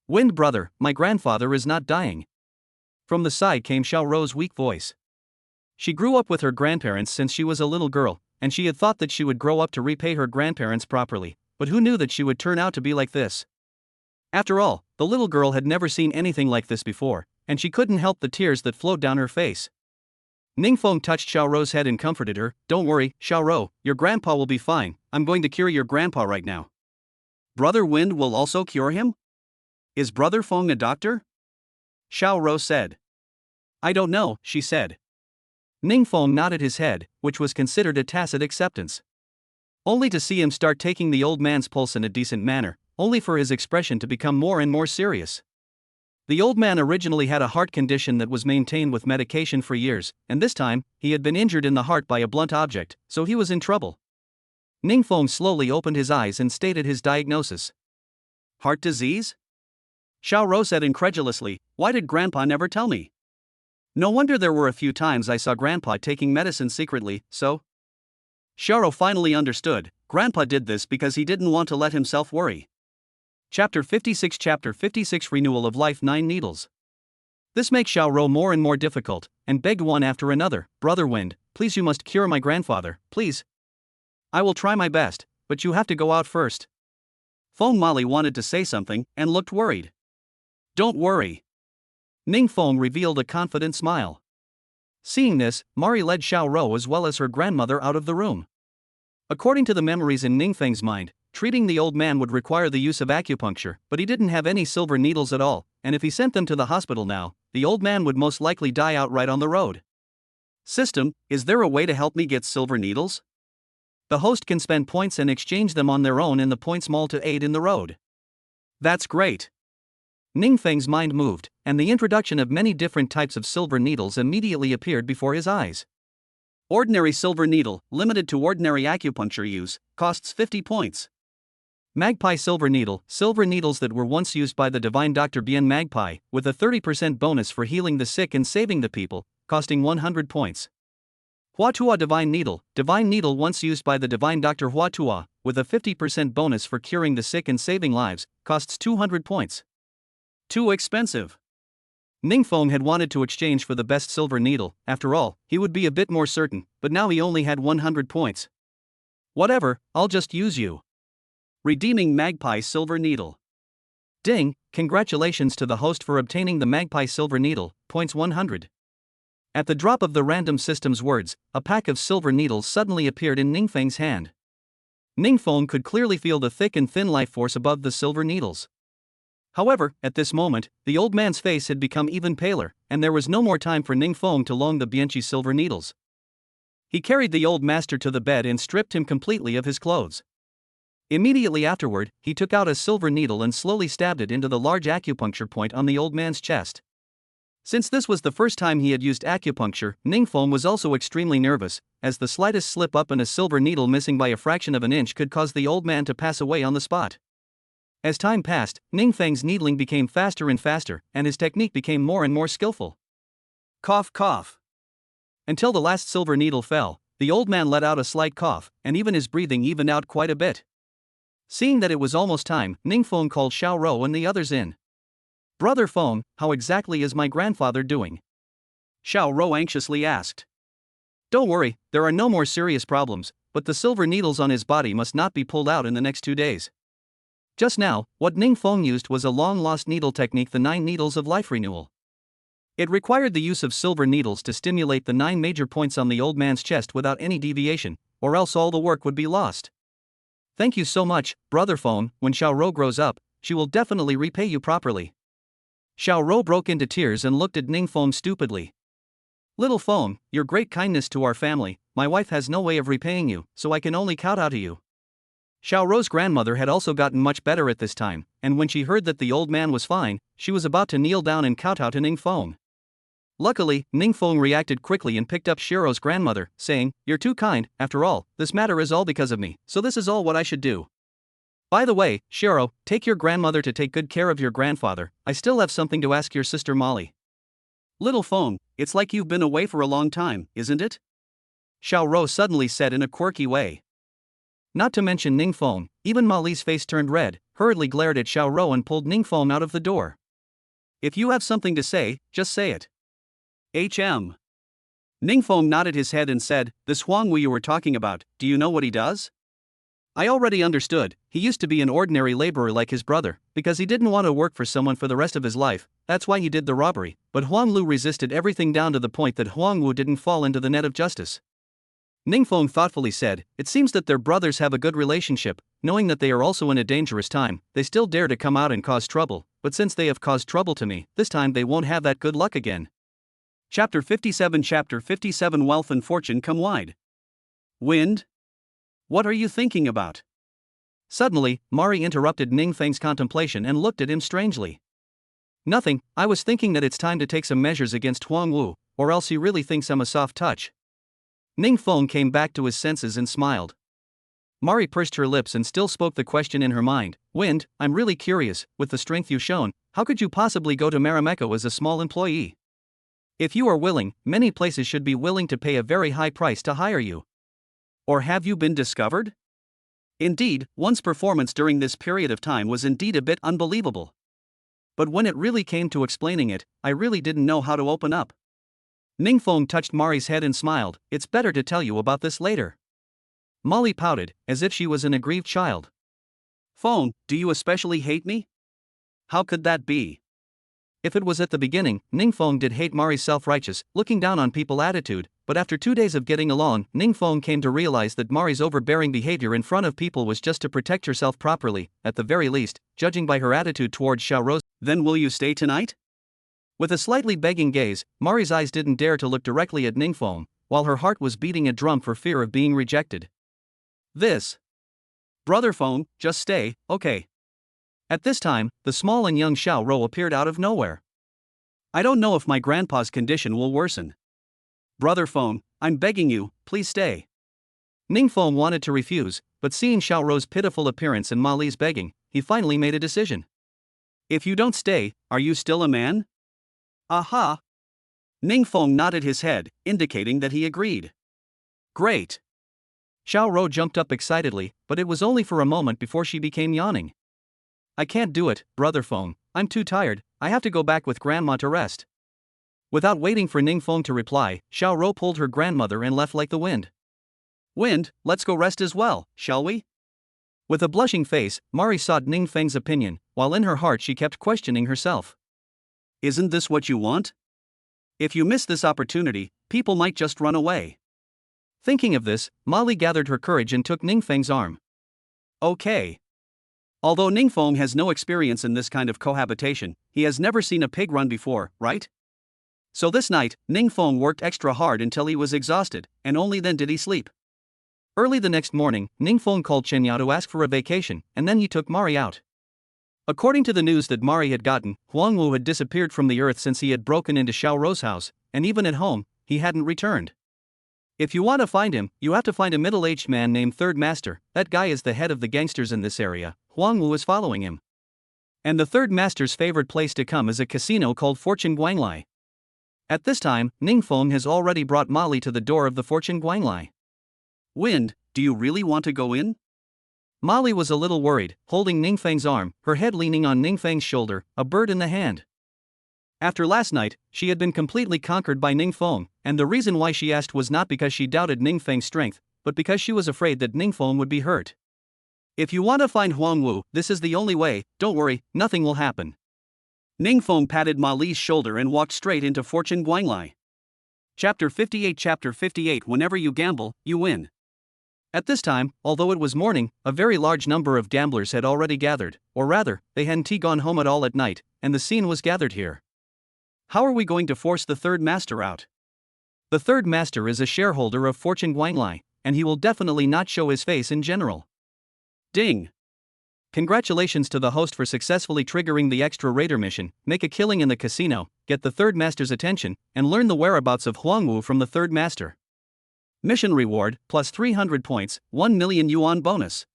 Wind brother, my grandfather is not dying. From the side came Xiao Rou's weak voice. She grew up with her grandparents since she was a little girl, and she had thought that she would grow up to repay her grandparents properly, but who knew that she would turn out to be like this? After all, the little girl had never seen anything like this before, and she couldn't help the tears that flowed down her face. Ningfeng touched Xiao Rou's head and comforted her. Don't worry, Xiao Rou, your grandpa will be fine. I'm going to cure your grandpa right now. Brother Wind will also cure him? Is Brother Feng a doctor? Xiao Rou said. I don't know, she said. Ningfeng nodded his head, which was considered a tacit acceptance. Only to see him start taking the old man's pulse in a decent manner, only for his expression to become more and more serious. The old man originally had a heart condition that was maintained with medication for years, and this time, he had been injured in the heart by a blunt object, so he was in trouble. Ningfeng slowly opened his eyes and stated his diagnosis. Heart disease? Xiao Rou said incredulously, why did Grandpa never tell me? No wonder there were a few times I saw Grandpa taking medicine secretly, so? Xiao Rou finally understood, Grandpa did this because he didn't want to let himself worry. Chapter 56 Renewal of Life 9 Needles. This makes Xiao Rou more and more difficult, and begged one after another, Brother Wind, please you must cure my grandfather, please. I will try my best, but you have to go out first. Feng Mali wanted to say something, and looked worried. Don't worry. Ningfeng revealed a confident smile. Seeing this, Mari led Xiao Rou as well as her grandmother out of the room. According to the memories in Ningfeng's mind, treating the old man would require the use of acupuncture, but he didn't have any silver needles at all, and if he sent them to the hospital now, the old man would most likely die outright on the road. System, is there a way to help me get silver needles? The host can spend points and exchange them on their own in the points mall to aid in the road. That's great. Ning Feng's mind moved, and the introduction of many different types of silver needles immediately appeared before his eyes. Ordinary silver needle, limited to ordinary acupuncture use, costs 50 points. Magpie silver needles that were once used by the divine Dr. Bien Magpie, with a 30% bonus for healing the sick and saving the people, costing 100 points. Huatua divine needle once used by the divine Dr. Huatua, with a 50% bonus for curing the sick and saving lives, costs 200 points. Too expensive. Ningfeng had wanted to exchange for the best silver needle. After all, he would be a bit more certain, but now he only had 100 points. Whatever, I'll just use you. Redeeming Magpie silver needle. Ding, congratulations to the host for obtaining the Magpie silver needle, points 100. At the drop of the random system's words, a pack of silver needles suddenly appeared in Ningfeng's hand. Ningfeng could clearly feel the thick and thin life force above the silver needles. However, at this moment, the old man's face had become even paler, and there was no more time for Ningfeng to loan the Bianchi silver needles. He carried the old master to the bed and stripped him completely of his clothes. Immediately afterward, he took out a silver needle and slowly stabbed it into the large acupuncture point on the old man's chest. Since this was the first time he had used acupuncture, Ningfeng was also extremely nervous, as the slightest slip up and a silver needle missing by a fraction of an inch could cause the old man to pass away on the spot. As time passed, Ningfeng's needling became faster and faster, and his technique became more and more skillful. Cough, cough. Until the last silver needle fell, the old man let out a slight cough, and even his breathing evened out quite a bit. Seeing that it was almost time, Ningfeng called Xiao Rou and the others in. Brother Feng, how exactly is my grandfather doing? Xiao Rou anxiously asked. Don't worry, there are no more serious problems, but the silver needles on his body must not be pulled out in the next 2 days. Just now, what Ningfeng used was a long-lost needle technique, the 9 needles of life renewal. It required the use of silver needles to stimulate the 9 major points on the old man's chest without any deviation, or else all the work would be lost. Thank you so much, Brother Feng. When Xiao Rou grows up, she will definitely repay you properly. Xiao Rou broke into tears and looked at Ningfeng stupidly. Little Feng, your great kindness to our family, my wife has no way of repaying you, so I can only kowtow to you. Xiao Rou's grandmother had also gotten much better at this time, and when she heard that the old man was fine, she was about to kneel down and kowtow to Ningfeng. Luckily, Ningfeng reacted quickly and picked up Shiro's grandmother, saying, You're too kind, after all, this matter is all because of me, so this is all what I should do. By the way, Shiro, take your grandmother to take good care of your grandfather. I still have something to ask your sister Molly. Little Feng, it's like you've been away for a long time, isn't it? Xiao Rou suddenly said in a quirky way. Not to mention Ningfeng, even Molly's face turned red, hurriedly glared at Xiao Rou and pulled Ningfeng out of the door. If you have something to say, just say it. Ningfeng nodded his head and said, This Huangwu you were talking about, do you know what he does? I already understood, he used to be an ordinary laborer like his brother, because he didn't want to work for someone for the rest of his life, that's why he did the robbery, but Huang Lu resisted everything down to the point that Huangwu didn't fall into the net of justice. Ningfeng thoughtfully said, It seems that their brothers have a good relationship, knowing that they are also in a dangerous time, they still dare to come out and cause trouble, but since they have caused trouble to me, this time they won't have that good luck again. Chapter 57 Wealth and Fortune Come Wide. Wind? What are you thinking about? Suddenly, Mari interrupted Ningfeng's contemplation and looked at him strangely. Nothing, I was thinking that it's time to take some measures against Huangwu, or else he really thinks I'm a soft touch. Ningfeng came back to his senses and smiled. Mari pursed her lips and still spoke the question in her mind. Wind, I'm really curious, with the strength you've shown, how could you possibly go to Marimekko as a small employee? If you are willing, many places should be willing to pay a very high price to hire you. Or have you been discovered? Indeed, one's performance during this period of time was indeed a bit unbelievable. But when it really came to explaining it, I really didn't know how to open up. Ningfeng touched Mari's head and smiled, It's better to tell you about this later. Molly pouted, as if she was an aggrieved child. Feng, do you especially hate me? How could that be? If it was at the beginning, Ningfeng did hate Mari's self-righteous, looking down on people attitude, but after 2 days of getting along, Ningfeng came to realize that Mari's overbearing behavior in front of people was just to protect herself properly, at the very least, judging by her attitude towards Xiao Rou. Then will you stay tonight? With a slightly begging gaze, Mari's eyes didn't dare to look directly at Ningfeng, while her heart was beating a drum for fear of being rejected. This. Brother Feng, just stay, okay? At this time, the small and young Xiao Rou appeared out of nowhere. I don't know if my grandpa's condition will worsen. Brother Feng, I'm begging you, please stay. Ningfeng wanted to refuse, but seeing Xiao Rou's pitiful appearance and Ma Li's begging, he finally made a decision. If you don't stay, are you still a man? Aha! Ningfeng nodded his head, indicating that he agreed. Great! Xiao Rou jumped up excitedly, but it was only for a moment before she became yawning. I can't do it, Brother Feng, I'm too tired, I have to go back with Grandma to rest. Without waiting for Ningfeng to reply, Xiao Rou pulled her grandmother and left like the wind. Wind, let's go rest as well, shall we? With a blushing face, Mari sought Ningfeng's opinion, while in her heart she kept questioning herself. Isn't this what you want? If you miss this opportunity, people might just run away. Thinking of this, Ma Li gathered her courage and took Ningfeng's arm. Okay. Although Ningfeng has no experience in this kind of cohabitation, he has never seen a pig run before, right? So this night, Ningfeng worked extra hard until he was exhausted, and only then did he sleep. Early the next morning, Ningfeng called Chenya to ask for a vacation, and then he took Mari out. According to the news that Mari had gotten, Huangwu had disappeared from the earth since he had broken into Xiao Rou's house, and even at home, he hadn't returned. If you want to find him, you have to find a middle-aged man named Third Master. That guy is the head of the gangsters in this area. Huangwu is following him. And the Third Master's favorite place to come is a casino called Fortune Guanglai. At this time, Ningfeng has already brought Ma Li to the door of the Fortune Guanglai. Wind, do you really want to go in? Ma Li was a little worried, holding Ningfeng's arm, her head leaning on Ningfeng's shoulder, a bird in the hand. After last night, she had been completely conquered by Ningfeng, and the reason why she asked was not because she doubted Ningfeng's strength, but because she was afraid that Ningfeng would be hurt. If you want to find Huangwu, this is the only way, don't worry, nothing will happen. Ningfeng patted Ma Li's shoulder and walked straight into Fortune Guanglai. Chapter 58. Whenever you gamble, you win. At this time, although it was morning, a very large number of gamblers had already gathered, or rather, they hadn't gone home at all at night, and the scene was gathered here. How are we going to force the Third Master out? The Third Master is a shareholder of Fortune Guanglai, and he will definitely not show his face in general. Ding! Congratulations to the host for successfully triggering the extra raider mission, make a killing in the casino, get the Third Master's attention, and learn the whereabouts of Huangwu from the Third Master. Mission reward, plus 300 points, 1 million yuan bonus.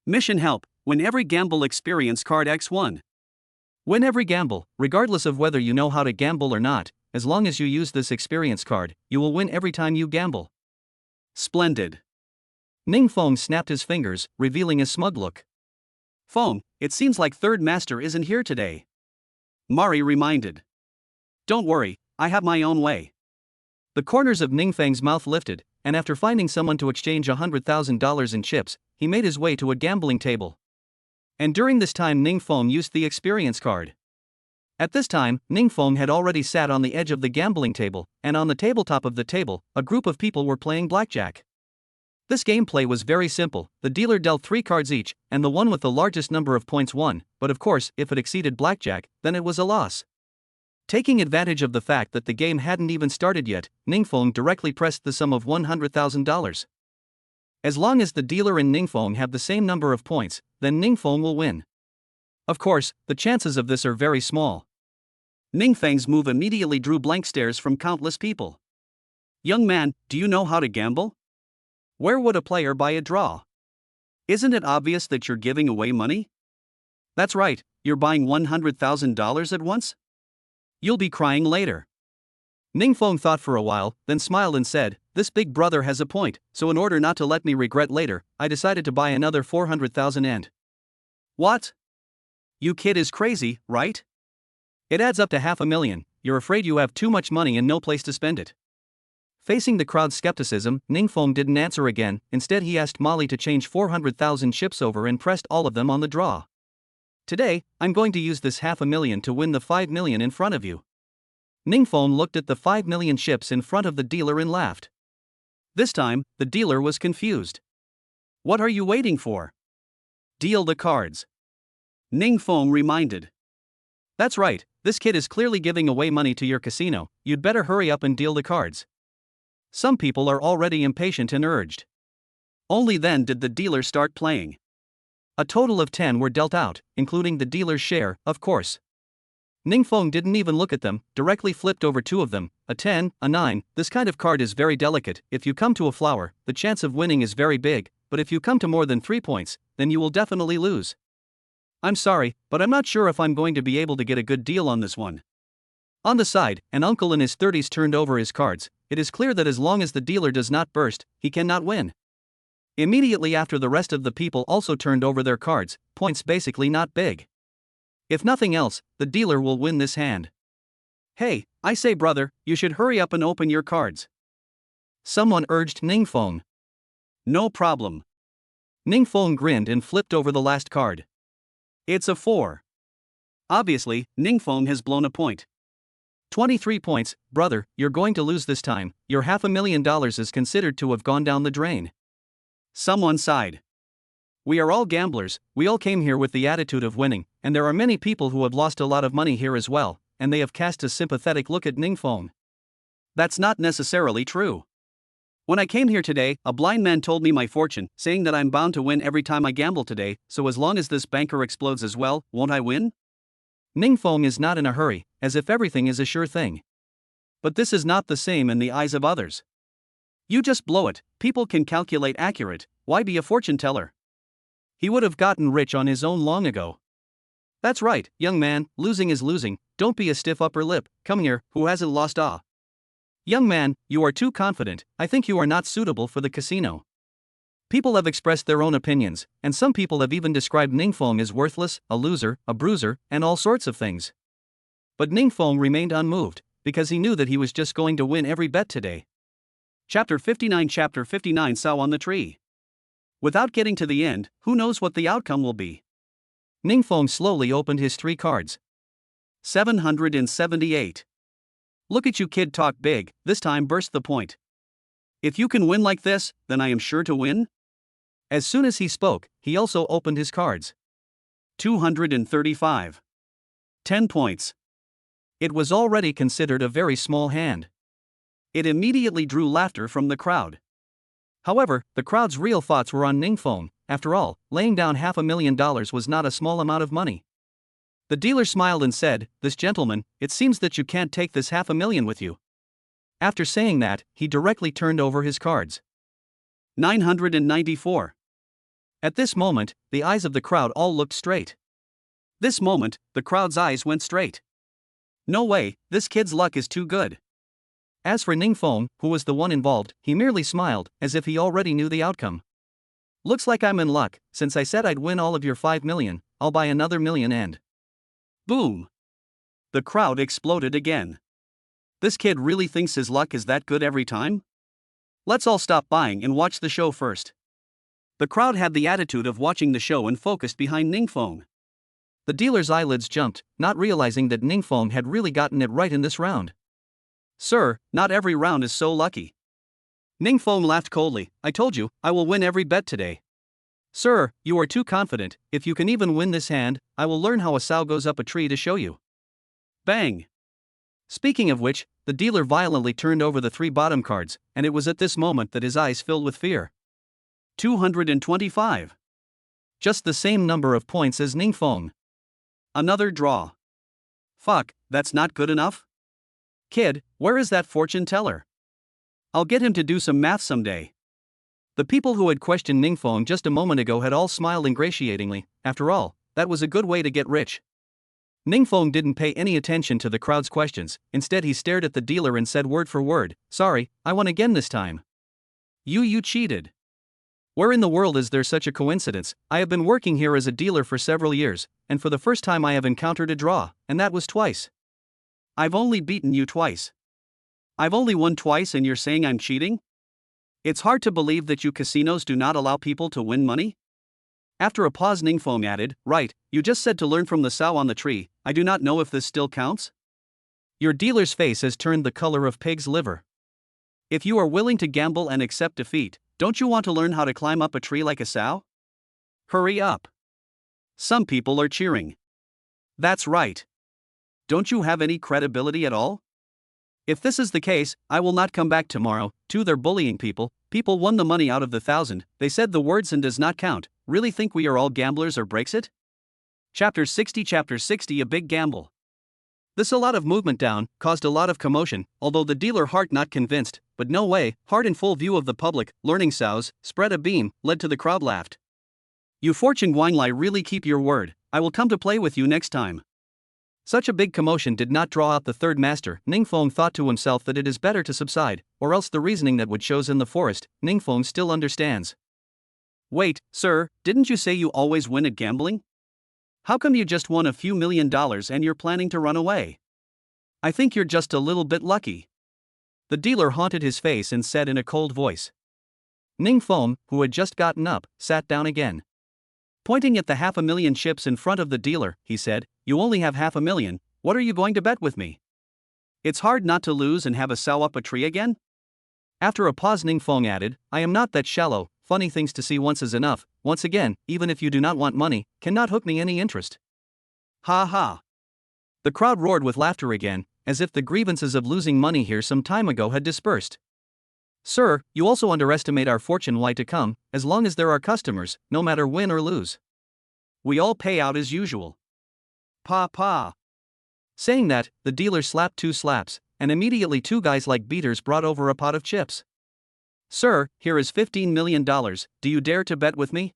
Mission help, win every gamble experience card X1. Win every gamble, regardless of whether you know how to gamble or not, as long as you use this experience card, you will win every time you gamble. Splendid. Ningfeng snapped his fingers, revealing a smug look. Feng, it seems like Third Master isn't here today. Mari reminded. Don't worry, I have my own way. The corners of Ningfeng's mouth lifted, and after finding someone to exchange $100,000 in chips, he made his way to a gambling table. And during this time Ningfeng used the experience card. At this time, Ningfeng had already sat on the edge of the gambling table, and on the tabletop of the table, a group of people were playing blackjack. This gameplay was very simple. The dealer dealt 3 cards each, and the one with the largest number of points won, but of course, if it exceeded blackjack, then it was a loss. Taking advantage of the fact that the game hadn't even started yet, Ningfeng directly pressed the sum of $100,000. As long as the dealer and Ningfeng have the same number of points, then Ningfeng will win. Of course, the chances of this are very small. Ningfeng's move immediately drew blank stares from countless people. Young man, do you know how to gamble? Where would a player buy a draw? Isn't it obvious that you're giving away money? That's right, you're buying $100,000 at once? You'll be crying later. Ningfeng thought for a while, then smiled and said, this big brother has a point, so in order not to let me regret later, I decided to buy another 400,000 and... What? You kid is crazy, right? It adds up to $500,000, you're afraid you have too much money and no place to spend it. Facing the crowd's skepticism, Ningfeng didn't answer again, instead he asked Ma Li to change 400,000 chips over and pressed all of them on the draw. Today, I'm going to use this $500,000 to win the 5 million in front of you. Ningfeng looked at the 5 million chips in front of the dealer and laughed. This time, the dealer was confused. What are you waiting for? Deal the cards. Ningfeng reminded. That's right, this kid is clearly giving away money to your casino, you'd better hurry up and deal the cards. Some people are already impatient and urged. Only then did the dealer start playing. A total of 10 were dealt out, including the dealer's share, of course. Ningfeng didn't even look at them, directly flipped over 2 of them, a 10, a 9. This kind of card is very delicate. If you come to a flower, the chance of winning is very big, but if you come to more than 3 points, then you will definitely lose. I'm sorry, but I'm not sure if I'm going to be able to get a good deal on this one. On the side, an uncle in his 30s turned over his cards. It is clear that as long as the dealer does not burst, he cannot win. Immediately after, the rest of the people also turned over their cards, points basically not big. If nothing else, the dealer will win this hand. Hey, I say brother, you should hurry up and open your cards. Someone urged Ningfeng. No problem. Ningfeng grinned and flipped over the last card. It's a 4. Obviously, Ningfeng has blown a point. 23 points, brother, you're going to lose this time. Your $500,000 is considered to have gone down the drain. Someone sighed. We are all gamblers, we all came here with the attitude of winning, and there are many people who have lost a lot of money here as well, and they have cast a sympathetic look at Ningfeng. That's not necessarily true. When I came here today, a blind man told me my fortune, saying that I'm bound to win every time I gamble today, so as long as this banker explodes as well, won't I win? Ningfeng is not in a hurry, as if everything is a sure thing. But this is not the same in the eyes of others. You just blow it, people can calculate accurate, why be a fortune teller? He would have gotten rich on his own long ago. That's right, young man, losing is losing, don't be a stiff upper lip, come here, who hasn't lost ah? Young man, you are too confident, I think you are not suitable for the casino. People have expressed their own opinions, and some people have even described Ningfeng as worthless, a loser, a bruiser, and all sorts of things. But Ningfeng remained unmoved, because he knew that he was just going to win every bet today. Chapter 59 Sow on the Tree. Without getting to the end, who knows what the outcome will be? Ningfeng slowly opened his 3 cards. 778. Look at you kid, talk big, this time burst the point. If you can win like this, then I am sure to win? As soon as he spoke, he also opened his cards. 235. 10 points. It was already considered a very small hand. It immediately drew laughter from the crowd. However, the crowd's real thoughts were on Ningfeng. After all, laying down $500,000 was not a small amount of money. The dealer smiled and said, "This gentleman, it seems that you can't take this $500,000 with you." After saying that, he directly turned over his cards. 994. At this moment, the eyes of the crowd all looked straight. This moment, the crowd's eyes went straight. No way, this kid's luck is too good. As for Ningfeng, who was the one involved, he merely smiled, as if he already knew the outcome. Looks like I'm in luck, since I said I'd win all of your $5 million, I'll buy another million and... Boom! The crowd exploded again. This kid really thinks his luck is that good every time? Let's all stop buying and watch the show first. The crowd had the attitude of watching the show and focused behind Ningfeng. The dealer's eyelids jumped, not realizing that Ningfeng had really gotten it right in this round. Sir, not every round is so lucky. Ningfeng laughed coldly, I told you, I will win every bet today. Sir, you are too confident, if you can even win this hand, I will learn how a sow goes up a tree to show you. Bang! Speaking of which, the dealer violently turned over the 3 bottom cards, and it was at this moment that his eyes filled with fear. 225. Just the same number of points as Ningfeng. Another draw. Fuck, that's not good enough? Kid, where is that fortune teller? I'll get him to do some math someday. The people who had questioned Ningfeng just a moment ago had all smiled ingratiatingly. After all, that was a good way to get rich. Ningfeng didn't pay any attention to the crowd's questions, instead he stared at the dealer and said word for word, sorry, I won again this time. You cheated. Where in the world is there such a coincidence? I have been working here as a dealer for several years, and for the first time I have encountered a draw, and that was twice. I've only beaten you twice. I've only won twice and you're saying I'm cheating? It's hard to believe that you casinos do not allow people to win money? After a pause, Ningfeng added, right, you just said to learn from the sow on the tree, I do not know if this still counts? Your dealer's face has turned the color of pig's liver. If you are willing to gamble and accept defeat, don't you want to learn how to climb up a tree like a sow? Hurry up. Some people are cheering. That's right. Don't you have any credibility at all? If this is the case, I will not come back tomorrow. Two, they're bullying people. People won the money out of the 1,000. They said the words and does not count. Really think we are all gamblers or breaks it? Chapter 60, a big gamble. This a lot of movement down, caused a lot of commotion, although the dealer heart not convinced, but no way, heart in full view of the public, learning sows, spread a beam, led to the crowd laughed. You fortune Weinlei really keep your word, I will come to play with you next time. Such a big commotion did not draw out the third master. Ningfeng thought to himself that it is better to subside, or else the reasoning that would shows in the forest, Ningfeng still understands. Wait, sir, didn't you say you always win at gambling? How come you just won a few $1,000,000 and you're planning to run away? I think you're just a little bit lucky. The dealer haunted his face and said in a cold voice. Ningfeng, who had just gotten up, sat down again. Pointing at the 500,000 chips in front of the dealer, he said, You only have 500,000, what are you going to bet with me? It's hard not to lose and have a sow up a tree again? After a pause Ningfeng added, I am not that shallow, funny things to see once is enough, once again, even if you do not want money, cannot hook me any interest. Ha ha. The crowd roared with laughter again, as if the grievances of losing money here some time ago had dispersed. Sir, you also underestimate our fortune why to come, as long as there are customers, no matter win or lose. We all pay out as usual. Pa. Saying that, the dealer slapped 2 slaps, and immediately 2 guys like beaters brought over a pot of chips. Sir, here is $15 million, do you dare to bet with me?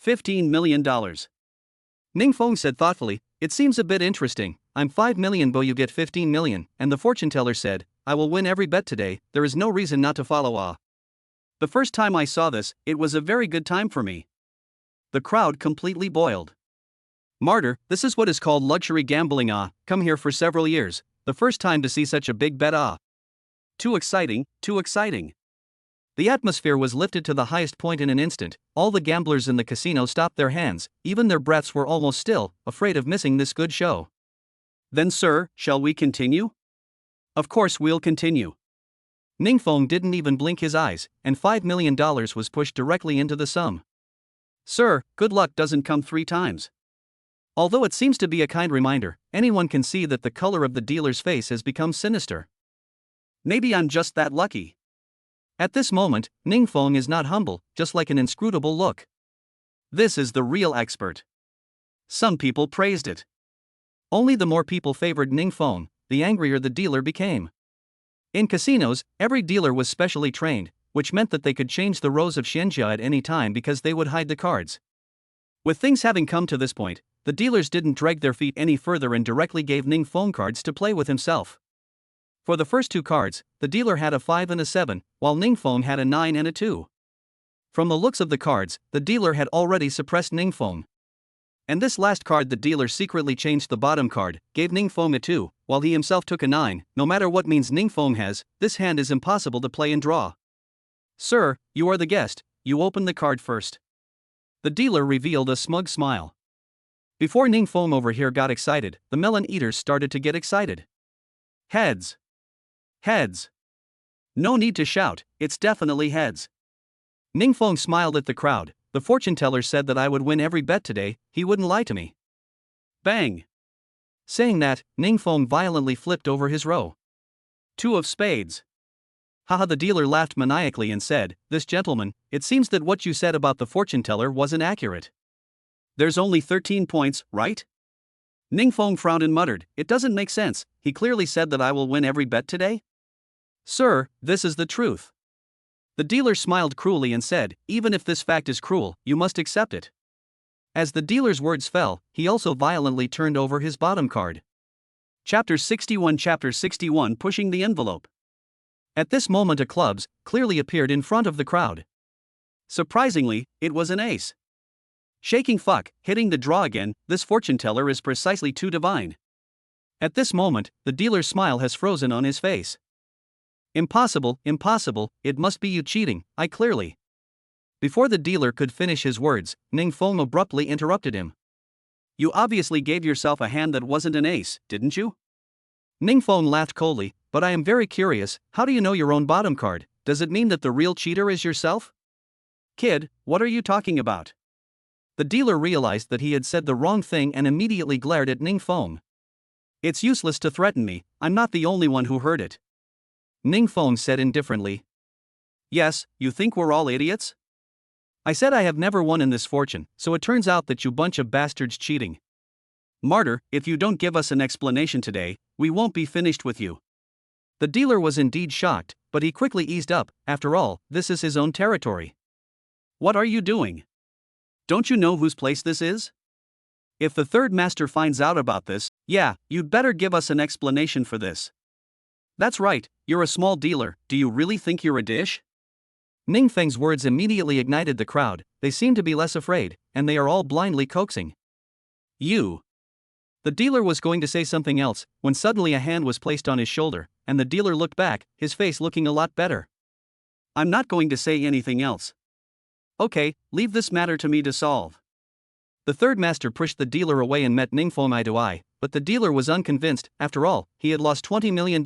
$15 million. Ningfeng said thoughtfully, it seems a bit interesting, I'm 5 million but you get 15 million, and the fortune teller said, I will win every bet today, there is no reason not to follow. The first time I saw this, it was a very good time for me. The crowd completely boiled. Martyr, this is what is called luxury gambling. Come here for several years, the first time to see such a big bet. Too exciting, too exciting. The atmosphere was lifted to the highest point in an instant, all the gamblers in the casino stopped their hands, even their breaths were almost still, afraid of missing this good show. Then sir, shall we continue? Of course we'll continue. Ningfeng didn't even blink his eyes, and $5 million was pushed directly into the sum. Sir, good luck doesn't come 3 times. Although it seems to be a kind reminder, anyone can see that the color of the dealer's face has become sinister. Maybe I'm just that lucky. At this moment, Ningfeng is not humble, just like an inscrutable look. This is the real expert. Some people praised it. Only the more people favored Ningfeng, the angrier the dealer became. In casinos, every dealer was specially trained, which meant that they could change the rows of xianjia at any time because they would hide the cards. With things having come to this point, the dealers didn't drag their feet any further and directly gave Ningfeng cards to play with himself. For the first 2 cards, the dealer had a 5 and a 7, while Ningfeng had a 9 and a 2. From the looks of the cards, the dealer had already suppressed Ningfeng. And this last card the dealer secretly changed the bottom card, gave Ningfeng a 2, while he himself took a 9, no matter what means Ningfeng has, this hand is impossible to play and draw. Sir, you are the guest, you open the card first. The dealer revealed a smug smile. Before Ningfeng over here got excited, the melon eaters started to get excited. Heads. Heads. No need to shout, it's definitely heads. Ningfeng smiled at the crowd, the fortune teller said that I would win every bet today, he wouldn't lie to me. Bang. Saying that, Ningfeng violently flipped over his row. 2 of spades. Haha, the dealer laughed maniacally and said, This gentleman, it seems that what you said about the fortune teller wasn't accurate. There's only 13 points, right? Ningfeng frowned and muttered, It doesn't make sense, he clearly said that I will win every bet today? Sir, this is the truth. The dealer smiled cruelly and said, Even if this fact is cruel, you must accept it. As the dealer's words fell, he also violently turned over his bottom card. Chapter 61, pushing the envelope. At this moment a clubs clearly appeared in front of the crowd. Surprisingly, it was an ace. Shaking fuck, hitting the draw again, this fortune teller is precisely too divine. At this moment, the dealer's smile has frozen on his face. Impossible, it must be you cheating, I clearly. Before the dealer could finish his words, Ningfeng abruptly interrupted him. You obviously gave yourself a hand that wasn't an ace, didn't you? Ningfeng laughed coldly, but I am very curious, how do you know your own bottom card, does it mean that the real cheater is yourself? Kid, what are you talking about? The dealer realized that he had said the wrong thing and immediately glared at Ningfeng. It's useless to threaten me, I'm not the only one who heard it. Ning Feng said indifferently. Yes, you think we're all idiots? I said I have never won in this fortune, so it turns out that you bunch of bastards cheating. Martyr, if you don't give us an explanation today, we won't be finished with you. The dealer was indeed shocked, but he quickly eased up. After all, this is his own territory. What are you doing? Don't you know whose place this is? If the third master finds out about this, yeah, you'd better give us an explanation for this. That's right, you're a small dealer, do you really think you're a dish? Ning Feng's words immediately ignited the crowd, they seem to be less afraid, and they are all blindly coaxing. You. The dealer was going to say something else, when suddenly a hand was placed on his shoulder, and the dealer looked back, his face looking a lot better. I'm not going to say anything else. Okay, leave this matter to me to solve. The third master pushed the dealer away and met Ning Feng eye to eye, but the dealer was unconvinced. After all, he had lost $20 million,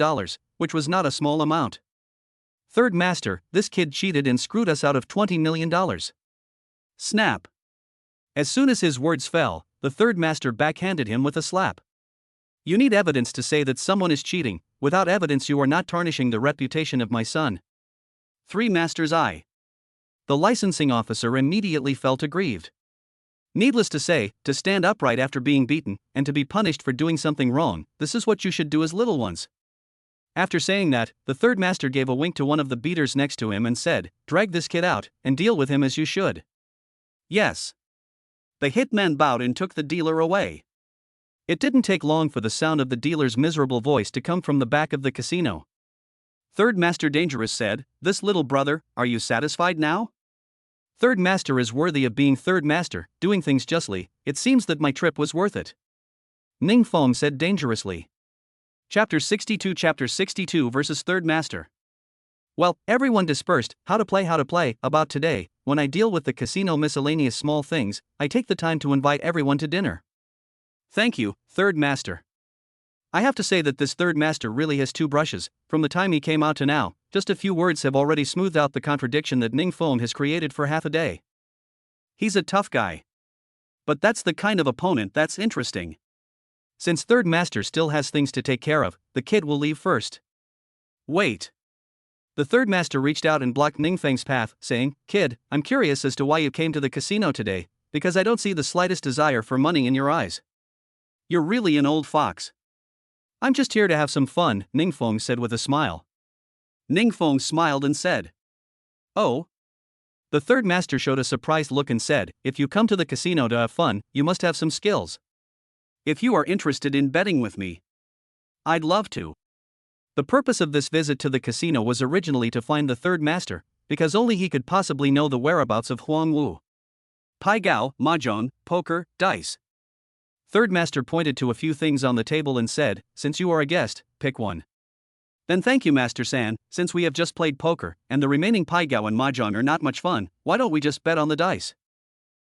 which was not a small amount. Third master, this kid cheated and screwed us out of $20 million. Snap. As soon as his words fell, the third master backhanded him with a slap. You need evidence to say that someone is cheating. Without evidence you are not tarnishing the reputation of my son. Three master's eye. The licensing officer immediately felt aggrieved. Needless to say, to stand upright after being beaten, and to be punished for doing something wrong, this is what you should do as little ones. After saying that, the third master gave a wink to one of the beaters next to him and said, drag this kid out, and deal with him as you should. Yes. The hitman bowed and took the dealer away. It didn't take long for the sound of the dealer's miserable voice to come from the back of the casino. Third Master Dangerous said, this little brother, are you satisfied now? Third Master is worthy of being third master, doing things justly, it seems that my trip was worth it. Ning Feng said dangerously. Chapter 62 versus Third Master. Well, everyone dispersed. How to play, about today, when I deal with the casino miscellaneous small things, I take the time to invite everyone to dinner. Thank you, Third Master. I have to say that this Third Master really has two brushes. From the time he came out to now, just a few words have already smoothed out the contradiction that Ning Feng has created for half a day. He's a tough guy. But that's the kind of opponent that's interesting. Since Third Master still has things to take care of, the kid will leave first. Wait. The Third Master reached out and blocked Ning Feng's path, saying, Kid, I'm curious as to why you came to the casino today, because I don't see the slightest desire for money in your eyes. You're really an old fox. I'm just here to have some fun, Ning Feng said with a smile. Ning Feng smiled and said, Oh? The Third Master showed a surprised look and said, if you come to the casino to have fun, you must have some skills. If you are interested in betting with me, I'd love to. The purpose of this visit to the casino was originally to find the Third Master, because only he could possibly know the whereabouts of Huang Wu. Pai Gao, Mahjong, poker, dice. Third Master pointed to a few things on the table and said, since you are a guest, pick one. Then thank you Master San, since we have just played poker, and the remaining Pai Gao and Mahjong are not much fun, why don't we just bet on the dice?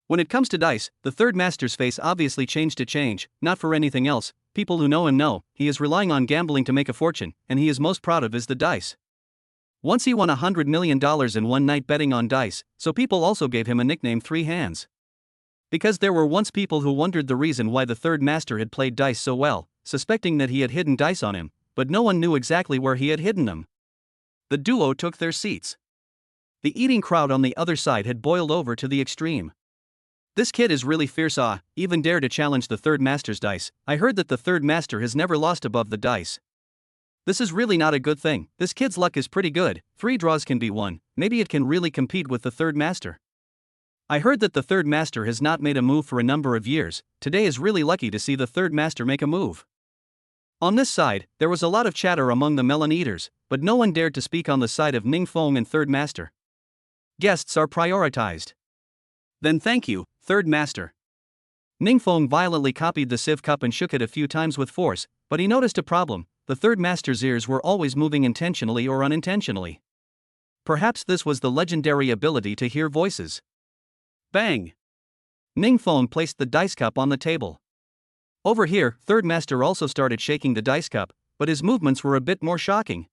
When it comes to dice, the Third Master's face obviously changed to change, not for anything else. People who know him know, he is relying on gambling to make a fortune, and he is most proud of is the dice. Once he won $100 million in one night betting on dice, so people also gave him a nickname Three Hands. Because there were once people who wondered the reason why the Third Master had played dice so well, suspecting that he had hidden dice on him, but no one knew exactly where he had hidden them. The duo took their seats. The eating crowd on the other side had boiled over to the extreme. This kid is really fierce, even dare to challenge the Third Master's dice. I heard that the Third Master has never lost above the dice. This is really not a good thing, this kid's luck is pretty good, 3 draws can be won, maybe it can really compete with the Third Master. I heard that the Third Master has not made a move for a number of years, today is really lucky to see the Third Master make a move. On this side, there was a lot of chatter among the melon eaters, but no one dared to speak on the side of Ning Feng and Third Master. Guests are prioritized. Then thank you, Third Master. Ning Feng violently copied the sieve cup and shook it a few times with force, but he noticed a problem. The Third Master's ears were always moving intentionally or unintentionally. Perhaps this was the legendary ability to hear voices. Bang! Ning Feng placed the dice cup on the table. Over here, Third Master also started shaking the dice cup, but his movements were a bit more shocking.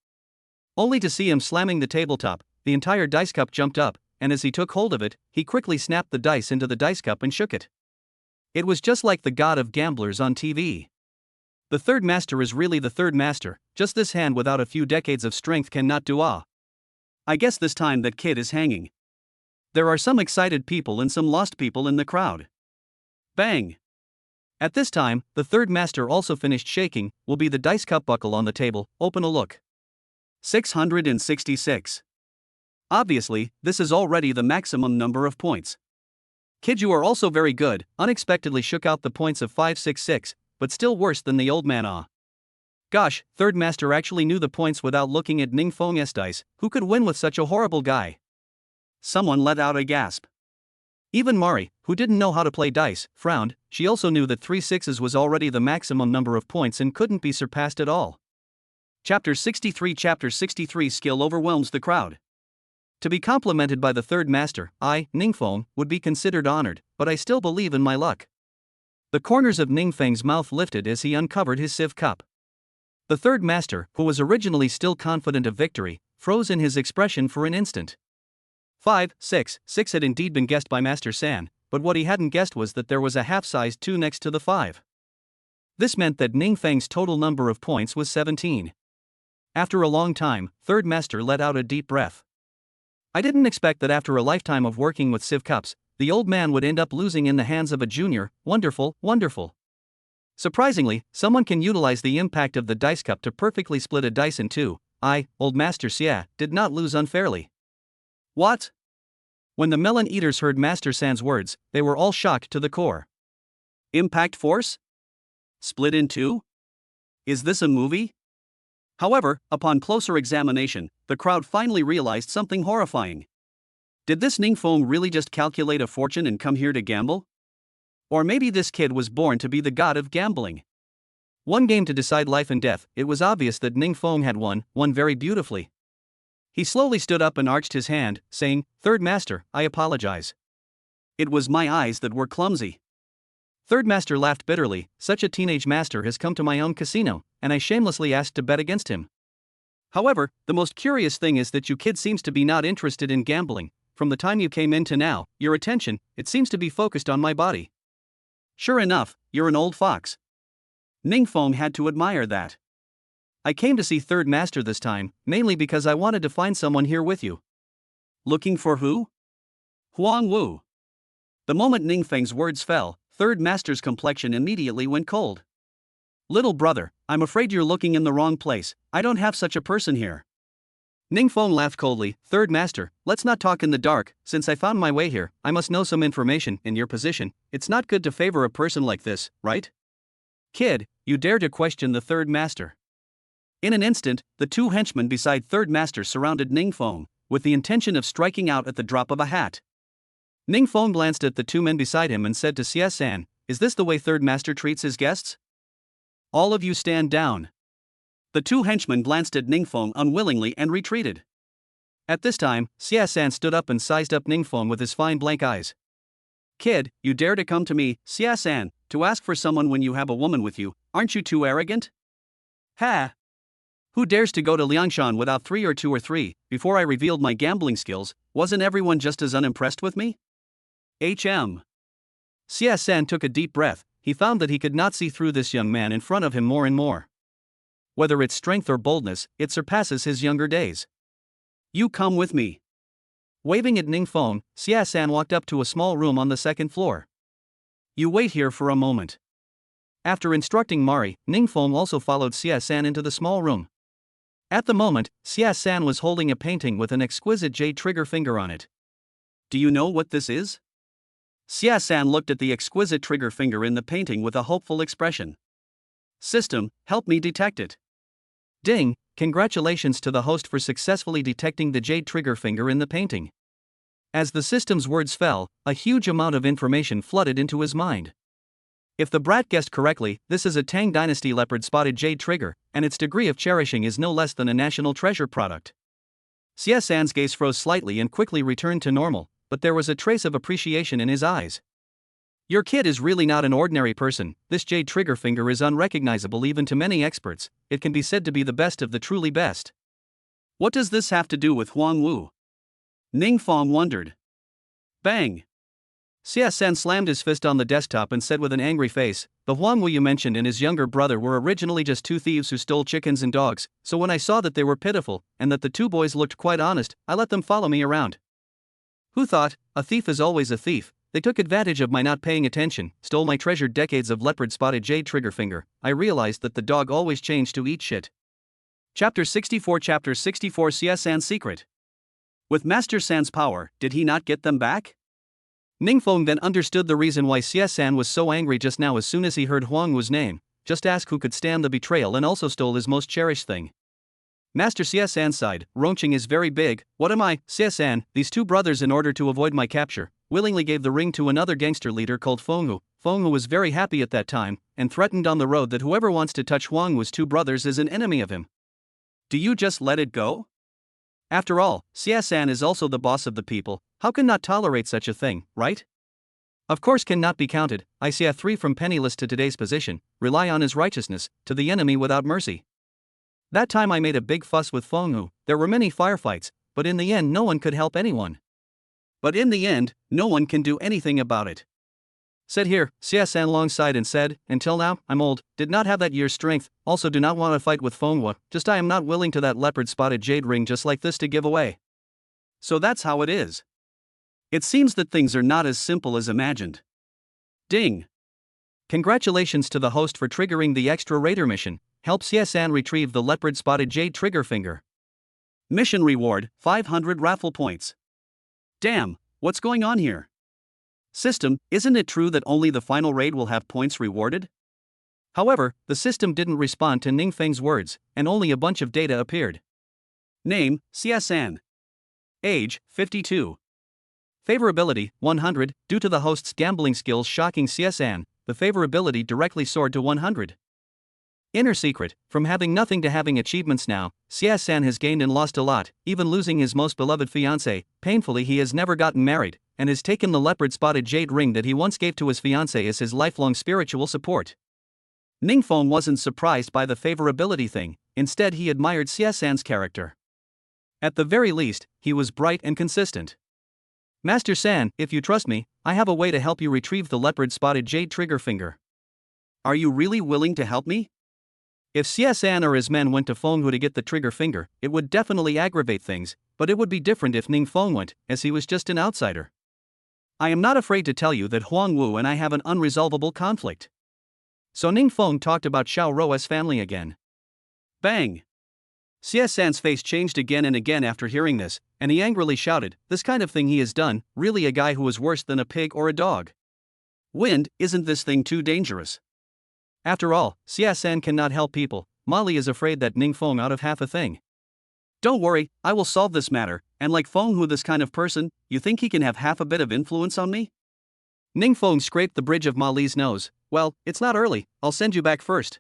Only to see him slamming the tabletop, the entire dice cup jumped up, and as he took hold of it, he quickly snapped the dice into the dice cup and shook it. It was just like the god of gamblers on TV. The third master is really the third master, just this hand without a few decades of strength cannot do ah. I guess this time that kid is hanging. There are some excited people and some lost people in the crowd. Bang! At this time, the third master also finished shaking, will be the dice cup buckle on the table, open a look. 666. Obviously, this is already the maximum number of points. Kid, you are also very good, unexpectedly shook out the points of 566, but still worse than the old man ah. Gosh, third master actually knew the points without looking at Ning Feng's dice, who could win with such a horrible guy? Someone let out a gasp. Even Mari, who didn't know how to play dice, frowned. She also knew that 3 sixes was already the maximum number of points and couldn't be surpassed at all. Chapter 63 skill overwhelms the crowd. To be complimented by the third master, I, Ningfeng, would be considered honored, but I still believe in my luck. The corners of Ningfeng's mouth lifted as he uncovered his sieve cup. The third master, who was originally still confident of victory, froze in his expression for an instant. 5, 6, 6 had indeed been guessed by Master San, but what he hadn't guessed was that there was a half-sized 2 next to the 5. This meant that Ningfeng's total number of points was 17. After a long time, third master let out a deep breath. I didn't expect that after a lifetime of working with sieve cups, the old man would end up losing in the hands of a junior. Wonderful, wonderful. Surprisingly, someone can utilize the impact of the dice cup to perfectly split a dice in two. I, old Master Xia, did not lose unfairly. What? When the melon eaters heard Master San's words, they were all shocked to the core. Impact force? Split in two? Is this a movie? However, upon closer examination, the crowd finally realized something horrifying. Did this Ningfeng really just calculate a fortune and come here to gamble? Or maybe this kid was born to be the god of gambling. One game to decide life and death. It was obvious that Ningfeng had won very beautifully. He slowly stood up and arched his hand, saying, "Third master, I apologize. It was my eyes that were clumsy." Third master laughed bitterly. Such a teenage master has come to my own casino, and I shamelessly asked to bet against him. However, the most curious thing is that you kid seems to be not interested in gambling. From the time you came in to now, your attention, it seems to be focused on my body. Sure enough, you're an old fox. Ningfeng had to admire that. I came to see third master this time, mainly because I wanted to find someone here with you. Looking for who? Huang Wu. The moment Ningfeng's words fell, third master's complexion immediately went cold. Little brother, I'm afraid you're looking in the wrong place. I don't have such a person here. Ningfeng laughed coldly. Third master, let's not talk in the dark. Since I found my way here, I must know some information. In your position, it's not good to favor a person like this, right? Kid, you dare to question the third master. In an instant, the two henchmen beside third master surrounded Ningfeng, with the intention of striking out at the drop of a hat. Ningfeng glanced at the two men beside him and said to Xia San, "Is this the way third master treats his guests? All of you stand down." The two henchmen glanced at Ningfeng unwillingly and retreated. At this time, Xia San stood up and sized up Ningfeng with his fine blank eyes. Kid, you dare to come to me, Xia San, to ask for someone when you have a woman with you? Aren't you too arrogant? Ha! Who dares to go to Liangshan without 3 or 2 or 3? Before I revealed my gambling skills, wasn't everyone just as unimpressed with me? Xia San took a deep breath. He found that he could not see through this young man in front of him more and more. Whether it's strength or boldness, it surpasses his younger days. You come with me. Waving at Ningfeng, Xia San walked up to a small room on the second floor. You wait here for a moment. After instructing Mari, Ningfeng also followed Xia San into the small room. At the moment, Xia San was holding a painting with an exquisite jade trigger finger on it. Do you know what this is? Xia San looked at the exquisite trigger finger in the painting with a hopeful expression. System, help me detect it. Ding, congratulations to the host for successfully detecting the jade trigger finger in the painting. As the system's words fell, a huge amount of information flooded into his mind. If the brat guessed correctly, this is a Tang Dynasty leopard spotted jade trigger, and its degree of cherishing is no less than a national treasure product. Xia San's gaze froze slightly and quickly returned to normal, but there was a trace of appreciation in his eyes. Your kid is really not an ordinary person. This jade trigger finger is unrecognizable even to many experts. It can be said to be the best of the truly best. What does this have to do with Huang Wu? Ningfeng wondered. Bang! CSN slammed his fist on the desktop and said with an angry face, "The Huang Wu you mentioned and his younger brother were originally just two thieves who stole chickens and dogs, so when I saw that they were pitiful, and that the two boys looked quite honest, I let them follow me around. Who thought? A thief is always a thief. They took advantage of my not paying attention, stole my treasured decades of leopard-spotted jade trigger finger. I realized that the dog always changed to eat shit." Chapter 64 CSN's secret. With Master San's power, did he not get them back? Ningfeng then understood the reason why CSN was so angry just now as soon as he heard Huang Wu's name. Just ask who could stand the betrayal and also stole his most cherished thing. Master CSN sighed, "Rongqing is very big. What am I, CSN?" These two brothers, in order to avoid my capture, willingly gave the ring to another gangster leader called Fenghu. Fenghu was very happy at that time, and threatened on the road that whoever wants to touch Huang Wu's two brothers is an enemy of him. Do you just let it go? After all, CSN is also the boss of the people. How can not tolerate such a thing, right? Of course cannot be counted. I see a 3 from penniless to today's position, rely on his righteousness, to the enemy without mercy. That time I made a big fuss with Fenghu. There were many firefights, but in the end no one could help anyone. But in the end, no one can do anything about it. Said here, CSN alongside and said, "Until now, I'm old, did not have that year's strength, also do not want to fight with Fenghu, just I am not willing to that leopard-spotted jade ring just like this to give away." So that's how it is. It seems that things are not as simple as imagined. Ding! Congratulations to the host for triggering the extra raider mission. Help CSN retrieve the leopard-spotted jade trigger finger. Mission reward, 500 raffle points. Damn, what's going on here? System, isn't it true that only the final raid will have points rewarded? However, the system didn't respond to Ningfeng's words, and only a bunch of data appeared. Name, CSN. Age, 52. Favorability, 100. Due to the host's gambling skills shocking CSN, the favorability directly soared to 100. Inner secret, from having nothing to having achievements now, CSN has gained and lost a lot, even losing his most beloved fiancée. Painfully he has never gotten married, and has taken the leopard-spotted jade ring that he once gave to his fiancée as his lifelong spiritual support. Ningfeng wasn't surprised by the favorability thing, instead he admired CSN's character. At the very least, he was bright and consistent. Master San, if you trust me, I have a way to help you retrieve the leopard-spotted jade trigger finger. Are you really willing to help me? If CSN or his men went to Fenghu to get the trigger finger, it would definitely aggravate things, but it would be different if Ningfeng went, as he was just an outsider. I am not afraid to tell you that Huang Wu and I have an unresolvable conflict. So Ningfeng talked about Xiao Ruo's family again. Bang! CSN's face changed again and again after hearing this, and he angrily shouted, "This kind of thing he has done, really a guy who is worse than a pig or a dog. Wind, isn't this thing too dangerous?" After all, CSN cannot help people. Molly is afraid that Ningfeng out of half a thing. Don't worry, I will solve this matter, and like Fenghu this kind of person, you think he can have half a bit of influence on me? Ningfeng scraped the bridge of Molly's nose. Well, it's not early, I'll send you back first.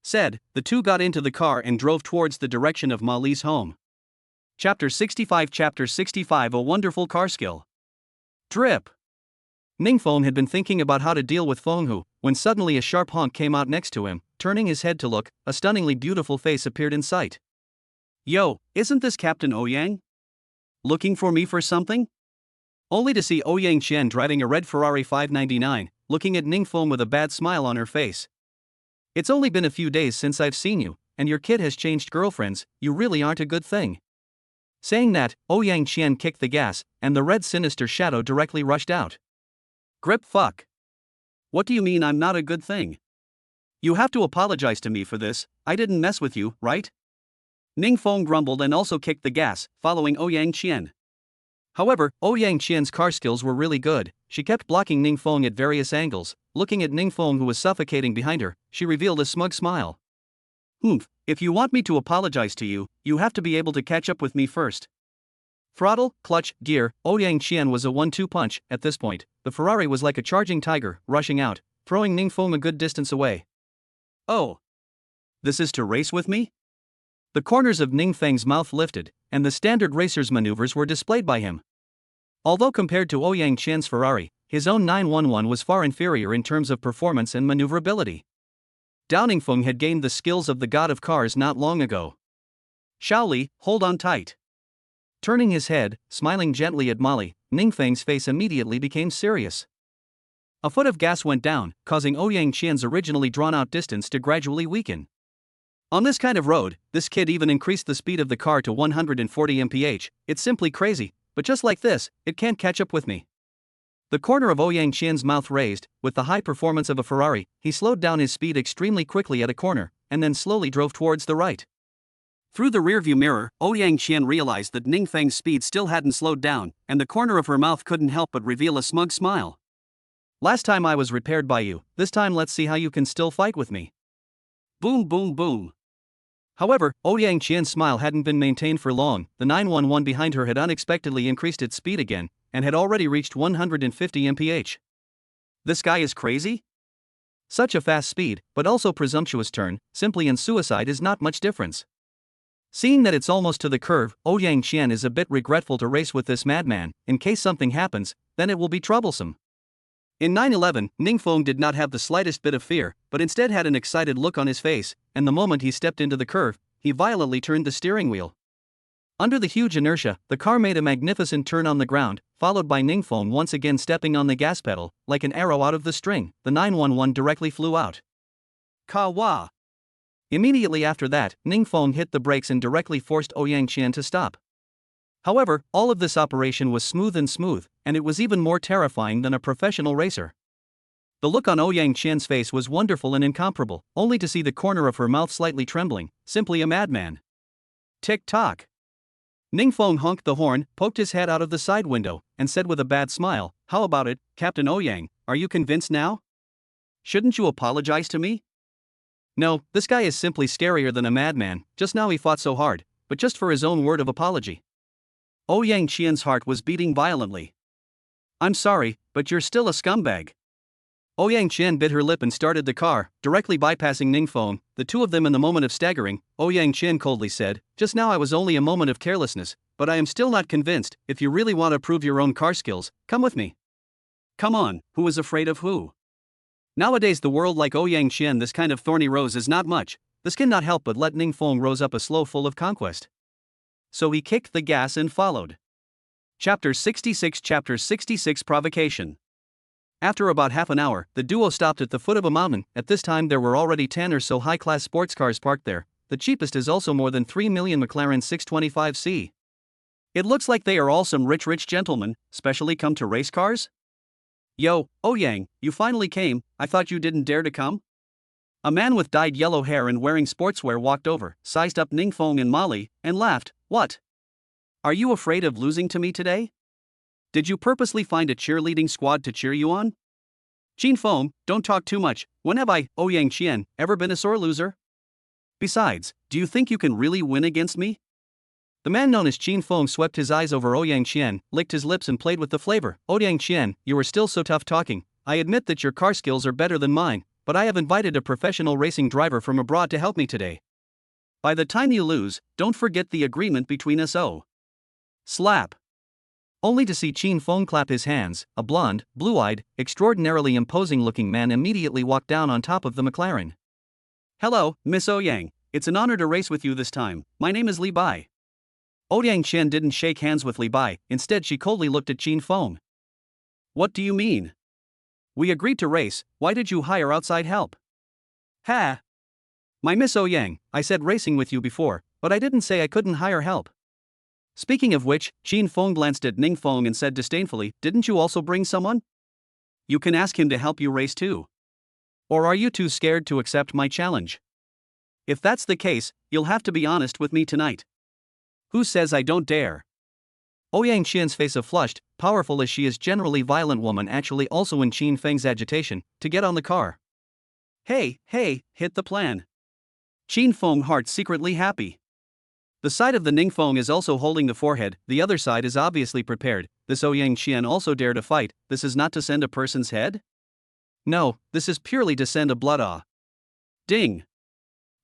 Said, the two got into the car and drove towards the direction of Molly's home. Chapter 65 A wonderful car skill. Drip. Ningfeng had been thinking about how to deal with Fenghu, when suddenly a sharp honk came out next to him. Turning his head to look, a stunningly beautiful face appeared in sight. Yo, isn't this Captain Ouyang? Looking for me for something? Only to see Ouyang Qian driving a red Ferrari 599, looking at Ningfeng with a bad smile on her face. It's only been a few days since I've seen you, and your kid has changed girlfriends, you really aren't a good thing. Saying that, Ouyang Qian kicked the gas, and the red sinister shadow directly rushed out. Grip fuck. What do you mean I'm not a good thing? You have to apologize to me for this, I didn't mess with you, right? Ningfeng grumbled and also kicked the gas, following Ouyang Qian. However, Ouyang Qian's car skills were really good. She kept blocking Ningfeng at various angles. Looking at Ningfeng who was suffocating behind her, she revealed a smug smile. If you want me to apologize to you, you have to be able to catch up with me first. Throttle, clutch, gear, Ouyang Qian was a 1-2 punch. At this point, the Ferrari was like a charging tiger, rushing out, throwing Ningfeng a good distance away. Oh. This is to race with me? The corners of Ningfeng's mouth lifted, and the standard racer's maneuvers were displayed by him. Although compared to Ouyang Qian's Ferrari, his own 911 was far inferior in terms of performance and maneuverability. Dao Ningfeng had gained the skills of the god of cars not long ago. Shaoli, hold on tight. Turning his head, smiling gently at Molly, Ning Feng's face immediately became serious. A foot of gas went down, causing Ouyang Qian's originally drawn-out distance to gradually weaken. On this kind of road, this kid even increased the speed of the car to 140 mph. It's simply crazy, but just like this, it can't catch up with me. The corner of Ouyang Qian's mouth raised. With the high performance of a Ferrari, he slowed down his speed extremely quickly at a corner, and then slowly drove towards the right. Through the rearview mirror, Ouyang Qian realized that Ning Feng's speed still hadn't slowed down, and the corner of her mouth couldn't help but reveal a smug smile. Last time I was repaired by you, this time let's see how you can still fight with me. Boom boom boom. However, Ouyang Qian's smile hadn't been maintained for long. The 911 behind her had unexpectedly increased its speed again, and had already reached 150 mph. This guy is crazy? Such a fast speed, but also presumptuous turn, simply and suicide is not much difference. Seeing that it's almost to the curve, Ouyang Qian is a bit regretful to race with this madman. In case something happens, then it will be troublesome. In 911, Ning Feng did not have the slightest bit of fear, but instead had an excited look on his face, and the moment he stepped into the curve, he violently turned the steering wheel. Under the huge inertia, the car made a magnificent turn on the ground, followed by Ning Feng once again stepping on the gas pedal. Like an arrow out of the string, the 911 directly flew out. Ka-wah! Immediately after that, Ning Feng hit the brakes and directly forced Ouyang Qian to stop. However, all of this operation was smooth, and it was even more terrifying than a professional racer. The look on Ouyang Qian's face was wonderful and incomparable, only to see the corner of her mouth slightly trembling. Simply a madman. Tick-tock. Ning Feng honked the horn, poked his head out of the side window, and said with a bad smile, "How about it, Captain Ouyang? Are you convinced now? Shouldn't you apologize to me?" No, this guy is simply scarier than a madman. Just now he fought so hard, but just for his own word of apology. Ouyang Qian's heart was beating violently. "I'm sorry, but you're still a scumbag." Ouyang Qian bit her lip and started the car, directly bypassing Ning Feng. The two of them in the moment of staggering, Ouyang Qian coldly said, "Just now I was only a moment of carelessness, but I am still not convinced. If you really want to prove your own car skills, come with me." Come on, who is afraid of who? Nowadays the world like Ouyang Qian, this kind of thorny rose is not much. This cannot help but let Ning Feng rose up a slow full of conquest. So he kicked the gas and followed. Chapter 66 Provocation. After about half an hour, the duo stopped at the foot of a mountain. At this time there were already 10 or so high-class sports cars parked there. The cheapest is also more than 3 million McLaren 625C. It looks like they are all some rich gentlemen, specially come to race cars? Yo, Ouyang, you finally came. I thought you didn't dare to come? A man with dyed yellow hair and wearing sportswear walked over, sized up Ning Feng and Molly, and laughed. "What? Are you afraid of losing to me today? Did you purposely find a cheerleading squad to cheer you on? Qin Feng, don't talk too much. When have I, Ouyang Qian, ever been a sore loser? Besides, do you think you can really win against me?" The man known as Qin Feng swept his eyes over Ouyang Qian, licked his lips and played with the flavor. "Ouyang Qian, you are still so tough talking. I admit that your car skills are better than mine, but I have invited a professional racing driver from abroad to help me today. By the time you lose, don't forget the agreement between us. Oh." Slap. Only to see Qin Feng clap his hands. A blonde, blue-eyed, extraordinarily imposing-looking man immediately walked down on top of the McLaren. "Hello, Miss Ouyang. It's an honor to race with you this time. My name is Li Bai." Ouyang Qian didn't shake hands with Li Bai. Instead she coldly looked at Qin Feng. "What do you mean? We agreed to race. Why did you hire outside help?" "Ha! My Miss Ouyang, I said racing with you before, but I didn't say I couldn't hire help." Speaking of which, Qin Feng glanced at Ning Feng and said disdainfully, "Didn't you also bring someone? You can ask him to help you race too. Or are you too scared to accept my challenge? If that's the case, you'll have to be honest with me tonight." "Who says I don't dare?" Ouyang Qian's face flushed, powerful as she is generally violent woman actually also in Qin Feng's agitation, to get on the car. Hey, hit the plan. Qin Feng heart secretly happy. The side of the Ning Feng is also holding the forehead, the other side is obviously prepared. This Ouyang Qian also dare to fight. This is not to send a person's head? No, this is purely to send a blood awe. Ding!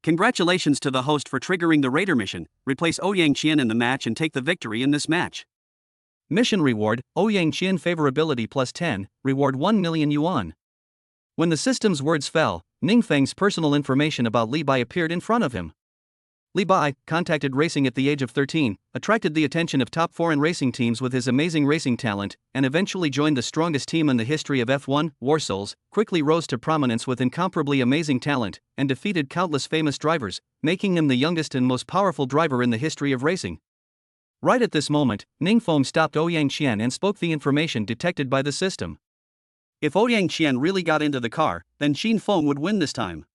Congratulations to the host for triggering the raider mission. Replace Ouyang Qian in the match and take the victory in this match. Mission reward, Ouyang Qian favorability plus 10, reward 1 million yuan. When the system's words fell, Ning Feng's personal information about Li Bai appeared in front of him. Li Bai, contacted racing at the age of 13, attracted the attention of top foreign racing teams with his amazing racing talent, and eventually joined the strongest team in the history of F1, Warsouls, quickly rose to prominence with incomparably amazing talent, and defeated countless famous drivers, making him the youngest and most powerful driver in the history of racing. Right at this moment, Ningfeng stopped Ouyang Qian and spoke the information detected by the system. If Ouyang Qian really got into the car, then Xin Feng would win this time.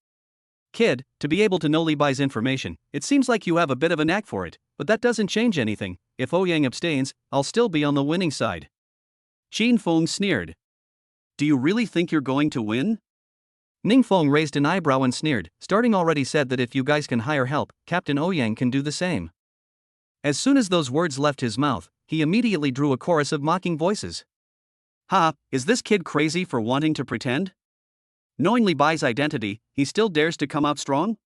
Kid, to be able to know Li Bai's information, it seems like you have a bit of a knack for it, but that doesn't change anything. If Ouyang abstains, I'll still be on the winning side. Xin Feng sneered. Do you really think you're going to win? Ningfeng raised an eyebrow and sneered, starting already said that if you guys can hire help, Captain Ouyang can do the same. As soon as those words left his mouth, he immediately drew a chorus of mocking voices. Ha, is this kid crazy for wanting to pretend? Knowing Li Bai's identity, he still dares to come out strong?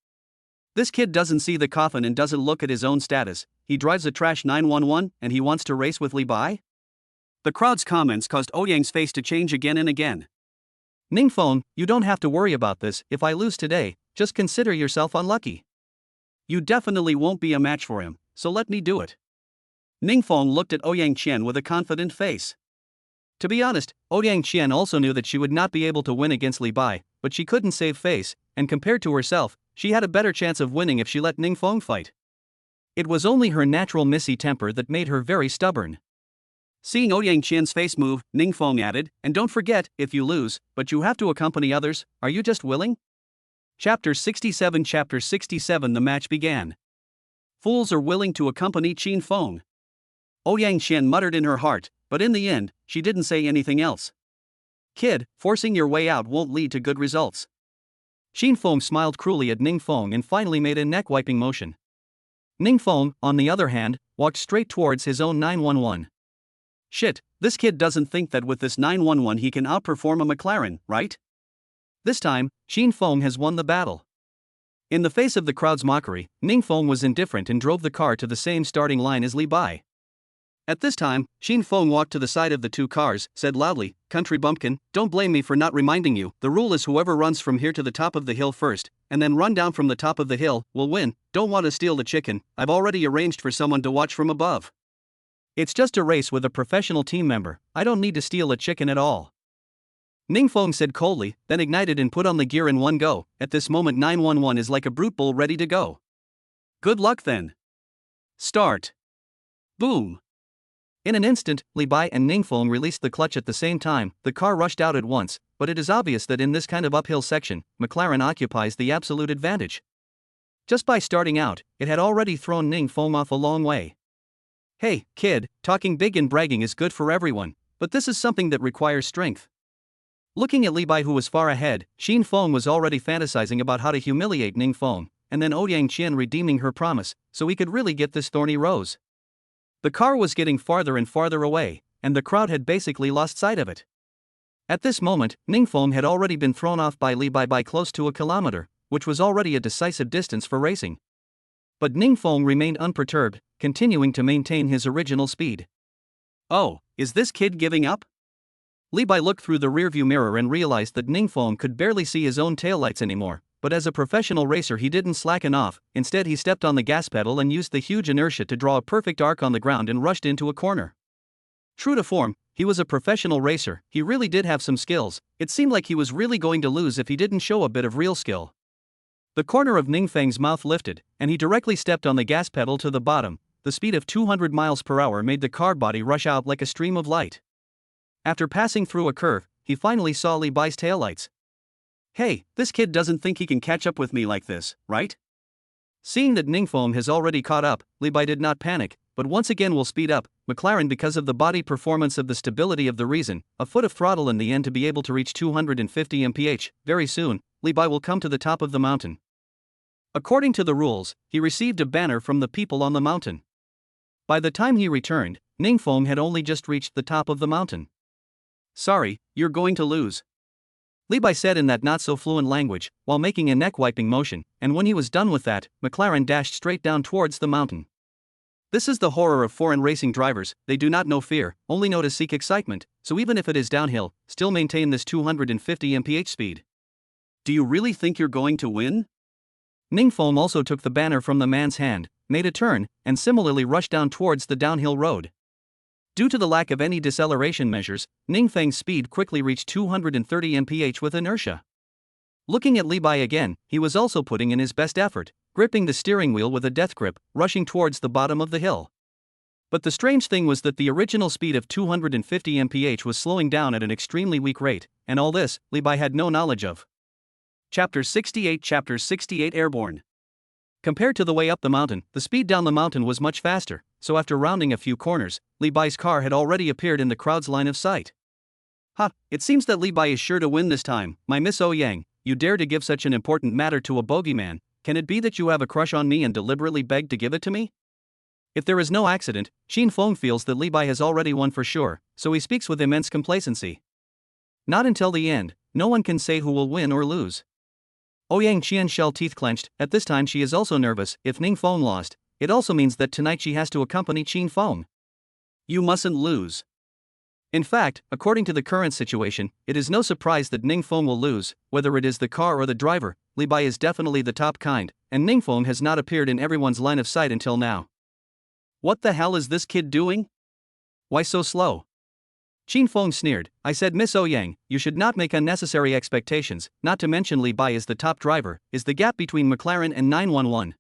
This kid doesn't see the coffin and doesn't look at his own status. He drives a trash 911 and he wants to race with Li Bai? The crowd's comments caused Ouyang's face to change again and again. Ningfeng, you don't have to worry about this. If I lose today, just consider yourself unlucky. You definitely won't be a match for him, so let me do it. Ningfeng looked at Ouyang Qian with a confident face. To be honest, Ouyang Qian also knew that she would not be able to win against Li Bai, but she couldn't save face, and compared to herself, she had a better chance of winning if she let Ningfeng fight. It was only her natural missy temper that made her very stubborn. Seeing Ouyang Qian's face move, Ningfeng added, and don't forget, if you lose, but you have to accompany others, are you just willing? Chapter 67 The match began. Fools are willing to accompany Xin Feng. Ouyang Qian muttered in her heart, but in the end, she didn't say anything else. Kid, forcing your way out won't lead to good results. Xin Feng smiled cruelly at Ningfeng and finally made a neck-wiping motion. Ningfeng, on the other hand, walked straight towards his own 911. Shit, this kid doesn't think that with this 911 he can outperform a McLaren, right? This time, Xin Feng has won the battle. In the face of the crowd's mockery, Ningfeng was indifferent and drove the car to the same starting line as Li Bai. At this time, Xin Feng walked to the side of the two cars, said loudly, "Country bumpkin, don't blame me for not reminding you. The rule is whoever runs from here to the top of the hill first, and then run down from the top of the hill, will win. Don't want to steal the chicken. I've already arranged for someone to watch from above. It's just a race with a professional team member. I don't need to steal a chicken at all." Ningfeng said coldly, then ignited and put on the gear in one go. At this moment 911 is like a brute bull ready to go. Good luck then. Start. Boom. In an instant, Li Bai and Ningfeng released the clutch at the same time. The car rushed out at once, but it is obvious that in this kind of uphill section, McLaren occupies the absolute advantage. Just by starting out, it had already thrown Ningfeng off a long way. Hey, kid, talking big and bragging is good for everyone, but this is something that requires strength. Looking at Li Bai, who was far ahead, Xin Feng was already fantasizing about how to humiliate Ningfeng, and then Ouyang Qian redeeming her promise, so he could really get this thorny rose. The car was getting farther and farther away, and the crowd had basically lost sight of it. At this moment, Ningfeng had already been thrown off by Li Bai by close to a kilometer, which was already a decisive distance for racing. But Ningfeng remained unperturbed, continuing to maintain his original speed. Oh, is this kid giving up? Li Bai looked through the rearview mirror and realized that Ningfeng could barely see his own taillights anymore, but as a professional racer he didn't slacken off. Instead he stepped on the gas pedal and used the huge inertia to draw a perfect arc on the ground and rushed into a corner. True to form, he was a professional racer. He really did have some skills. It seemed like he was really going to lose if he didn't show a bit of real skill. The corner of Ningfeng's mouth lifted, and he directly stepped on the gas pedal to the bottom. The speed of 200 miles per hour made the car body rush out like a stream of light. After passing through a curve, he finally saw Li Bai's taillights. Hey, this kid doesn't think he can catch up with me like this, right? Seeing that Ningfeng has already caught up, Li Bai did not panic, but once again will speed up. McLaren, because of the body performance of the stability of the reason, a foot of throttle in the end to be able to reach 250 mph. Very soon, Li Bai will come to the top of the mountain. According to the rules, he received a banner from the people on the mountain. By the time he returned, Ningfeng had only just reached the top of the mountain. Sorry, you're going to lose, Li Bai said in that not-so-fluent language, while making a neck-wiping motion, and when he was done with that, McLaren dashed straight down towards the mountain. This is the horror of foreign racing drivers. They do not know fear, only know to seek excitement, so even if it is downhill, still maintain this 250 mph speed. Do you really think you're going to win? Ningfeng also took the banner from the man's hand, made a turn, and similarly rushed down towards the downhill road. Due to the lack of any deceleration measures, Ningfeng's speed quickly reached 230 mph with inertia. Looking at Li Bai again, he was also putting in his best effort, gripping the steering wheel with a death grip, rushing towards the bottom of the hill. But the strange thing was that the original speed of 250 mph was slowing down at an extremely weak rate, and all this, Li Bai had no knowledge of. Chapter 68 Airborne. Compared to the way up the mountain, the speed down the mountain was much faster, so after rounding a few corners, Li Bai's car had already appeared in the crowd's line of sight. Ha, it seems that Li Bai is sure to win this time, my Miss Ouyang, you dare to give such an important matter to a bogeyman, can it be that you have a crush on me and deliberately begged to give it to me? If there is no accident, Xin Feng feels that Li Bai has already won for sure, so he speaks with immense complacency. Not until the end, no one can say who will win or lose. Ouyang Qian's shell teeth clenched. At this time she is also nervous. If Ningfeng lost, it also means that tonight she has to accompany Qin Feng. You mustn't lose. In fact, according to the current situation, it is no surprise that Ningfeng will lose, whether it is the car or the driver. Li Bai is definitely the top kind, and Ningfeng has not appeared in everyone's line of sight until now. What the hell is this kid doing? Why so slow? Qin Feng sneered. I said, Miss Ouyang, you should not make unnecessary expectations, not to mention Li Bai is the top driver, is the gap between McLaren and 911.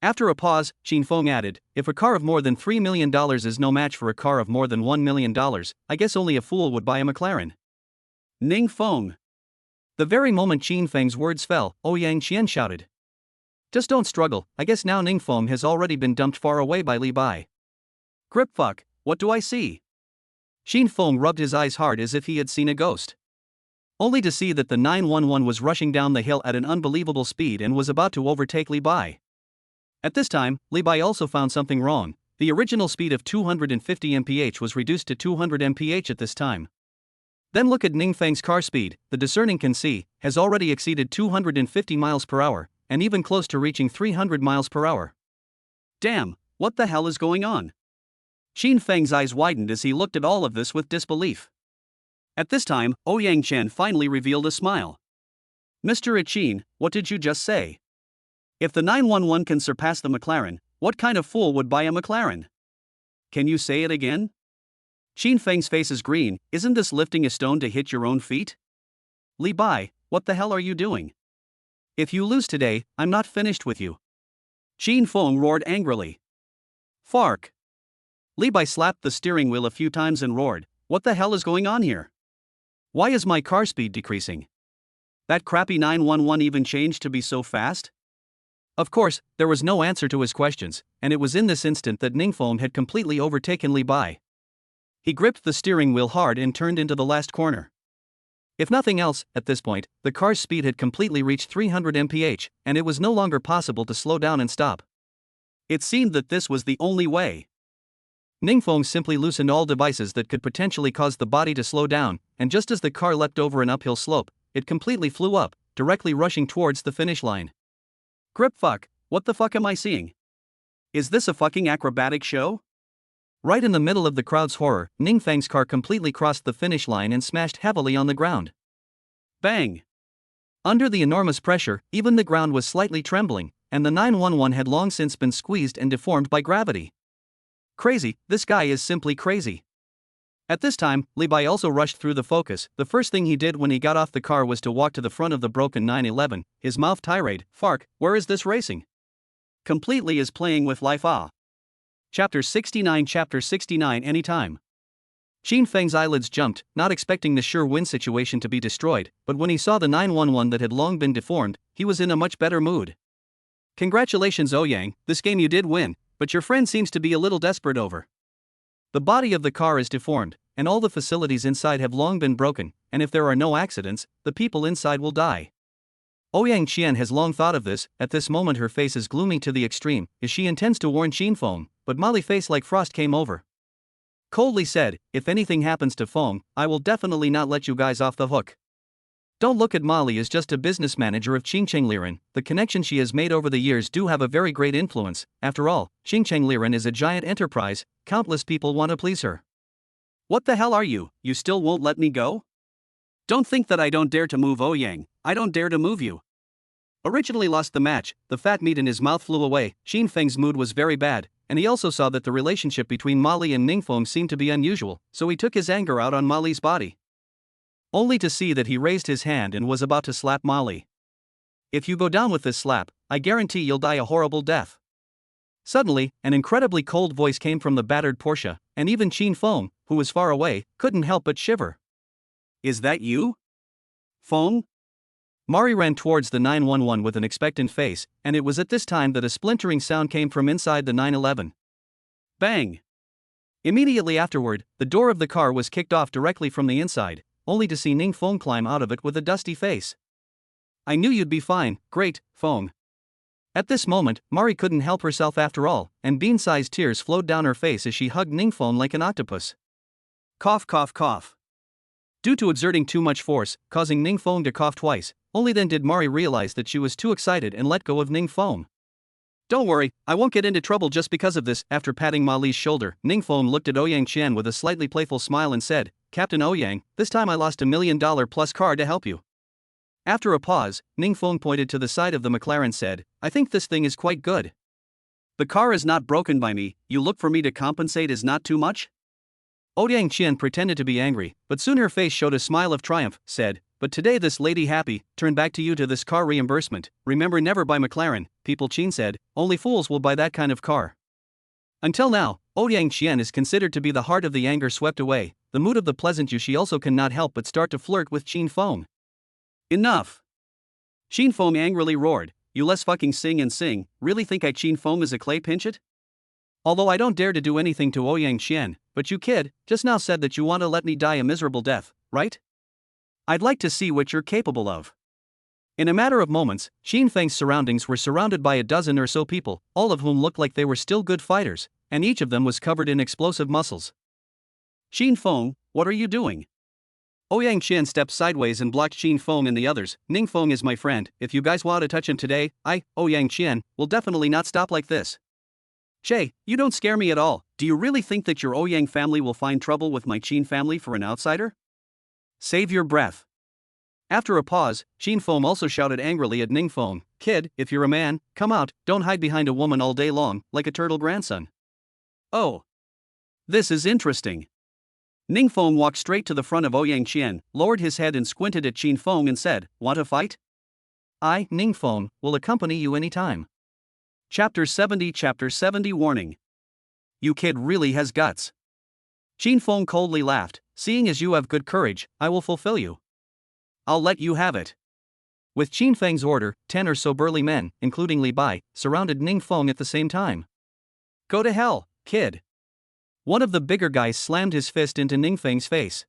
After a pause, Qin Feng added, if a car of more than $3 million is no match for a car of more than $1 million, I guess only a fool would buy a McLaren. Ningfeng. The very moment Qin Feng's words fell, Ouyang Qian shouted. Just don't struggle, I guess now Ningfeng has already been dumped far away by Li Bai. Grip fuck, what do I see? Qin Feng rubbed his eyes hard as if he had seen a ghost. Only to see that the 911 was rushing down the hill at an unbelievable speed and was about to overtake Li Bai. At this time, Li Bai also found something wrong. The original speed of 250 mph was reduced to 200 mph at this time. Then look at Ningfeng's car speed, the discerning can see, has already exceeded 250 miles per hour, and even close to reaching 300 miles per hour. Damn, what the hell is going on? Qin Feng's eyes widened as he looked at all of this with disbelief. At this time, Ouyang Chen finally revealed a smile. Mr. Qin, what did you just say? If the 911 can surpass the McLaren, what kind of fool would buy a McLaren? Can you say it again? Qin Feng's face is green. Isn't this lifting a stone to hit your own feet? Li Bai, what the hell are you doing? If you lose today, I'm not finished with you. Qin Feng roared angrily. Fark. Li Bai slapped the steering wheel a few times and roared, what the hell is going on here? Why is my car speed decreasing? That crappy 911 even changed to be so fast? Of course, there was no answer to his questions, and it was in this instant that Ningfeng had completely overtaken Li Bai. He gripped the steering wheel hard and turned into the last corner. If nothing else, at this point, the car's speed had completely reached 300 mph, and it was no longer possible to slow down and stop. It seemed that this was the only way. Ningfeng simply loosened all devices that could potentially cause the body to slow down, and just as the car leapt over an uphill slope, it completely flew up, directly rushing towards the finish line. Grip fuck, what the fuck am I seeing? Is this a fucking acrobatic show? Right in the middle of the crowd's horror, Ningfeng's car completely crossed the finish line and smashed heavily on the ground. Bang! Under the enormous pressure, even the ground was slightly trembling, and the 911 had long since been squeezed and deformed by gravity. Crazy, this guy is simply crazy. At this time, Li Bai also rushed through the focus. The first thing he did when he got off the car was to walk to the front of the broken 911, his mouth tirade, Fark, where is this racing? Completely is playing with life. Chapter 69 Anytime. Qin Feng's eyelids jumped, not expecting the sure win situation to be destroyed, but when he saw the 911 that had long been deformed, he was in a much better mood. Congratulations Ouyang, this game you did win, but your friend seems to be a little desperate over. The body of the car is deformed, and all the facilities inside have long been broken, and if there are no accidents, the people inside will die. Ouyang Qian has long thought of this. At this moment her face is gloomy to the extreme, as she intends to warn Qin Feng, but Molly face like frost came over. Coldly said, if anything happens to Feng, I will definitely not let you guys off the hook. Don't look at Molly as just a business manager of Qingchengliren, the connections she has made over the years do have a very great influence. After all, Qingchengliren is a giant enterprise, countless people want to please her. What the hell are you still won't let me go? Don't think that I don't dare to move Ouyang, I don't dare to move you. originally lost the match, the fat meat in his mouth flew away. Xin Feng's mood was very bad, and he also saw that the relationship between Molly and Ningfeng seemed to be unusual, so he took his anger out on Molly's body. Only to see that he raised his hand and was about to slap Molly. If you go down with this slap, I guarantee you'll die a horrible death. Suddenly, an incredibly cold voice came from the battered Porsche, and even Qin Feng, who was far away, couldn't help but shiver. Is that you? Feng? Mari ran towards the 911 with an expectant face, and it was at this time that a splintering sound came from inside the 911. Bang! Immediately afterward, the door of the car was kicked off directly from the inside, only to see Ning Feng climb out of it with a dusty face. I knew you'd be fine, great, Feng. At this moment, Mari couldn't help herself after all, and bean-sized tears flowed down her face as she hugged Ningfeng like an octopus. Cough, cough, cough. Due to exerting too much force, causing Ningfeng to cough twice, only then did Mari realize that she was too excited and let go of Ningfeng. Don't worry, I won't get into trouble just because of this. After patting Mali's shoulder, Ningfeng looked at Ouyang Qian with a slightly playful smile and said, Captain Ouyang, this time I lost $1 million plus car to help you. After a pause, Ningfeng pointed to the side of the McLaren and said, I think this thing is quite good. The car is not broken by me, you look for me to compensate is not too much? Ouyang Qian pretended to be angry, but soon her face showed a smile of triumph, said, but today this lady happy, turn back to you to this car reimbursement, remember never buy McLaren, people Qin said, only fools will buy that kind of car. Until now, Ouyang Qian is considered to be the heart of the anger swept away, the mood of the pleasant you she also cannot help but start to flirt with Qin Feng. Enough! Qin Feng angrily roared, you less fucking sing and sing, really think I Qin Feng is a clay pinch-it? Although I don't dare to do anything to Ouyang Qian, but you kid, just now said that you want to let me die a miserable death, right? I'd like to see what you're capable of. In a matter of moments, Qin Feng's surroundings were surrounded by a dozen or so people, all of whom looked like they were still good fighters, and each of them was covered in explosive muscles. Qin Feng, what are you doing? Ouyang Qian stepped sideways and blocked Qin Feng and the others. Ningfeng is my friend, if you guys want to touch him today, Ouyang Qian, will definitely not stop like this. Che, you don't scare me at all. Do you really think that your Ouyang family will find trouble with my Qin family for an outsider? Save your breath. After a pause, Qin Feng also shouted angrily at Ningfeng, kid, if you're a man, come out, don't hide behind a woman all day long, like a turtle grandson. Oh. This is interesting. Ningfeng walked straight to the front of Ouyang Qian, lowered his head and squinted at Qin Feng and said, want to fight? I, Ningfeng, will accompany you any time. Chapter 70 Warning. You kid really has guts. Qin Feng coldly laughed, seeing as you have good courage, I will fulfill you. I'll let you have it. With Qin Feng's order, 10 or so burly men, including Li Bai, surrounded Ningfeng at the same time. Go to hell, kid. One of the bigger guys slammed his fist into Ningfeng's face.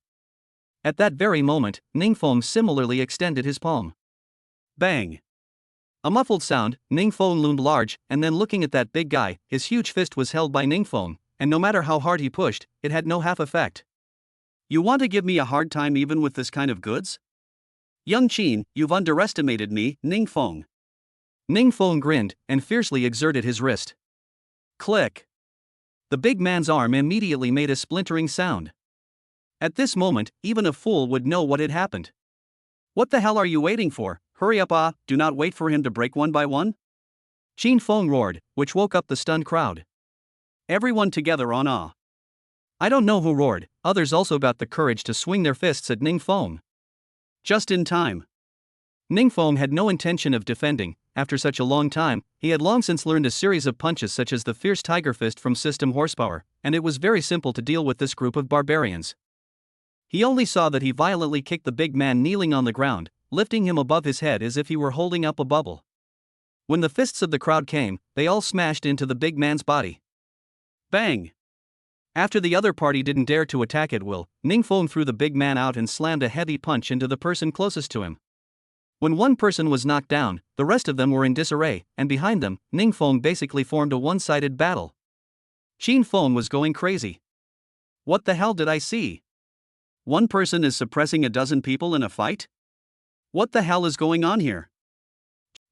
At that very moment, Ningfeng similarly extended his palm. Bang! A muffled sound, Ningfeng loomed large, and then looking at that big guy, his huge fist was held by Ningfeng, and no matter how hard he pushed, it had no half effect. You want to give me a hard time even with this kind of goods? Young Qin, you've underestimated me, Ningfeng. Ningfeng grinned, and fiercely exerted his wrist. Click! The big man's arm immediately made a splintering sound. At this moment, even a fool would know what had happened. What the hell are you waiting for? Hurry up, do not wait for him to break one by one? Qin Feng roared, which woke up the stunned crowd. Everyone together on awe. I don't know who roared, others also got the courage to swing their fists at Ningfeng. Just in time. Ningfeng had no intention of defending, after such a long time, he had long since learned a series of punches such as the fierce tiger fist from System Horsepower, and it was very simple to deal with this group of barbarians. He only saw that he violently kicked the big man kneeling on the ground, lifting him above his head as if he were holding up a bubble. When the fists of the crowd came, they all smashed into the big man's body. Bang! After the other party didn't dare to attack at will, Ningfeng threw the big man out and slammed a heavy punch into the person closest to him. When one person was knocked down, the rest of them were in disarray, and behind them, Ningfeng basically formed a one-sided battle. Qin Feng was going crazy. What the hell did I see? One person is suppressing a dozen people in a fight? What the hell is going on here?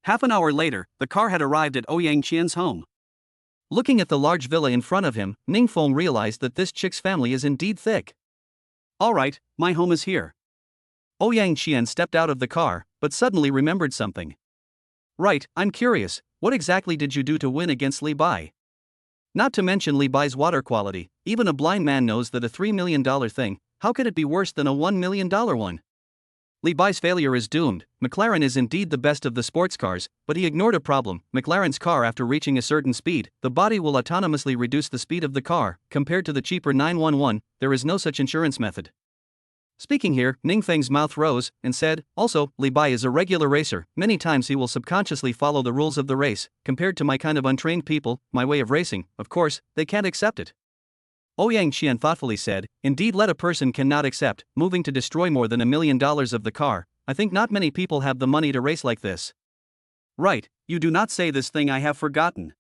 Half an hour later, the car had arrived at Ouyang Qian's home. Looking at the large villa in front of him, Ningfeng realized that this chick's family is indeed thick. Alright, my home is here. Ouyang Qian stepped out of the car, but suddenly remembered something. Right, I'm curious, what exactly did you do to win against Li Bai? Not to mention Li Bai's water quality, even a blind man knows that a $3 million thing, how could it be worse than a $1 million one? Li Bai's failure is doomed. McLaren is indeed the best of the sports cars, but he ignored a problem. McLaren's car, after reaching a certain speed, the body will autonomously reduce the speed of the car. Compared to the cheaper 911, there is no such insurance method. Speaking here, Ningfeng's mouth rose and said, also, Li Bai is a regular racer. Many times he will subconsciously follow the rules of the race. Compared to my kind of untrained people, my way of racing, of course, they can't accept it. Ouyang Qian thoughtfully said, indeed, let a person cannot accept moving to destroy more than $1 million of the car. I think not many people have the money to race like this. Right, you do not say this thing, I have forgotten.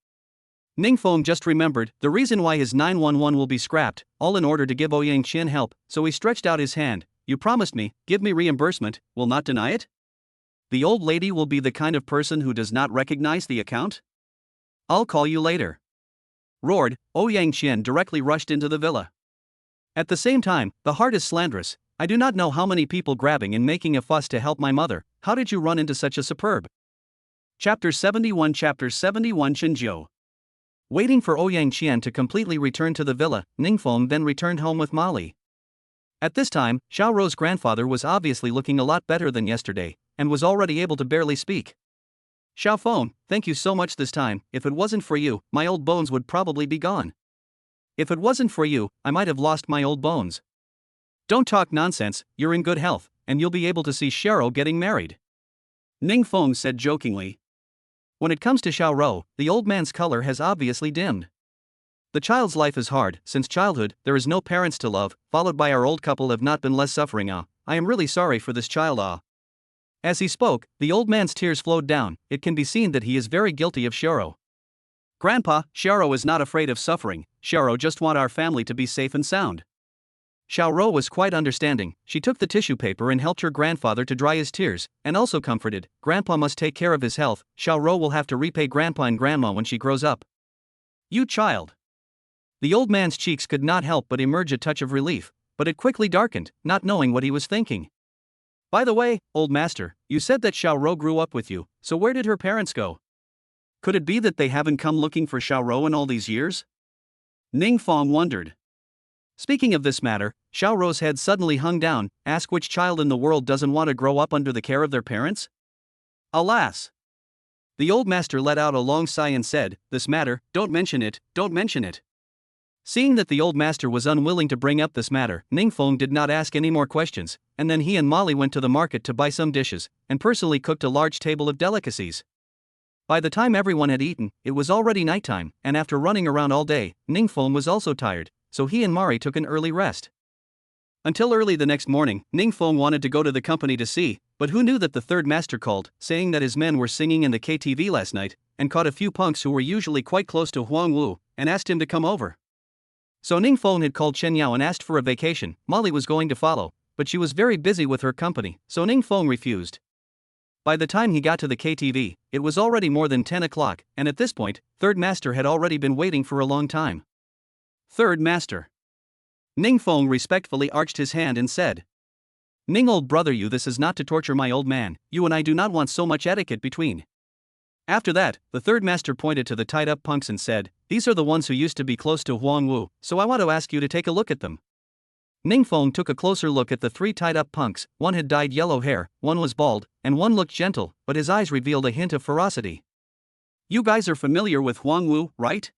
Ningfeng just remembered the reason why his 911 will be scrapped, all in order to give Ouyang Qian help, so he stretched out his hand. You promised me, give me reimbursement, will not deny it? The old lady will be the kind of person who does not recognize the account? I'll call you later. Roared, Ouyang Qian directly rushed into the villa. At the same time, the heart is slanderous. I do not know how many people grabbing and making a fuss to help my mother. How did you run into such a superb? Chapter 71 Chinjiu. Waiting for Ouyang Qian to completely return to the villa, Ningfeng then returned home with Molly. At this time, Xiao Rou's grandfather was obviously looking a lot better than yesterday, and was already able to barely speak. Xiao Feng, thank you so much this time. If it wasn't for you, my old bones would probably be gone. If it wasn't for you, I might have lost my old bones. Don't talk nonsense, you're in good health, and you'll be able to see Xiao getting married. Ningfeng said jokingly. When it comes to Xiao Rou, the old man's color has obviously dimmed. The child's life is hard. Since childhood, there is no parents to love, followed by our old couple have not been less suffering. I am really sorry for this child. As he spoke, the old man's tears flowed down. It can be seen that he is very guilty of Xiao. Grandpa, Xiao is not afraid of suffering. Xiao just want our family to be safe and sound. Xiao was quite understanding. She took the tissue paper and helped her grandfather to dry his tears, and also comforted, Grandpa must take care of his health. Xiao will have to repay Grandpa and Grandma when she grows up. You child. The old man's cheeks could not help but emerge a touch of relief, but it quickly darkened, not knowing what he was thinking. By the way, old master, you said that Xiao grew up with you, so where did her parents go? Could it be that they haven't come looking for Xiao in all these years? Ningfeng wondered. Speaking of this matter, Xiao Rou's head suddenly hung down. Ask which child in the world doesn't want to grow up under the care of their parents? Alas! The old master let out a long sigh and said, this matter, don't mention it, don't mention it. Seeing that the old master was unwilling to bring up this matter, Ningfeng did not ask any more questions, and then he and Molly went to the market to buy some dishes, and personally cooked a large table of delicacies. By the time everyone had eaten, it was already nighttime, and after running around all day, Ningfeng was also tired, so he and Mari took an early rest. Until early the next morning, Ningfeng wanted to go to the company to see, but who knew that the third master called, saying that his men were singing in the KTV last night, and caught a few punks who were usually quite close to Huang Wu, and asked him to come over. So Ningfeng had called Chen Yao and asked for a vacation. Molly was going to follow, but she was very busy with her company, so Ningfeng refused. By the time he got to the KTV, it was already more than 10 o'clock, and at this point, Third Master had already been waiting for a long time. Third Master. Ningfeng respectfully arched his hand and said, Ning old brother, this is not to torture my old man, you and I do not want so much etiquette between. After that, the third master pointed to the tied-up punks and said, these are the ones who used to be close to Huang Wu, so I want to ask you to take a look at them. Ningfeng took a closer look at the three tied-up punks. One had dyed yellow hair, one was bald, and one looked gentle, but his eyes revealed a hint of ferocity. You guys are familiar with Huang Wu, right?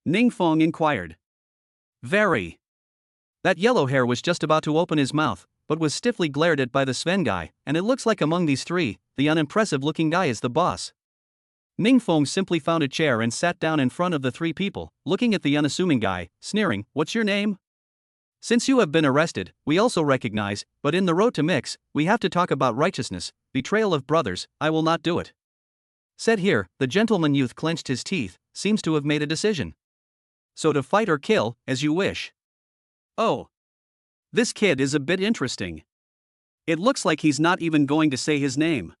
Ningfeng inquired. Very. That yellow hair was just about to open his mouth, but was stiffly glared at by the Sven guy, and it looks like among these three, the unimpressive-looking guy is the boss. Ningfeng simply found a chair and sat down in front of the three people, looking at the unassuming guy, sneering, what's your name? Since you have been arrested, we also recognize, but in the road to mix, we have to talk about righteousness, betrayal of brothers, I will not do it. Said here, the gentleman youth clenched his teeth, seems to have made a decision. So to fight or kill, as you wish. Oh. This kid is a bit interesting. It looks like he's not even going to say his name.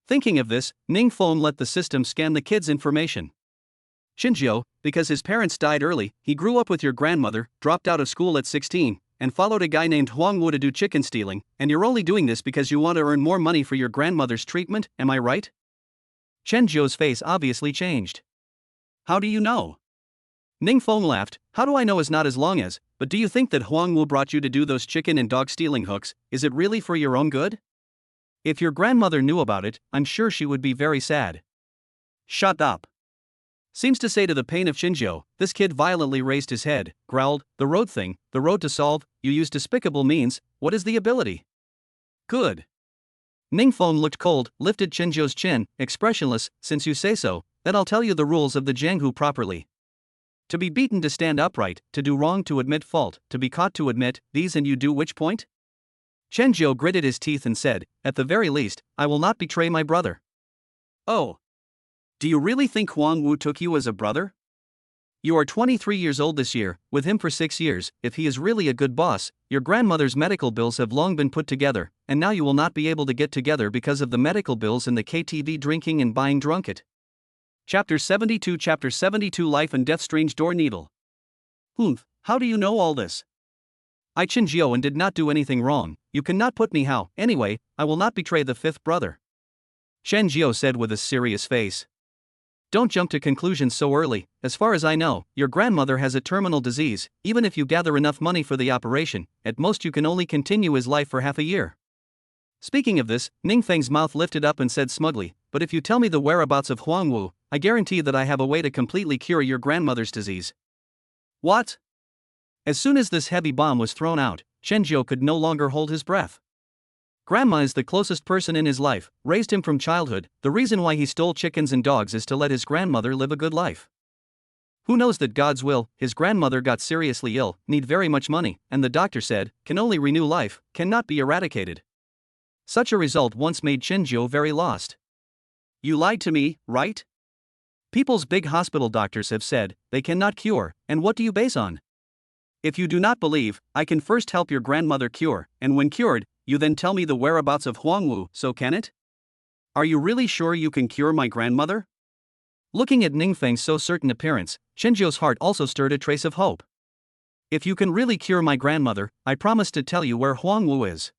Thinking of this, Ningfeng let the system scan the kid's information. Xinjiu, because his parents died early, he grew up with your grandmother, dropped out of school at 16, and followed a guy named Huang Wu to do chicken stealing, and you're only doing this because you want to earn more money for your grandmother's treatment, am I right? Chen Jiu's face obviously changed. How do you know? Ning Feng laughed. How do I know is not as long as, but do you think that Huang Wu brought you to do those chicken and dog stealing hooks? Is it really for your own good? If your grandmother knew about it, I'm sure she would be very sad. Shut up. Seems to say to the pain of Chinjiu. This kid violently raised his head, growled, the road thing, the road to solve, you use despicable means, what is the ability? Good. Ning Feng looked cold, lifted Chinjiu's chin, expressionless, since you say so, then I'll tell you the rules of the Jianghu properly. To be beaten to stand upright, to do wrong to admit fault, to be caught to admit, these and you do which point? Chen Jiu gritted his teeth and said, at the very least, I will not betray my brother. Oh. Do you really think Huang Wu took you as a brother? You are 23 years old this year, with him for 6 years. If he is really a good boss, your grandmother's medical bills have long been put together, and now you will not be able to get together because of the medical bills and the KTV drinking and buying drunket. Chapter 72 Life and Death Strange Door Needle. How do you know all this? I Chen Jiu and did not do anything wrong, you cannot put me how, anyway, I will not betray the fifth brother. Chen Jiu said with a serious face. Don't jump to conclusions so early. As far as I know, your grandmother has a terminal disease. Even if you gather enough money for the operation, at most you can only continue his life for half a year. Speaking of this, Ning Feng's mouth lifted up and said smugly, but if you tell me the whereabouts of Huang Wu, I guarantee that I have a way to completely cure your grandmother's disease. What? As soon as this heavy bomb was thrown out, Chen Jiu could no longer hold his breath. Grandma is the closest person in his life, raised him from childhood. The reason why he stole chickens and dogs is to let his grandmother live a good life. Who knows that God's will, his grandmother got seriously ill, need very much money, and the doctor said, can only renew life, cannot be eradicated. Such a result once made Chen Jiu very lost. You lied to me, right? People's big hospital doctors have said, they cannot cure, and what do you base on? If you do not believe, I can first help your grandmother cure, and when cured, you then tell me the whereabouts of Huang Wu, so can it? Are you really sure you can cure my grandmother? Looking at Ning Feng's so certain appearance, Chen Jiu's heart also stirred a trace of hope. If you can really cure my grandmother, I promise to tell you where Huang Wu is.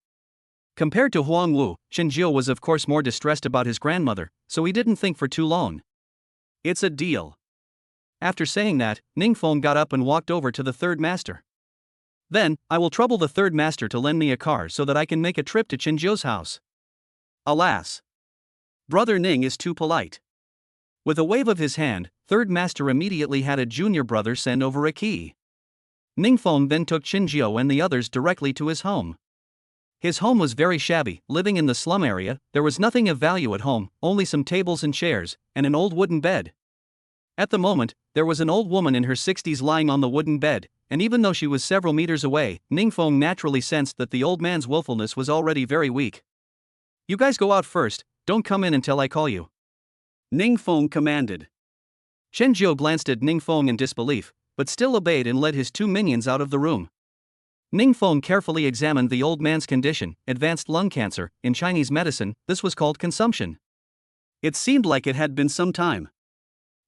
Compared to Huang Wu, Chen Jiu was of course more distressed about his grandmother, so he didn't think for too long. It's a deal. After saying that, Ning Feng got up and walked over to the third master. Then, I will trouble the third master to lend me a car so that I can make a trip to Chen Jiu's house. Alas! Brother Ning is too polite. With a wave of his hand, third master immediately had a junior brother send over a key. Ning Feng then took Chen Jiu and the others directly to his home. His home was very shabby, living in the slum area. There was nothing of value at home, only some tables and chairs, and an old wooden bed. At the moment, there was an old woman in her 60s lying on the wooden bed, and even though she was several meters away, Ning Feng naturally sensed that the old man's willfulness was already very weak. You guys go out first, don't come in until I call you. Ning Feng commanded. Chen Jiu glanced at Ning Feng in disbelief, but still obeyed and led his two minions out of the room. Ning Feng carefully examined the old man's condition, advanced lung cancer. In Chinese medicine, this was called consumption. It seemed like it had been some time.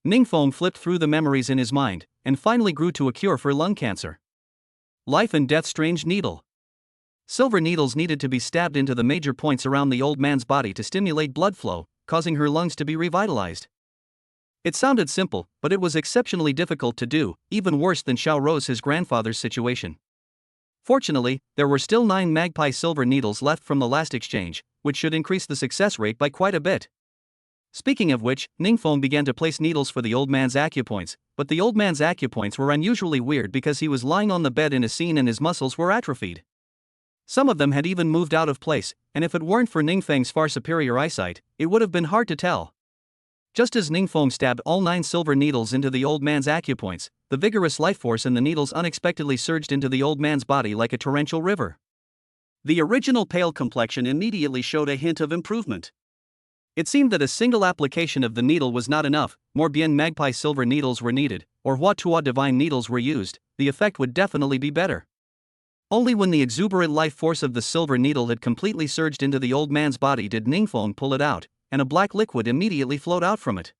Ning Feng flipped through the memories in his mind, and finally grew to a cure for lung cancer. Life and Death Strange Needle. Silver needles needed to be stabbed into the major points around the old man's body to stimulate blood flow, causing her lungs to be revitalized. It sounded simple, but it was exceptionally difficult to do, even worse than Xiao Rose his grandfather's situation. Fortunately, there were still 9 magpie silver needles left from the last exchange, which should increase the success rate by quite a bit. Speaking of which, Ning Feng began to place needles for the old man's acupoints, but the old man's acupoints were unusually weird because he was lying on the bed in a scene and his muscles were atrophied. Some of them had even moved out of place, and if it weren't for Ning Feng's far superior eyesight, it would have been hard to tell. Just as Ning Feng stabbed all 9 silver needles into the old man's acupoints, the vigorous life force in the needles unexpectedly surged into the old man's body like a torrential river. The original pale complexion immediately showed a hint of improvement. It seemed that a single application of the needle was not enough, more bien magpie silver needles were needed, or Hua Tua divine needles were used, the effect would definitely be better. Only when the exuberant life force of the silver needle had completely surged into the old man's body did Ning Feng pull it out, and a black liquid immediately flowed out from it.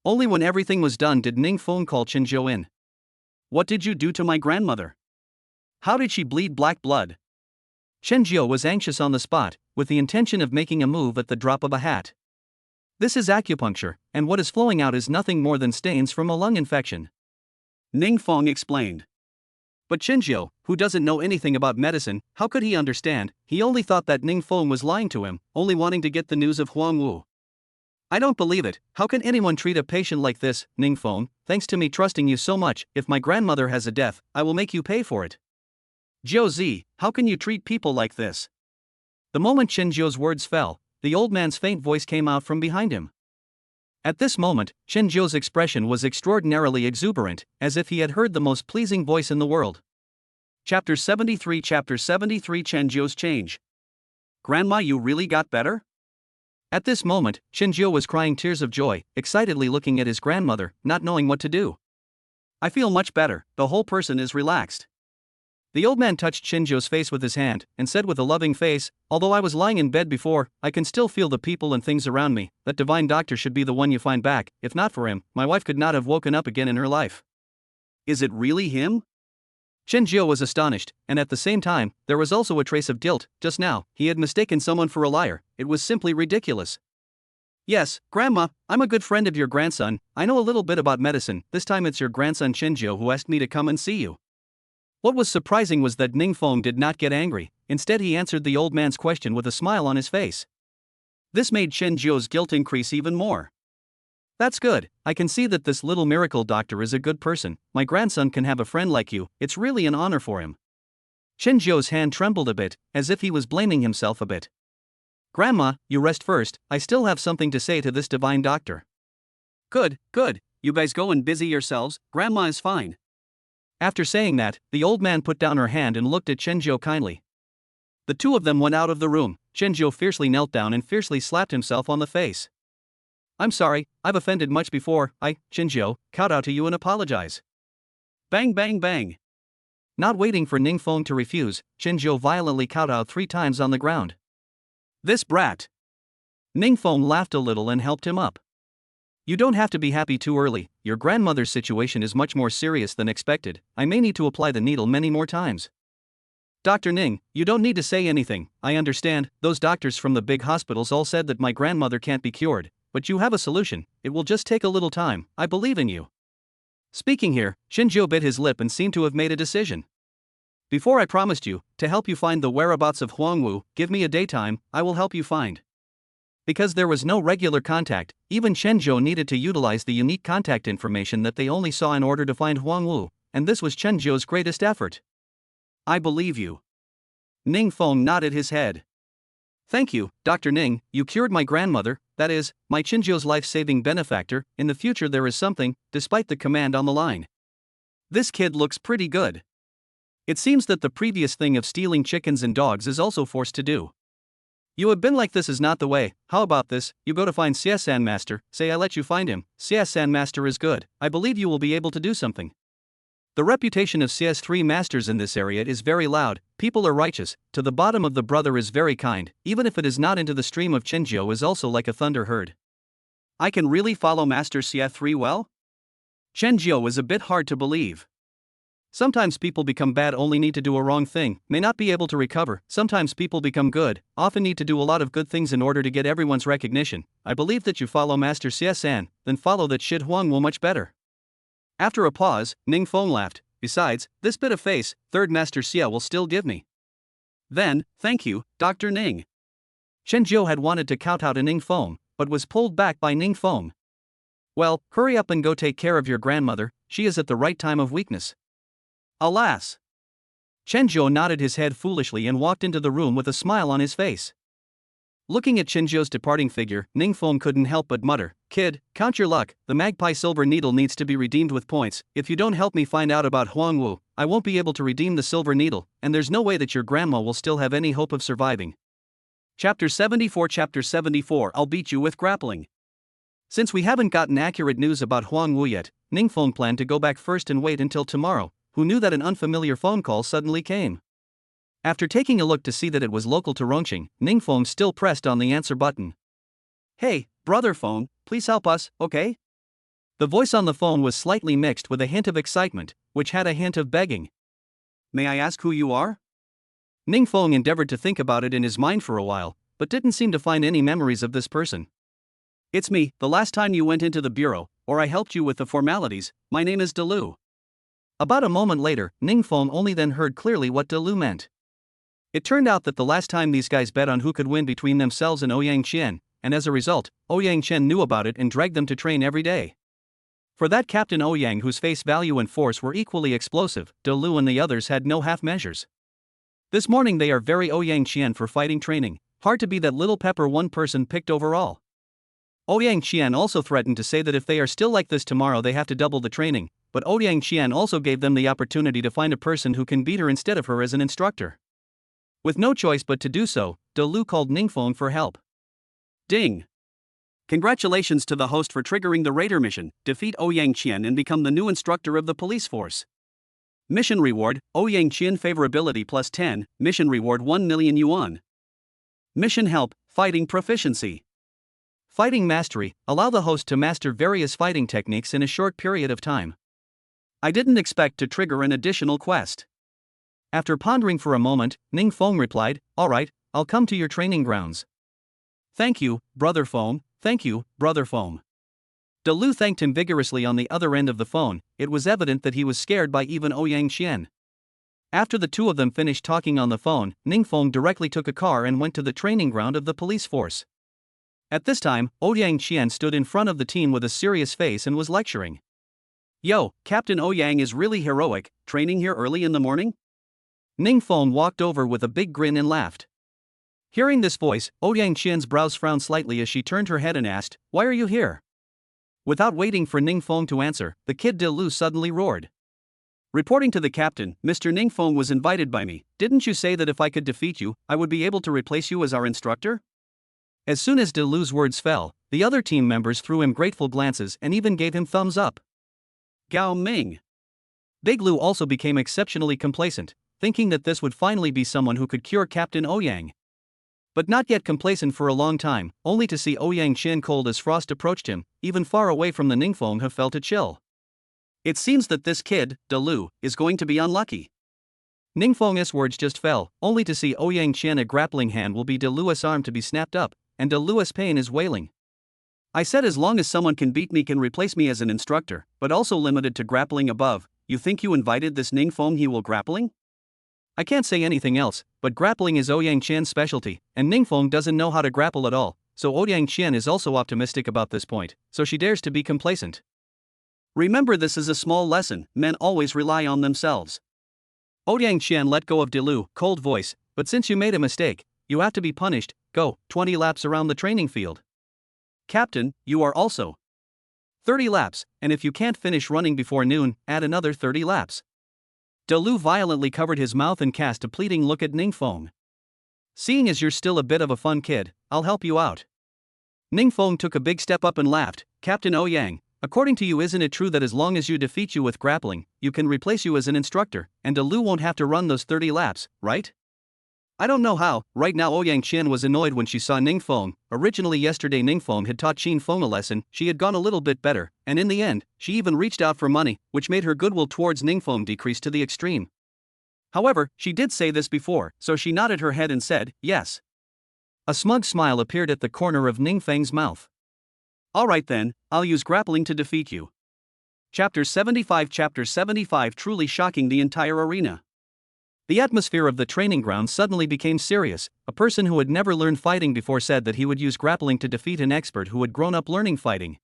Only when everything was done did Ning Feng call Chen Jiu in. What did you do to my grandmother? How did she bleed black blood? Chen Jiu was anxious on the spot, with the intention of making a move at the drop of a hat. This is acupuncture, and what is flowing out is nothing more than stains from a lung infection. Ning Feng explained. But Chinjiu, who doesn't know anything about medicine, how could he understand? He only thought that Ning Feng was lying to him, only wanting to get the news of Huang Wu. I don't believe it. How can anyone treat a patient like this, Ning Feng? Thanks to me trusting you so much, if my grandmother has a death, I will make you pay for it. Jiu Zi, how can you treat people like this? The moment Chinjiu's words fell, the old man's faint voice came out from behind him. At this moment, Chinjiu's expression was extraordinarily exuberant, as if he had heard the most pleasing voice in the world. Chapter 73 Chinjiu's change. Grandma, you really got better? At this moment, Chinjiu was crying tears of joy, excitedly looking at his grandmother, not knowing what to do. I feel much better, the whole person is relaxed. The old man touched Chinjiu's face with his hand, and said with a loving face, although I was lying in bed before, I can still feel the people and things around me. That divine doctor should be the one you find back. If not for him, my wife could not have woken up again in her life. Is it really him? Chinjiu was astonished, and at the same time, there was also a trace of guilt. Just now, he had mistaken someone for a liar. It was simply ridiculous. Yes, Grandma, I'm a good friend of your grandson. I know a little bit about medicine. This time it's your grandson Chinjiu who asked me to come and see you. What was surprising was that Ning Feng did not get angry. Instead, he answered the old man's question with a smile on his face. This made Chinjiu's guilt increase even more. That's good. I can see that this little miracle doctor is a good person. My grandson can have a friend like you. It's really an honor for him. Chinjiu's hand trembled a bit, as if he was blaming himself a bit. Grandma, you rest first. I still have something to say to this divine doctor. Good. You guys go and busy yourselves. Grandma is fine. After saying that, the old man put down her hand and looked at Chinjiu kindly. The two of them went out of the room. Chinjiu fiercely knelt down and fiercely slapped himself on the face. I'm sorry, I've offended much before. Chinjiu, kowtow to you and apologize. Bang bang bang. Not waiting for Ning Feng to refuse, Chinjiu violently kowtowed 3 times on the ground. This brat. Ning Feng laughed a little and helped him up. You don't have to be happy too early. Your grandmother's situation is much more serious than expected. I may need to apply the needle many more times. Dr. Ning, you don't need to say anything. I understand, those doctors from the big hospitals all said that my grandmother can't be cured, but you have a solution. It will just take a little time. I believe in you. Speaking here, Chinjiu bit his lip and seemed to have made a decision. Before I promised you, to help you find the whereabouts of Huang Wu, give me a daytime, I will help you find. Because there was no regular contact, even Chinjiu needed to utilize the unique contact information that they only saw in order to find Huang Wu, and this was Chinjiu's greatest effort. I believe you. Ning Feng nodded his head. Thank you, Dr. Ning, you cured my grandmother, that is, my Chinjiu's life-saving benefactor. In the future there is something, despite the command on the line. This kid looks pretty good. It seems that the previous thing of stealing chickens and dogs is also forced to do. You have been like this is not the way. How about this? You go to find Xie Master, say I let you find him. Xie Master is good. I believe you will be able to do something. The reputation of Xie's 3 masters in this area is very loud. People are righteous. To the bottom of the brother is very kind. Even if it is not into the stream of Chinjiu is also like a thunder herd. I can really follow Master Xie 3 well? Chinjiu is a bit hard to believe. Sometimes people become bad only need to do a wrong thing, may not be able to recover. Sometimes people become good, often need to do a lot of good things in order to get everyone's recognition. I believe that you follow Master Xie, then follow that shit Huang Wu much better. After a pause, Ning Feng laughed. Besides, this bit of face, 3rd Master Xie will still give me. Then, thank you, Dr. Ning. Chinjiu had wanted to kowtow to Ning Feng, but was pulled back by Ning Feng. Well, hurry up and go take care of your grandmother, she is at the right time of weakness. Alas! Chinjiu nodded his head foolishly and walked into the room with a smile on his face. Looking at Chinjiu's departing figure, Ning Feng couldn't help but mutter, Kid, count your luck, the magpie silver needle needs to be redeemed with points. If you don't help me find out about Huang Wu, I won't be able to redeem the silver needle, and there's no way that your grandma will still have any hope of surviving. Chapter 74 I'll beat you with grappling. Since we haven't gotten accurate news about Huang Wu yet, Ning Feng planned to go back first and wait until tomorrow. Who knew that an unfamiliar phone call suddenly came? After taking a look to see that it was local to Rongqing, Ning Feng still pressed on the answer button. Hey, brother phone, please help us, okay? The voice on the phone was slightly mixed with a hint of excitement, which had a hint of begging. May I ask who you are? Ning Feng endeavored to think about it in his mind for a while, but didn't seem to find any memories of this person. It's me, the last time you went into the bureau, or I helped you with the formalities, my name is Delu. About a moment later, Ningfeng only then heard clearly what Delu meant. It turned out that the last time these guys bet on who could win between themselves and Ouyang Qian, and as a result, Ouyang Qian knew about it and dragged them to train every day. For that Captain Ouyang, whose face value and force were equally explosive, Delu and the others had no half measures. This morning they are very Ouyang Qian for fighting training, hard to be that little pepper one person picked overall. Ouyang Qian also threatened to say that if they are still like this tomorrow they have to double the training, but Ouyang Qian also gave them the opportunity to find a person who can beat her instead of her as an instructor. With no choice but to do so, Delu called Ningfeng for help. Ding! Congratulations to the host for triggering the raider mission, defeat Ouyang Qian and become the new instructor of the police force. Mission reward, Ouyang Qian favorability plus 10, mission reward 1 million yuan. Mission help, fighting proficiency. Fighting mastery, allow the host to master various fighting techniques in a short period of time. I didn't expect to trigger an additional quest. After pondering for a moment, Ningfeng replied, alright, I'll come to your training grounds. Thank you, Brother Foam, thank you, Brother Foam. Delu thanked him vigorously on the other end of the phone. It was evident that he was scared by even Ouyang Qian. After the two of them finished talking on the phone, Ningfeng directly took a car and went to the training ground of the police force. At this time, Ouyang Qian stood in front of the team with a serious face and was lecturing. Yo, Captain Ouyang is really heroic, training here early in the morning? Ningfeng walked over with a big grin and laughed. Hearing this voice, Ouyang Qian's brows frowned slightly as she turned her head and asked, why are you here? Without waiting for Ningfeng to answer, the kid Delu suddenly roared. Reporting to the captain, Mr. Ningfeng was invited by me. Didn't you say that if I could defeat you, I would be able to replace you as our instructor? As soon as Delu's words fell, the other team members threw him grateful glances and even gave him thumbs up. Gao Ming. Big Lu also became exceptionally complacent, thinking that this would finally be someone who could cure Captain Ouyang. But not yet complacent for a long time, only to see Ouyang Qian cold as frost approached him, even far away from the Ningfeng have felt a chill. It seems that this kid, Delu, is going to be unlucky. Ningfeng's words just fell, only to see Ouyang Qian a grappling hand will be Delu's arm to be snapped up, and Delu's pain is wailing. I said as long as someone can beat me can replace me as an instructor, but also limited to grappling above. You think you invited this Ningfeng he will grappling? I can't say anything else, but grappling is Ouyang Qian's specialty, and Ningfeng doesn't know how to grapple at all, so Ouyang Qian is also optimistic about this point, so she dares to be complacent. Remember, this is a small lesson, men always rely on themselves. Ouyang Qian let go of Delu, cold voice, but since you made a mistake, you have to be punished, go, 20 laps around the training field. Captain, you are also 30 laps, and if you can't finish running before noon, add another 30 laps. Delu violently covered his mouth and cast a pleading look at Ningfeng. Seeing as you're still a bit of a fun kid, I'll help you out. Ningfeng took a big step up and laughed. Captain Ouyang, according to you, isn't it true that as long as you defeat you with grappling, you can replace you as an instructor, and Delu won't have to run those 30 laps, right? I don't know how. Right now Ouyang Qian was annoyed when she saw Ningfeng. Originally yesterday Ningfeng had taught Qin a lesson, she had gone a little bit better, and in the end, she even reached out for money, which made her goodwill towards Ningfeng decrease to the extreme. However, she did say this before, so she nodded her head and said, yes. A smug smile appeared at the corner of Ningfeng's mouth. Alright then, I'll use grappling to defeat you. Chapter 75 truly shocking the entire arena. The atmosphere of the training ground suddenly became serious. A person who had never learned fighting before said that he would use grappling to defeat an expert who had grown up learning fighting.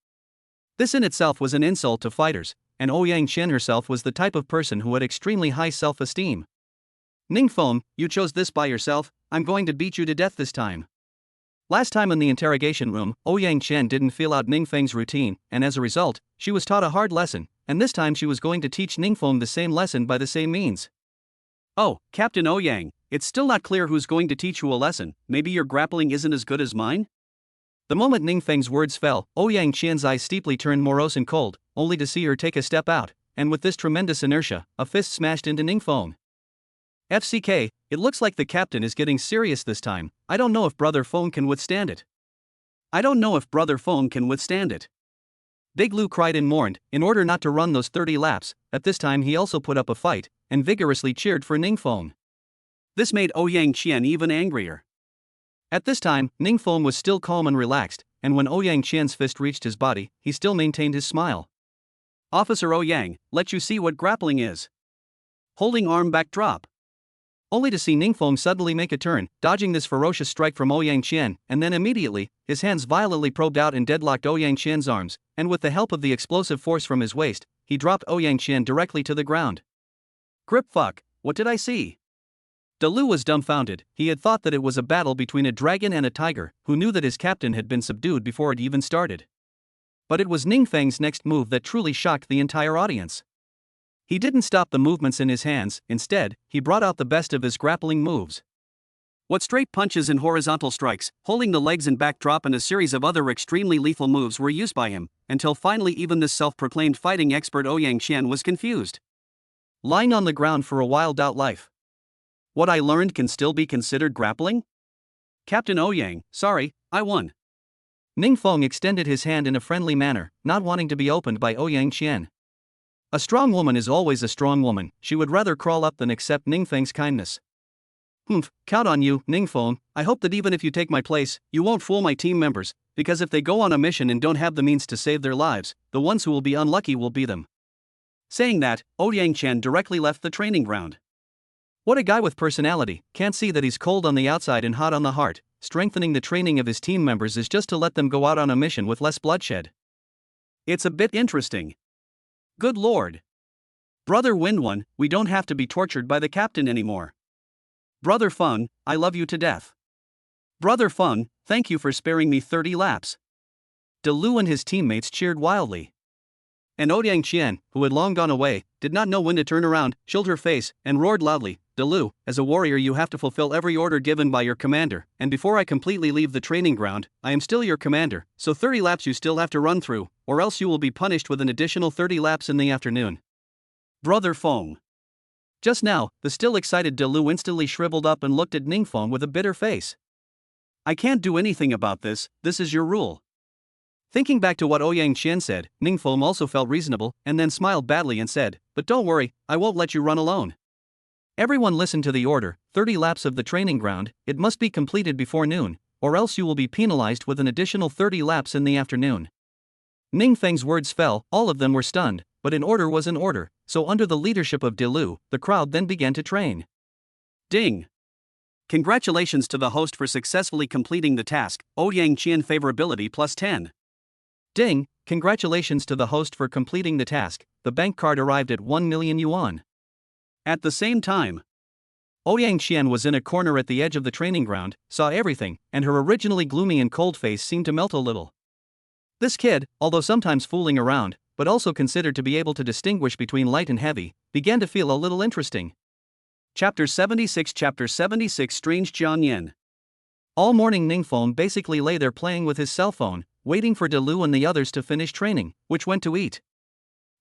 This in itself was an insult to fighters, and Ouyang Qian herself was the type of person who had extremely high self-esteem. Ningfeng, you chose this by yourself, I'm going to beat you to death this time. Last time in the interrogation room, Ouyang Qian didn't feel out Ningfeng's routine, and as a result, she was taught a hard lesson, and this time she was going to teach Ningfeng the same lesson by the same means. Oh, Captain Ouyang, it's still not clear who's going to teach you a lesson. Maybe your grappling isn't as good as mine? The moment Ningfeng's words fell, Ouyang Qian's eyes steeply turned morose and cold, only to see her take a step out, and with this tremendous inertia, a fist smashed into Ningfeng. FCK, it looks like the captain is getting serious this time. I don't know if Brother Feng can withstand it. Big Lu cried and mourned, in order not to run those 30 laps. At this time he also put up a fight, and vigorously cheered for Ningfeng. This made Ouyang Qian even angrier. At this time, Ningfeng was still calm and relaxed, and when Ouyang Qian's fist reached his body, he still maintained his smile. Officer Ouyang, let you see what grappling is. Holding arm back drop. Only to see Ningfeng suddenly make a turn, dodging this ferocious strike from Ouyang Qian, and then immediately, his hands violently probed out and deadlocked Ouyang Qian's arms, and with the help of the explosive force from his waist, he dropped Ouyang Qian directly to the ground. Grip fuck, what did I see? Dalu was dumbfounded. He had thought that it was a battle between a dragon and a tiger, who knew that his captain had been subdued before it even started. But it was Ningfeng's next move that truly shocked the entire audience. He didn't stop the movements in his hands, instead, he brought out the best of his grappling moves. What straight punches and horizontal strikes, holding the legs and back drop and a series of other extremely lethal moves were used by him, until finally even this self-proclaimed fighting expert Ouyang Qian was confused. Lying on the ground for a while. Life. What I learned can still be considered grappling? Captain Ouyang, sorry, I won. Ningfeng extended his hand in a friendly manner, not wanting to be opened by Ouyang Qian. A strong woman is always a strong woman, she would rather crawl up than accept Ningfeng's kindness. Count on you, Ningfeng. I hope that even if you take my place, you won't fool my team members, because if they go on a mission and don't have the means to save their lives, the ones who will be unlucky will be them. Saying that, Ouyang Qian directly left the training ground. What a guy with personality, can't see that he's cold on the outside and hot on the heart. Strengthening the training of his team members is just to let them go out on a mission with less bloodshed. It's a bit interesting. Good lord. Brother Windone, we don't have to be tortured by the captain anymore. Brother Feng, I love you to death. Brother Feng, thank you for sparing me 30 laps. Dalu and his teammates cheered wildly. And Ouyang Qian, who had long gone away, did not know when to turn around, chilled her face, and roared loudly, Dalu, as a warrior you have to fulfill every order given by your commander, and before I completely leave the training ground, I am still your commander, so 30 laps you still have to run through, or else you will be punished with an additional 30 laps in the afternoon. Brother Feng. Just now, the still excited Dalu instantly shriveled up and looked at Ningfeng with a bitter face. I can't do anything about this, this is your rule. Thinking back to what Ouyang Qian said, Ningfeng also felt reasonable, and then smiled badly and said, but don't worry, I won't let you run alone. Everyone listened to the order, 30 laps of the training ground, it must be completed before noon, or else you will be penalized with an additional 30 laps in the afternoon. Ningfeng's words fell, all of them were stunned, but an order was an order, so under the leadership of Dalu, the crowd then began to train. Ding! Congratulations to the host for successfully completing the task, Ouyang Qian favorability plus 10. Ding! Congratulations to the host for completing the task, the bank card arrived at 1 million yuan. At the same time, Ouyang Qian was in a corner at the edge of the training ground, saw everything, and her originally gloomy and cold face seemed to melt a little. This kid, although sometimes fooling around, but also considered to be able to distinguish between light and heavy, began to feel a little interesting. Chapter 76 Strange Jianyan. All morning Ningfeng basically lay there playing with his cell phone, waiting for Dalu and the others to finish training, which went to eat.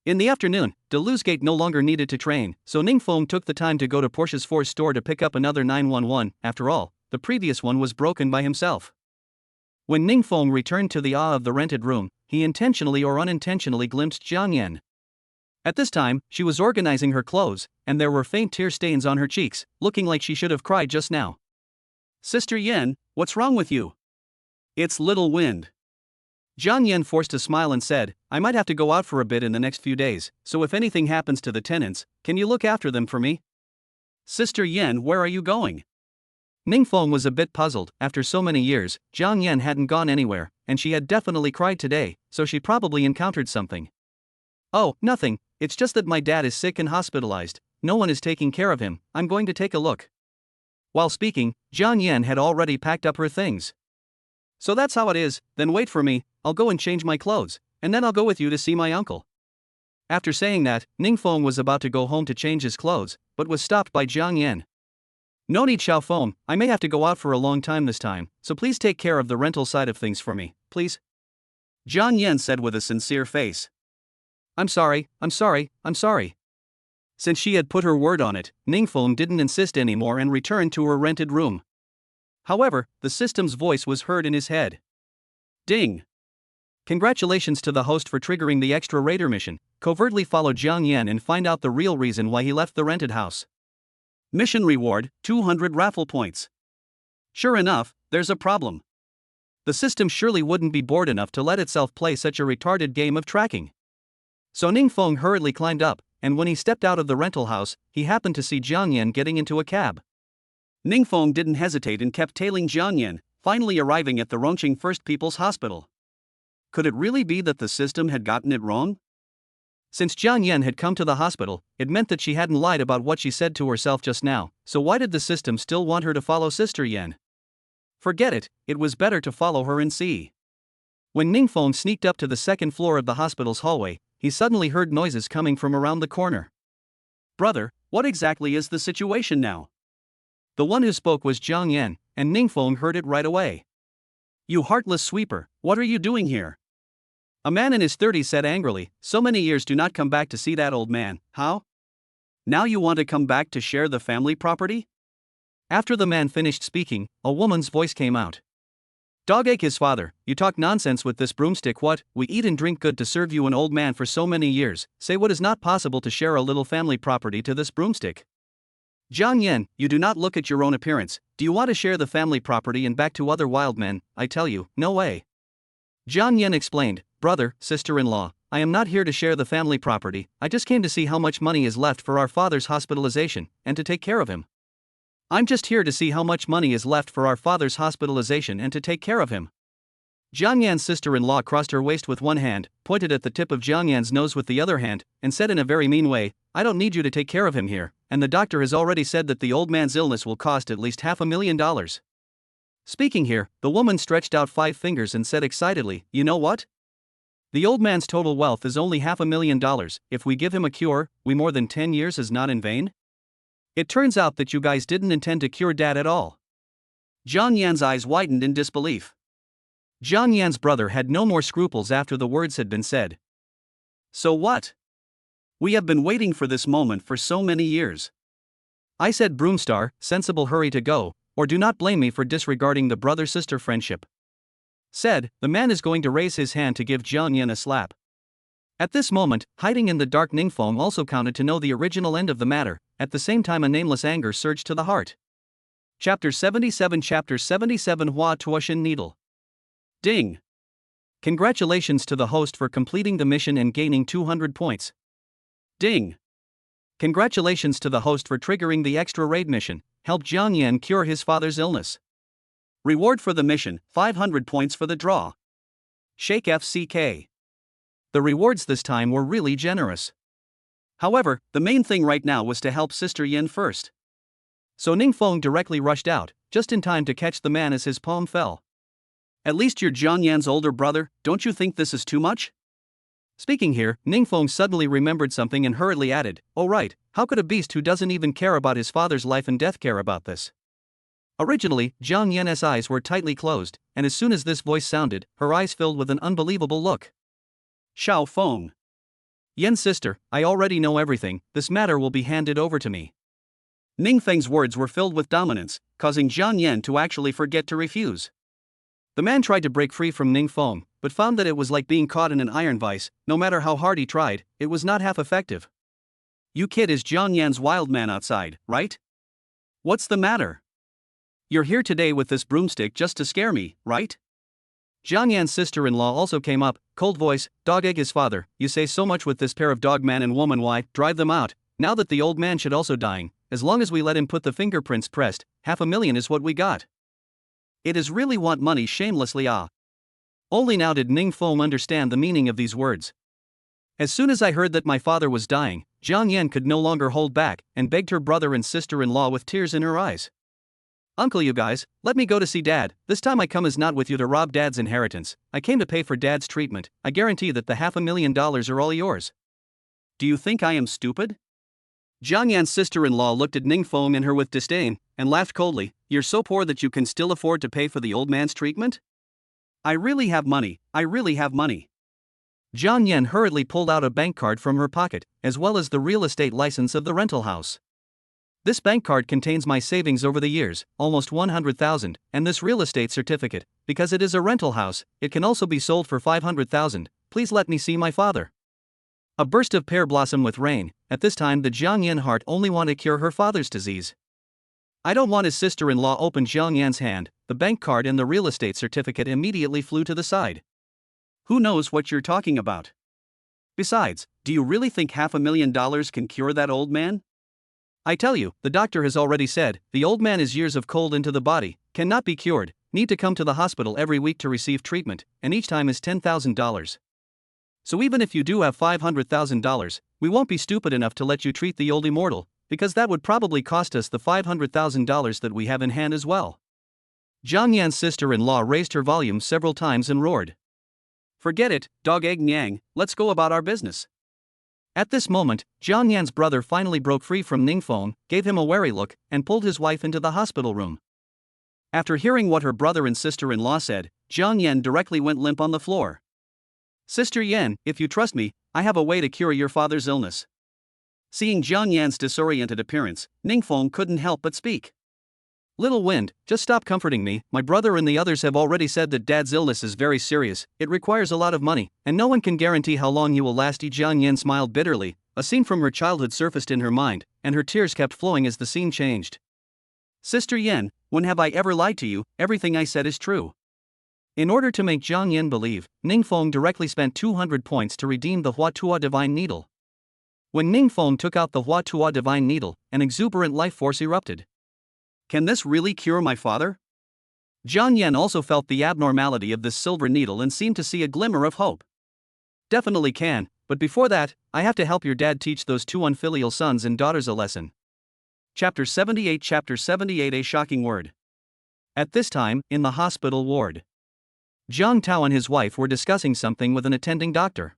In the afternoon, Dalu's gate no longer needed to train, so Ningfeng took the time to go to Porsche's Force store to pick up another 911, after all, the previous one was broken by himself. When Ningfeng returned to the of the rented room, he intentionally or unintentionally glimpsed Jianyan. At this time, she was organizing her clothes, and there were faint tear stains on her cheeks, looking like she should have cried just now. Sister Yen, what's wrong with you? It's little wind. Jianyan forced a smile and said, I might have to go out for a bit in the next few days, so if anything happens to the tenants, can you look after them for me? Sister Yen, where are you going? Ningfeng was a bit puzzled. After so many years, Jianyan hadn't gone anywhere, and she had definitely cried today, so she probably encountered something. Oh, nothing, it's just that my dad is sick and hospitalized, no one is taking care of him, I'm going to take a look. While speaking, Jianyan had already packed up her things. So that's how it is, then wait for me, I'll go and change my clothes, and then I'll go with you to see my uncle. After saying that, Ningfeng was about to go home to change his clothes, but was stopped by Jianyan. No need, Xiaofeng, I may have to go out for a long time this time, so please take care of the rental side of things for me, please. Jianyan said with a sincere face. I'm sorry. Since she had put her word on it, Ningfeng didn't insist anymore and returned to her rented room. However, the system's voice was heard in his head. Ding! Congratulations to the host for triggering the extra raider mission. Covertly follow Jianyan and find out the real reason why he left the rented house. Mission reward, 200 raffle points. Sure enough, there's a problem. The system surely wouldn't be bored enough to let itself play such a retarded game of tracking. So Ningfeng hurriedly climbed up, and when he stepped out of the rental house, he happened to see Jiang Yan getting into a cab. Ningfeng didn't hesitate and kept tailing Jiang Yan, finally arriving at the Rongqing First People's Hospital. Could it really be that the system had gotten it wrong? Since Jiang Yan had come to the hospital, it meant that she hadn't lied about what she said to herself just now, so why did the system still want her to follow Sister Yan? Forget it, it was better to follow her and see. When Ningfeng sneaked up to the second floor of the hospital's hallway, he suddenly heard noises coming from around the corner. Brother, what exactly is the situation now? The one who spoke was Jiang Yan, and Ningfeng heard it right away. You heartless sweeper, what are you doing here? A man in his 30s said angrily, so many years do not come back to see that old man, how? Now you want to come back to share the family property? After the man finished speaking, a woman's voice came out. Dog-egg his father, you talk nonsense with this broomstick. What? We eat and drink good to serve you an old man for so many years, say what is not possible to share a little family property to this broomstick. Jiang Yan, you do not look at your own appearance, do you want to share the family property and back to other wild men? I tell you, no way. Jiang Yan explained, brother, sister-in-law, I am not here to share the family property, I just came to see how much money is left for our father's hospitalization, and to take care of him. I'm just here to see how much money is left for our father's hospitalization and to take care of him. Jiang Yan's sister-in-law crossed her waist with one hand, pointed at the tip of Jiang Yan's nose with the other hand, and said in a very mean way, I don't need you to take care of him here, and the doctor has already said that the old man's illness will cost at least $500,000. Speaking here, the woman stretched out 5 fingers and said excitedly, you know what? The old man's total wealth is only $500,000, if we give him a cure, we more than 10 years is not in vain? It turns out that you guys didn't intend to cure Dad at all. Jiang Yan's eyes widened in disbelief. Jiang Yan's brother had no more scruples after the words had been said. So what? We have been waiting for this moment for so many years. I said Broomstar, sensible, hurry to go, or do not blame me for disregarding the brother-sister friendship. Said, the man is going to raise his hand to give Jiang Yan a slap. At this moment, hiding in the dark Ningfeng also counted to know the original end of the matter, at the same time a nameless anger surged to the heart. Chapter 77 Hua Tuoshin Needle. Ding! Congratulations to the host for completing the mission and gaining 200 points. Ding! Congratulations to the host for triggering the extra raid mission, help Jiang Yan cure his father's illness. Reward for the mission, 500 points for the draw. Shake FCK. The rewards this time were really generous. However, the main thing right now was to help Sister Yin first. So Ningfeng directly rushed out, just in time to catch the man as his palm fell. At least you're Jiang Yan's older brother, don't you think this is too much? Speaking here, Ningfeng suddenly remembered something and hurriedly added, oh right, how could a beast who doesn't even care about his father's life and death care about this? Originally, Jiang Yan's eyes were tightly closed, and as soon as this voice sounded, her eyes filled with an unbelievable look. Xiao Feng. Yan's sister, I already know everything, this matter will be handed over to me. Ningfeng's words were filled with dominance, causing Jiang Yan to actually forget to refuse. The man tried to break free from Ningfeng, but found that it was like being caught in an iron vise, no matter how hard he tried, it was not half effective. You kid is Jiang Yan's wild man outside, right? What's the matter? You're here today with this broomstick just to scare me, right? Jiang Yan's sister-in-law also came up, cold voice, dog-egg his father, you say so much with this pair of dog man and woman, why, drive them out, now that the old man should also dying, as long as we let him put the fingerprints pressed, $500,000 is what we got. It is really want money shamelessly ah. Only now did Ningfeng understand the meaning of these words. As soon as I heard that my father was dying, Jiang Yan could no longer hold back, and begged her brother and sister-in-law with tears in her eyes. Uncle, you guys, let me go to see Dad, this time I come as not with you to rob Dad's inheritance, I came to pay for Dad's treatment, I guarantee that the $500,000 are all yours. Do you think I am stupid? Jiang Yan's sister-in-law looked at Ningfeng and her with disdain, and laughed coldly, you're so poor that you can still afford to pay for the old man's treatment? I really have money, I really have money. Jiang Yan hurriedly pulled out a bank card from her pocket, as well as the real estate license of the rental house. This bank card contains my savings over the years, almost 100,000, and this real estate certificate, because it is a rental house, it can also be sold for 500,000, please let me see my father. A burst of pear blossom with rain, at this time the Jiang Yan heart only wanted to cure her father's disease. I don't want. His sister-in-law opened Jiang Yan's hand. The bank card and the real estate certificate immediately flew to the side. Who knows what you're talking about? Besides, do you really think $500,000 can cure that old man? I tell you, the doctor has already said, the old man is years of cold into the body, cannot be cured, need to come to the hospital every week to receive treatment, and each time is $10,000. So even if you do have $500,000, we won't be stupid enough to let you treat the old immortal, because that would probably cost us the $500,000 that we have in hand as well. Jiang Yan's sister-in-law raised her volume several times and roared. Forget it, dog egg Nyang, let's go about our business. At this moment, Jiang Yan's brother finally broke free from Ningfeng, gave him a wary look, and pulled his wife into the hospital room. After hearing what her brother and sister-in-law said, Jiang Yan directly went limp on the floor. Sister Yan, if you trust me, I have a way to cure your father's illness. Seeing Jiang Yan's disoriented appearance, Ningfeng couldn't help but speak. Little Wind, just stop comforting me. My brother and the others have already said that Dad's illness is very serious, it requires a lot of money, and no one can guarantee how long you will last. Jiang Yan smiled bitterly. A scene from her childhood surfaced in her mind, and her tears kept flowing as the scene changed. Sister Yan, when have I ever lied to you? Everything I said is true. In order to make Jiang Yan believe, Ningfeng directly spent 200 points to redeem the Huatua Divine Needle. When Ningfeng took out the Huatua Divine Needle, an exuberant life force erupted. Can this really cure my father? Jiang Yan also felt the abnormality of this silver needle and seemed to see a glimmer of hope. Definitely can, but before that, I have to help your dad teach those two unfilial sons and daughters a lesson. Chapter 78 A shocking word. At this time, in the hospital ward, Zhang Tao and his wife were discussing something with an attending doctor.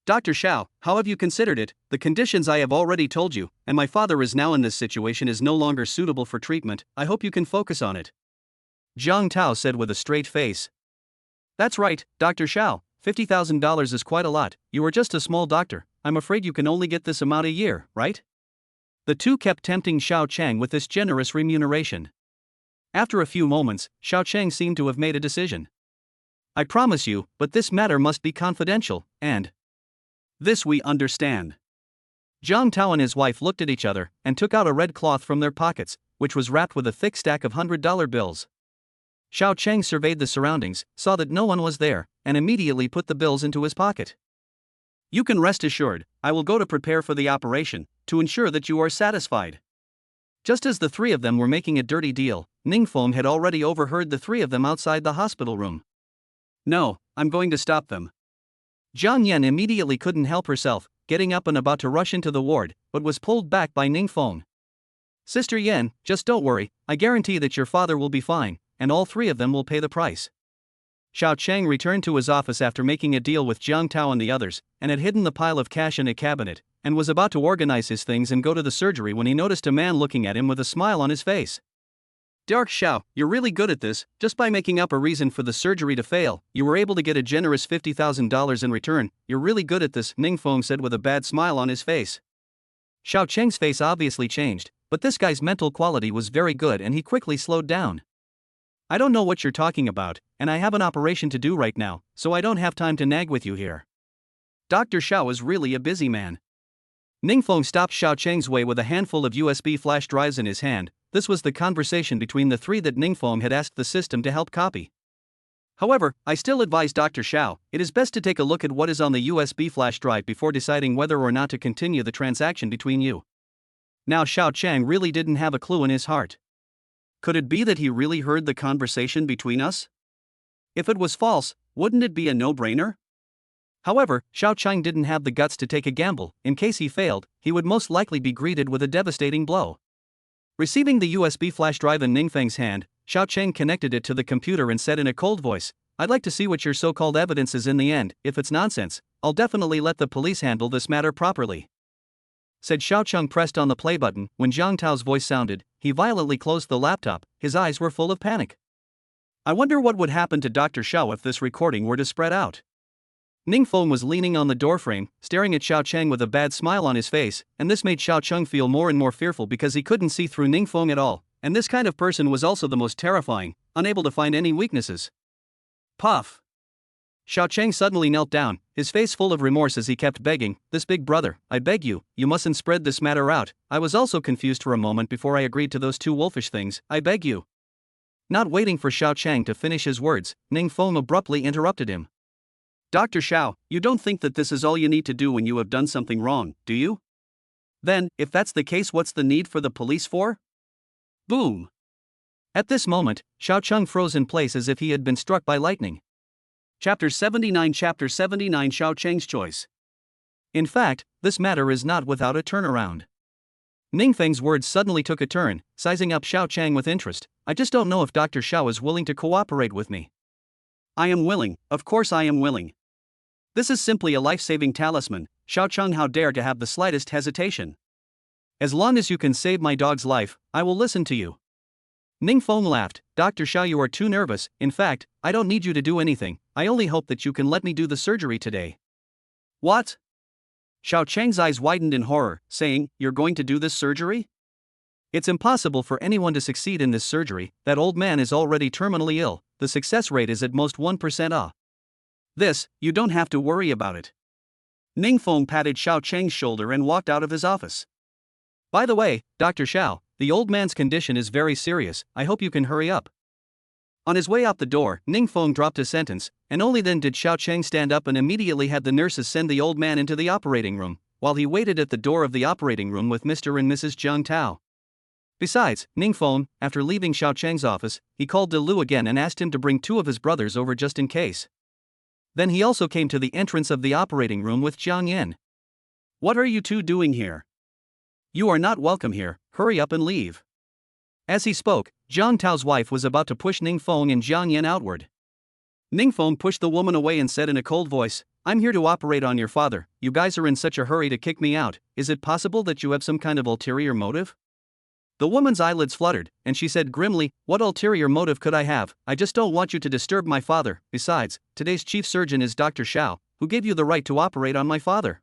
Dr. Xiao, how have you considered it? The conditions I have already told you, and my father is now in this situation, is no longer suitable for treatment. I hope you can focus on it. Zhang Tao said with a straight face. That's right, Dr. Xiao, $50,000 is quite a lot. You are just a small doctor. I'm afraid you can only get this amount a year, right? The two kept tempting Xiao Chang with this generous remuneration. After a few moments, Xiao Chang seemed to have made a decision. I promise you, but this matter must be confidential, and this we understand. Zhang Tao and his wife looked at each other and took out a red cloth from their pockets, which was wrapped with a thick stack of $100 bills. Xiao Chang surveyed the surroundings, saw that no one was there, and immediately put the bills into his pocket. You can rest assured, I will go to prepare for the operation, to ensure that you are satisfied. Just as the three of them were making a dirty deal, Ningfeng had already overheard the three of them outside the hospital room. No, I'm going to stop them. Jiang Yan immediately couldn't help herself, getting up and about to rush into the ward, but was pulled back by Ningfeng. Sister Yan, just don't worry, I guarantee that your father will be fine, and all three of them will pay the price. Xiao Chang returned to his office after making a deal with Zhang Tao and the others, and had hidden the pile of cash in a cabinet, and was about to organize his things and go to the surgery when he noticed a man looking at him with a smile on his face. Dark Xiao, you're really good at this. Just by making up a reason for the surgery to fail, you were able to get a generous $50,000 in return. You're really good at this, Ningfeng said with a bad smile on his face. Xiao Cheng's face obviously changed, but this guy's mental quality was very good and he quickly slowed down. I don't know what you're talking about, and I have an operation to do right now, so I don't have time to nag with you here. Dr. Xiao is really a busy man. Ningfeng stopped Xiao Cheng's way with a handful of USB flash drives in his hand. This was the conversation between the three that Ningfeng had asked the system to help copy. However, I still advise Dr. Xiao, it is best to take a look at what is on the USB flash drive before deciding whether or not to continue the transaction between you. Now Xiao Chang really didn't have a clue in his heart. Could it be that he really heard the conversation between us? If it was false, wouldn't it be a no-brainer? However, Xiao Chang didn't have the guts to take a gamble. In case he failed, he would most likely be greeted with a devastating blow. Receiving the USB flash drive in Ningfeng's hand, Xiao Chang connected it to the computer and said in a cold voice, I'd like to see what your so-called evidence is in the end. If it's nonsense, I'll definitely let the police handle this matter properly. Said Xiao Chang pressed on the play button. When Zhang Tao's voice sounded, he violently closed the laptop. His eyes were full of panic. I wonder what would happen to Dr. Xiao if this recording were to spread out. Ningfeng was leaning on the doorframe, staring at Xiao Chang with a bad smile on his face, and this made Xiao Chang feel more and more fearful because he couldn't see through Ningfeng at all, and this kind of person was also the most terrifying, unable to find any weaknesses. Puff! Xiao Chang suddenly knelt down, his face full of remorse as he kept begging, "This big brother, I beg you, you mustn't spread this matter out. I was also confused for a moment before I agreed to those two wolfish things, I beg you." Not waiting for Xiao Chang to finish his words, Ning Feng abruptly interrupted him. "Dr. Xiao, you don't think that this is all you need to do when you have done something wrong, do you? Then, if that's the case, what's the need for the police for?" Boom! At this moment, Xiao Chang froze in place as if he had been struck by lightning. Chapter 79 Xiao Chang's choice. In fact, this matter is not without a turnaround. Ning Feng's words suddenly took a turn, sizing up Xiao Chang with interest. "I just don't know if Dr. Xiao is willing to cooperate with me." "I am willing, of course I am willing. This is simply a life-saving talisman, Xiao Chang, how dare to have the slightest hesitation. As long as you can save my dog's life, I will listen to you." Ning Feng laughed. "Dr. Xiao, you are too nervous. In fact, I don't need you to do anything, I only hope that you can let me do the surgery today." "What?" Xiao Chang's eyes widened in horror, saying, "You're going to do this surgery? It's impossible for anyone to succeed in this surgery, that old man is already terminally ill, the success rate is at most 1%. This, you don't have to worry about it." Ning Feng patted Xiao Chang's shoulder and walked out of his office. "By the way, Dr. Xiao, the old man's condition is very serious, I hope you can hurry up." On his way out the door, Ning Feng dropped a sentence, and only then did Xiao Chang stand up and immediately had the nurses send the old man into the operating room, while he waited at the door of the operating room with Mr. and Mrs. Jiang Tao. Besides, Ning Feng, after leaving Xiao Chang's office, he called De Lu again and asked him to bring 2 of his brothers over just in case. Then he also came to the entrance of the operating room with Jiang Yan. "What are you two doing here? You are not welcome here, hurry up and leave." As he spoke, Jiang Tao's wife was about to push Ning Feng and Jiang Yan outward. Ning Feng pushed the woman away and said in a cold voice, "I'm here to operate on your father, you guys are in such a hurry to kick me out, is it possible that you have some kind of ulterior motive?" The woman's eyelids fluttered, and she said grimly, "What ulterior motive could I have? I just don't want you to disturb my father, besides, today's chief surgeon is Dr. Xiao, who gave you the right to operate on my father."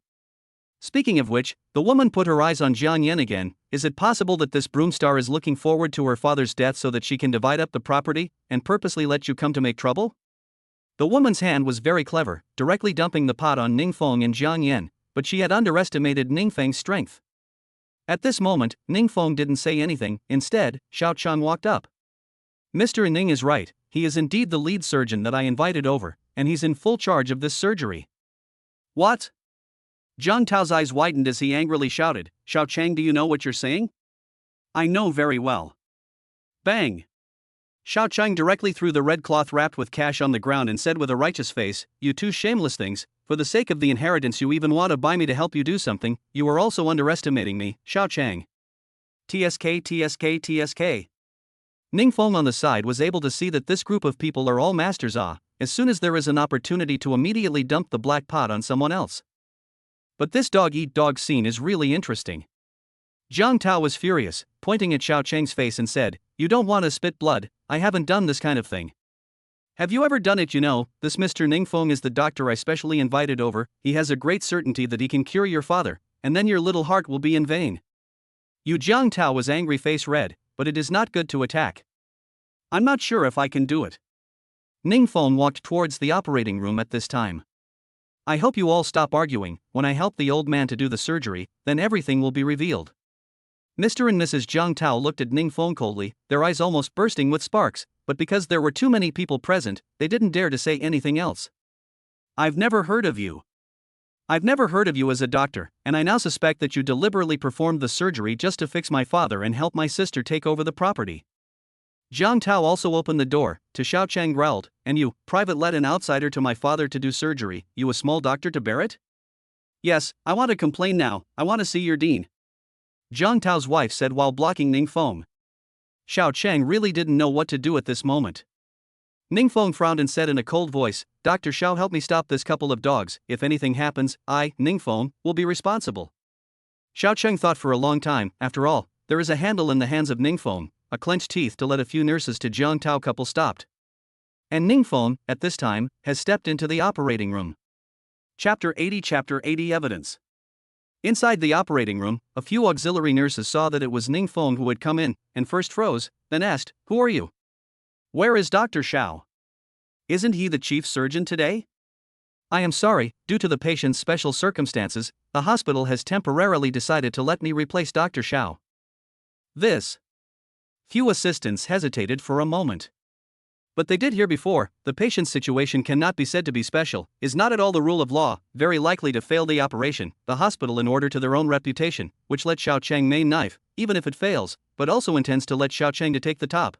Speaking of which, the woman put her eyes on Jiang Yan again. "Is it possible that this broomstar is looking forward to her father's death so that she can divide up the property, and purposely let you come to make trouble?" The woman's hand was very clever, directly dumping the pot on Ning Feng and Jiang Yan, but she had underestimated Ning Feng's strength. At this moment, Ning Feng didn't say anything, instead, Xiao Chang walked up. "Mr. Ning is right, he is indeed the lead surgeon that I invited over, and he's in full charge of this surgery." "What?" Jiang Tao's eyes widened as he angrily shouted, "Xiao Chang, do you know what you're saying?" "I know very well." Bang! Xiao Chang directly threw the red cloth wrapped with cash on the ground and said with a righteous face, "You two shameless things, for the sake of the inheritance you even want to buy me to help you do something, you are also underestimating me, Xiao Chang." TSK. Ning Feng on the side was able to see that this group of people are all masters as soon as there is an opportunity to immediately dump the black pot on someone else. But this dog-eat-dog scene is really interesting. Jiang Tao was furious, pointing at Xiao Chang's face and said, "You don't want to spit blood, I haven't done this kind of thing." "Have you ever done it? You know, this Mr. Ning Feng is the doctor I specially invited over, he has a great certainty that he can cure your father, and then your little heart will be in vain." Jiang Tao was angry, face red, but it is not good to attack. "I'm not sure if I can do it." Ning Feng walked towards the operating room at this time. "I hope you all stop arguing, when I help the old man to do the surgery, then everything will be revealed." Mr. and Mrs. Jiang Tao looked at Ning Feng coldly, their eyes almost bursting with sparks, but because there were too many people present, they didn't dare to say anything else. I've never heard of you as a doctor, and I now suspect that you deliberately performed the surgery just to fix my father and help my sister take over the property." Jiang Tao also opened the door, to Xiao Chang growled, "And you, private, let an outsider to my father to do surgery, you a small doctor to bear it?" "Yes, I want to complain now, I want to see your dean," Jiang Tao's wife said while blocking Ning Feng. Xiao Chang really didn't know what to do at this moment. Ning Feng frowned and said in a cold voice, "Dr. Xiao, help me stop this couple of dogs, if anything happens, I, Ning Feng, will be responsible." Xiao Chang thought for a long time, after all, there is a handle in the hands of Ning Feng, a clenched teeth to let a few nurses to Jiang Tao couple stopped. And Ning Feng, at this time, has stepped into the operating room. Chapter 80 Evidence. Inside the operating room, a few auxiliary nurses saw that it was Ning Feng who had come in, and first froze, then asked, "Who are you? Where is Dr. Xiao? Isn't he the chief surgeon today?" I am sorry, due to the patient's special circumstances, the hospital has temporarily decided to let me replace Dr. Xiao. This. Few assistants hesitated for a moment. But they did hear before, the patient's situation cannot be said to be special, is not at all the rule of law, very likely to fail the operation, the hospital in order to their own reputation, which let Xiao Cheng main knife, even if it fails, but also intends to let Xiao Cheng to take the top.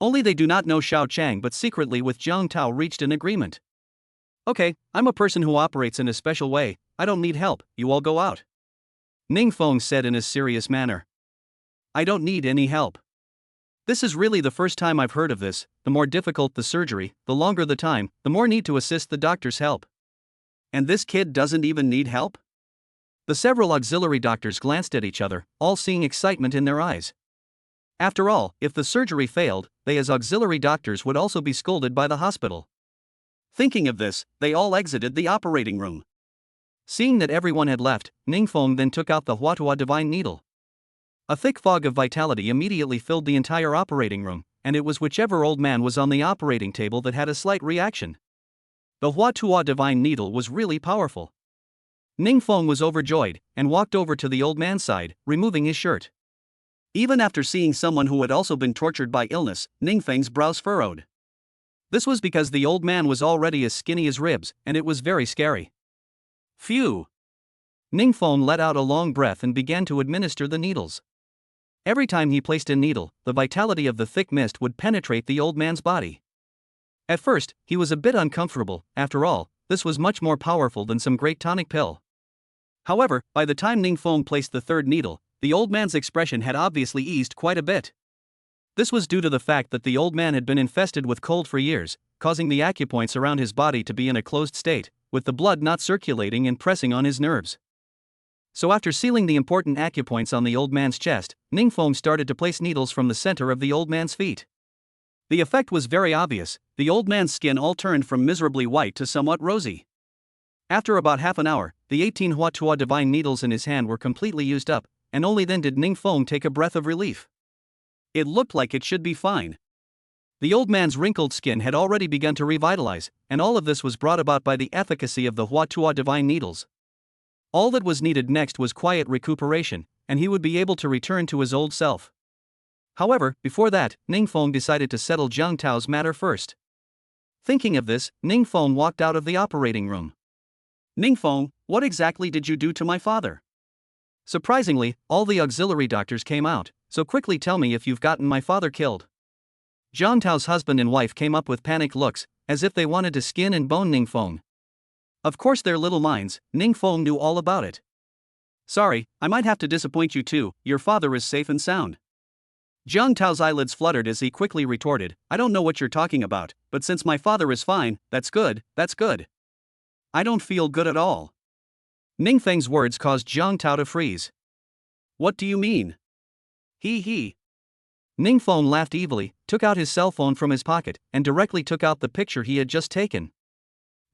Only they do not know Xiao Cheng but secretly with Jiang Tao reached an agreement. Okay, I'm a person who operates in a special way, I don't need help, you all go out. Ning Feng said in a serious manner. I don't need any help. This is really the first time I've heard of this. The more difficult the surgery, the longer the time, the more need to assist the doctor's help. And this kid doesn't even need help? The several auxiliary doctors glanced at each other, all seeing excitement in their eyes. After all, if the surgery failed, they as auxiliary doctors would also be scolded by the hospital. Thinking of this, they all exited the operating room. Seeing that everyone had left, Ningfeng then took out the Huatua divine needle. A thick fog of vitality immediately filled the entire operating room, and it was whichever old man was on the operating table that had a slight reaction. The Huatua divine needle was really powerful. Ningfeng was overjoyed, and walked over to the old man's side, removing his shirt. Even after seeing someone who had also been tortured by illness, Ningfeng's brows furrowed. This was because the old man was already as skinny as ribs, and it was very scary. Phew! Ningfeng let out a long breath and began to administer the needles. Every time he placed a needle, the vitality of the thick mist would penetrate the old man's body. At first, he was a bit uncomfortable, after all, this was much more powerful than some great tonic pill. However, by the time Ningfeng placed the third needle, the old man's expression had obviously eased quite a bit. This was due to the fact that the old man had been infested with cold for years, causing the acupoints around his body to be in a closed state, with the blood not circulating and pressing on his nerves. So after sealing the important acupoints on the old man's chest, Ningfeng started to place needles from the center of the old man's feet. The effect was very obvious, the old man's skin all turned from miserably white to somewhat rosy. After about half an hour, the 18 Huatua divine needles in his hand were completely used up, and only then did Ningfeng take a breath of relief. It looked like it should be fine. The old man's wrinkled skin had already begun to revitalize, and all of this was brought about by the efficacy of the Huatua divine needles. All that was needed next was quiet recuperation, and he would be able to return to his old self. However, before that, Ningfeng decided to settle Jiang Tao's matter first. Thinking of this, Ningfeng walked out of the operating room. Ningfeng, what exactly did you do to my father? Surprisingly, all the auxiliary doctors came out, so quickly tell me if you've gotten my father killed. Jiang Tao's husband and wife came up with panicked looks, as if they wanted to skin and bone Ningfeng. Of course their little minds, Ningfeng knew all about it. Sorry, I might have to disappoint you too, your father is safe and sound. Jiang Tao's eyelids fluttered as he quickly retorted, I don't know what you're talking about, but since my father is fine, that's good, that's good. I don't feel good at all. Ningfeng's words caused Jiang Tao to freeze. What do you mean? He. Ningfeng laughed evilly, took out his cell phone from his pocket, and directly took out the picture he had just taken.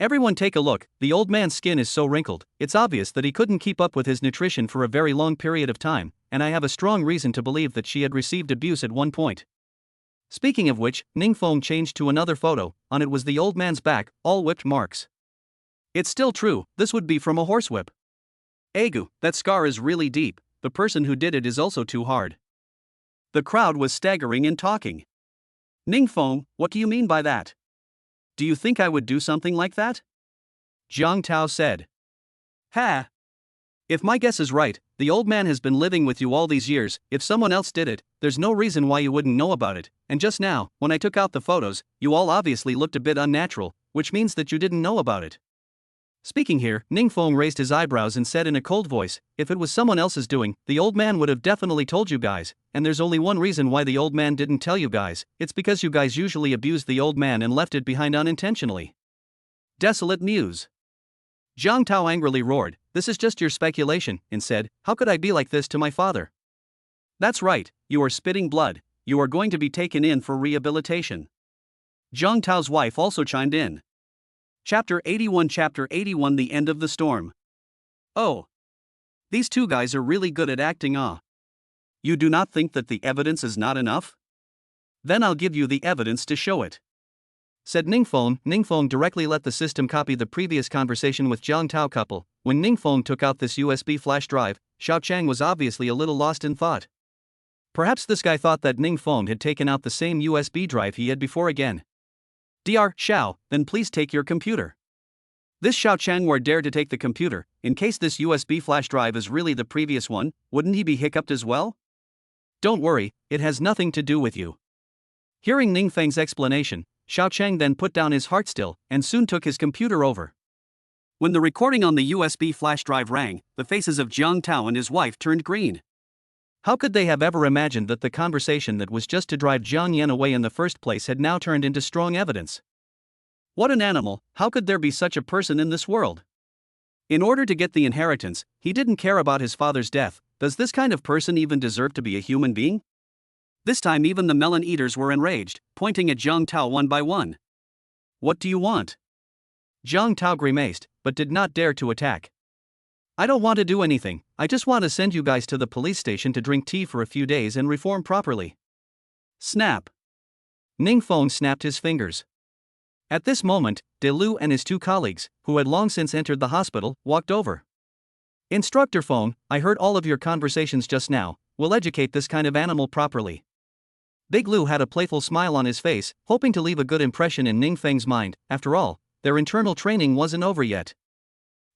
Everyone take a look, the old man's skin is so wrinkled, it's obvious that he couldn't keep up with his nutrition for a very long period of time, and I have a strong reason to believe that she had received abuse at one point. Speaking of which, Ningfeng changed to another photo, on it was the old man's back, all whipped marks. It's still true, this would be from a horsewhip. Agu, that scar is really deep, the person who did it is also too hard. The crowd was staggering and talking. Ningfeng, what do you mean by that? Do you think I would do something like that? Jiang Tao said. Ha! If my guess is right, the old man has been living with you all these years, if someone else did it, there's no reason why you wouldn't know about it, and just now, when I took out the photos, you all obviously looked a bit unnatural, which means that you didn't know about it. Speaking here, Ningfeng raised his eyebrows and said in a cold voice, if it was someone else's doing, the old man would have definitely told you guys, and there's only one reason why the old man didn't tell you guys, it's because you guys usually abused the old man and left it behind unintentionally. Desolate muse. Jiang Tao angrily roared, this is just your speculation, and said, how could I be like this to my father? That's right, you are spitting blood, you are going to be taken in for rehabilitation. Jiang Tao's wife also chimed in. Chapter 81 The End of the Storm. Oh. These two guys are really good at acting, You do not think that the evidence is not enough? Then I'll give you the evidence to show it. said Ningfeng. Ningfeng directly let the system copy the previous conversation with Jiang Tao couple. When Ningfeng took out this USB flash drive, Xiao Chang was obviously a little lost in thought. Perhaps this guy thought that Ningfeng had taken out the same USB drive he had before again. Dr. Xiao, then please take your computer. This Xiao Chang were dare to take the computer. In case this USB flash drive is really the previous one, wouldn't he be hiccuped as well? Don't worry, it has nothing to do with you. Hearing Ningfeng's explanation, Xiao Chang then put down his heart still and soon took his computer over. When the recording on the USB flash drive rang, the faces of Jiang Tao and his wife turned green. How could they have ever imagined that the conversation that was just to drive Jiang Yan away in the first place had now turned into strong evidence? What an animal, how could there be such a person in this world? In order to get the inheritance, he didn't care about his father's death. Does this kind of person even deserve to be a human being? This time even the melon eaters were enraged, pointing at Jiang Tao one by one. What do you want? Jiang Tao grimaced, but did not dare to attack. I don't want to do anything, I just want to send you guys to the police station to drink tea for a few days and reform properly. Snap. Ningfeng snapped his fingers. At this moment, De Lu and his two colleagues, who had long since entered the hospital, walked over. Instructor Feng, I heard all of your conversations just now, we'll educate this kind of animal properly. Big Lu had a playful smile on his face, hoping to leave a good impression in Ningfeng's mind. After all, their internal training wasn't over yet.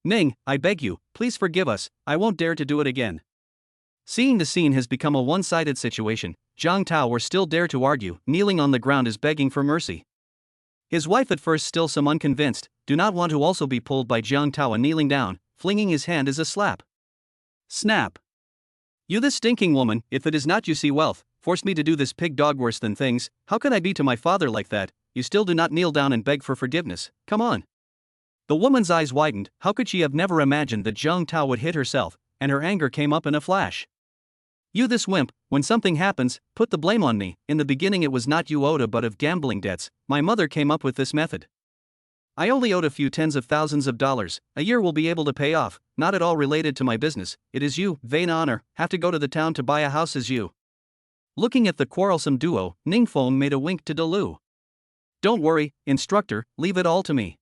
Ning, I beg you, please forgive us, I won't dare to do it again. Seeing the scene has become a one-sided situation, Jiang Tao were still dare to argue, kneeling on the ground is begging for mercy. His wife at first still some unconvinced, do not want to also be pulled by Jiang Tao and kneeling down, flinging his hand as a slap. Snap. You this stinking woman, if it is not you see wealth, force me to do this pig dog worse than things, how can I be to my father like that, you still do not kneel down and beg for forgiveness, come on. The woman's eyes widened, how could she have never imagined that Jiang Tao would hit herself, and her anger came up in a flash. You this wimp, when something happens, put the blame on me, in the beginning it was not you owed but of gambling debts, my mother came up with this method. I only owed a few tens of thousands of dollars, a year will be able to pay off, not at all related to my business, it is you, vain honor, have to go to the town to buy a house as you. Looking at the quarrelsome duo, Ningfeng made a wink to De Lu. Don't worry, instructor, leave it all to me.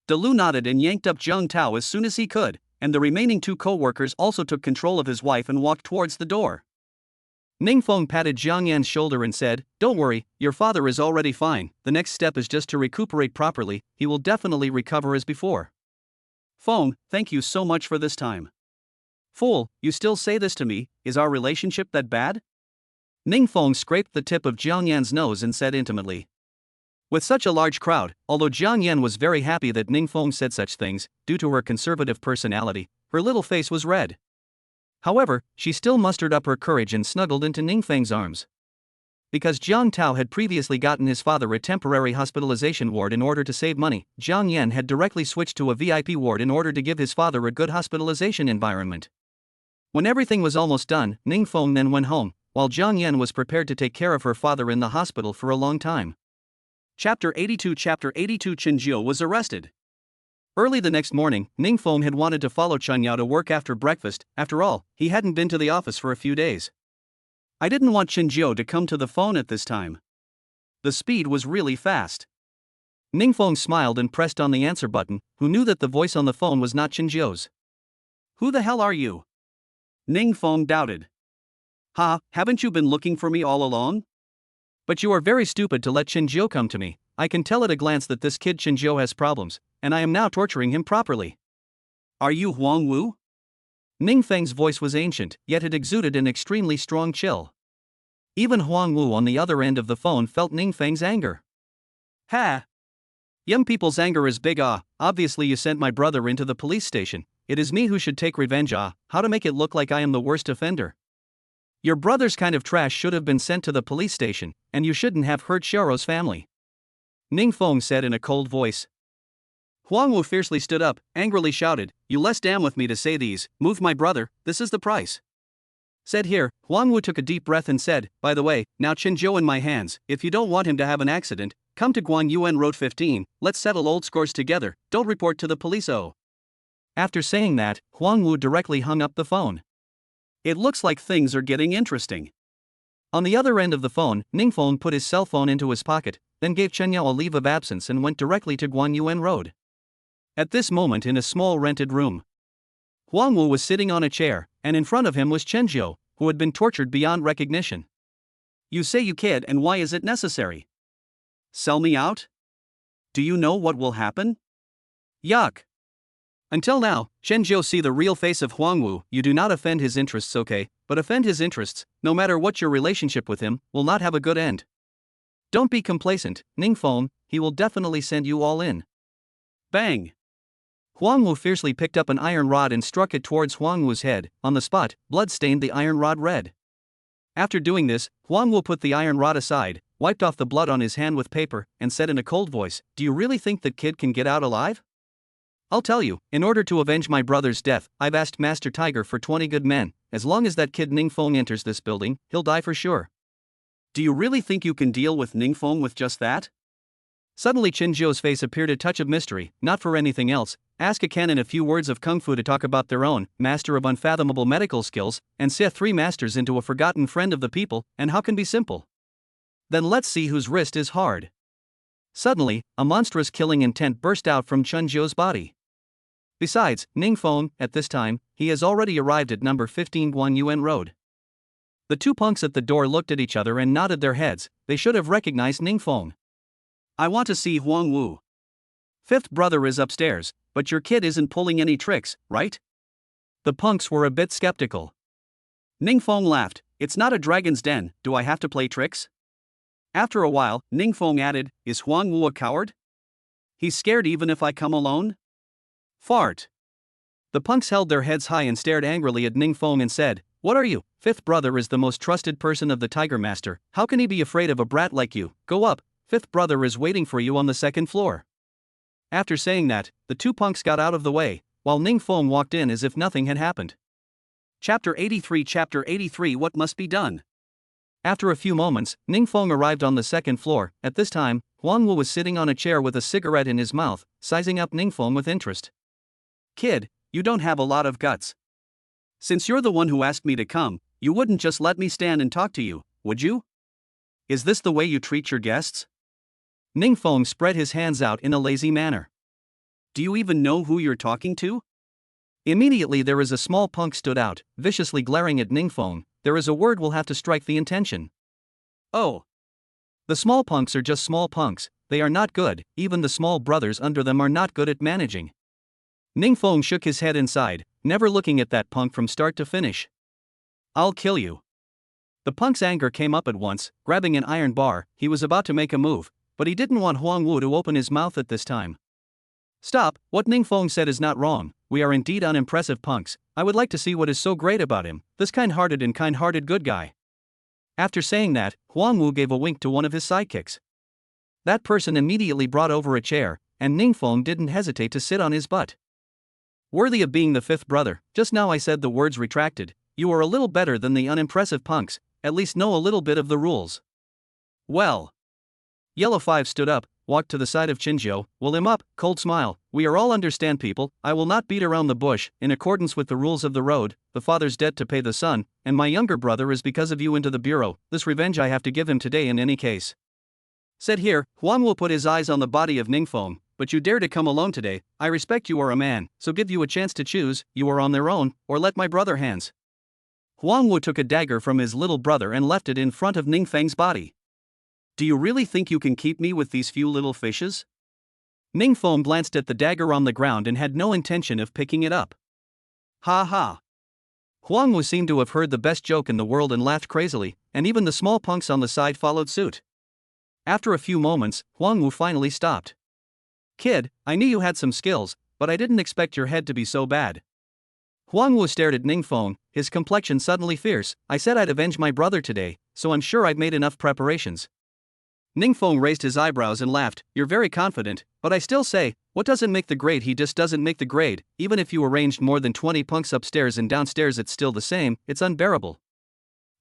De Lu nodded and yanked up Jiang Tao as soon as he could, and the remaining two co-workers also took control of his wife and walked towards the door. Ningfeng patted Jiang Yan's shoulder and said, don't worry, your father is already fine, the next step is just to recuperate properly, he will definitely recover as before. Feng, thank you so much for this time. Fool, you still say this to me, is our relationship that bad? Ningfeng scraped the tip of Jiang Yan's nose and said intimately. With such a large crowd, although Jiang Yan was very happy that Ningfeng said such things, due to her conservative personality, her little face was red. However, she still mustered up her courage and snuggled into Ningfeng's arms. Because Jiang Tao had previously gotten his father a temporary hospitalization ward in order to save money, Jiang Yan had directly switched to a VIP ward in order to give his father a good hospitalization environment. When everything was almost done, Ningfeng then went home, while Jiang Yan was prepared to take care of her father in the hospital for a long time. Chapter 82 Chen Jiu was arrested. Early the next morning, Ningfeng had wanted to follow Chen Yao to work after breakfast, after all, he hadn't been to the office for a few days. I didn't want Chen Jiu to come to the phone at this time. The speed was really fast. Ningfeng smiled and pressed on the answer button, who knew that the voice on the phone was not Chen Jiu's. Who the hell are you? Ningfeng doubted. Ha, haven't you been looking for me all along? But you are very stupid to let Chen Jiu come to me, I can tell at a glance that this kid Chen Jiu has problems, and I am now torturing him properly. Are you Huang Wu? Ningfeng's voice was ancient, yet it exuded an extremely strong chill. Even Huang Wu on the other end of the phone felt Ningfeng's anger. Ha! Young people's anger is big obviously you sent my brother into the police station, it is me who should take revenge how to make it look like I am the worst offender. Your brother's kind of trash should have been sent to the police station, and you shouldn't have hurt Xiaoro's family. Ningfeng said in a cold voice. Huang Wu fiercely stood up, angrily shouted, you less damn with me to say these, move my brother, this is the price. Said here, Huang Wu took a deep breath and said, by the way, now Chen Jiu in my hands, if you don't want him to have an accident, come to Guan Yuan Road 15, let's settle old scores together, don't report to the police After saying that, Huang Wu directly hung up the phone. It looks like things are getting interesting. On the other end of the phone, Ningfeng put his cell phone into his pocket, then gave Chen Yao a leave of absence and went directly to Guanyuan Road. At this moment, in a small rented room, Huang Wu was sitting on a chair, and in front of him was Chen Zhou, who had been tortured beyond recognition. You say you kid, and why is it necessary? Sell me out? Do you know what will happen? Yuck. Until now, Chen Zhou see the real face of Huang Wu. You do not offend his interests, okay, but offend his interests, no matter what your relationship with him, will not have a good end. Don't be complacent, Ningfeng, he will definitely send you all in. Bang! Huang Wu fiercely picked up an iron rod and struck it towards Huang Wu's head. On the spot, blood stained the iron rod red. After doing this, Huang Wu put the iron rod aside, wiped off the blood on his hand with paper, and said in a cold voice, "Do you really think that kid can get out alive? I'll tell you, in order to avenge my brother's death, I've asked Master Tiger for 20 good men. As long as that kid Ningfeng enters this building, he'll die for sure." Do you really think you can deal with Ningfeng with just that? Suddenly Chen Zhou's face appeared a touch of mystery, not for anything else. Ask a canon a few words of kung fu to talk about their own, master of unfathomable medical skills, and set 3 masters into a forgotten friend of the people, and how can be simple? Then let's see whose wrist is hard. Suddenly, a monstrous killing intent burst out from Chen Zhou's body. Besides, Ningfeng, at this time, he has already arrived at number 15 Guanyuan Road. The 2 punks at the door looked at each other and nodded their heads. They should have recognized Ningfeng. I want to see Huang Wu. 5th brother is upstairs, but your kid isn't pulling any tricks, right? The punks were a bit skeptical. Ningfeng laughed. It's not a dragon's den, do I have to play tricks? After a while, Ningfeng added, is Huang Wu a coward? He's scared even if I come alone? Fart. The punks held their heads high and stared angrily at Ningfeng and said, what are you? 5th brother is the most trusted person of the Tiger Master. How can he be afraid of a brat like you? Go up. 5th brother is waiting for you on the 2nd floor. After saying that, the 2 punks got out of the way, while Ningfeng walked in as if nothing had happened. Chapter 83 What must be done? After a few moments, Ningfeng arrived on the 2nd floor. At this time, Huang Wu was sitting on a chair with a cigarette in his mouth, sizing up Ningfeng with interest. Kid, you don't have a lot of guts. Since you're the one who asked me to come, you wouldn't just let me stand and talk to you, would you? Is this the way you treat your guests? Ningfeng spread his hands out in a lazy manner. Do you even know who you're talking to? Immediately there is a small punk stood out, viciously glaring at Ningfeng. There is a word will have to strike the intention. Oh. The small punks are just small punks, they are not good, even the small brothers under them are not good at managing. Ningfeng shook his head inside, never looking at that punk from start to finish. I'll kill you. The punk's anger came up at once. Grabbing an iron bar, he was about to make a move, but he didn't want Huang Wu to open his mouth at this time. Stop, what Ningfeng said is not wrong, we are indeed unimpressive punks. I would like to see what is so great about him, this kind-hearted good guy. After saying that, Huang Wu gave a wink to one of his sidekicks. That person immediately brought over a chair, and Ningfeng didn't hesitate to sit on his butt. Worthy of being the 5th brother, just now I said the words retracted. You are a little better than the unimpressive punks, at least know a little bit of the rules. Well. Yellow 5 stood up, walked to the side of Chinzhou, will him up, cold smile. We are all understand people, I will not beat around the bush. In accordance with the rules of the road, the father's debt to pay the son, and my younger brother is because of you into the bureau. This revenge I have to give him today in any case. Said here, Huang will put his eyes on the body of Ningfeng. But you dare to come alone today. I respect you are a man, so give you a chance to choose. You are on their own, or let my brother hands. Huang Wu took a dagger from his little brother and left it in front of Ningfeng's body. Do you really think you can keep me with these few little fishes? Ningfeng glanced at the dagger on the ground and had no intention of picking it up. Ha ha. Huang Wu seemed to have heard the best joke in the world and laughed crazily, and even the small punks on the side followed suit. After a few moments, Huang Wu finally stopped. Kid, I knew you had some skills, but I didn't expect your head to be so bad. Huang Wu stared at Ningfeng, his complexion suddenly fierce. I said I'd avenge my brother today, so I'm sure I've made enough preparations. Ningfeng raised his eyebrows and laughed. You're very confident, but I still say, what doesn't make the grade he just doesn't make the grade. Even if you arranged more than 20 punks upstairs and downstairs it's still the same, it's unbearable.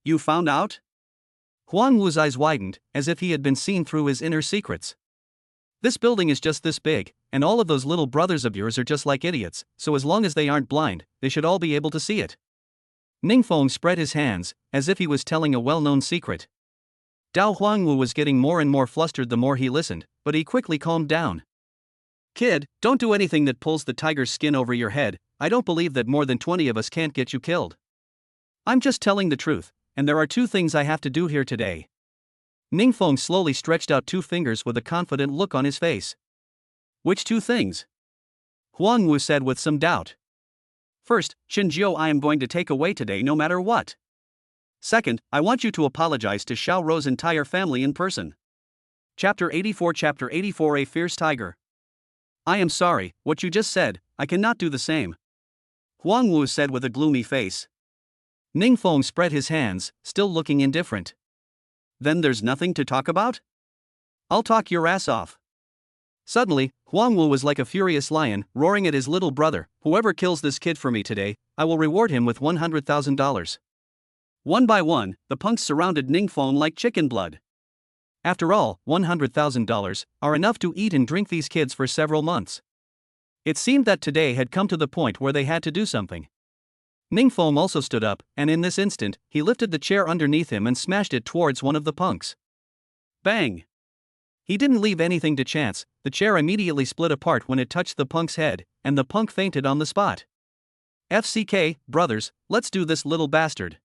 You found out? Huang Wu's eyes widened, as if he had been seen through his inner secrets. This building is just this big, and all of those little brothers of yours are just like idiots, so as long as they aren't blind, they should all be able to see it. Ningfeng spread his hands, as if he was telling a well-known secret. Dao Huangwu was getting more and more flustered the more he listened, but he quickly calmed down. Kid, don't do anything that pulls the tiger's skin over your head. I don't believe that more than 20 of us can't get you killed. I'm just telling the truth, and there are 2 things I have to do here today. Ningfeng slowly stretched out 2 fingers with a confident look on his face. Which 2 things? Huangwu said with some doubt. First, Qinjiu I am going to take away today no matter what. Second, I want you to apologize to Xiao Rou's entire family in person. Chapter 84 A Fierce Tiger. I am sorry, what you just said, I cannot do the same. Huangwu said with a gloomy face. Ningfeng spread his hands, still looking indifferent. Then there's nothing to talk about? I'll talk your ass off. Suddenly, Huangwu was like a furious lion, roaring at his little brother, whoever kills this kid for me today, I will reward him with $100,000. One by one, the punks surrounded Ningfeng like chicken blood. After all, $100,000 are enough to eat and drink these kids for several months. It seemed that today had come to the point where they had to do something. Ningfeng also stood up, and in this instant, he lifted the chair underneath him and smashed it towards one of the punks. Bang! He didn't leave anything to chance, the chair immediately split apart when it touched the punk's head, and the punk fainted on the spot. FCK, brothers, let's do this little bastard.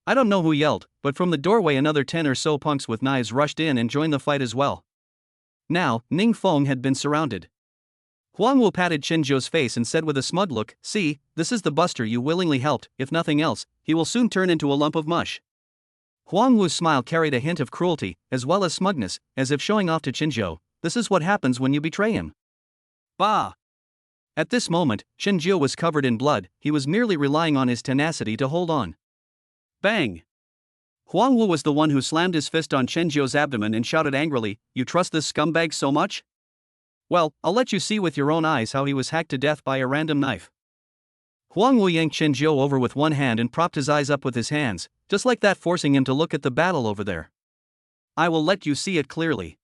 I don't know who yelled, but from the doorway another 10 or so punks with knives rushed in and joined the fight as well. Now, Ningfeng had been surrounded. Huangwu patted Qinjiu's face and said with a smug look, see, this is the buster you willingly helped, if nothing else, he will soon turn into a lump of mush. Huangwu's smile carried a hint of cruelty, as well as smugness, as if showing off to Qinjiu, this is what happens when you betray him. Bah! At this moment, Qinjiu was covered in blood, he was merely relying on his tenacity to hold on. Bang! Huangwu was the one who slammed his fist on Qinjiu's abdomen and shouted angrily, you trust this scumbag so much? Well, I'll let you see with your own eyes how he was hacked to death by a random knife. Huangwu yanked Qinjiu over with one hand and propped his eyes up with his hands, just like that, forcing him to look at the battle over there. I will let you see it clearly.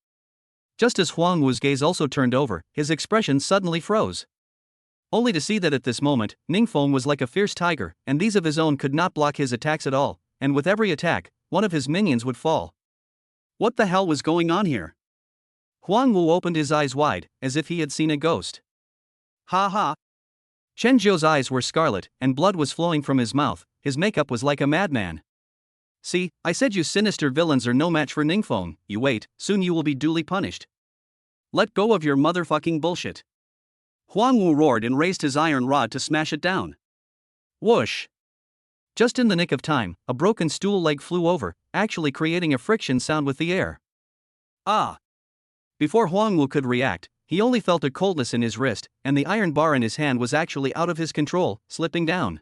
Just as Huangwu's gaze also turned over, his expression suddenly froze. Only to see that at this moment, Ningfeng was like a fierce tiger, and these of his own could not block his attacks at all, and with every attack, one of his minions would fall. What the hell was going on here? Huangwu opened his eyes wide, as if he had seen a ghost. Ha ha! Qinjiu's eyes were scarlet, and blood was flowing from his mouth, his makeup was like a madman. See, I said you sinister villains are no match for Ningfeng, you wait, soon you will be duly punished. Let go of your motherfucking bullshit. Huangwu roared and raised his iron rod to smash it down. Whoosh! Just in the nick of time, a broken stool leg flew over, actually creating a friction sound with the air. Ah! Before Huangwu could react, he only felt a coldness in his wrist, and the iron bar in his hand was actually out of his control, slipping down.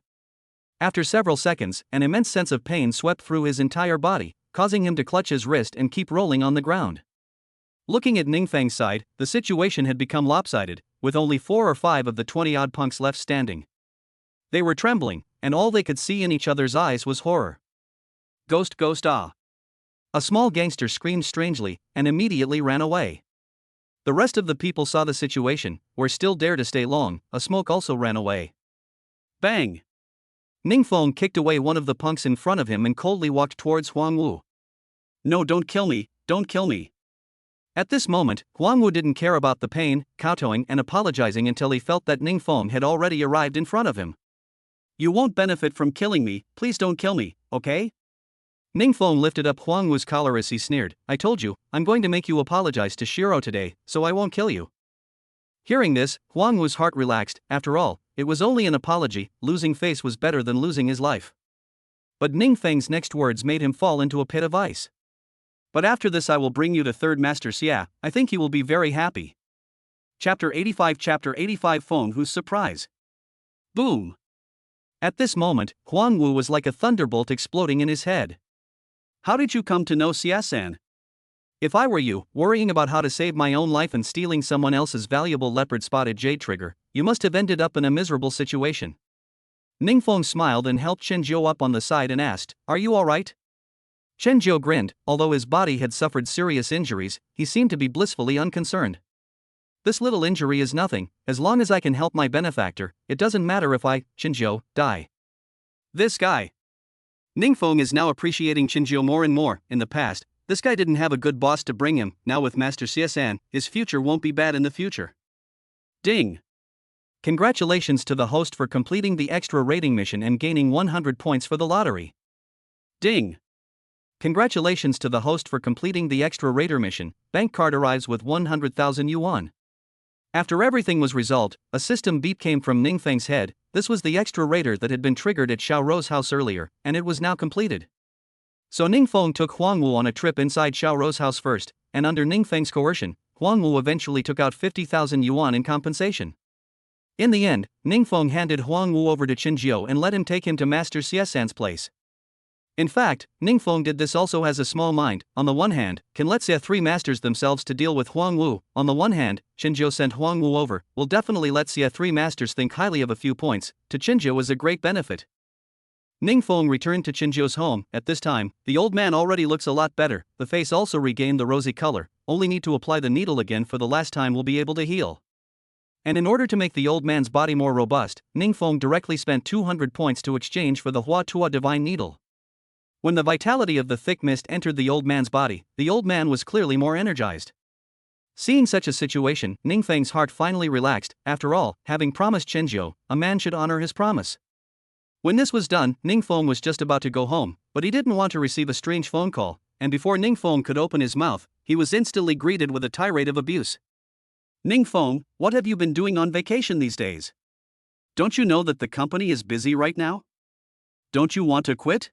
After several seconds, an immense sense of pain swept through his entire body, causing him to clutch his wrist and keep rolling on the ground. Looking at Ningfeng's side, the situation had become lopsided, with only 4 or 5 of the 20-odd punks left standing. They were trembling, and all they could see in each other's eyes was horror. Ghost, ghost, ah! A small gangster screamed strangely, and immediately ran away. The rest of the people saw the situation, were still dare to stay long, a smoke also ran away. Bang! Ningfeng kicked away one of the punks in front of him and coldly walked towards Huangwu. No, don't kill me, don't kill me. At this moment, Huangwu didn't care about the pain, kowtowing and apologizing until he felt that Ningfeng had already arrived in front of him. You won't benefit from killing me, please don't kill me, okay? Ningfeng lifted up Huangwu's collar as he sneered, I told you, I'm going to make you apologize to Shiro today, so I won't kill you. Hearing this, Huangwu's heart relaxed, after all, it was only an apology, losing face was better than losing his life. But Ningfeng's next words made him fall into a pit of ice. But after this I will bring you to Third Master Xia, I think he will be very happy. Chapter 85 Phone Whose Surprise. Boom! At this moment, Huangwu was like a thunderbolt exploding in his head. How did you come to know Xia-san? If I were you, worrying about how to save my own life and stealing someone else's valuable leopard-spotted jade trigger, you must have ended up in a miserable situation. Ningfeng smiled and helped Qinjiu up on the side and asked, are you alright? Qinjiu grinned, although his body had suffered serious injuries, he seemed to be blissfully unconcerned. This little injury is nothing, as long as I can help my benefactor, it doesn't matter if I, Qinjiu, die. This guy. Ningfeng is now appreciating Qinjiu more and more. In the past, this guy didn't have a good boss to bring him. Now with Master Xiesan, his future won't be bad in the future. Ding! Congratulations to the host for completing the extra rating mission and gaining 100 points for the lottery. Ding! Congratulations to the host for completing the extra raider mission. Bank card arrives with 100,000 yuan. After everything was resolved, a system beep came from Ningfeng's head. This was the extra raider that had been triggered at Xiao Rou's house earlier, and it was now completed. So Ningfeng took Huangwu on a trip inside Xiao Rou's house first, and under Ningfeng's coercion, Huangwu eventually took out 50,000 yuan in compensation. In the end, Ningfeng handed Huangwu over to Qinjiu and let him take him to Master Xiesan's place. In fact, Ningfeng did this also as a small mind. On the one hand, can let Xie three masters themselves to deal with Huangwu. On the one hand, Qinjiu sent Huangwu over, will definitely let Xie three masters think highly of a few points. To Qinjiu is a great benefit. Ningfeng returned to Qinjiu's home. At this time, the old man already looks a lot better. The face also regained the rosy color. Only need to apply the needle again for the last time will be able to heal. And in order to make the old man's body more robust, Ningfeng directly spent 200 points to exchange for the Hua Tua divine needle. When the vitality of the thick mist entered the old man's body, the old man was clearly more energized. Seeing such a situation, Ningfeng's heart finally relaxed. After all, having promised Qinjiu, a man should honor his promise. When this was done, Ningfeng was just about to go home, but he didn't want to receive a strange phone call, and before Ningfeng could open his mouth, he was instantly greeted with a tirade of abuse. Ningfeng, what have you been doing on vacation these days? Don't you know that the company is busy right now? Don't you want to quit?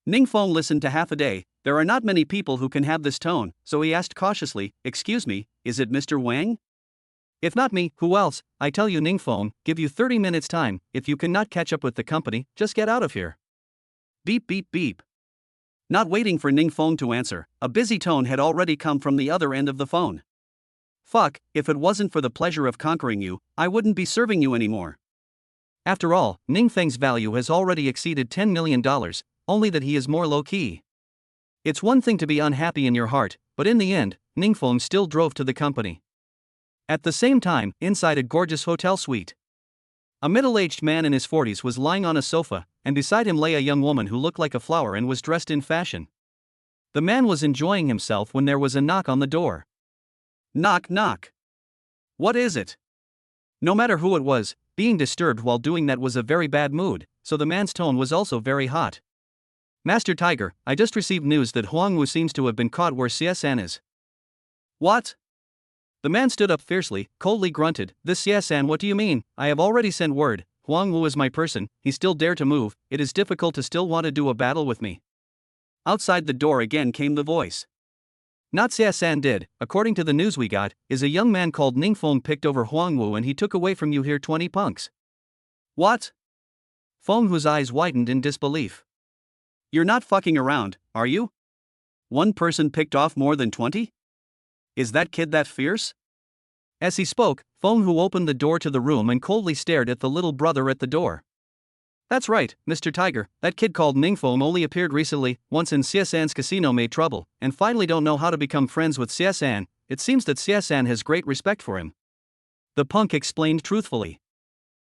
Ningfeng listened to half a day. There are not many people who can have this tone, so he asked cautiously, "Excuse me, is it Mr. Wang?" "If not me, who else? I tell you Ningfeng, give you 30 minutes time. If you cannot catch up with the company, just get out of here." Beep beep beep. Not waiting for Ningfeng to answer, a busy tone had already come from the other end of the phone. "Fuck, if it wasn't for the pleasure of conquering you, I wouldn't be serving you anymore." After all, Ningfeng's value has already exceeded $10 million, only that he is more low-key. It's one thing to be unhappy in your heart, but in the end, Ningfeng still drove to the company. At the same time, inside a gorgeous hotel suite, a middle-aged man in his 40s was lying on a sofa, and beside him lay a young woman who looked like a flower and was dressed in fashion. The man was enjoying himself when there was a knock on the door. Knock knock. What is it? No matter who it was, being disturbed while doing that was a very bad mood, so the man's tone was also very hot. "Master Tiger, I just received news that Huangwu seems to have been caught where Xiesan is." "What?" The man stood up fiercely, coldly grunted, "This Xiesan, what do you mean? I have already sent word. Huangwu is my person, he still dare to move, it is difficult to still want to do a battle with me." Outside the door again came the voice. "Not Xiesan did, according to the news we got, is a young man called Ningfeng picked over Huangwu and he took away from you here 20 punks." "What?" Fenghu's eyes widened in disbelief. "You're not fucking around, are you? One person picked off more than 20? Is that kid that fierce?" As he spoke, Fenghu opened the door to the room and coldly stared at the little brother at the door. "That's right, Mr. Tiger, that kid called Ningfeng only appeared recently, once in Xiesan's casino made trouble, and finally don't know how to become friends with Xiesan. It seems that Xiesan has great respect for him." The punk explained truthfully.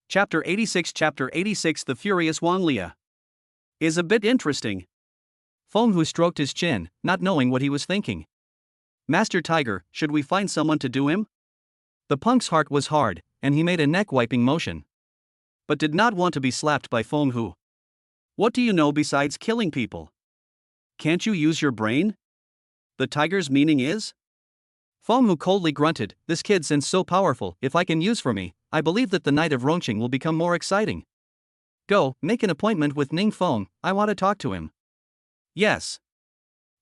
Chapter 86 The Furious Wang Lia is a bit interesting. Fenghu stroked his chin, not knowing what he was thinking. "Master Tiger, should we find someone to do him?" The punk's heart was hard, and he made a neck-wiping motion, but did not want to be slapped by Fenghu. "What do you know besides killing people? Can't you use your brain? The tiger's meaning is?" Fenghu coldly grunted, "This kid seems so powerful, if I can use for me, I believe that the night of Rongqing will become more exciting. Go, make an appointment with Ningfeng, I want to talk to him." "Yes."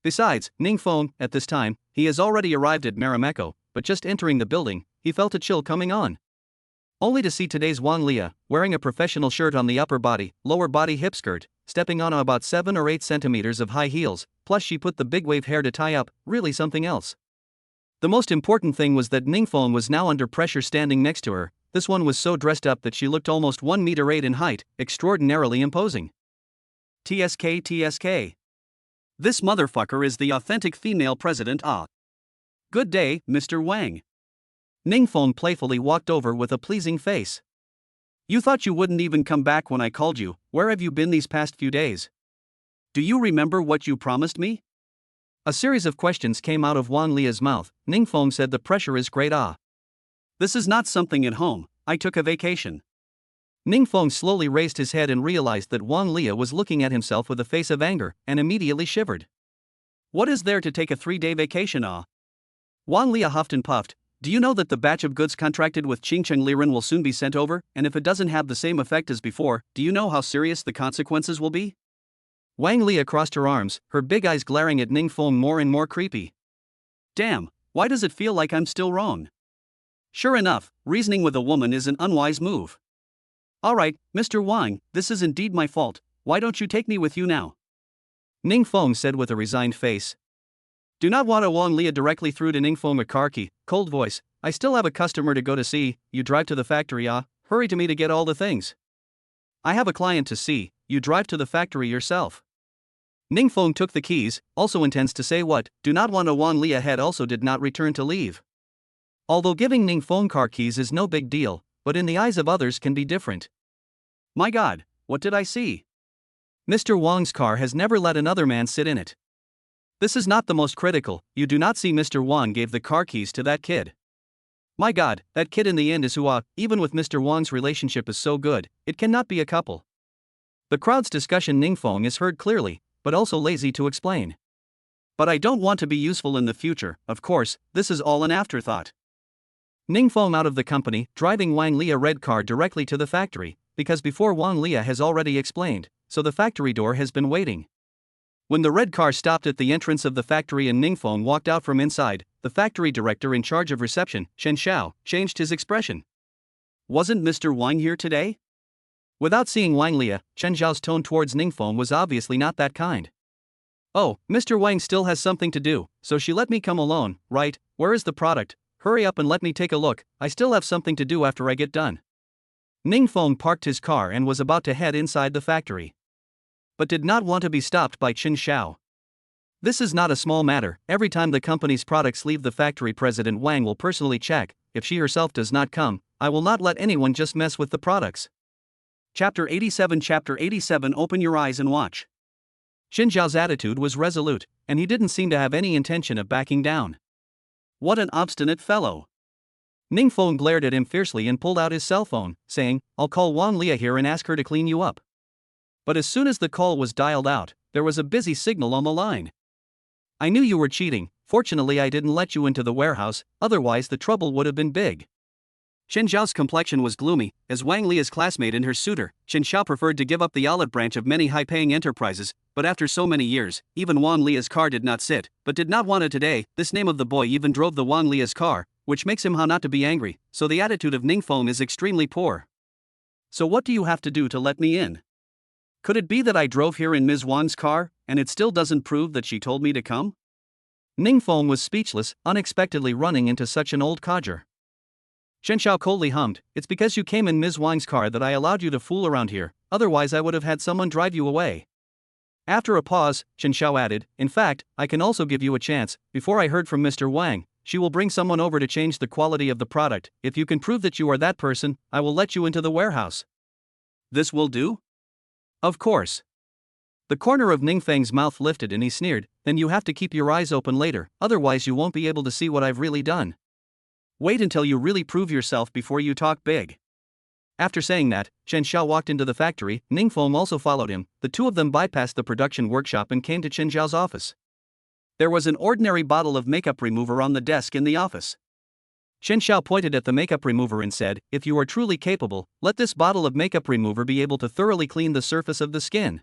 Besides, Ningfeng, at this time, he has already arrived at Marimekko, but just entering the building, he felt a chill coming on. Only to see today's Wang Lia, wearing a professional shirt on the upper body, lower body hip skirt, stepping on about 7 or 8 centimeters of high heels, plus she put the big wave hair to tie up, really something else. The most important thing was that Ningfeng was now under pressure standing next to her. This one was so dressed up that she looked almost 1 meter 8 in height, extraordinarily imposing. TSK. This motherfucker is the authentic female president. Ah. Good day, Mr. Wang. Ningfeng playfully walked over with a pleasing face. You thought you wouldn't even come back when I called you. Where have you been these past few days? Do you remember what you promised me? A series of questions came out of Wang Lia's mouth. Ningfeng said the pressure is great. This is not something at home, I took a vacation. Ningfeng slowly raised his head and realized that Wang Lia was looking at himself with a face of anger, and immediately shivered. What is there to take a 3-day vacation? Wang Lia huffed and puffed. Do you know that the batch of goods contracted with Qingcheng Liren will soon be sent over, and if it doesn't have the same effect as before, do you know how serious the consequences will be? Wang Lia crossed her arms, her big eyes glaring at Ningfeng more and more creepy. Damn, why does it feel like I'm still wrong? Sure enough, reasoning with a woman is an unwise move. Alright, Mr. Wang, this is indeed my fault. Why don't you take me with you now? Ningfeng said with a resigned face. Do not want to Wang Lia directly through to Ningfeng a car key, cold voice. I still have a customer to go to see. You drive to the factory. Hurry to me to get all the things. I have a client to see. You drive to the factory yourself. Ningfeng took the keys, also intends to say what, do not want to Wang Lia head also did not return to leave. Although giving Ningfeng car keys is no big deal, but in the eyes of others can be different. My God, what did I see? Mr. Wang's car has never let another man sit in it. This is not the most critical. You do not see Mr. Wang gave the car keys to that kid. My God, that kid in the end is who even with Mr. Wang's relationship is so good, it cannot be a couple. The crowd's discussion Ningfeng is heard clearly, but also lazy to explain. But I don't want to be useful in the future, of course, this is all an afterthought. Ningfeng out of the company, driving Wang Lia red car directly to the factory, because before Wang Lia has already explained, so the factory door has been waiting. When the red car stopped at the entrance of the factory and Ningfeng walked out from inside, the factory director in charge of reception, Shen Xiao, changed his expression. Wasn't Mr. Wang here today? Without seeing Wang Lia, Chen Xiao's tone towards Ningfeng was obviously not that kind. Oh, Mr. Wang still has something to do, so she let me come alone, right? Where is the product? Hurry up and let me take a look, I still have something to do after I get done. Ningfeng parked his car and was about to head inside the factory, but did not want to be stopped by Chen Xiao. This is not a small matter. Every time the company's products leave the factory, President Wang will personally check. If she herself does not come, I will not let anyone just mess with the products. Chapter 87 Open your eyes and watch. Xin Zhao's attitude was resolute, and he didn't seem to have any intention of backing down. What an obstinate fellow. Ningfeng glared at him fiercely and pulled out his cell phone, saying, I'll call Wang Lia here and ask her to clean you up. But as soon as the call was dialed out, there was a busy signal on the line. I knew you were cheating. Fortunately I didn't let you into the warehouse, otherwise the trouble would have been big. Shen Xiao's complexion was gloomy. As Wang Lia's classmate and her suitor, Shen Xiao preferred to give up the olive branch of many high-paying enterprises, but after so many years, even Wang Lia's car did not sit, but did not want it today. This name of the boy even drove the Wang Lia's car, which makes him how not to be angry, so the attitude of Ningfeng is extremely poor. So what do you have to do to let me in? Could it be that I drove here in Ms. Wang's car, and it still doesn't prove that she told me to come? Ningfeng was speechless, unexpectedly running into such an old codger. Shen Xiao coldly hummed, It's because you came in Ms. Wang's car that I allowed you to fool around here, otherwise I would have had someone drive you away. After a pause, Shen Xiao added, In fact, I can also give you a chance. Before I heard from Mr. Wang, she will bring someone over to change the quality of the product. If you can prove that you are that person, I will let you into the warehouse. This will do? Of course. The corner of Ningfeng's mouth lifted and he sneered, Then you have to keep your eyes open later, otherwise you won't be able to see what I've really done. Wait until you really prove yourself before you talk big. After saying that, Shen Xiao walked into the factory. Ningfeng also followed him. The two of them bypassed the production workshop and came to Chen Zhao's office. There was an ordinary bottle of makeup remover on the desk in the office. Shen Xiao pointed at the makeup remover and said, If you are truly capable, let this bottle of makeup remover be able to thoroughly clean the surface of the skin.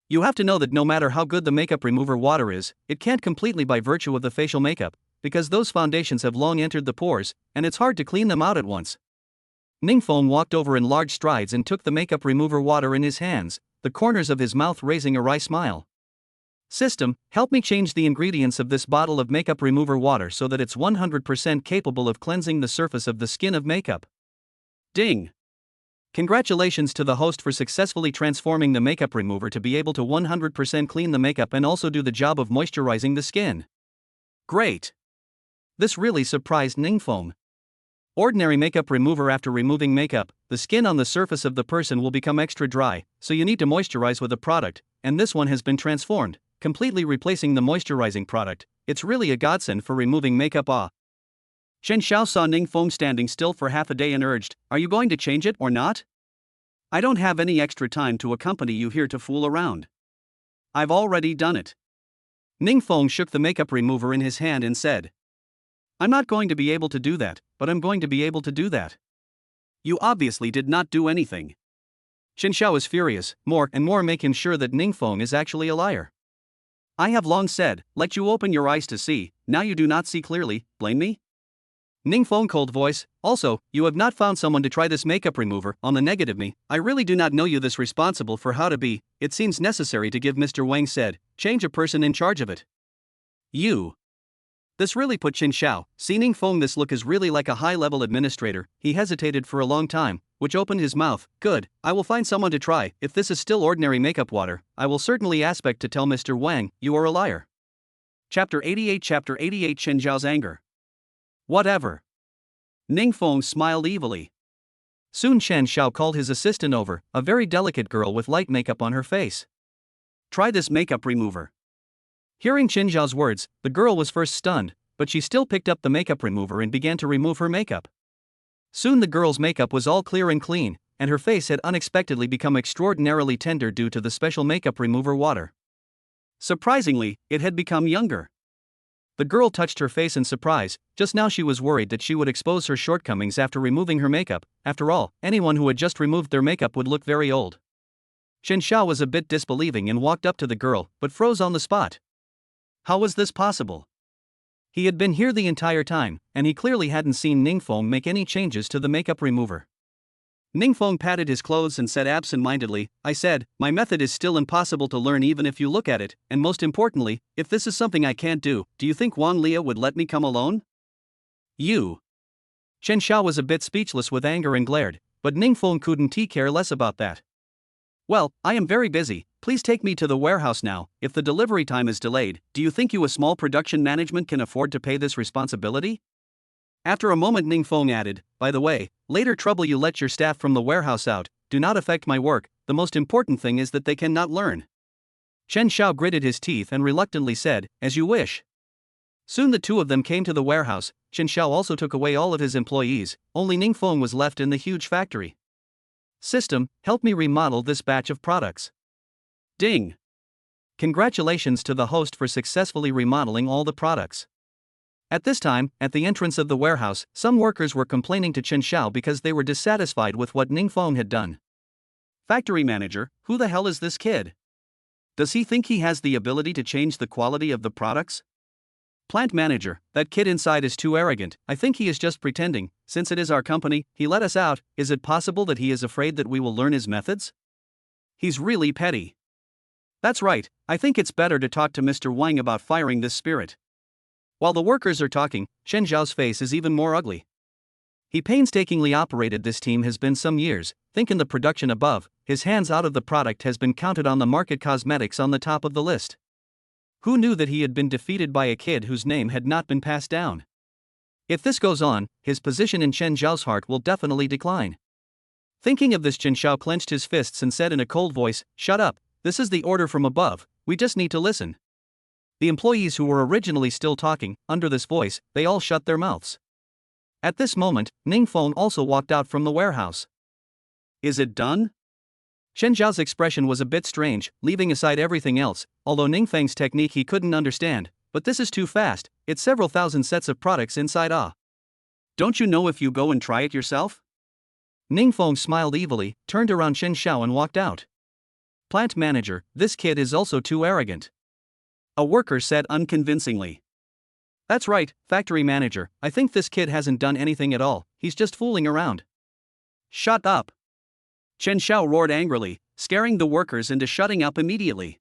You have to know that no matter how good the makeup remover water is, it can't completely by virtue of the facial makeup, because those foundations have long entered the pores, and it's hard to clean them out at once. Ningfeng walked over in large strides and took the makeup remover water in his hands, the corners of his mouth raising a wry smile. System, help me change the ingredients of this bottle of makeup remover water so that it's 100% capable of cleansing the surface of the skin of makeup. Ding! Congratulations to the host for successfully transforming the makeup remover to be able to 100% clean the makeup and also do the job of moisturizing the skin. Great! This really surprised Ningfeng. Ordinary makeup remover. After removing makeup, the skin on the surface of the person will become extra dry, so you need to moisturize with a product, and this one has been transformed, completely replacing the moisturizing product. It's really a godsend for removing makeup. Chen Xiao saw Ningfeng standing still for half a day and urged, "Are you going to change it or not? I don't have any extra time to accompany you here to fool around. I've already done it." Ningfeng shook the makeup remover in his hand and said, "I'm not going to be able to do that, but I'm going to be able to do that." "You obviously did not do anything." Chen Xiao is furious, more and more making sure that Ningfeng is actually a liar. "I have long said, let you open your eyes to see, now you do not see clearly, blame me?" Ningfeng cold voice, "Also, you have not found someone to try this makeup remover. On the negative me, I really do not know you this responsible for how to be, it seems necessary to give Mr. Wang said, change a person in charge of it. You. This really put Chen Xiao, see Ningfeng this look is really like a high-level administrator. He hesitated for a long time, which opened his mouth. Good, I will find someone to try. If this is still ordinary makeup water, I will certainly aspect to tell Mr. Wang, you are a liar. Chapter 88 Chen Xiao's anger. Whatever. Ningfeng smiled evilly. Soon Chen Xiao called his assistant over, a very delicate girl with light makeup on her face. Try this makeup remover. Hearing Chen Xiao's words, the girl was first stunned, but she still picked up the makeup remover and began to remove her makeup. Soon the girl's makeup was all clear and clean, and her face had unexpectedly become extraordinarily tender due to the special makeup remover water. Surprisingly, it had become younger. The girl touched her face in surprise. Just now she was worried that she would expose her shortcomings after removing her makeup. After all, anyone who had just removed their makeup would look very old. Chen Xiao was a bit disbelieving and walked up to the girl, but froze on the spot. How was this possible? He had been here the entire time, and he clearly hadn't seen Ningfeng make any changes to the makeup remover. Ningfeng patted his clothes and said absent-mindedly, I said, my method is still impossible to learn even if you look at it, and most importantly, if this is something I can't do you think Wang Lia would let me come alone? You. Chen Xiao was a bit speechless with anger and glared, but Ningfeng couldn't care less about that. Well, I am very busy, please take me to the warehouse now. If the delivery time is delayed, do you think you a small production management can afford to pay this responsibility? After a moment Ningfeng added, by the way, later trouble you let your staff from the warehouse out, do not affect my work, the most important thing is that they cannot learn. Chen Xiao gritted his teeth and reluctantly said, as you wish. Soon the two of them came to the warehouse. Chen Xiao also took away all of his employees, only Ningfeng was left in the huge factory. System, help me remodel this batch of products. Ding! Congratulations to the host for successfully remodeling all the products. At this time, at the entrance of the warehouse, some workers were complaining to Chen Xiao because they were dissatisfied with what Ningfeng had done. Factory manager, who the hell is this kid? Does he think he has the ability to change the quality of the products? Plant manager, that kid inside is too arrogant, I think he is just pretending, since it is our company, he let us out, is it possible that he is afraid that we will learn his methods? He's really petty. That's right, I think it's better to talk to Mr. Wang about firing this spirit. While the workers are talking, Chen Xiao's face is even more ugly. He painstakingly operated this team has been some years, think in the production above, his hands out of the product has been counted on the market cosmetics on the top of the list. Who knew that he had been defeated by a kid whose name had not been passed down? If this goes on, his position in Chen Xiao's heart will definitely decline. Thinking of this, Chen Xiao clenched his fists and said in a cold voice, shut up, this is the order from above, we just need to listen. The employees who were originally still talking, under this voice, they all shut their mouths. At this moment, Ningfeng also walked out from the warehouse. Is it done? Chen Xiao's expression was a bit strange, leaving aside everything else, although Ningfeng's technique he couldn't understand, but this is too fast, it's several thousand sets of products inside Don't you know if you go and try it yourself? Ningfeng smiled evilly, turned around Chen Xiao and walked out. Plant manager, this kid is also too arrogant. A worker said unconvincingly. That's right, factory manager, I think this kid hasn't done anything at all, he's just fooling around. Shut up! Chen Xiao roared angrily, scaring the workers into shutting up immediately.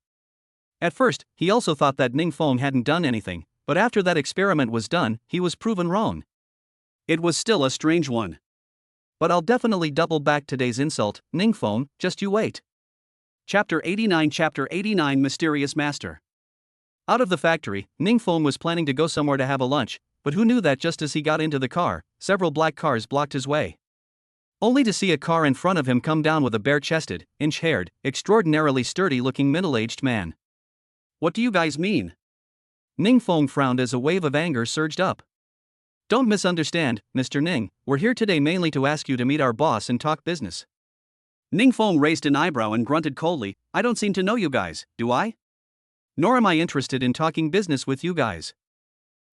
At first, he also thought that Ningfeng hadn't done anything, but after that experiment was done, he was proven wrong. It was still a strange one. But I'll definitely double back today's insult, Ningfeng, just you wait. Chapter 89 Mysterious Master. Out of the factory, Ningfeng was planning to go somewhere to have a lunch, but who knew that just as he got into the car, several black cars blocked his way. Only to see a car in front of him come down with a bare-chested, inch-haired, extraordinarily sturdy-looking middle-aged man. What do you guys mean? Ning Fong frowned as a wave of anger surged up. Don't misunderstand, Mr. Ning, we're here today mainly to ask you to meet our boss and talk business. Ning Fong raised an eyebrow and grunted coldly, I don't seem to know you guys, do I? Nor am I interested in talking business with you guys.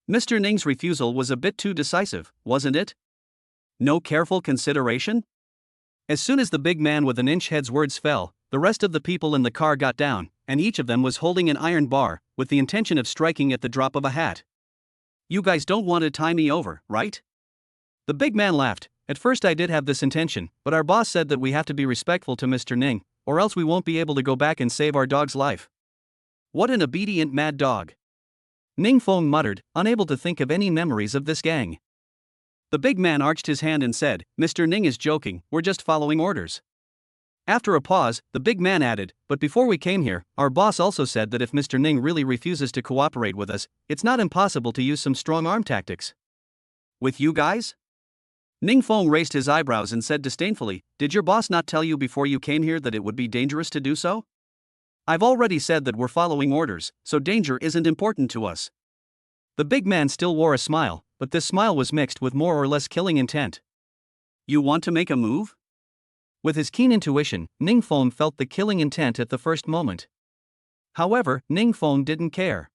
Mr. Ning's refusal was a bit too decisive, wasn't it? No careful consideration? As soon as the big man with an inch head's words fell, the rest of the people in the car got down, and each of them was holding an iron bar, with the intention of striking at the drop of a hat. You guys don't want to tie me over, right? The big man laughed. At first I did have this intention, but our boss said that we have to be respectful to Mr. Ning, or else we won't be able to go back and save our dog's life. What an obedient mad dog. Ning Fong muttered, unable to think of any memories of this gang. The big man arched his hand and said, Mr. Ning is joking, we're just following orders. After a pause, the big man added, but before we came here, our boss also said that if Mr. Ning really refuses to cooperate with us, it's not impossible to use some strong arm tactics. With you guys? Ning Fong raised his eyebrows and said disdainfully, did your boss not tell you before you came here that it would be dangerous to do so? I've already said that we're following orders, so danger isn't important to us. The big man still wore a smile, but this smile was mixed with more or less killing intent. You want to make a move? With his keen intuition, Ning Fong felt the killing intent at the first moment. However, Ning Fong didn't care.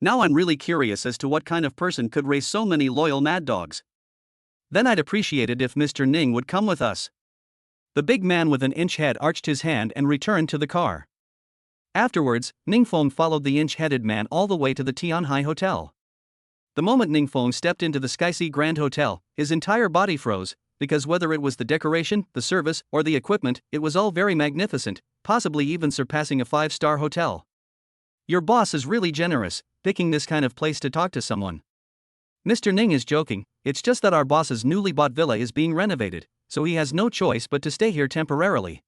Now I'm really curious as to what kind of person could raise so many loyal mad dogs. Then I'd appreciate it if Mr. Ning would come with us. The big man with an inch head arched his hand and returned to the car. Afterwards, Ning Fong followed the inch-headed man all the way to the Tianhai Hotel. The moment Ning Fong stepped into the Skyseas Grand Hotel, his entire body froze, because whether it was the decoration, the service, or the equipment, it was all very magnificent, possibly even surpassing a 5-star hotel. Your boss is really generous, picking this kind of place to talk to someone. Mr. Ning is joking, it's just that our boss's newly bought villa is being renovated, so he has no choice but to stay here temporarily.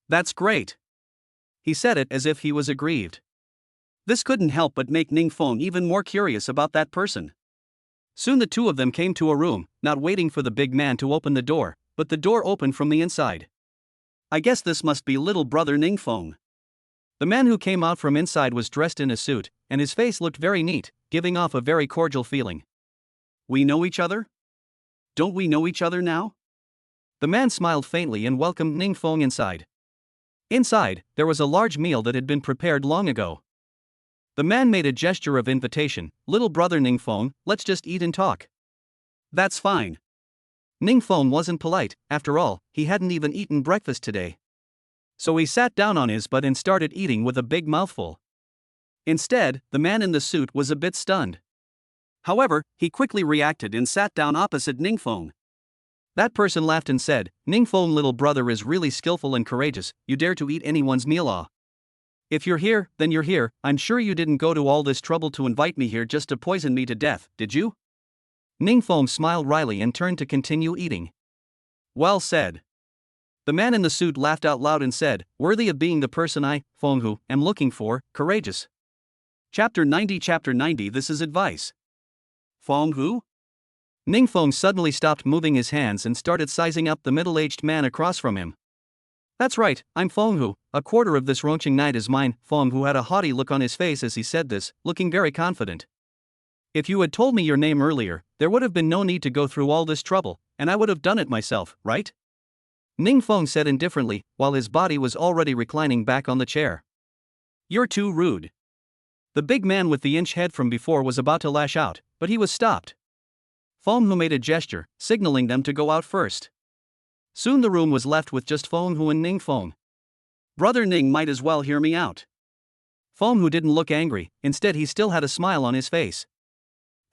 That's great. He said it as if he was aggrieved. This couldn't help but make Ning Fong even more curious about that person. Soon the two of them came to a room, not waiting for the big man to open the door, but the door opened from the inside. I guess this must be little brother Ning Fong. The man who came out from inside was dressed in a suit, and his face looked very neat, giving off a very cordial feeling. We know each other? Don't we know each other now? The man smiled faintly and welcomed Ning Fong inside. Inside, there was a large meal that had been prepared long ago. The man made a gesture of invitation, little brother Ning Fong, let's just eat and talk. That's fine. Ning Fong wasn't polite, after all, he hadn't even eaten breakfast today. So he sat down on his butt and started eating with a big mouthful. Instead, the man in the suit was a bit stunned. However, he quickly reacted and sat down opposite Ning Fong. That person laughed and said, Ning Fong little brother is really skillful and courageous, you dare to eat anyone's meal ah. If you're here, then you're here, I'm sure you didn't go to all this trouble to invite me here just to poison me to death, did you? Ning Fong smiled wryly and turned to continue eating. Well said. The man in the suit laughed out loud and said, worthy of being the person I, Fong Hu, am looking for, courageous. Chapter 90. This is advice. Fong Hu? Ning Fong suddenly stopped moving his hands and started sizing up the middle-aged man across from him. That's right, I'm Fong Hu, a quarter of this roaching night is mine. Fong Hu had a haughty look on his face as he said this, looking very confident. If you had told me your name earlier, there would have been no need to go through all this trouble, and I would have done it myself, right? Ning Fong said indifferently, while his body was already reclining back on the chair. You're too rude. The big man with the inch head from before was about to lash out, but he was stopped. Fong Hu made a gesture, signaling them to go out first. Soon the room was left with just Fong Hu and Ning Fong. Brother Ning might as well hear me out. Fong Hu didn't look angry, instead he still had a smile on his face.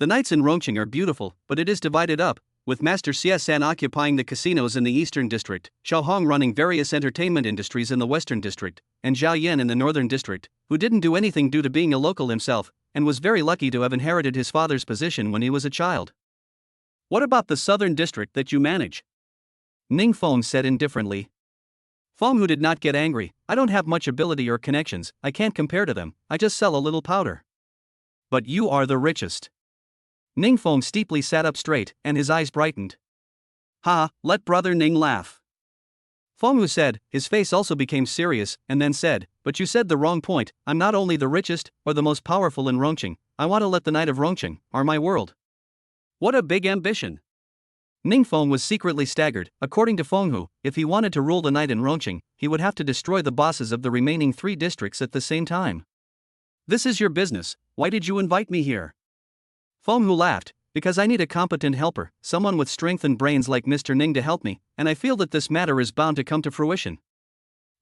The nights in Rongqing are beautiful, but it is divided up, with Master Xie San occupying the casinos in the Eastern District, Xiao Hong running various entertainment industries in the Western District, and Zhao Yan in the Northern District, who didn't do anything due to being a local himself, and was very lucky to have inherited his father's position when he was a child. What about the Southern District that you manage? Ning Fong said indifferently. Fong Hu did not get angry. I don't have much ability or connections, I can't compare to them, I just sell a little powder. But you are the richest. Ning Feng steeply sat up straight, and his eyes brightened. Ha, let brother Ning laugh. Feng Hu said, his face also became serious, and then said, but you said the wrong point, I'm not only the richest, or the most powerful in Rongqing, I want to let the Knight of Rongqing, are my world. What a big ambition. Ning Feng was secretly staggered. According to Feng Hu, if he wanted to rule the night in Rongqing, he would have to destroy the bosses of the remaining 3 districts at the same time. This is your business, why did you invite me here? Feng Hu laughed, because I need a competent helper, someone with strength and brains like Mr. Ning to help me, and I feel that this matter is bound to come to fruition.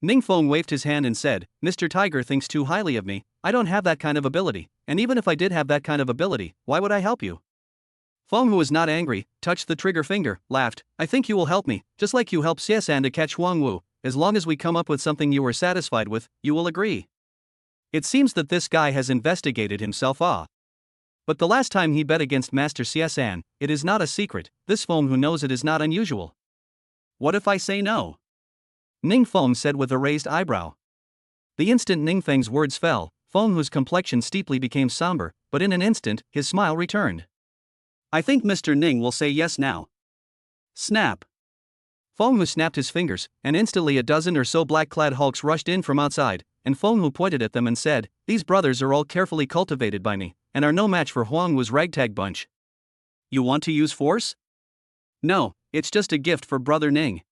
Ning Feng waved his hand and said, Mr. Tiger thinks too highly of me, I don't have that kind of ability, and even if I did have that kind of ability, why would I help you? Feng Hu was not angry, touched the trigger finger, laughed, I think you will help me, just like you helped Xiesan to catch Huang Wu, as long as we come up with something you are satisfied with, you will agree. It seems that this guy has investigated himself. But the last time he bet against Master Xiesan, it is not a secret, this Feng Hu knows it is not unusual. What if I say no? Ning Feng said with a raised eyebrow. The instant Ning Feng's words fell, Feng Hu's complexion steeply became somber, but in an instant, his smile returned. I think Mr. Ning will say yes now. Snap. Feng Hu snapped his fingers, and instantly a dozen or so black-clad hulks rushed in from outside, and Feng Hu pointed at them and said, these brothers are all carefully cultivated by me, and are no match for Huang Wu's ragtag bunch. You want to use force? No, it's just a gift for brother Ning.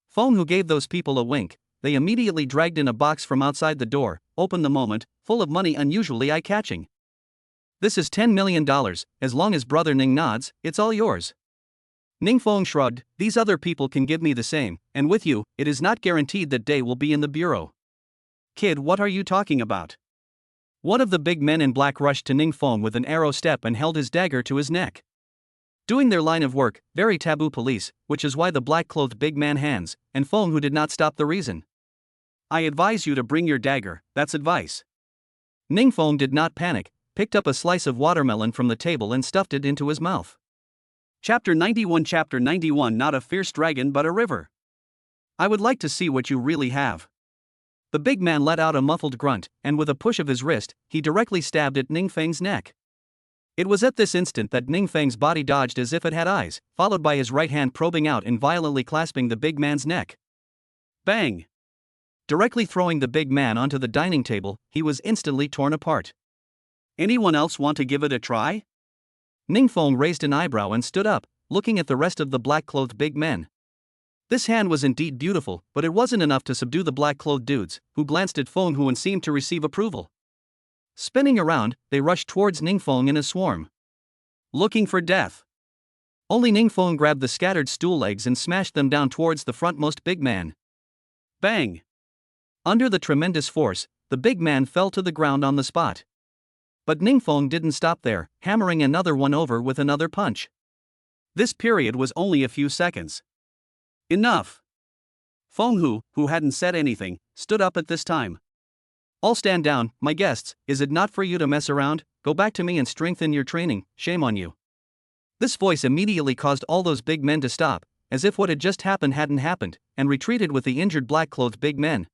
Feng Hu gave those people a wink. They immediately dragged in a box from outside the door, opened the moment, full of money unusually eye-catching. This is $10 million, as long as brother Ning nods, it's all yours. Ning Feng shrugged, these other people can give me the same, and with you, it is not guaranteed that Day will be in the bureau. Kid, what are you talking about? One of the big men in black rushed to Ning Feng with an arrow step and held his dagger to his neck. Doing their line of work, very taboo police, which is why the black-clothed big man hands, and Feng Hu did not stop the reason. I advise you to bring your dagger, that's advice. Ning Feng did not panic, picked up a slice of watermelon from the table and stuffed it into his mouth. Chapter 91 Chapter 91 Not a fierce dragon but a river. I would like to see what you really have. The big man let out a muffled grunt, and with a push of his wrist, he directly stabbed at Ning Feng's neck. It was at this instant that Ning Feng's body dodged as if it had eyes, followed by his right hand probing out and violently clasping the big man's neck. Bang! Directly throwing the big man onto the dining table, he was instantly torn apart. Anyone else want to give it a try? Ning Feng raised an eyebrow and stood up, looking at the rest of the black-clothed big men. This hand was indeed beautiful, but it wasn't enough to subdue the black-clothed dudes, who glanced at Feng Hu and seemed to receive approval. Spinning around, they rushed towards Ning Feng in a swarm. Looking for death. Only Ning Feng grabbed the scattered stool legs and smashed them down towards the frontmost big man. Bang! Under the tremendous force, the big man fell to the ground on the spot. But Ning Feng didn't stop there, hammering another one over with another punch. This period was only a few seconds. Enough! Feng Hu, who hadn't said anything, stood up at this time. All stand down, my guests, is it not for you to mess around? Go back to me and strengthen your training, shame on you. This voice immediately caused all those big men to stop, as if what had just happened hadn't happened, and retreated with the injured black-clothed big men.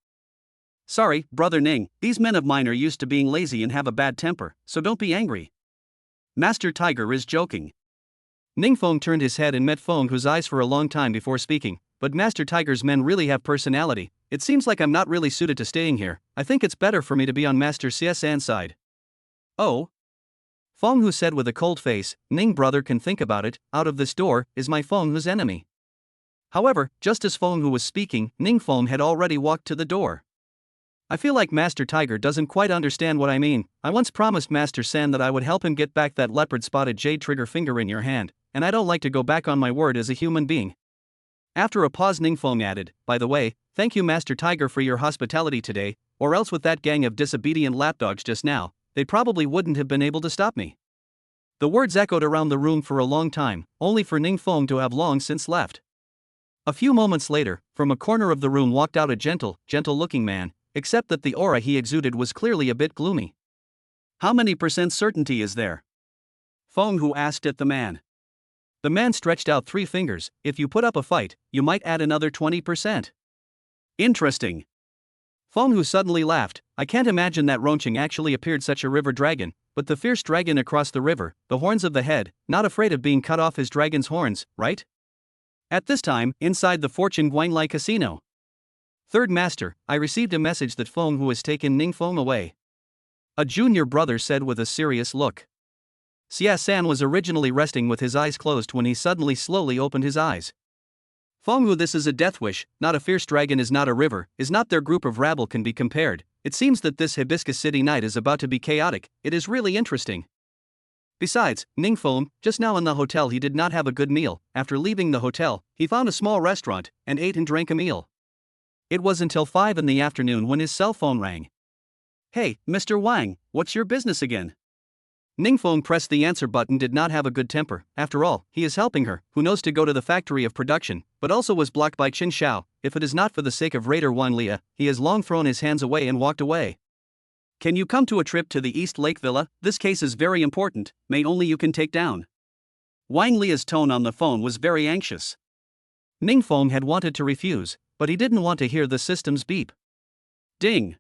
Sorry, brother Ning, these men of mine are used to being lazy and have a bad temper, so don't be angry. Master Tiger is joking. Ning Feng turned his head and met Feng Hu's eyes for a long time before speaking, but Master Tiger's men really have personality. It seems like I'm not really suited to staying here. I think it's better for me to be on Master Xiesan's side. Oh? Feng Hu said with a cold face, Ning brother can think about it, out of this door, is my Feng Hu's enemy. However, just as Feng Hu was speaking, Ning Feng had already walked to the door. I feel like Master Tiger doesn't quite understand what I mean. I once promised Master San that I would help him get back that leopard-spotted jade trigger finger in your hand, and I don't like to go back on my word as a human being. After a pause, Ning Feng added, by the way, thank you Master Tiger for your hospitality today, or else with that gang of disobedient lapdogs just now, they probably wouldn't have been able to stop me. The words echoed around the room for a long time, only for Ning Feng to have long since left. A few moments later, from a corner of the room walked out a gentle-looking man, except that the aura he exuded was clearly a bit gloomy. How many % certainty is there? Feng Hu asked at the man. The man stretched out 3 fingers, if you put up a fight, you might add another 20%. Interesting. Feng Hu suddenly laughed, I can't imagine that Rongqing actually appeared such a river dragon, but the fierce dragon across the river, the horns of the head, not afraid of being cut off his dragon's horns, right? At this time, inside the Fortune Guanglai casino. Third master, I received a message that Feng Hu has taken Ning Feng away. A junior brother said with a serious look. Xia San was originally resting with his eyes closed when he suddenly slowly opened his eyes. Feng Hu, this is a death wish, not a fierce dragon, is not a river, is not their group of rabble can be compared. It seems that this Hibiscus City night is about to be chaotic. It is really interesting. Besides, Ning Feng, just now in the hotel he did not have a good meal. After leaving the hotel, he found a small restaurant, and ate and drank a meal. It was until 5 in the afternoon when his cell phone rang. Hey, Mr. Wang, what's your business again? Ning Feng pressed the answer button, did not have a good temper. After all, he is helping her, who knows to go to the factory of production, but also was blocked by Qin Xiao. If it is not for the sake of Raider Wang Lia, he has long thrown his hands away and walked away. Can you come to a trip to the East Lake Villa? This case is very important, may only you can take down. Wang Lia's tone on the phone was very anxious. Ning Feng had wanted to refuse, but he didn't want to hear the system's beep. Ding!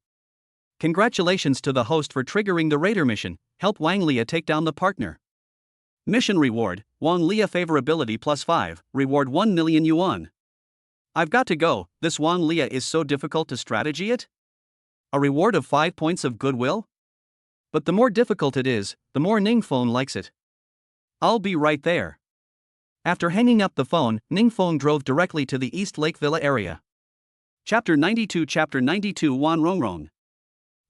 Congratulations to the host for triggering the Raider mission. Help Wang Lia take down the partner. Mission reward, Wang Lia favorability +5, reward 1 million yuan. I've got to go, this Wang Lia is so difficult to strategy it? A reward of 5 points of goodwill? But the more difficult it is, the more Ning Feng likes it. I'll be right there. After hanging up the phone, Ning Feng drove directly to the East Lake Villa area. Chapter 92 Wan Rongrong.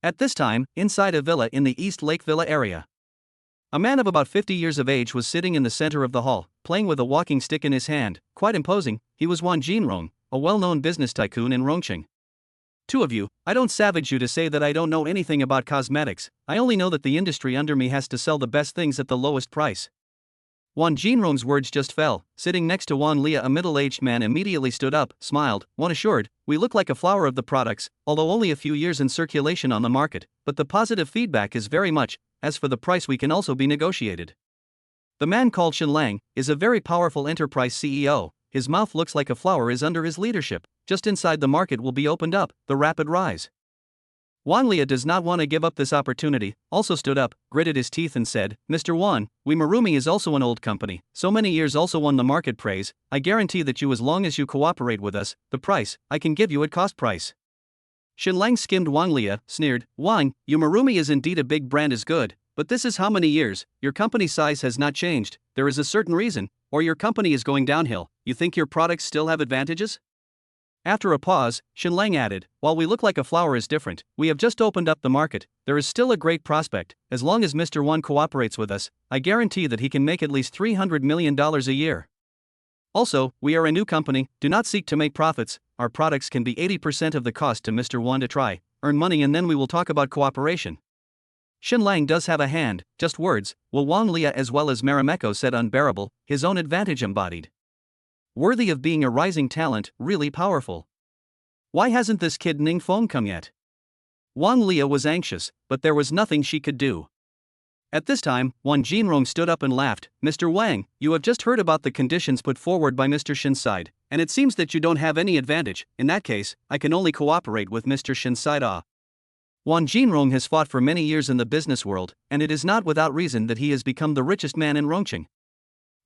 At this time, inside a villa in the East Lake Villa area. A man of about 50 years of age was sitting in the center of the hall, playing with a walking stick in his hand. Quite imposing, he was Wan Jinrong, a well-known business tycoon in Rongqing. Two of you, I don't savage you to say that I don't know anything about cosmetics, I only know that the industry under me has to sell the best things at the lowest price. Wan Jinrong's words just fell. Sitting next to Wan Lia, a middle-aged man immediately stood up, smiled. One assured, we look like a flower of the products, although only a few years in circulation on the market, but the positive feedback is very much. As for the price, we can also be negotiated. The man called Shen Lang is a very powerful enterprise CEO. His mouth looks like a flower is under his leadership. Just inside the market will be opened up, the rapid rise. Wang Lia does not want to give up this opportunity, also stood up, gritted his teeth and said, Mr. Wan, we Marumi is also an old company, so many years also won the market praise, I guarantee that you as long as you cooperate with us, the price, I can give you at cost price. Shen Lang skimmed Wang Lia, sneered, Wang, you Marumi is indeed a big brand is good, but this is how many years, your company size has not changed, there is a certain reason, or your company is going downhill, you think your products still have advantages? After a pause, Shen Lang added, while we look like a flower is different, we have just opened up the market, there is still a great prospect, as long as Mr. Wan cooperates with us, I guarantee that he can make at least $300 million a year. Also, we are a new company, do not seek to make profits, our products can be 80% of the cost to Mr. Wan to try, earn money and then we will talk about cooperation. Shen Lang does have a hand, just words, will Wang Lia as well as Marimekko said unbearable, his own advantage embodied. Worthy of being a rising talent, really powerful. Why hasn't this kid Ning Feng come yet? Wang Lia was anxious, but there was nothing she could do. At this time, Wan Jinrong stood up and laughed, Mr. Wang, you have just heard about the conditions put forward by Mr. Shen's side, and it seems that you don't have any advantage, in that case, I can only cooperate with Mr. Shen's side. Wan Jinrong has fought for many years in the business world, and it is not without reason that he has become the richest man in Rongqing.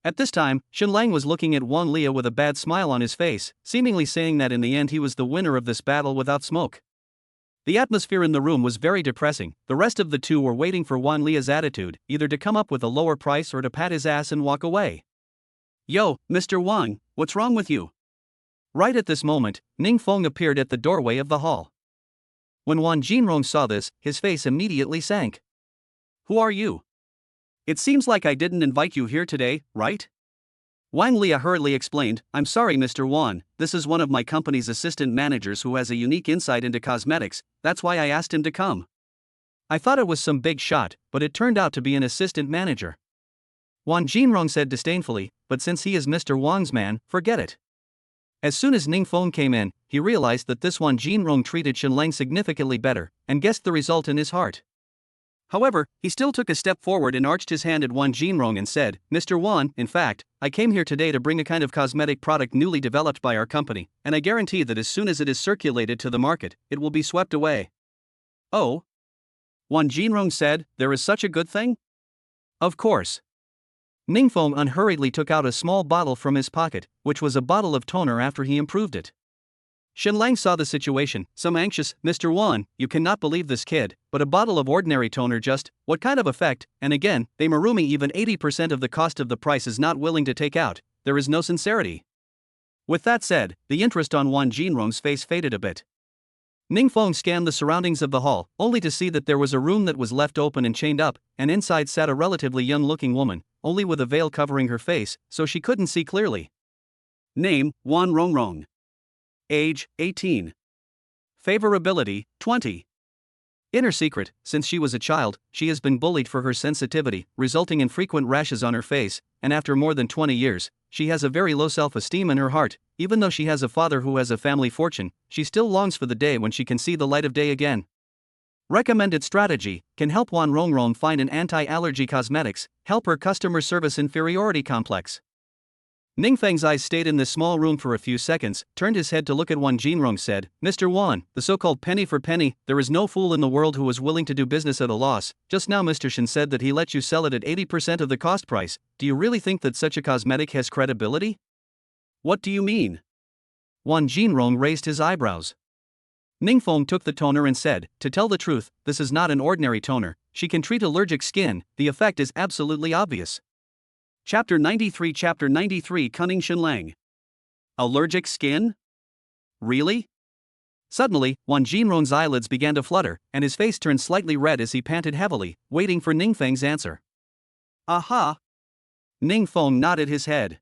At this time, Shen Lang was looking at Wang Lia with a bad smile on his face, seemingly saying that in the end he was the winner of this battle without smoke. The atmosphere in the room was very depressing, the rest of the two were waiting for Wang Lia's attitude, either to come up with a lower price or to pat his ass and walk away. Yo, Mr. Wang, what's wrong with you? Right at this moment, Ning Feng appeared at the doorway of the hall. When Wan Jinrong saw this, his face immediately sank. Who are you? It seems like I didn't invite you here today, right? Wang Lia hurriedly explained, I'm sorry Mr. Wan, this is one of my company's assistant managers who has a unique insight into cosmetics, that's why I asked him to come. I thought it was some big shot, but it turned out to be an assistant manager. Wan Jinrong said disdainfully, but since he is Mr. Wang's man, forget it. As soon as Ning Feng came in, he realized that this Wan Jinrong treated Shen Lang significantly better, and guessed the result in his heart. However, he still took a step forward and arched his hand at Wan Jinrong and said, Mr. Wan, in fact, I came here today to bring a kind of cosmetic product newly developed by our company, and I guarantee that as soon as it is circulated to the market, it will be swept away. Oh? Wan Jinrong said, there is such a good thing? Of course. Ningfeng unhurriedly took out a small bottle from his pocket, which was a bottle of toner after he improved it. Shenlang saw the situation, some anxious, Mr. Wan, you cannot believe this kid, but a bottle of ordinary toner just, what kind of effect, and again, they Marumi even 80% of the cost of the price is not willing to take out, there is no sincerity. With that said, the interest on Wan Jinrong's face faded a bit. Ningfeng scanned the surroundings of the hall, only to see that there was a room that was left open and chained up, and inside sat a relatively young-looking woman, only with a veil covering her face, so she couldn't see clearly. Name, Wan Rongrong. Age, 18. Favorability, 20. Inner secret, since she was a child, she has been bullied for her sensitivity, resulting in frequent rashes on her face, and after more than 20 years, she has a very low self-esteem in her heart. Even though she has a father who has a family fortune, she still longs for the day when she can see the light of day again. Recommended strategy, can help Wan Rongrong find an anti-allergy cosmetics, help her customer service inferiority complex. Ningfeng's eyes stayed in this small room for a few seconds, turned his head to look at Wan Jinrong said, Mr. Wan, the so-called penny for penny, there is no fool in the world who is willing to do business at a loss. Just now Mr. Shen said that he let you sell it at 80% of the cost price. Do you really think that such a cosmetic has credibility? What do you mean? Wan Jinrong raised his eyebrows. Ningfeng took the toner and said, to tell the truth, this is not an ordinary toner, she can treat allergic skin, the effect is absolutely obvious. Chapter 93 Cunning Shenlang. Allergic skin? Really? Suddenly, Wan Jinrong's eyelids began to flutter, and his face turned slightly red as he panted heavily, waiting for Ningfeng's answer. Aha! Ningfeng nodded his head.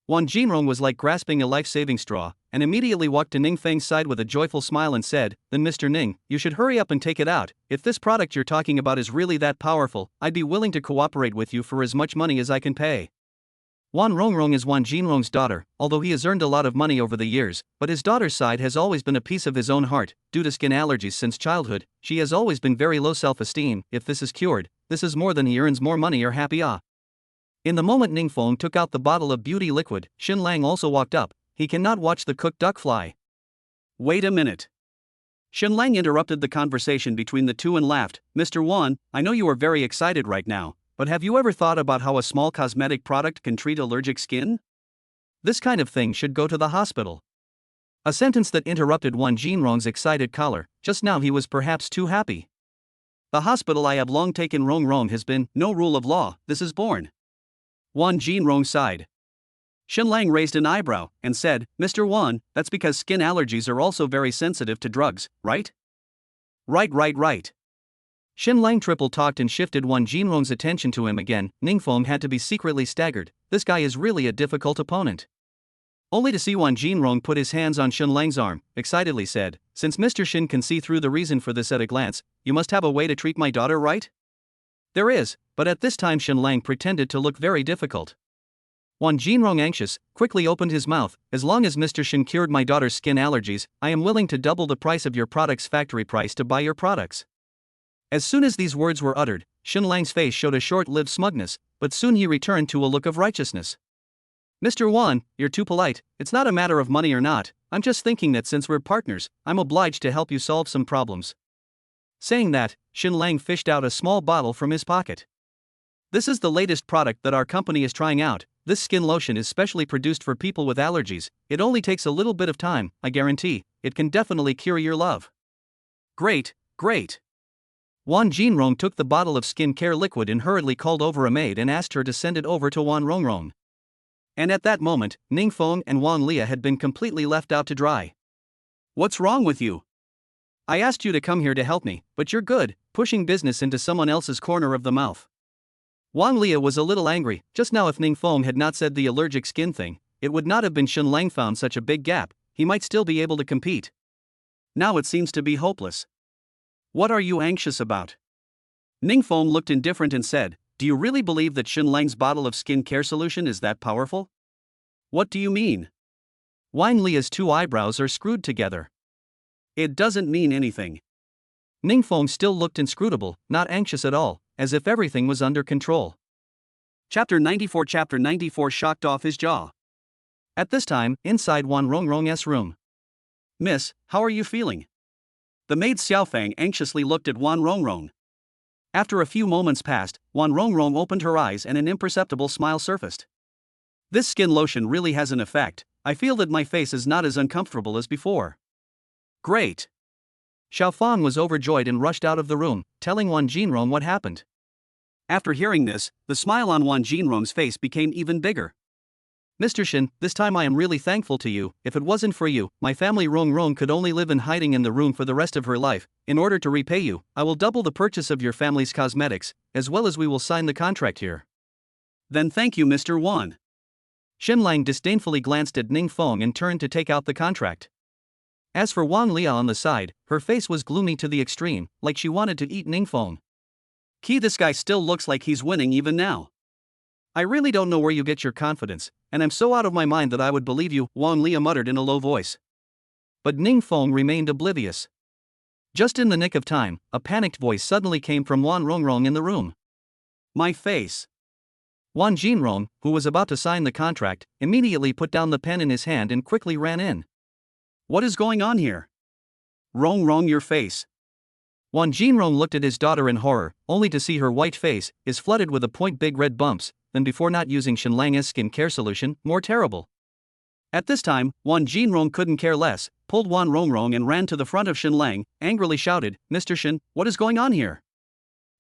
Wan Jinrong was like grasping a life-saving straw, and immediately walked to Ningfeng's side with a joyful smile and said, then Mr. Ning, you should hurry up and take it out. If this product you're talking about is really that powerful, I'd be willing to cooperate with you for as much money as I can pay. Wan Rongrong is Wan Jinrong's daughter, although he has earned a lot of money over the years, but his daughter's side has always been a piece of his own heart. Due to skin allergies since childhood, she has always been very low self-esteem. If this is cured, this is more than he earns, more money or happy. In the moment Ningfeng took out the bottle of beauty liquid, Shenlang also walked up. He cannot watch the cooked duck fly. Wait a minute. Shenlang interrupted the conversation between the two and laughed. Mr. Wan, I know you are very excited right now, but have you ever thought about how a small cosmetic product can treat allergic skin? This kind of thing should go to the hospital. A sentence that interrupted Wan Jinrong's excited caller. Just now he was perhaps too happy. The hospital I have long taken Rongrong has been, no rule of law, this is born. Wan Jinrong sighed. Shenlang raised an eyebrow and said, Mr. Wan, that's because skin allergies are also very sensitive to drugs, right? Right. Shenlang triple talked and shifted Wan Jinrong's attention to him again. Ningfeng had to be secretly staggered. This guy is really a difficult opponent. Only to see Wan Jinrong put his hands on Shenlang's arm, excitedly said, since Mr. Shen can see through the reason for this at a glance, you must have a way to treat my daughter, right? There is, but at this time Shenlang pretended to look very difficult. Wan Jinrong, anxious, quickly opened his mouth. As long as Mr. Shen cured my daughter's skin allergies, I am willing to double the price of your product's factory price to buy your products. As soon as these words were uttered, Shenlang's face showed a short-lived smugness, but soon he returned to a look of righteousness. Mr. Wan, you're too polite. It's not a matter of money or not, I'm just thinking that since we're partners, I'm obliged to help you solve some problems. Saying that, Shenlang fished out a small bottle from his pocket. This is the latest product that our company is trying out. This skin lotion is specially produced for people with allergies. It only takes a little bit of time, I guarantee. It can definitely cure your love. Great. Wan Jinrong took the bottle of skin care liquid and hurriedly called over a maid and asked her to send it over to Wan Rongrong. And at that moment, Ningfeng and Wan Lia had been completely left out to dry. What's wrong with you? I asked you to come here to help me, but you're good, pushing business into someone else's corner of the mouth. Wan Lia was a little angry. Just now if Ningfeng had not said the allergic skin thing, it would not have been Shenlang found such a big gap, he might still be able to compete. Now it seems to be hopeless. What are you anxious about? Ningfeng looked indifferent and said, do you really believe that Shenlang's bottle of skin care solution is that powerful? What do you mean? Wan Lia's two eyebrows are screwed together. It doesn't mean anything. Ningfeng still looked inscrutable, not anxious at all, as if everything was under control. Chapter 94 shocked off his jaw. At this time, inside Wan Rongrong's room. Miss, how are you feeling? The maid Xiaofang anxiously looked at Wan Rongrong. After a few moments passed, Wan Rongrong opened her eyes and an imperceptible smile surfaced. This skin lotion really has an effect. I feel that my face is not as uncomfortable as before. Great. Xiaofang was overjoyed and rushed out of the room, telling Wan Jinrong what happened. After hearing this, the smile on Wan Jinrong's face became even bigger. Mr. Shin, this time I am really thankful to you. If it wasn't for you, my family Rong could only live in hiding in the room for the rest of her life. In order to repay you, I will double the purchase of your family's cosmetics, as well as we will sign the contract here. Then thank you, Mr. Wan. Shinlang disdainfully glanced at Ningfeng and turned to take out the contract. As for Wang Lia on the side, her face was gloomy to the extreme, like she wanted to eat Ningfeng. This guy still looks like he's winning even now. I really don't know where you get your confidence, and I'm so out of my mind that I would believe you, Wang Lia muttered in a low voice. But Ningfeng remained oblivious. Just in the nick of time, a panicked voice suddenly came from Wan Rongrong in the room. My face. Wan Jinrong, who was about to sign the contract, immediately put down the pen in his hand and quickly ran in. What is going on here? Rongrong, your face. Wan Jinrong looked at his daughter in horror, only to see her white face is flooded with big red bumps, than before not using Shinlang's skin care solution, more terrible. At this time, Wan Jinrong couldn't care less, pulled Wan Rongrong and ran to the front of Shinlang, angrily shouted, Mr. Shin, what is going on here?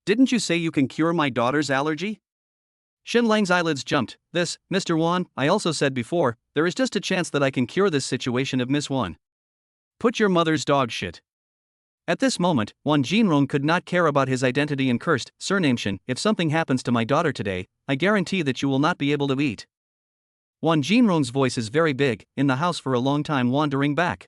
Didn't you say you can cure my daughter's allergy? Shinlang's eyelids jumped. This, Mr. Wan, I also said before, there is just a chance that I can cure this situation of Miss Wan. Put your mother's dog shit. At this moment, Wan Jinrong could not care about his identity and cursed, Surname Shin, if something happens to my daughter today, I guarantee that you will not be able to eat. Wan Jinrong's voice is very big, in the house for a long time wandering back.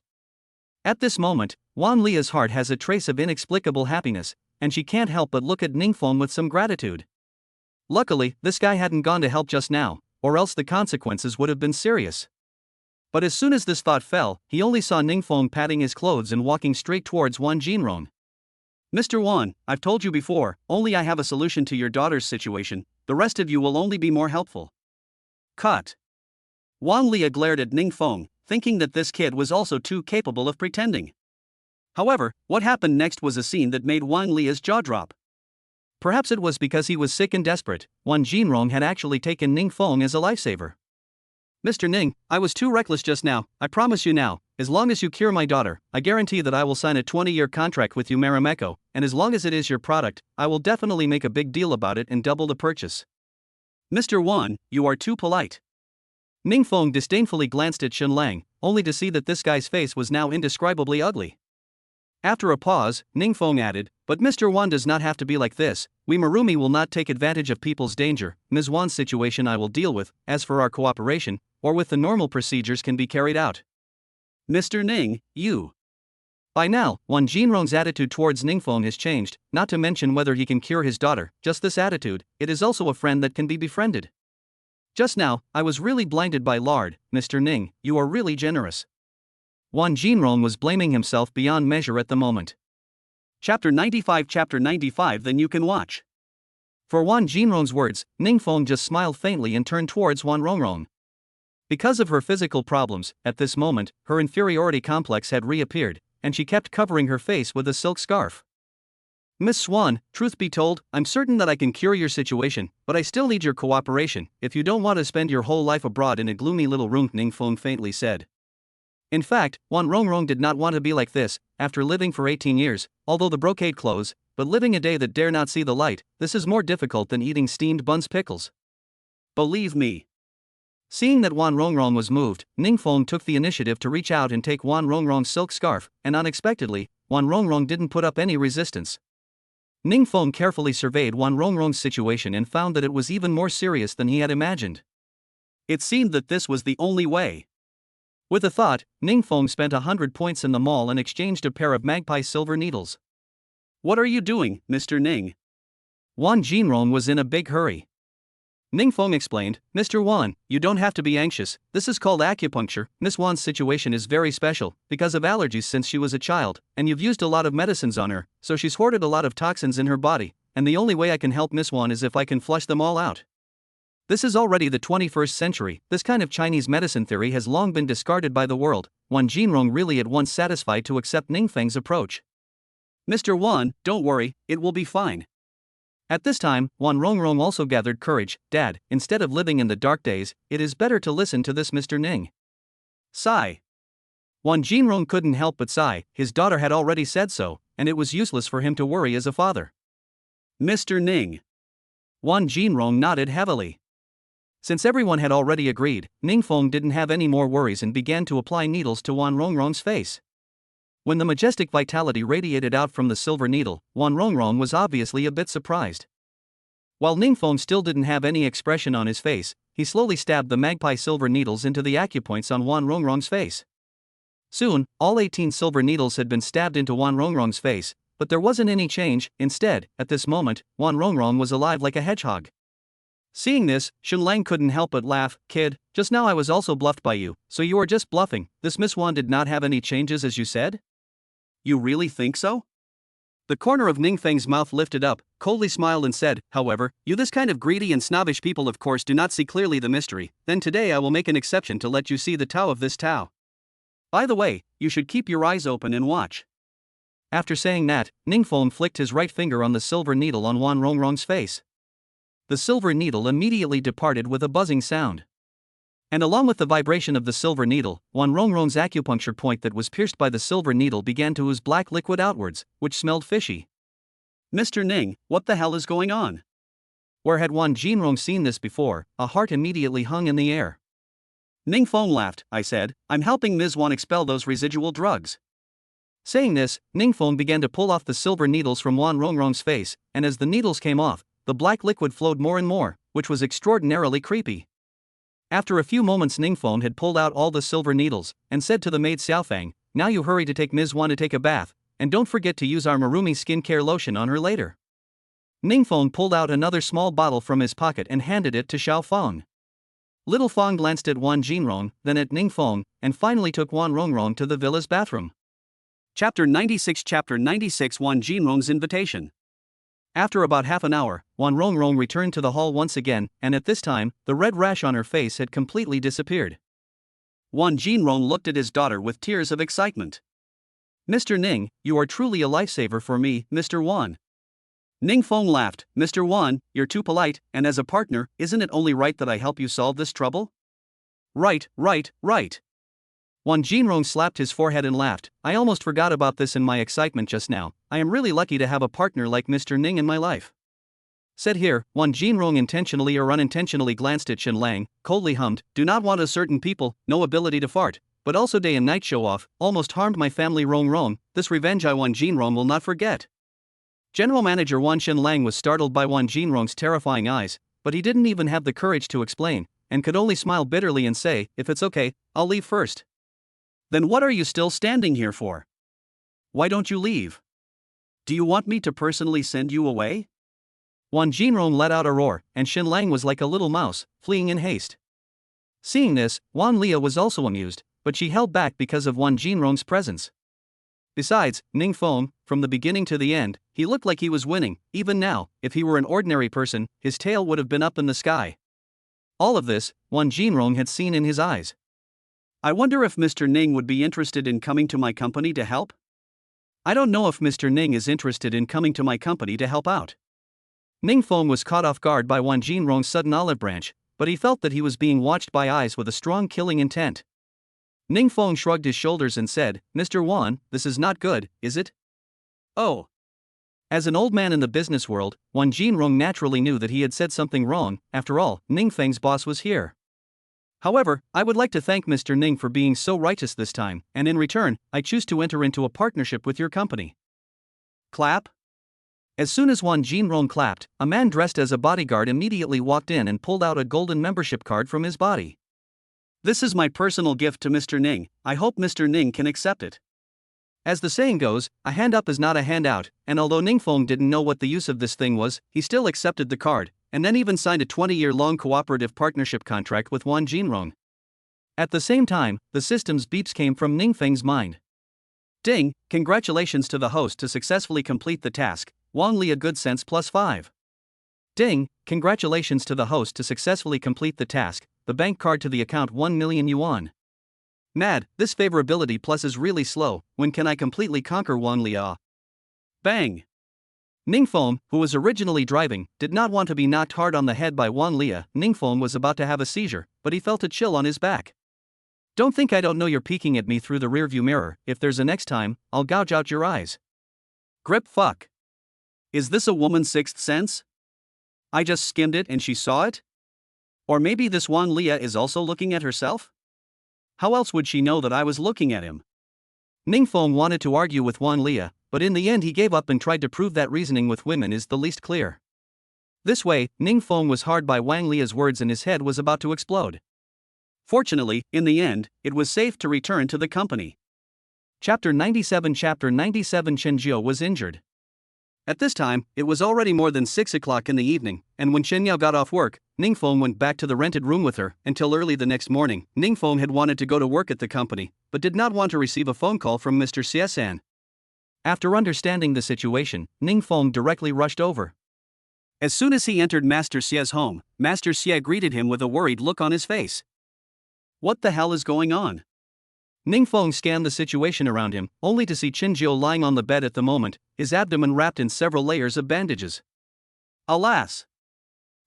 At this moment, Wan Lia's heart has a trace of inexplicable happiness, and she can't help but look at Ningfeng with some gratitude. Luckily, this guy hadn't gone to help just now, or else the consequences would have been serious. But as soon as this thought fell, he only saw Ningfeng patting his clothes and walking straight towards Wan Jinrong. Mr. Wan, I've told you before, only I have a solution to your daughter's situation, the rest of you will only be more helpful. Cut. Wan Lia glared at Ningfeng, thinking that this kid was also too capable of pretending. However, what happened next was a scene that made Wan Lia's jaw drop. Perhaps it was because he was sick and desperate, Wan Jinrong had actually taken Ningfeng as a lifesaver. Mr. Ning, I was too reckless just now. I promise you now, as long as you cure my daughter, I guarantee that I will sign a 20-year contract with you Marimeko, and as long as it is your product, I will definitely make a big deal about it and double the purchase. Mr. Wan, you are too polite. Ningfeng disdainfully glanced at Shinlang, only to see that this guy's face was now indescribably ugly. After a pause, Ningfeng added, but Mr. Wan does not have to be like this, we Marumi will not take advantage of people's danger, Ms. Wan's situation I will deal with, as for our cooperation, or with the normal procedures can be carried out. Mr. Ning, you. By now, Wan Jinrong's attitude towards Ningfeng has changed, not to mention whether he can cure his daughter, just this attitude, it is also a friend that can be befriended. Just now, I was really blinded by lard, Mr. Ning, you are really generous. Wan Jinrong was blaming himself beyond measure at the moment. Chapter 95 then you can watch. For Wan Jinrong's words, Ningfeng just smiled faintly and turned towards Wan Rongrong. Because of her physical problems, at this moment, her inferiority complex had reappeared, and she kept covering her face with a silk scarf. Miss Swan, truth be told, I'm certain that I can cure your situation, but I still need your cooperation, if you don't want to spend your whole life abroad in a gloomy little room, Ningfeng faintly said. In fact, Wan Rongrong did not want to be like this, after living for 18 years, although the brocade clothes, but living a day that dare not see the light, this is more difficult than eating steamed buns pickles. Believe me. Seeing that Wan Rongrong was moved, Ningfeng took the initiative to reach out and take Wan Rongrong's silk scarf, and unexpectedly, Wan Rongrong didn't put up any resistance. Ningfeng carefully surveyed Wan Rongrong's situation and found that it was even more serious than he had imagined. It seemed that this was the only way. With a thought, Ningfeng spent 100 points in the mall and exchanged a pair of magpie silver needles. What are you doing, Mr. Ning? Wan Jinrong was in a big hurry. Ningfeng explained, Mr. Wan, you don't have to be anxious, this is called acupuncture. Miss Wan's situation is very special, because of allergies since she was a child, and you've used a lot of medicines on her, so she's hoarded a lot of toxins in her body, and the only way I can help Miss Wan is if I can flush them all out. This is already the 21st century, this kind of Chinese medicine theory has long been discarded by the world. Wan Jinrong really at once satisfied to accept Ningfeng's approach. Mr. Wan, don't worry, it will be fine. At this time, Wan Rongrong also gathered courage. Dad, instead of living in the dark days, it is better to listen to this Mr. Ning. Sigh. Wan Jinrong couldn't help but sigh. His daughter had already said so, and it was useless for him to worry as a father. Mr. Ning. Wan Jinrong nodded heavily. Since everyone had already agreed, Ningfeng didn't have any more worries and began to apply needles to Wan Rongrong's face. When the majestic vitality radiated out from the silver needle, Wan Rongrong was obviously a bit surprised. While Ningfeng still didn't have any expression on his face, he slowly stabbed the magpie silver needles into the acupoints on Wan Rongrong's face. Soon, all 18 silver needles had been stabbed into Wan Rongrong's face, but there wasn't any change. Instead, at this moment, Wan Rongrong was alive like a hedgehog. Seeing this, Shenlang couldn't help but laugh. Kid, just now I was also bluffed by you, so you are just bluffing. This Miss Wan did not have any changes as you said? You really think so? The corner of Ningfeng's mouth lifted up, coldly smiled and said, however, you this kind of greedy and snobbish people of course do not see clearly the mystery, then today I will make an exception to let you see the Tao of this Tao. By the way, you should keep your eyes open and watch. After saying that, Ningfeng flicked his right finger on the silver needle on Wan Rongrong's face. The silver needle immediately departed with a buzzing sound. And along with the vibration of the silver needle, Wan Rongrong's acupuncture point that was pierced by the silver needle began to ooze black liquid outwards, which smelled fishy. Mr. Ning, what the hell is going on? Where had Wan Jinrong seen this before? A heart immediately hung in the air. Ningfeng laughed. I said, I'm helping Ms. Wan expel those residual drugs. Saying this, Ningfeng began to pull off the silver needles from Wan Rongrong's face, and as the needles came off, the black liquid flowed more and more, which was extraordinarily creepy. After a few moments, Ningfeng had pulled out all the silver needles, and said to the maid Xiaofang, now you hurry to take Ms. Wan to take a bath, and don't forget to use our Marumi skincare lotion on her later. Ningfeng pulled out another small bottle from his pocket and handed it to Xiaofang. Little Fang glanced at Wan Jinrong, then at Ningfeng, and finally took Wan Rongrong to the villa's bathroom. Chapter 96 Wan Jinrong's invitation. After about half an hour, Wan Rongrong returned to the hall once again, and at this time, the red rash on her face had completely disappeared. Wan Jinrong looked at his daughter with tears of excitement. Mr. Ning, you are truly a lifesaver for me, Mr. Wan. Ningfeng laughed. Mr. Wan, you're too polite, and as a partner, isn't it only right that I help you solve this trouble? Right. Wan Jinrong slapped his forehead and laughed. I almost forgot about this in my excitement just now. I am really lucky to have a partner like Mr. Ning in my life. Said here, Wan Jinrong intentionally or unintentionally glanced at Shenlang, coldly hummed, do not want a certain people, no ability to fart, but also day and night show off, almost harmed my family Rong. This revenge I Wan Jinrong will not forget. General Manager Wan Shenlang was startled by Wan Jinrong's terrifying eyes, but he didn't even have the courage to explain, and could only smile bitterly and say, if it's okay, I'll leave first. Then what are you still standing here for? Why don't you leave? Do you want me to personally send you away? Wan Jinrong let out a roar, and Shenlang was like a little mouse, fleeing in haste. Seeing this, Wan Lia was also amused, but she held back because of Wan Jinrong's presence. Besides, Ningfeng, from the beginning to the end, he looked like he was winning. Even now, if he were an ordinary person, his tail would have been up in the sky. All of this, Wan Jinrong had seen in his eyes. I wonder if Mr. Ning would be interested in coming to my company to help? I don't know if Mr. Ning is interested in coming to my company to help out. Ningfeng was caught off guard by Wan Jinrong's sudden olive branch, but he felt that he was being watched by eyes with a strong killing intent. Ningfeng shrugged his shoulders and said, Mr. Wan, this is not good, is it? Oh. As an old man in the business world, Wan Jinrong naturally knew that he had said something wrong. After all, Ningfeng's boss was here. However, I would like to thank Mr. Ning for being so righteous this time, and in return, I choose to enter into a partnership with your company. Clap? As soon as Wan Jinrong clapped, a man dressed as a bodyguard immediately walked in and pulled out a golden membership card from his body. This is my personal gift to Mr. Ning. I hope Mr. Ning can accept it. As the saying goes, a hand up is not a hand out, and although Ningfeng didn't know what the use of this thing was, he still accepted the card, and then even signed a 20-year-long cooperative partnership contract with Wan Jinrong. At the same time, the system's beeps came from Ningfeng's mind. Ding, congratulations to the host to successfully complete the task, Wang Li a good sense +5. Ding, congratulations to the host to successfully complete the task, the bank card to the account 1 million yuan. Mad, this favorability plus is really slow, when can I completely conquer Wang Li? Bang! Ningfeng, who was originally driving, did not want to be knocked hard on the head by Wang Lia. Ningfeng was about to have a seizure, but he felt a chill on his back. Don't think I don't know you're peeking at me through the rearview mirror. If there's a next time, I'll gouge out your eyes. Grip fuck. Is this a woman's sixth sense? I just skimmed it and she saw it? Or maybe this Wang Lia is also looking at herself? How else would she know that I was looking at him? Ningfeng wanted to argue with Wang Lia, but in the end he gave up and tried to prove that reasoning with women is the least clear. This way, Ningfeng was hard by Wang Lia's words and his head was about to explode. Fortunately, in the end, it was safe to return to the company. Chapter 97 Chenjiao was injured. At this time, it was already more than 6 o'clock in the evening, and when Chen got off work, Ningfeng went back to the rented room with her. Until early the next morning, Ningfeng had wanted to go to work at the company, but did not want to receive a phone call from Mr. Xie-san. After understanding the situation, Ningfeng directly rushed over. As soon as he entered Master Xie's home, Master Xie greeted him with a worried look on his face. What the hell is going on? Ningfeng scanned the situation around him, only to see Chenjiao lying on the bed at the moment, his abdomen wrapped in several layers of bandages. Alas!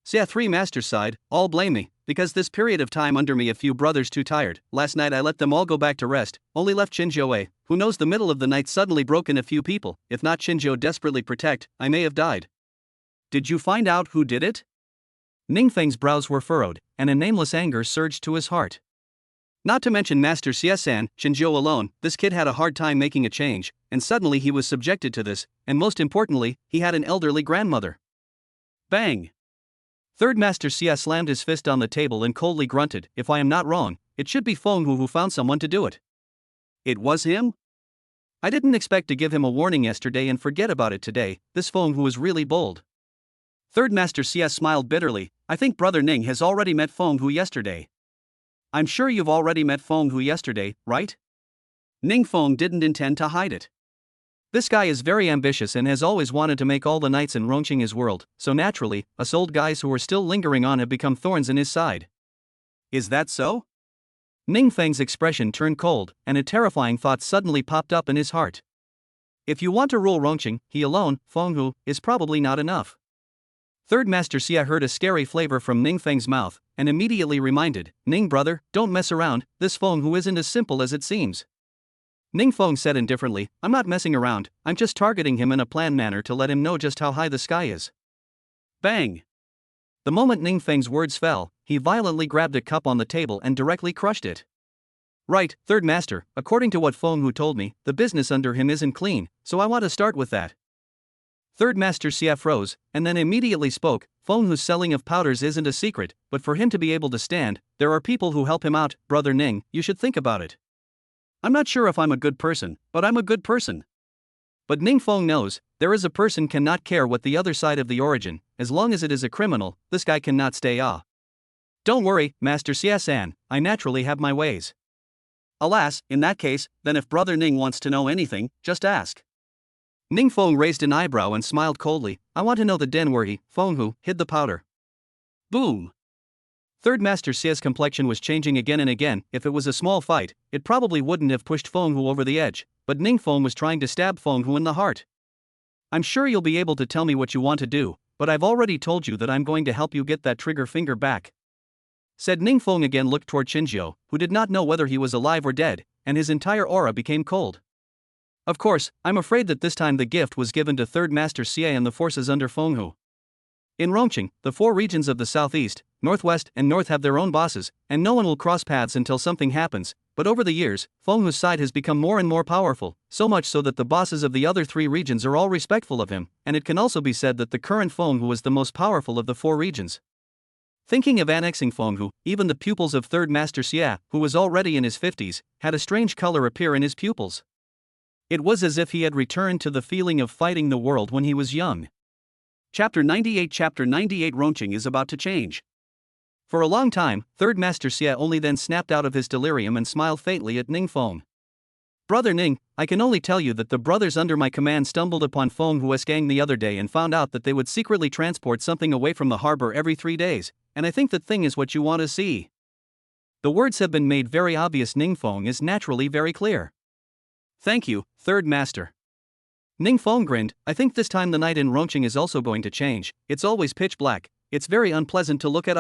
Xie 3 Master sighed, all blame me, because this period of time under me a few brothers too tired. Last night I let them all go back to rest, only left Chenjiao, who knows the middle of the night suddenly broke in a few people. If not Chenjiao desperately protect, I may have died. Did you find out who did it? Ningfeng's brows were furrowed, and a nameless anger surged to his heart. Not to mention Master Xie-san, Chenjiao alone, this kid had a hard time making a change, and suddenly he was subjected to this, and most importantly, he had an elderly grandmother. Bang! Third Master Xie slammed his fist on the table and coldly grunted, if I am not wrong, it should be Feng Hu who found someone to do it. It was him? I didn't expect to give him a warning yesterday and forget about it today. This Feng Hu was really bold. Third Master Xie smiled bitterly, I think Brother Ning has already met Feng Hu yesterday. I'm sure you've already met Feng Hu yesterday, right? Ningfeng didn't intend to hide it. This guy is very ambitious and has always wanted to make all the knights in Rongqing his world, so naturally, us old guys who are still lingering on have become thorns in his side. Is that so? Ningfeng's expression turned cold, and a terrifying thought suddenly popped up in his heart. If you want to rule Rongqing, he alone, Feng Hu, is probably not enough. Third Master Xie heard a scary flavor from Ningfeng's mouth, and immediately reminded, Ning brother, don't mess around, this Feng Hu isn't as simple as it seems. Ningfeng said indifferently, I'm not messing around, I'm just targeting him in a planned manner to let him know just how high the sky is. Bang! The moment Ningfeng's words fell, he violently grabbed a cup on the table and directly crushed it. Right, Third Master, according to what Feng Hu told me, the business under him isn't clean, so I want to start with that. Third Master Xie froze, and then immediately spoke, Feng Hu's selling of powders isn't a secret, but for him to be able to stand, there are people who help him out. Brother Ning, you should think about it. I'm not sure if I'm a good person, but I'm a good person. But Ningfeng knows, there is a person cannot care what the other side of the origin, as long as it is a criminal, this guy cannot stay Don't worry, Master Xie-san, I naturally have my ways. Alas, in that case, then if Brother Ning wants to know anything, just ask. Ningfeng raised an eyebrow and smiled coldly, I want to know the den where he, Feng Hu, hid the powder. Boom! Third Master Xie's complexion was changing again and again. If it was a small fight, it probably wouldn't have pushed Feng Hu over the edge, but Ningfeng was trying to stab Feng Hu in the heart. I'm sure you'll be able to tell me what you want to do, but I've already told you that I'm going to help you get that trigger finger back. Said Ningfeng again looked toward Chenjiao, who did not know whether he was alive or dead, and his entire aura became cold. Of course, I'm afraid that this time the gift was given to Third Master Xie and the forces under Feng Hu. In Rongqing, the 4 regions of the southeast, northwest, and north have their own bosses, and no one will cross paths until something happens, but over the years, Feng Hu's side has become more and more powerful, so much so that the bosses of the other 3 regions are all respectful of him, and it can also be said that the current Feng Hu is the most powerful of the 4 regions. Thinking of annexing Feng Hu, even the pupils of Third Master Xie, who was already in his 50s, had a strange color appear in his pupils. It was as if he had returned to the feeling of fighting the world when he was young. Chapter 98 Rongqing is about to change. For a long time, Third Master Xie only then snapped out of his delirium and smiled faintly at Ningfeng. Brother Ning, I can only tell you that the brothers under my command stumbled upon Feng Hu's gang the other day and found out that they would secretly transport something away from the harbor every 3 days, and I think that thing is what you want to see. The words have been made very obvious. Ningfeng is naturally very clear. Thank you, Third Master. Ning Feng grinned. I think this time the night in Rongqing is also going to change. It's always pitch black. It's very unpleasant to look at.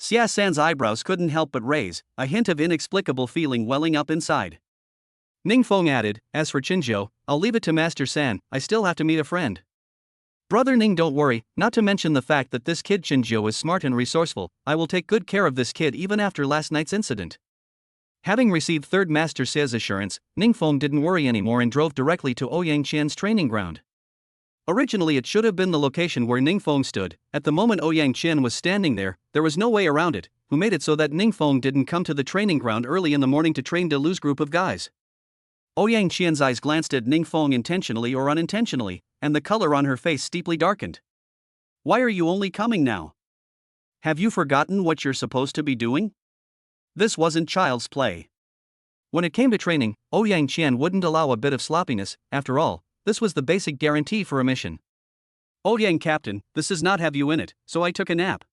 Xia San's eyebrows couldn't help but raise, a hint of inexplicable feeling welling up inside. Ning Feng added, as for Qinzhou, I'll leave it to Master San, I still have to meet a friend. Brother Ning, don't worry, not to mention the fact that this kid Qinzhou is smart and resourceful, I will take good care of this kid even after last night's incident. Having received third Master Xia's assurance, Ning Feng didn't worry anymore and drove directly to Ouyang Qian's training ground. Originally it should have been the location where Ning Feng stood. At the moment Ouyang Qian was standing there was no way around it, who made it so that Ning Feng didn't come to the training ground early in the morning to train Delu's group of guys. Ouyang Qian's eyes glanced at Ning Feng intentionally or unintentionally, and the color on her face steeply darkened. Why are you only coming now? Have you forgotten what you're supposed to be doing? This wasn't child's play. When it came to training, Ouyang Qian wouldn't allow a bit of sloppiness. After all, this was the basic guarantee for a mission. Ouyang Captain, this does not have you in it, so I took a nap.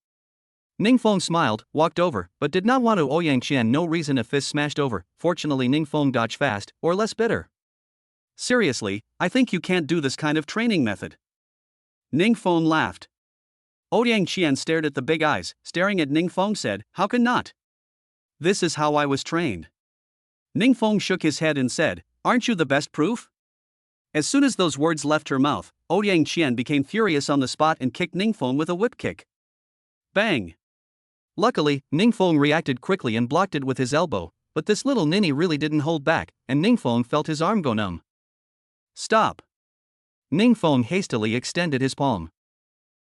Ning Feng smiled, walked over, but did not want to Ouyang Qian no reason a fist smashed over. Fortunately Ning Feng dodged fast, or less bitter. Seriously, I think you can't do this kind of training method. Ning Feng laughed. Ouyang Qian stared at the big eyes, staring at Ning Feng said, how can not? This is how I was trained. Ning Feng shook his head and said, aren't you the best proof? As soon as those words left her mouth, Ouyang Qian became furious on the spot and kicked Ning Feng with a whip kick. Bang! Luckily, Ning Feng reacted quickly and blocked it with his elbow, but this little ninny really didn't hold back, and Ning Feng felt his arm go numb. Stop! Ning Feng hastily extended his palm.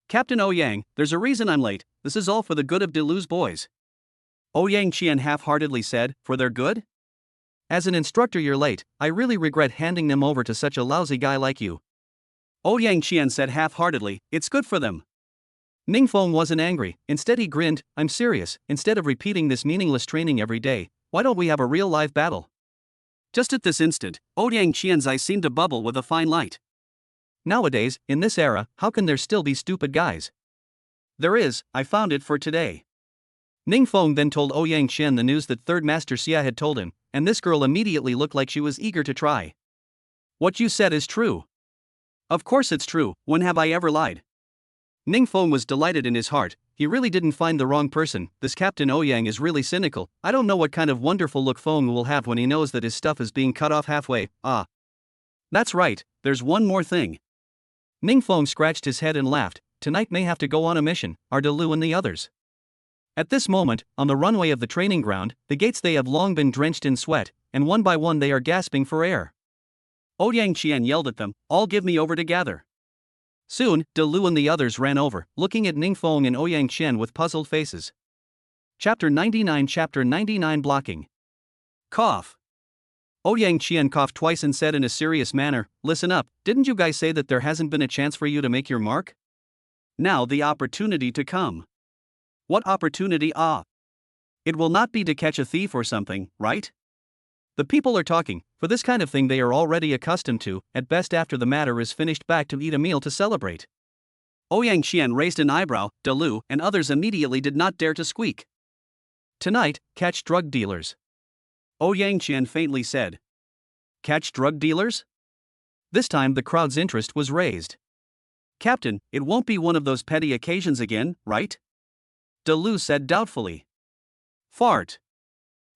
Captain Ouyang, there's a reason I'm late, this is all for the good of Delu's boys. Ouyang Qian half-heartedly said, for their good? As an instructor you're late, I really regret handing them over to such a lousy guy like you. Ouyang Qian said half-heartedly, it's good for them. Ning Feng wasn't angry, instead he grinned, I'm serious, instead of repeating this meaningless training every day, why don't we have a real live battle? Just at this instant, Ouyang Qian's eyes seemed to bubble with a fine light. Nowadays, in this era, how can there still be stupid guys? There is, I found it for today. Ning Feng then told Ouyang Qian the news that Third Master Xia had told him, and this girl immediately looked like she was eager to try. What you said is true. Of course it's true, when have I ever lied? Ning Feng was delighted in his heart, he really didn't find the wrong person, this Captain Ouyang is really cynical, I don't know what kind of wonderful look Feng will have when he knows that his stuff is being cut off halfway. That's right, there's one more thing. Ning Feng scratched his head and laughed, tonight may have to go on a mission, are Delu and the others. At this moment, on the runway of the training ground, the gates they have long been drenched in sweat, and one by one they are gasping for air. Ouyang Qian yelled at them, all give me over to gather. Soon, Delu and the others ran over, looking at Ning Feng and Ouyang Qian with puzzled faces. Chapter 99 Blocking. Cough. Ouyang Qian coughed twice and said in a serious manner, listen up, didn't you guys say that there hasn't been a chance for you to make your mark? Now the opportunity to come. What opportunity? It will not be to catch a thief or something, right? The people are talking, for this kind of thing they are already accustomed to, at best after the matter is finished back to eat a meal to celebrate. Ouyang Qian raised an eyebrow, Delu and others immediately did not dare to squeak. Tonight, catch drug dealers. Ouyang Qian faintly said. Catch drug dealers? This time the crowd's interest was raised. Captain, it won't be one of those petty occasions again, right? Delu said doubtfully. Fart.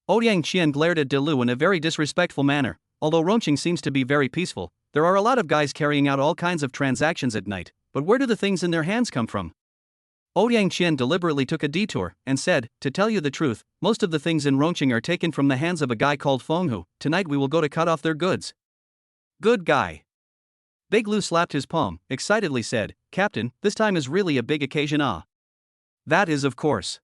Ouyang Qian glared at Delu in a very disrespectful manner. Although Rongqing seems to be very peaceful, there are a lot of guys carrying out all kinds of transactions at night, but where do the things in their hands come from? Ouyang Qian deliberately took a detour and said, to tell you the truth, most of the things in Rongqing are taken from the hands of a guy called Feng Hu. Tonight we will go to cut off their goods. Good guy. Big Lu slapped his palm, excitedly said, Captain, this time is really a big occasion. That is of course.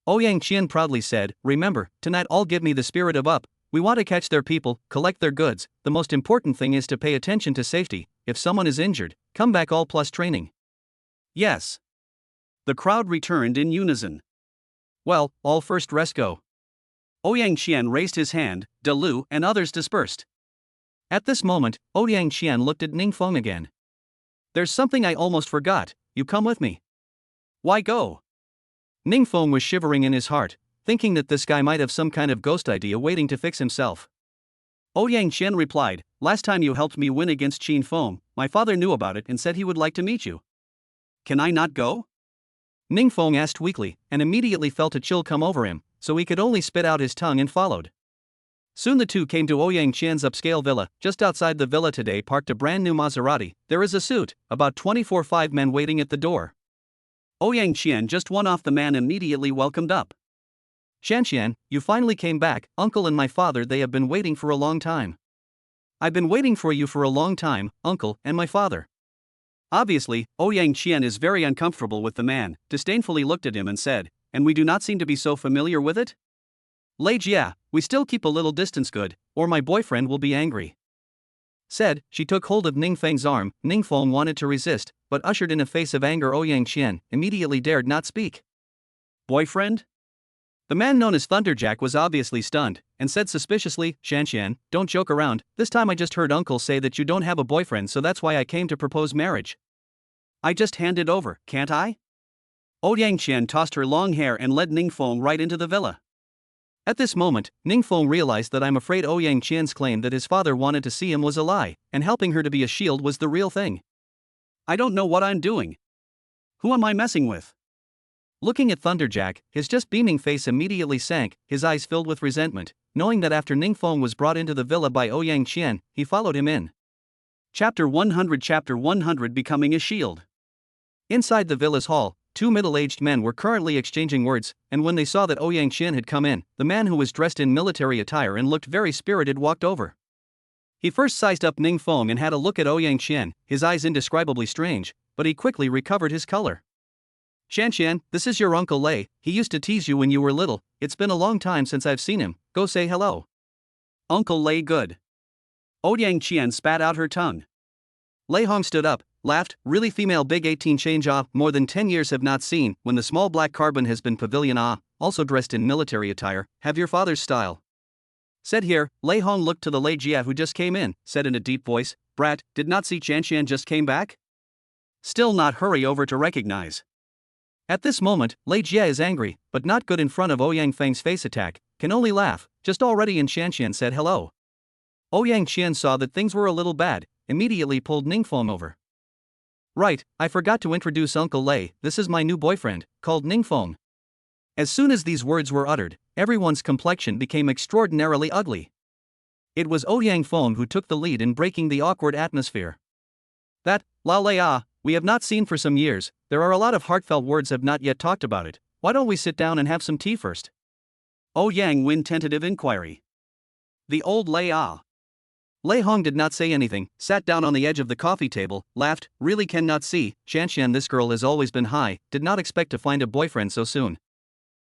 Ouyang Qian proudly said, remember, tonight all give me the spirit of up, we want to catch their people, collect their goods, the most important thing is to pay attention to safety, if someone is injured, come back all plus training. Yes. The crowd returned in unison. Well, all first rest go. Ouyang Qian raised his hand, Delu and others dispersed. At this moment, Ouyang Qian looked at Ning Feng again. There's something I almost forgot, you come with me. Why go? Ning Feng was shivering in his heart, thinking that this guy might have some kind of ghost idea waiting to fix himself. Ouyang Qian replied, last time you helped me win against Qin Feng, my father knew about it and said he would like to meet you. Can I not go? Ning Feng asked weakly, and immediately felt a chill come over him, so he could only spit out his tongue and followed. Soon the two came to Ouyang Qian's upscale villa. Just outside the villa today parked a brand new Maserati. There is a suit, about 24 men waiting at the door. Ouyang Qian, just one off the man, immediately welcomed up. Qian, you finally came back. Uncle and my father, they have been waiting for a long time. I've been waiting for you for a long time, uncle and my father. Obviously, Ouyang Qian is very uncomfortable with the man, disdainfully looked at him and said, and we do not seem to be so familiar with it? Lei Jia, we still keep a little distance, good, or my boyfriend will be angry. Said, she took hold of Ning Feng's arm. Ning Feng wanted to resist, but ushered in a face of anger. Ouyang Qian immediately dared not speak. Boyfriend? The man known as Thunderjack was obviously stunned, and said suspiciously, Qian, don't joke around, this time I just heard uncle say that you don't have a boyfriend, so that's why I came to propose marriage. I just hand it over, can't I? Ouyang Qian tossed her long hair and led Ning Feng right into the villa. At this moment, Ning Feng realized that I'm afraid Ouyang Qian's claim that his father wanted to see him was a lie, and helping her to be a shield was the real thing. I don't know what I'm doing. Who am I messing with? Looking at Thunderjack, his just beaming face immediately sank, his eyes filled with resentment, knowing that after Ning Feng was brought into the villa by Ouyang Qian, he followed him in. Chapter 100 Becoming a Shield. Inside the villa's hall, two middle-aged men were currently exchanging words, and when they saw that Ouyang Qian had come in, the man who was dressed in military attire and looked very spirited walked over. He first sized up Ning Feng and had a look at Ouyang Qian, his eyes indescribably strange, but he quickly recovered his color. Qian, this is your Uncle Lei, he used to tease you when you were little, it's been a long time since I've seen him, go say hello. Uncle Lei, good. Ouyang Qian spat out her tongue. Lei Hong stood up, laughed, really female big 18 change more than 10 years have not seen, when the small black carbon has been pavilion also dressed in military attire, have your father's style. Said here, Lei Hong looked to the Lei Jia who just came in, said in a deep voice, brat, did not see Qian just came back? Still not hurry over to recognize. At this moment, Lei Jia is angry, but not good in front of Ouyang Feng's face attack, can only laugh, just already in Qian said hello. Ouyang Qian saw that things were a little bad, immediately pulled Ning Feng over. Right, I forgot to introduce Uncle Lei, this is my new boyfriend, called Ning Feng. As soon as these words were uttered, everyone's complexion became extraordinarily ugly. It was Ouyang Feng who took the lead in breaking the awkward atmosphere. That, La Lei we have not seen for some years, there are a lot of heartfelt words have not yet talked about it, why don't we sit down and have some tea first? Ouyang Win tentative inquiry. The old Lei Lei Hong did not say anything, sat down on the edge of the coffee table, laughed, really cannot see, Qian this girl has always been high, did not expect to find a boyfriend so soon.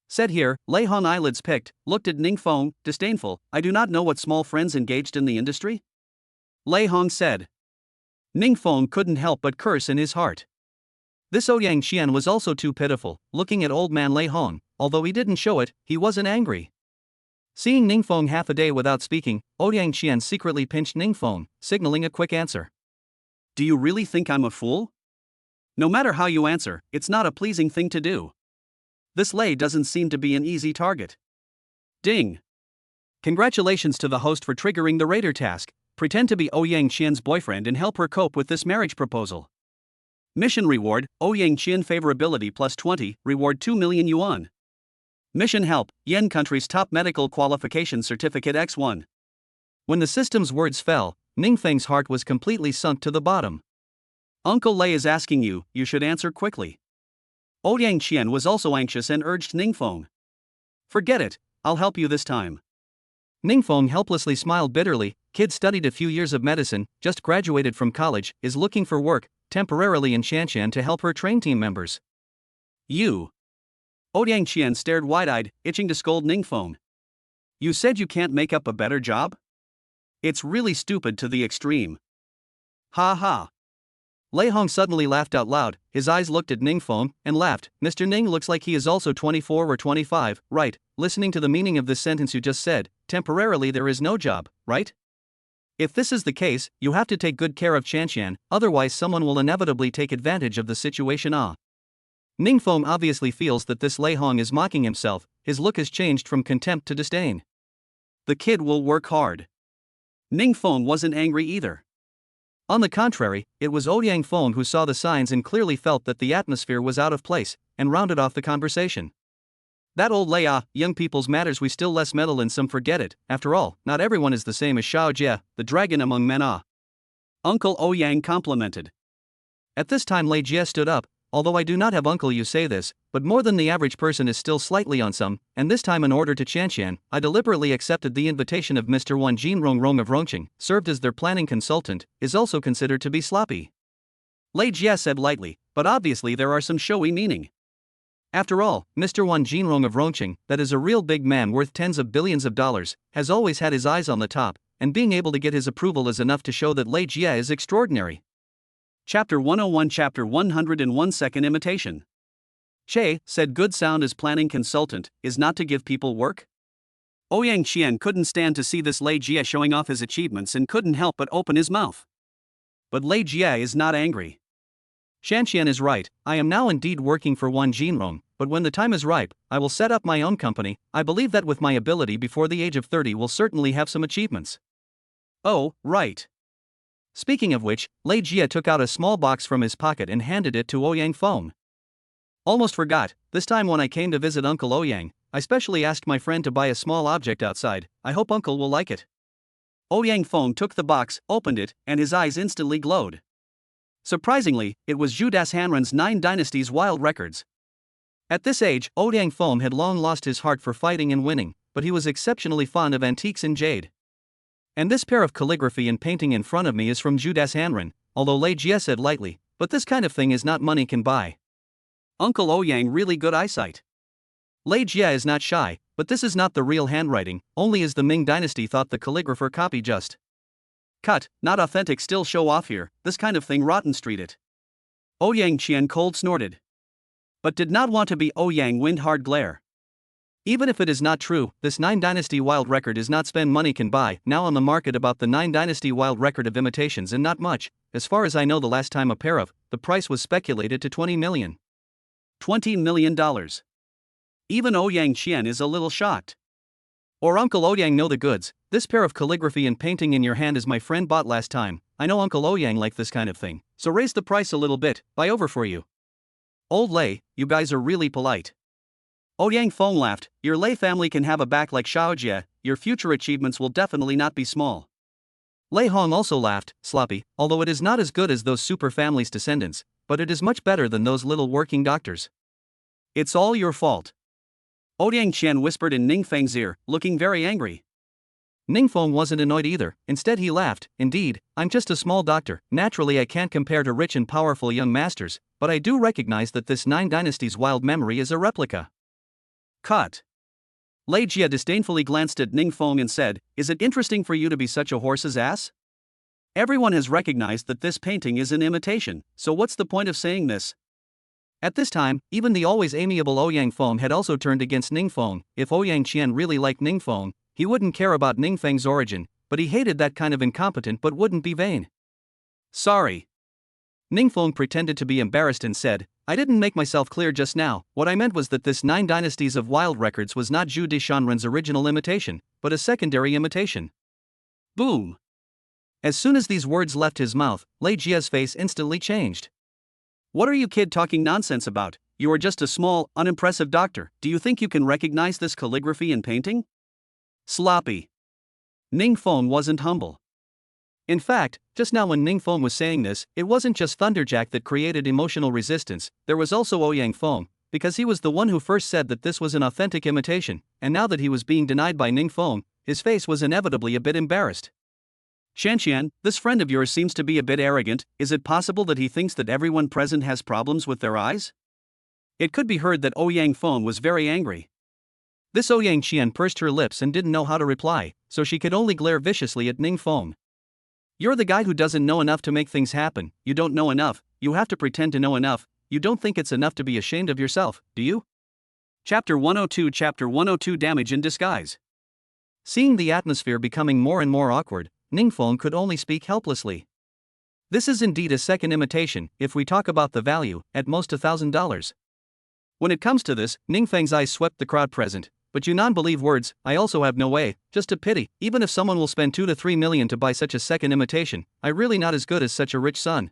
Said here, Lei Hong eyelids picked, looked at Ning Feng, disdainful, I do not know what small friends engaged in the industry? Lei Hong said. Ning Feng couldn't help but curse in his heart. This Ouyang Qian was also too pitiful, looking at old man Lei Hong, although he didn't show it, he wasn't angry. Seeing Ning Feng half a day without speaking, Ouyang Qian secretly pinched Ning Feng, signaling a quick answer. Do you really think I'm a fool? No matter how you answer, it's not a pleasing thing to do. This Lei doesn't seem to be an easy target. Ding! Congratulations to the host for triggering the raider task. Pretend to be Ouyang Qian's boyfriend and help her cope with this marriage proposal. Mission reward, Ouyang Qian favorability plus 20, reward 2 million yuan. Mission help, Yen country's top medical qualification certificate X1. When the system's words fell, Ning Feng's heart was completely sunk to the bottom. Uncle Lei is asking you, you should answer quickly. Ouyang Qian was also anxious and urged Ning Feng. Forget it, I'll help you this time. Ning Feng helplessly smiled bitterly, kid studied a few years of medicine, just graduated from college, is looking for work, temporarily in Qian to help her train team members. You. Ouyang Qian stared wide-eyed, itching to scold Ning Feng. You said you can't make up a better job? It's really stupid to the extreme. Ha ha. Lei Hong suddenly laughed out loud, his eyes looked at Ning Feng, and laughed. Mr. Ning looks like he is also 24 or 25, right? Listening to the meaning of this sentence you just said, temporarily there is no job, right? If this is the case, you have to take good care of Qian, otherwise someone will inevitably take advantage of the situation. Ning Feng obviously feels that this Lei Hong is mocking himself, his look has changed from contempt to disdain. The kid will work hard. Ning Feng wasn't angry either. On the contrary, it was Ouyang Feng who saw the signs and clearly felt that the atmosphere was out of place, and rounded off the conversation. That old lay young people's matters we still less meddle and some forget it, after all, not everyone is the same as Xiao Jie, the dragon among men Uncle Ouyang complimented. At this time Lei Jie stood up. Although I do not have uncle you say this, but more than the average person is still slightly on some, and this time in order to Chanshan, I deliberately accepted the invitation of Mr. Wan Jin Rong of Rongqing, served as their planning consultant, is also considered to be sloppy. Lei Jie said lightly, but obviously there are some showy meaning. After all, Mr. Wan Jinrong of Rongqing, that is a real big man worth tens of billions of dollars, has always had his eyes on the top, and being able to get his approval is enough to show that Lei Jie is extraordinary. Chapter 101 Chapter 101 Second Imitation. Che said good sound as planning consultant is not to give people work. Ouyang Qian couldn't stand to see this Lei Jie showing off his achievements and couldn't help but open his mouth. But Lei Jie is not angry. Shanshan is right, I am now indeed working for Wan Jinrong, but when the time is ripe, I will set up my own company. I believe that with my ability before the age of 30 will certainly have some achievements. Oh, right. Speaking of which, Lei Jie took out a small box from his pocket and handed it to Ouyang Feng. Almost forgot, this time when I came to visit Uncle Ouyang, I specially asked my friend to buy a small object outside. I hope Uncle will like it. Ouyang Feng took the box, opened it, and his eyes instantly glowed. Surprisingly, it was Zhu Das Hanren's 9 Dynasties Wild Records. At this age, Ouyang Feng had long lost his heart for fighting and winning, but he was exceptionally fond of antiques and jade. And this pair of calligraphy and painting in front of me is from Zhu Das Hanren, although Lei Jie said lightly, but this kind of thing is not money can buy. Uncle Ouyang really good eyesight. Lei Jie is not shy, but this is not the real handwriting, only as the Ming dynasty thought the calligrapher copy just. Cut, not authentic still show off here, this kind of thing rotten street it. Ouyang Qian cold snorted. But did not want to be Ouyang wind hard glare. Even if it is not true, this 9 Dynasty Wild Record is not spend money can buy, now on the market about the 9 Dynasty Wild Record of imitations and not much, as far as I know the last time a pair of, the price was speculated to 20 million. $20 million. Even Ouyang Qian is a little shocked. Or Uncle Ouyang know the goods, this pair of calligraphy and painting in your hand is my friend bought last time, I know Uncle Ouyang like this kind of thing, so raise the price a little bit, buy over for you. Old Lei, you guys are really polite. Ouyang Feng laughed, your Lei family can have a back like Xiaojie, your future achievements will definitely not be small. Lei Hong also laughed, sloppy, although it is not as good as those super family's descendants, but it is much better than those little working doctors. It's all your fault. Ouyang Qian whispered in Ning Feng's ear, looking very angry. Ning Feng wasn't annoyed either, instead he laughed, indeed, I'm just a small doctor, naturally I can't compare to rich and powerful young masters, but I do recognize that this 9 Dynasties wild memory is a replica. Cut. Lei Jie disdainfully glanced at Ning Feng and said, is it interesting for you to be such a horse's ass? Everyone has recognized that this painting is an imitation, so what's the point of saying this? At this time, even the always amiable Ouyang Feng had also turned against Ning Feng. If Ouyang Qian really liked Ning Feng, he wouldn't care about Ning Feng's origin, but he hated that kind of incompetent but wouldn't be vain. Sorry. Ning Feng pretended to be embarrassed and said, I didn't make myself clear just now, what I meant was that this 9 Dynasties of Wild Records was not Zhu Dishanren's original imitation, but a secondary imitation. Boom! As soon as these words left his mouth, Lei Jie's face instantly changed. What are you kid talking nonsense about? You are just a small, unimpressive doctor, do you think you can recognize this calligraphy and painting? Sloppy. Ning Feng wasn't humble. In fact, just now when Ning Feng was saying this, it wasn't just Thunderjack that created emotional resistance, there was also Ouyang Feng, because he was the one who first said that this was an authentic imitation, and now that he was being denied by Ning Feng, his face was inevitably a bit embarrassed. Shanshan, this friend of yours seems to be a bit arrogant, is it possible that he thinks that everyone present has problems with their eyes? It could be heard that Ouyang Feng was very angry. This Ouyang Qian pursed her lips and didn't know how to reply, so she could only glare viciously at Ning Feng. You're the guy who doesn't know enough to make things happen, you don't know enough, you have to pretend to know enough, you don't think it's enough to be ashamed of yourself, do you? Chapter 102 Chapter 102 Damage in Disguise. Seeing the atmosphere becoming more and more awkward, Ning Feng could only speak helplessly. This is indeed a second imitation, if we talk about the value, at most $1,000. When it comes to this, Ning Feng's eyes swept the crowd present, But you non-believe words, I also have no way, just a pity, even if someone will spend 2 to 3 million to buy such a second imitation, I really not as good as such a rich son.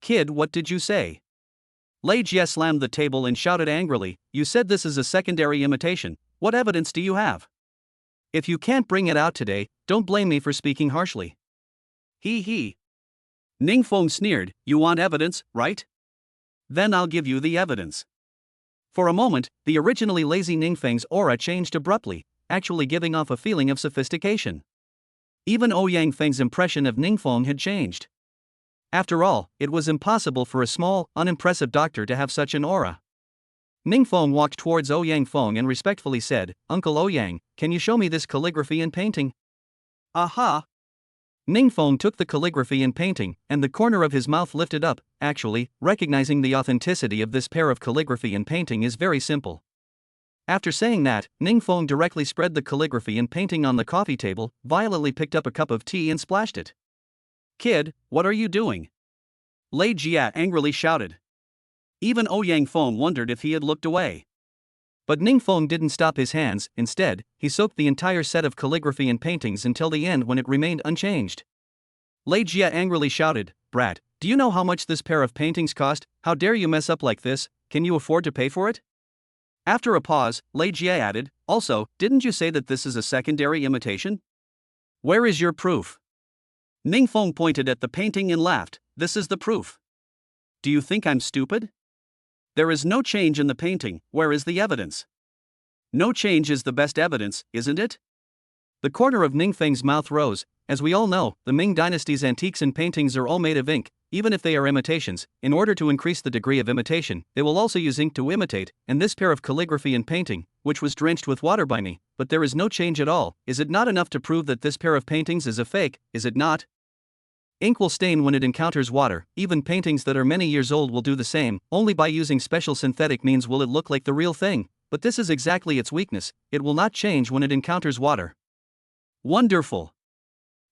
Kid, what did you say? Lei Jie slammed the table and shouted angrily, you said this is a secondary imitation, what evidence do you have? If you can't bring it out today, don't blame me for speaking harshly. He. Ningfeng sneered, you want evidence, right? Then I'll give you the evidence. For a moment, the originally lazy Ningfeng's aura changed abruptly, actually giving off a feeling of sophistication. Even Ouyang Feng's impression of Ningfeng had changed. After all, it was impossible for a small, unimpressive doctor to have such an aura. Ningfeng walked towards Ouyang Feng and respectfully said, Uncle Ouyang, can you show me this calligraphy and painting? Aha! Ningfeng took the calligraphy and painting, and the corner of his mouth lifted up. Actually, recognizing the authenticity of this pair of calligraphy and painting is very simple. After saying that, Ningfeng directly spread the calligraphy and painting on the coffee table, violently picked up a cup of tea and splashed it. Kid, what are you doing? Lei Jie angrily shouted. Even Ouyang Feng wondered if he had looked away. But Ningfeng didn't stop his hands, instead, he soaked the entire set of calligraphy and paintings until the end when it remained unchanged. Lei Jie angrily shouted, Brat, do you know how much this pair of paintings cost? How dare you mess up like this? Can you afford to pay for it? After a pause, Lei Jie added, also, didn't you say that this is a secondary imitation? Where is your proof? Ningfeng pointed at the painting and laughed, this is the proof. Do you think I'm stupid? There is no change in the painting, where is the evidence? No change is the best evidence, isn't it? The corner of Ningfeng's mouth rose. As we all know, the Ming dynasty's antiques and paintings are all made of ink, even if they are imitations. In order to increase the degree of imitation, they will also use ink to imitate, and this pair of calligraphy and painting, which was drenched with water by me, but there is no change at all. Is it not enough to prove that this pair of paintings is a fake, is it not? Ink will stain when it encounters water, even paintings that are many years old will do the same, only by using special synthetic means will it look like the real thing, but this is exactly its weakness, it will not change when it encounters water. Wonderful!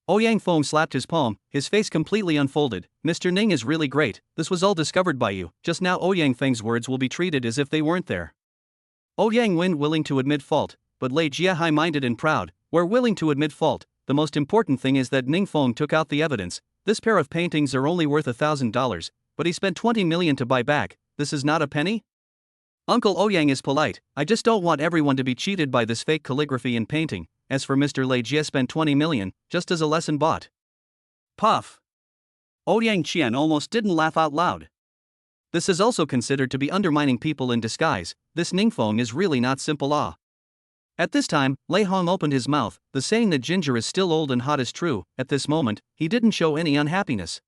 Ouyang Feng slapped his palm, his face completely unfolded, Mr. Ning is really great, this was all discovered by you, just now Ouyang Feng's words will be treated as if they weren't there. Ouyang Wen willing to admit fault, but Lei Jie high-minded and proud, were willing to admit fault, the most important thing is that Ningfeng took out the evidence. This pair of paintings are only worth $1,000, but he spent 20 million to buy back, this is not a penny? Uncle Ouyang is polite, I just don't want everyone to be cheated by this fake calligraphy and painting, as for Mr. Lei Jie spent 20 million, just as a lesson bought. Puff! Ouyang Qian almost didn't laugh out loud. This is also considered to be undermining people in disguise, this Ningfeng is really not simple At this time, Lei Hong opened his mouth, the saying that ginger is still old and hot is true. At this moment, he didn't show any unhappiness.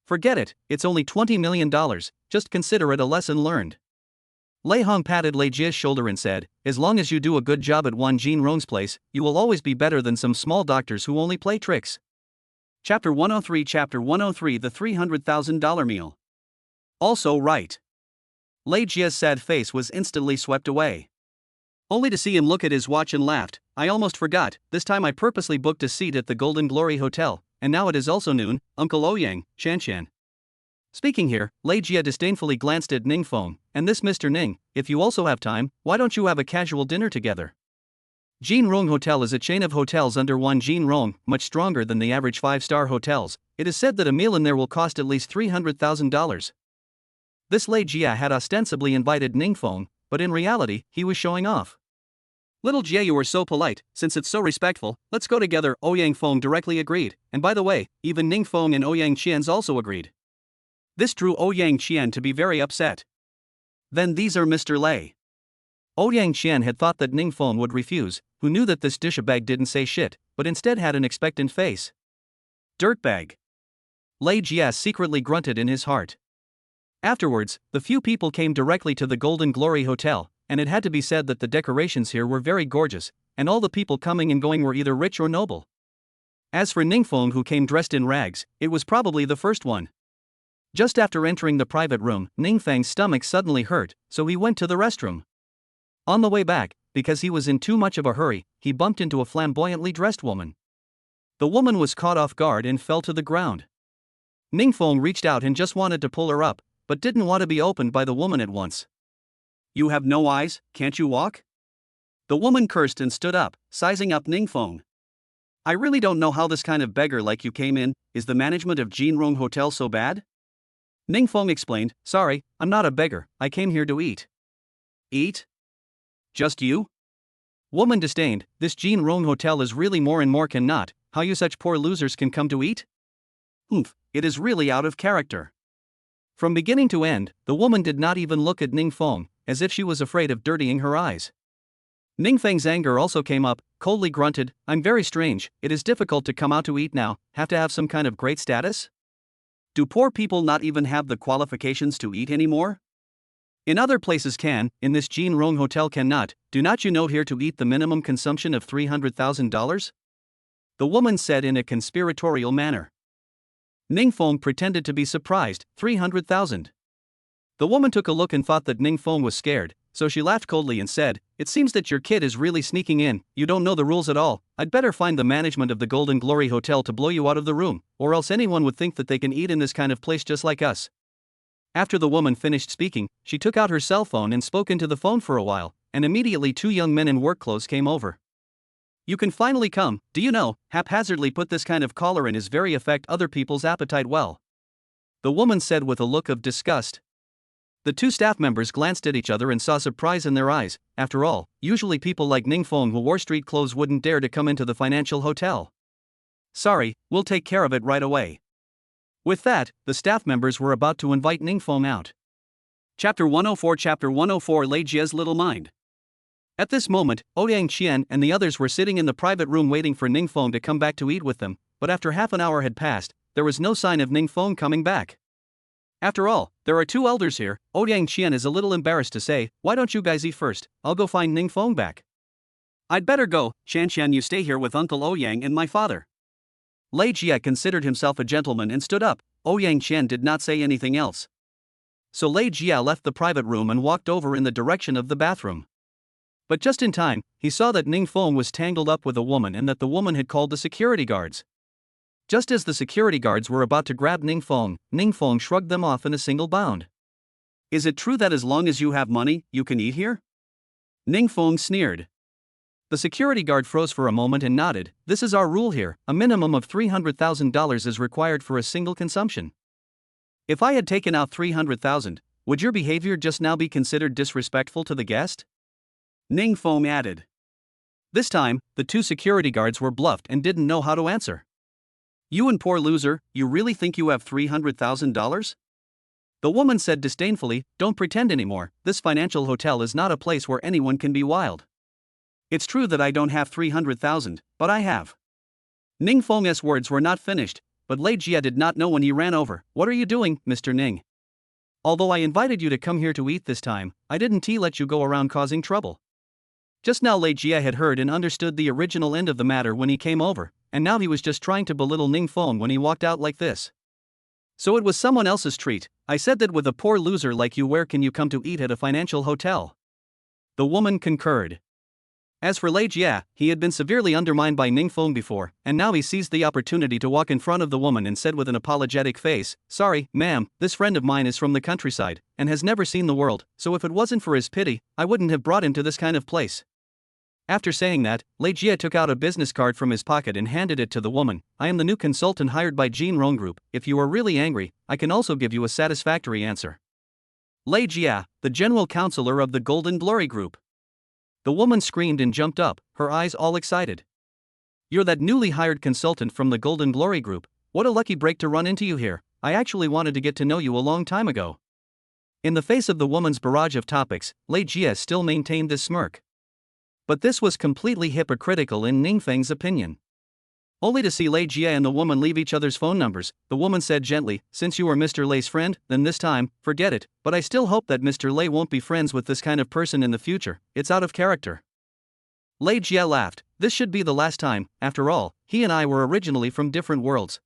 Forget it, it's only $20 million, just consider it a lesson learned. Lei Hong patted Lei Jie's shoulder and said, as long as you do a good job at Wan Jin Rong's place, you will always be better than some small doctors who only play tricks. Chapter 103 The $300,000 meal. Also right. Lei Jie's sad face was instantly swept away. Only to see him look at his watch and laughed, I almost forgot, this time I purposely booked a seat at the Golden Glory Hotel, and now it is also noon, Uncle Ouyang, Shanshan. Speaking here, Lei Jie disdainfully glanced at Ningfeng, and this Mr. Ning, if you also have time, why don't you have a casual dinner together? Jin Rong Hotel is a chain of hotels under Wan Jin Rong, much stronger than the average 5-star hotels, it is said that a meal in there will cost at least $300,000. This Lei Jie had ostensibly invited Ningfeng, but in reality, he was showing off. Little Jie, you are so polite, since it's so respectful, let's go together, Ouyang Feng directly agreed, and by the way, even Ningfeng and Ouyang Qian's also agreed. This drew Ouyang Qian to be very upset. Then these are Mr. Lei. Ouyang Qian had thought that Ningfeng would refuse, who knew that this douchebag didn't say shit, but instead had an expectant face. Dirtbag. Lei Jie secretly grunted in his heart. Afterwards, the few people came directly to the Golden Glory Hotel, and it had to be said that the decorations here were very gorgeous, and all the people coming and going were either rich or noble. As for Ningfeng, who came dressed in rags, it was probably the first one. Just after entering the private room, Ningfeng's stomach suddenly hurt, so he went to the restroom. On the way back, because he was in too much of a hurry, he bumped into a flamboyantly dressed woman. The woman was caught off guard and fell to the ground. Ningfeng reached out and just wanted to pull her up, but didn't want to be opened by the woman at once. You have no eyes, can't you walk? The woman cursed and stood up, sizing up Ningfeng. I really don't know how this kind of beggar like you came in. Is the management of Jinrong Hotel so bad? Ningfeng explained, sorry, I'm not a beggar, I came here to eat. Eat? Just you? Woman disdained, this Jinrong Hotel is really more and more cannot, how you such poor losers can come to eat? Oomph, it is really out of character. From beginning to end, the woman did not even look at Ningfeng, as if she was afraid of dirtying her eyes. Ningfeng's anger also came up, coldly grunted, I'm very strange, it is difficult to come out to eat now, have to have some kind of great status? Do poor people not even have the qualifications to eat anymore? In other places can, in this Jinrong Hotel cannot, do not you know here to eat the minimum consumption of $300,000? The woman said in a conspiratorial manner. Ningfeng pretended to be surprised, 300,000. The woman took a look and thought that Ningfeng was scared, so she laughed coldly and said, it seems that your kid is really sneaking in, you don't know the rules at all, I'd better find the management of the Golden Glory Hotel to blow you out of the room, or else anyone would think that they can eat in this kind of place just like us. After the woman finished speaking, she took out her cell phone and spoke into the phone for a while, and immediately two young men in work clothes came over. You can finally come, do you know, haphazardly put this kind of collar in is very affect other people's appetite well. The woman said with a look of disgust. The two staff members glanced at each other and saw surprise in their eyes. After all, usually people like Ningfeng who wore street clothes wouldn't dare to come into the financial hotel. Sorry, we'll take care of it right away. With that, the staff members were about to invite Ningfeng out. Chapter 104 Lei Jie's Little Mind. At this moment, Ouyang Qian and the others were sitting in the private room waiting for Ningfeng to come back to eat with them, but after half an hour had passed, there was no sign of Ningfeng coming back. After all, there are two elders here, Ouyang Qian is a little embarrassed to say, why don't you guys eat first, I'll go find Ningfeng back. I'd better go, Qian you stay here with Uncle Ouyang and my father. Lei Jie considered himself a gentleman and stood up. Ouyang Qian did not say anything else. So Lei Jie left the private room and walked over in the direction of the bathroom. But just in time, he saw that Ningfeng was tangled up with a woman and that the woman had called the security guards. Just as the security guards were about to grab Ningfeng shrugged them off in a single bound. Is it true that as long as you have money, you can eat here? Ningfeng sneered. The security guard froze for a moment and nodded, this is our rule here, a minimum of $300,000 is required for a single consumption. If I had taken out $300,000, would your behavior just now be considered disrespectful to the guest? Ningfeng added. This time, the two security guards were bluffed and didn't know how to answer. You and poor loser, you really think you have $300,000? The woman said disdainfully, don't pretend anymore, this financial hotel is not a place where anyone can be wild. It's true that I don't have 300,000, but I have. Ningfeng's words were not finished, but Lei Jie did not know when he ran over. What are you doing, Mr. Ning? Although I invited you to come here to eat this time, I didn't let you go around causing trouble. Just now Lei Jie had heard and understood the original end of the matter when he came over, and now he was just trying to belittle Ningfeng when he walked out like this. So it was someone else's treat. I said that with a poor loser like you, where can you come to eat at a financial hotel? The woman concurred. As for Lei Jie, he had been severely undermined by Ningfeng before, and now he seized the opportunity to walk in front of the woman and said with an apologetic face, sorry, ma'am, this friend of mine is from the countryside, and has never seen the world, so if it wasn't for his pity, I wouldn't have brought him to this kind of place. After saying that, Lei Jie took out a business card from his pocket and handed it to the woman. I am the new consultant hired by Jinrong Group. If you are really angry, I can also give you a satisfactory answer. Lei Jie, the general counselor of the Golden Glory Group. The woman screamed and jumped up, her eyes all excited. You're that newly hired consultant from the Golden Glory Group. What a lucky break to run into you here. I actually wanted to get to know you a long time ago. In the face of the woman's barrage of topics, Lei Jie still maintained this smirk. But this was completely hypocritical in Ningfeng's opinion. Only to see Lei Jie and the woman leave each other's phone numbers, the woman said gently, since you are Mr. Lei's friend, then this time, forget it, but I still hope that Mr. Lei won't be friends with this kind of person in the future, it's out of character. Lei Jie laughed, this should be the last time, after all, he and I were originally from different worlds.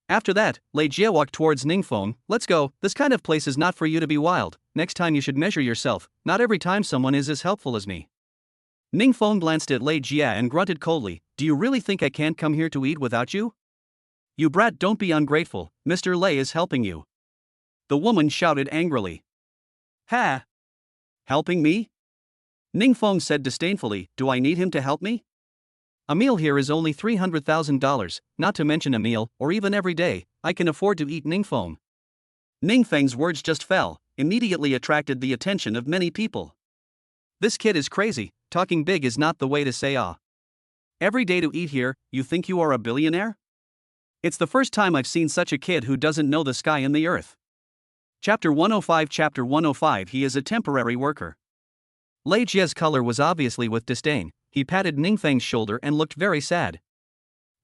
After that, Lei Jie walked towards Ningfeng, let's go, this kind of place is not for you to be wild, next time you should measure yourself, not every time someone is as helpful as me. Ningfeng glanced at Lei Jie and grunted coldly, do you really think I can't come here to eat without you? You brat, don't be ungrateful, Mr. Lei is helping you. The woman shouted angrily. Ha! Helping me? Ning Feng said disdainfully, "Do I need him to help me? A meal here is only $300,000, not to mention a meal, or even every day, I can afford to eat Ning Feng." Ning Feng's words just fell, immediately attracted the attention of many people. This kid is crazy, talking big is not the way to say ah. Every day to eat here, you think you are a billionaire? It's the first time I've seen such a kid who doesn't know the sky and the earth. Chapter 105 Chapter 105 He is a temporary worker. Lei Jie's color was obviously with disdain. He patted Ning Feng's shoulder and looked very sad.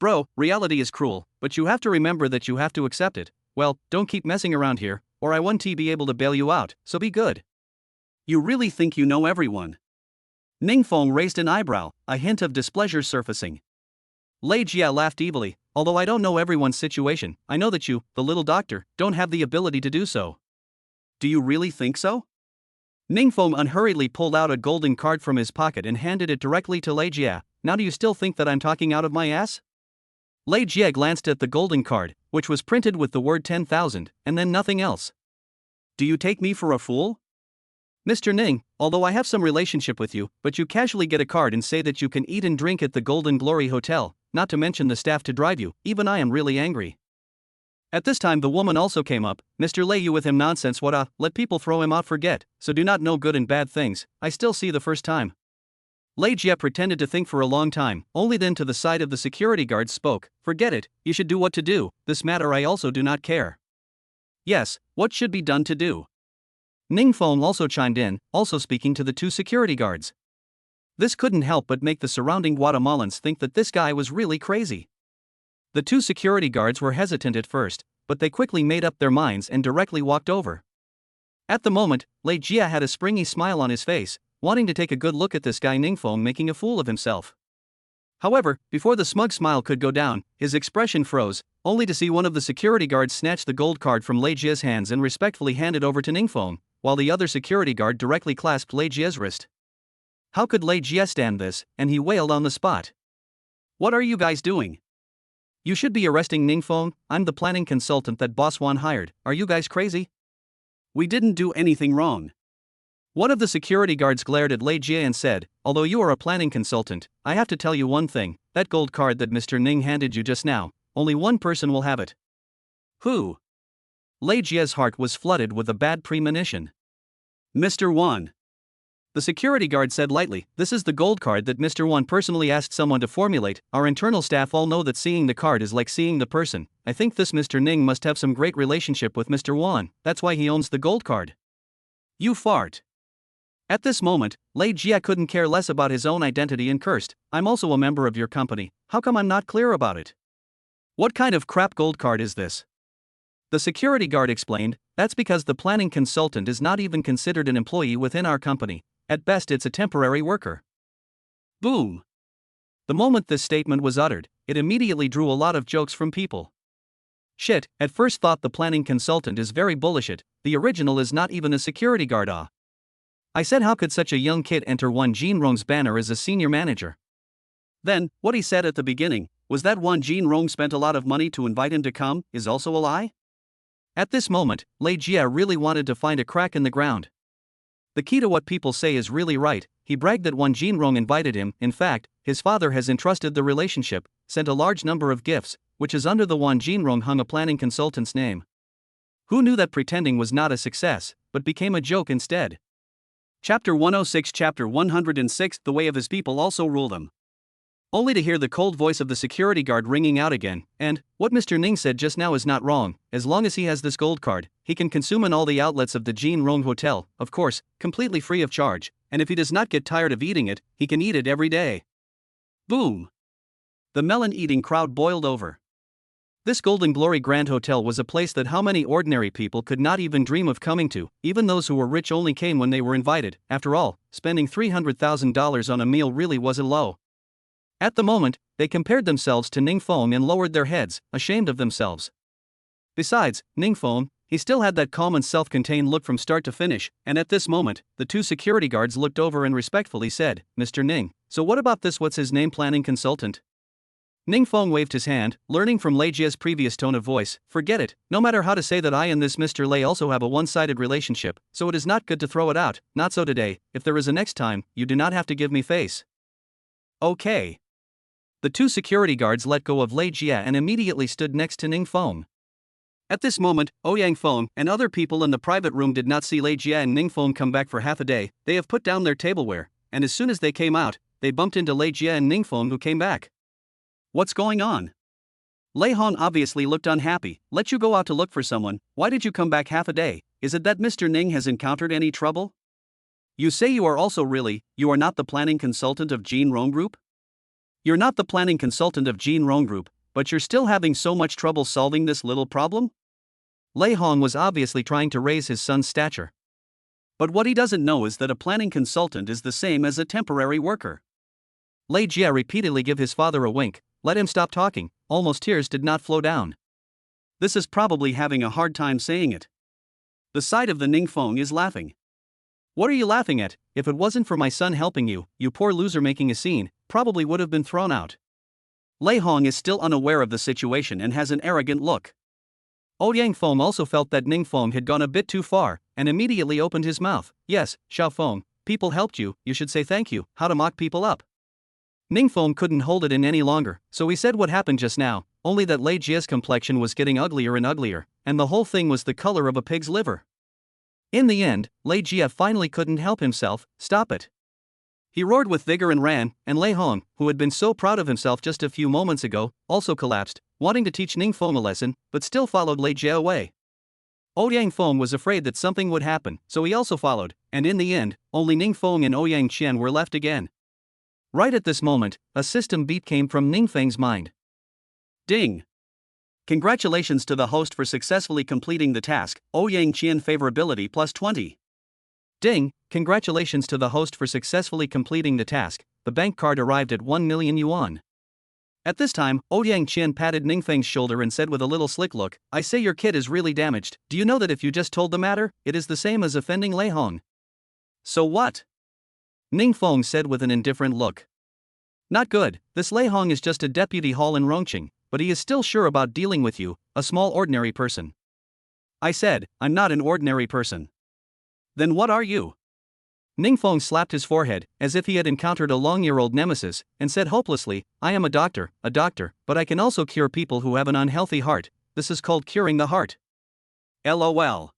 "Bro, reality is cruel, but you have to remember that you have to accept it. Well, don't keep messing around here, or I won't be able to bail you out, so be good. You really think you know everyone?" Ning Feng raised an eyebrow, a hint of displeasure surfacing. Lei Jie laughed evilly, "Although I don't know everyone's situation, I know that you, the little doctor, don't have the ability to do so." "Do you really think so?" Ning Feng unhurriedly pulled out a golden card from his pocket and handed it directly to Lei Jie. "Now do you still think that I'm talking out of my ass?" Lei Jie glanced at the golden card, which was printed with the word 10,000, and then nothing else. "Do you take me for a fool? Mr. Ning, although I have some relationship with you, but you casually get a card and say that you can eat and drink at the Golden Glory Hotel, not to mention the staff to drive you, even I am really angry." At this time the woman also came up. "Mr. Lei, you with him nonsense, what let people throw him out forget, so do not know good and bad things, I still see the first time." Lei Jie pretended to think for a long time, only then to the side of the security guards spoke, "Forget it, you should do what to do, this matter I also do not care." "Yes, what should be done to do?" Ning Feng also chimed in, also speaking to the two security guards. This couldn't help but make the surrounding Guatemalans think that this guy was really crazy. The two security guards were hesitant at first, but they quickly made up their minds and directly walked over. At the moment, Lei Jie had a springy smile on his face, wanting to take a good look at this guy Ning Feng making a fool of himself. However, before the smug smile could go down, his expression froze, only to see one of the security guards snatch the gold card from Lei Jie's hands and respectfully hand it over to Ning Feng, while the other security guard directly clasped Lei Jie's wrist. How could Lei Jie stand this, and he wailed on the spot. "What are you guys doing? You should be arresting Ning Feng, I'm the planning consultant that Boss Wan hired, are you guys crazy? We didn't do anything wrong." One of the security guards glared at Lei Jie and said, "Although you are a planning consultant, I have to tell you one thing, that gold card that Mr. Ning handed you just now, only one person will have it." "Who?" Lei Jie's heart was flooded with a bad premonition. "Mr. Wan." The security guard said lightly, "This is the gold card that Mr. Wan personally asked someone to formulate, our internal staff all know that seeing the card is like seeing the person, I think this Mr. Ning must have some great relationship with Mr. Wan, that's why he owns the gold card." "You fart." At this moment, Lei Jie couldn't care less about his own identity and cursed, "I'm also a member of your company, how come I'm not clear about it? What kind of crap gold card is this?" The security guard explained, "That's because the planning consultant is not even considered an employee within our company, at best it's a temporary worker." Boom! The moment this statement was uttered, it immediately drew a lot of jokes from people. "Shit, at first thought the planning consultant is very bullshit, the original is not even a security guard ah. I said how could such a young kid enter Wan Jinrong's banner as a senior manager? Then, what he said at the beginning, was that Wan Jinrong spent a lot of money to invite him to come, is also a lie?" At this moment, Lei Jie really wanted to find a crack in the ground. The key to what people say is really right, he bragged that Wan Jinrong invited him, in fact, his father has entrusted the relationship, sent a large number of gifts, which is under the Wan Jinrong hung a planning consultant's name. Who knew that pretending was not a success, but became a joke instead? Chapter 106 Chapter 106 The way of his people also rule them. Only to hear the cold voice of the security guard ringing out again, and, what Mr. Ning said just now is not wrong, as long as he has this gold card, he can consume in all the outlets of the Jin Rong Hotel, of course, completely free of charge, and if he does not get tired of eating it, he can eat it every day. Boom! The melon-eating crowd boiled over. This Golden Glory Grand Hotel was a place that how many ordinary people could not even dream of coming to, even those who were rich only came when they were invited, after all, spending $300,000 on a meal really was a low. At the moment, they compared themselves to Ning Feng and lowered their heads, ashamed of themselves. Besides, Ning Feng, he still had that calm and self-contained look from start to finish, and at this moment, the two security guards looked over and respectfully said, "Mr. Ning, so what about this what's his name planning consultant?" Ning Feng waved his hand, learning from Lei Jia's previous tone of voice. Forget it, no matter how to say that I and this Mr. Lei also have a one-sided relationship, so it is not good to throw it out. Not so today. If there is a next time, you do not have to give me face. Okay. The two security guards let go of Lei Jia and immediately stood next to Ning Feng. At this moment, Ouyang Feng and other people in the private room did not see Lei Jia and Ning Feng come back for half a day. They have put down their tableware, and as soon as they came out, they bumped into Lei Jia and Ning Feng, who came back. What's going on? Lei Hong obviously looked unhappy. Let you go out to look for someone, why did you come back half a day? Is it that Mr. Ning has encountered any trouble? You say you are also you are not the planning consultant of Jean Rong Group? You're not the planning consultant of Jean Rong Group, but you're still having so much trouble solving this little problem? Lei Hong was obviously trying to raise his son's stature. But what he doesn't know is that a planning consultant is the same as a temporary worker. Lei Jia repeatedly gave his father a wink. Let him stop talking. Almost tears did not flow down. This is probably having a hard time saying it. The side of the Ning Feng is laughing. What are you laughing at? If it wasn't for my son helping you, you poor loser making a scene, probably would have been thrown out. Lei Hong is still unaware of the situation and has an arrogant look. Ouyang Feng also felt that Ning Feng had gone a bit too far, and immediately opened his mouth. Yes, Xiao Feng, people helped you, you should say thank you. How to mock people up. Ning Feng couldn't hold it in any longer, so he said what happened just now, only that Lei Jia's complexion was getting uglier and uglier, and the whole thing was the color of a pig's liver. In the end, Lei Jia finally couldn't help himself. Stop it. He roared with vigor and ran, and Lei Hong, who had been so proud of himself just a few moments ago, also collapsed, wanting to teach Ning Feng a lesson, but still followed Lei Jia away. Ouyang Feng was afraid that something would happen, so he also followed, and in the end, only Ning Feng and Ouyang Qian were left again. Right at this moment, a system beep came from Ning Feng's mind. Ding! Congratulations to the host for successfully completing the task, Ouyang Qian favorability plus 20. Ding! Congratulations to the host for successfully completing the task, the bank card arrived at 1 million yuan. At this time, Ouyang Qian patted Ning Feng's shoulder and said with a little slick look, I say your kid is really damaged. Do you know that if you just told the matter, it is the same as offending Lei Hong? So what? Ning Feng said with an indifferent look. Not good, this Lei Hong is just a deputy hall in Rongqing, but he is still sure about dealing with you, a small ordinary person. I said, I'm not an ordinary person. Then what are you? Ning Feng slapped his forehead, as if he had encountered a long-year-old nemesis, and said hopelessly, I am a doctor, but I can also cure people who have an unhealthy heart. This is called curing the heart. LOL.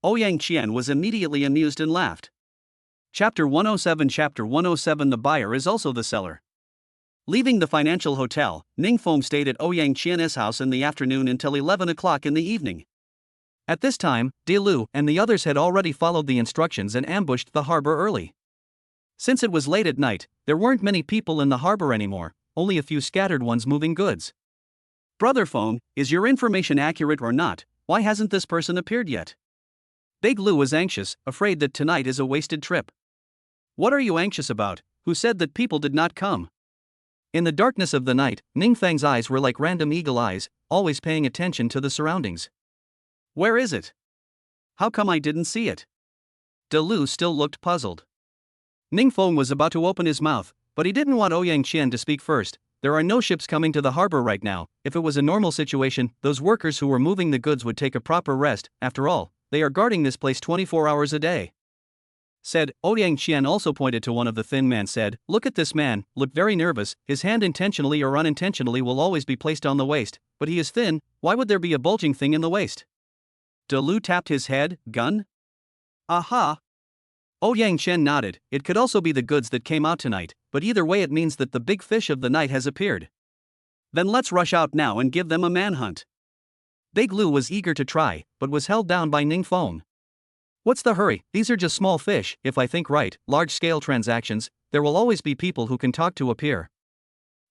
Ouyang Qian was immediately amused and laughed. Chapter 107 The buyer is also the seller. Leaving the financial hotel, Ning Feng stayed at Ouyang Qian's house in the afternoon until 11 o'clock in the evening. At this time, De Lu and the others had already followed the instructions and ambushed the harbor early. Since it was late at night, there weren't many people in the harbor anymore, only a few scattered ones moving goods. Brother Feng, is your information accurate or not? Why hasn't this person appeared yet? Big Lu was anxious, afraid that tonight is a wasted trip. What are you anxious about? Who said that people did not come? In the darkness of the night, Ning Feng's eyes were like random eagle eyes, always paying attention to the surroundings. Where is it? How come I didn't see it? De Lu still looked puzzled. Ning Feng was about to open his mouth, but he didn't want Ouyang Qian to speak first. There are no ships coming to the harbor right now. If it was a normal situation, those workers who were moving the goods would take a proper rest. After all, they are guarding this place 24 hours a day. Said, Ouyang Qian also pointed to one of the thin men said, look at this man, look very nervous, his hand intentionally or unintentionally will always be placed on the waist, but he is thin, why would there be a bulging thing in the waist? De Lu tapped his head, gun? Aha! Ouyang Qian nodded, it could also be the goods that came out tonight, but either way it means that the big fish of the night has appeared. Then let's rush out now and give them a manhunt. Big Lu was eager to try, but was held down by Ning Feng. What's the hurry, these are just small fish, if I think right, large-scale transactions, there will always be people who can talk to appear.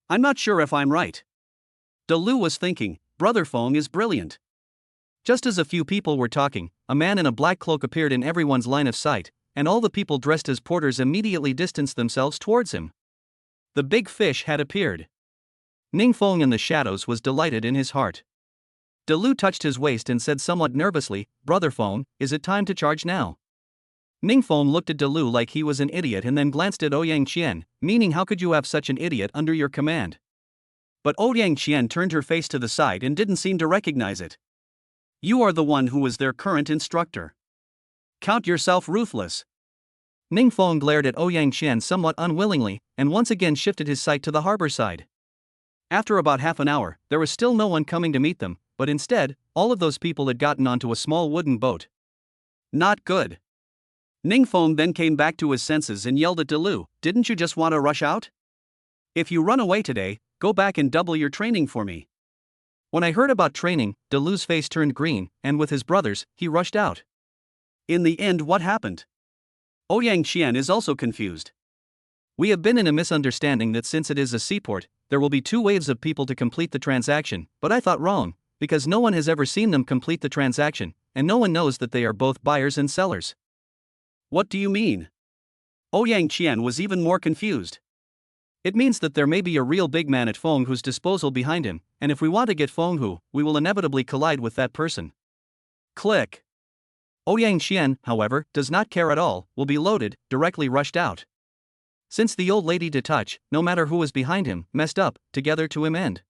I'm not sure if I'm right. De Lu was thinking, Brother Feng is brilliant. Just as a few people were talking, a man in a black cloak appeared in everyone's line of sight, and all the people dressed as porters immediately distanced themselves towards him. The big fish had appeared. Ning Feng in the shadows was delighted in his heart. De Lu touched his waist and said somewhat nervously, Brother Feng, is it time to charge now? Ning Feng looked at De Lu like he was an idiot and then glanced at Ouyang Qian, meaning how could you have such an idiot under your command? But Ouyang Qian turned her face to the side and didn't seem to recognize it. You are the one who was their current instructor. Count yourself ruthless. Ningfeng glared at Ouyang Qian somewhat unwillingly, and once again shifted his sight to the harbor side. After about half an hour, there was still no one coming to meet them, but instead, all of those people had gotten onto a small wooden boat. Not good. Ningfeng then came back to his senses and yelled at Delu, "Didn't you just want to rush out? If you run away today, go back and double your training for me." When I heard about training, Delu's face turned green, and with his brothers, he rushed out. In the end, what happened? Ouyang Qian is also confused. We have been in a misunderstanding that since it is a seaport, there will be 2 waves of people to complete the transaction, but I thought wrong, because no one has ever seen them complete the transaction, and no one knows that they are both buyers and sellers. What do you mean? Ouyang Qian was even more confused. It means that there may be a real big man at Fenghu's disposal behind him, and if we want to get Fenghu, we will inevitably collide with that person. Click. Ouyang Qian, however, does not care at all, will be loaded, directly rushed out. Since the old lady to touch, no matter who was behind him, messed up, together to him end.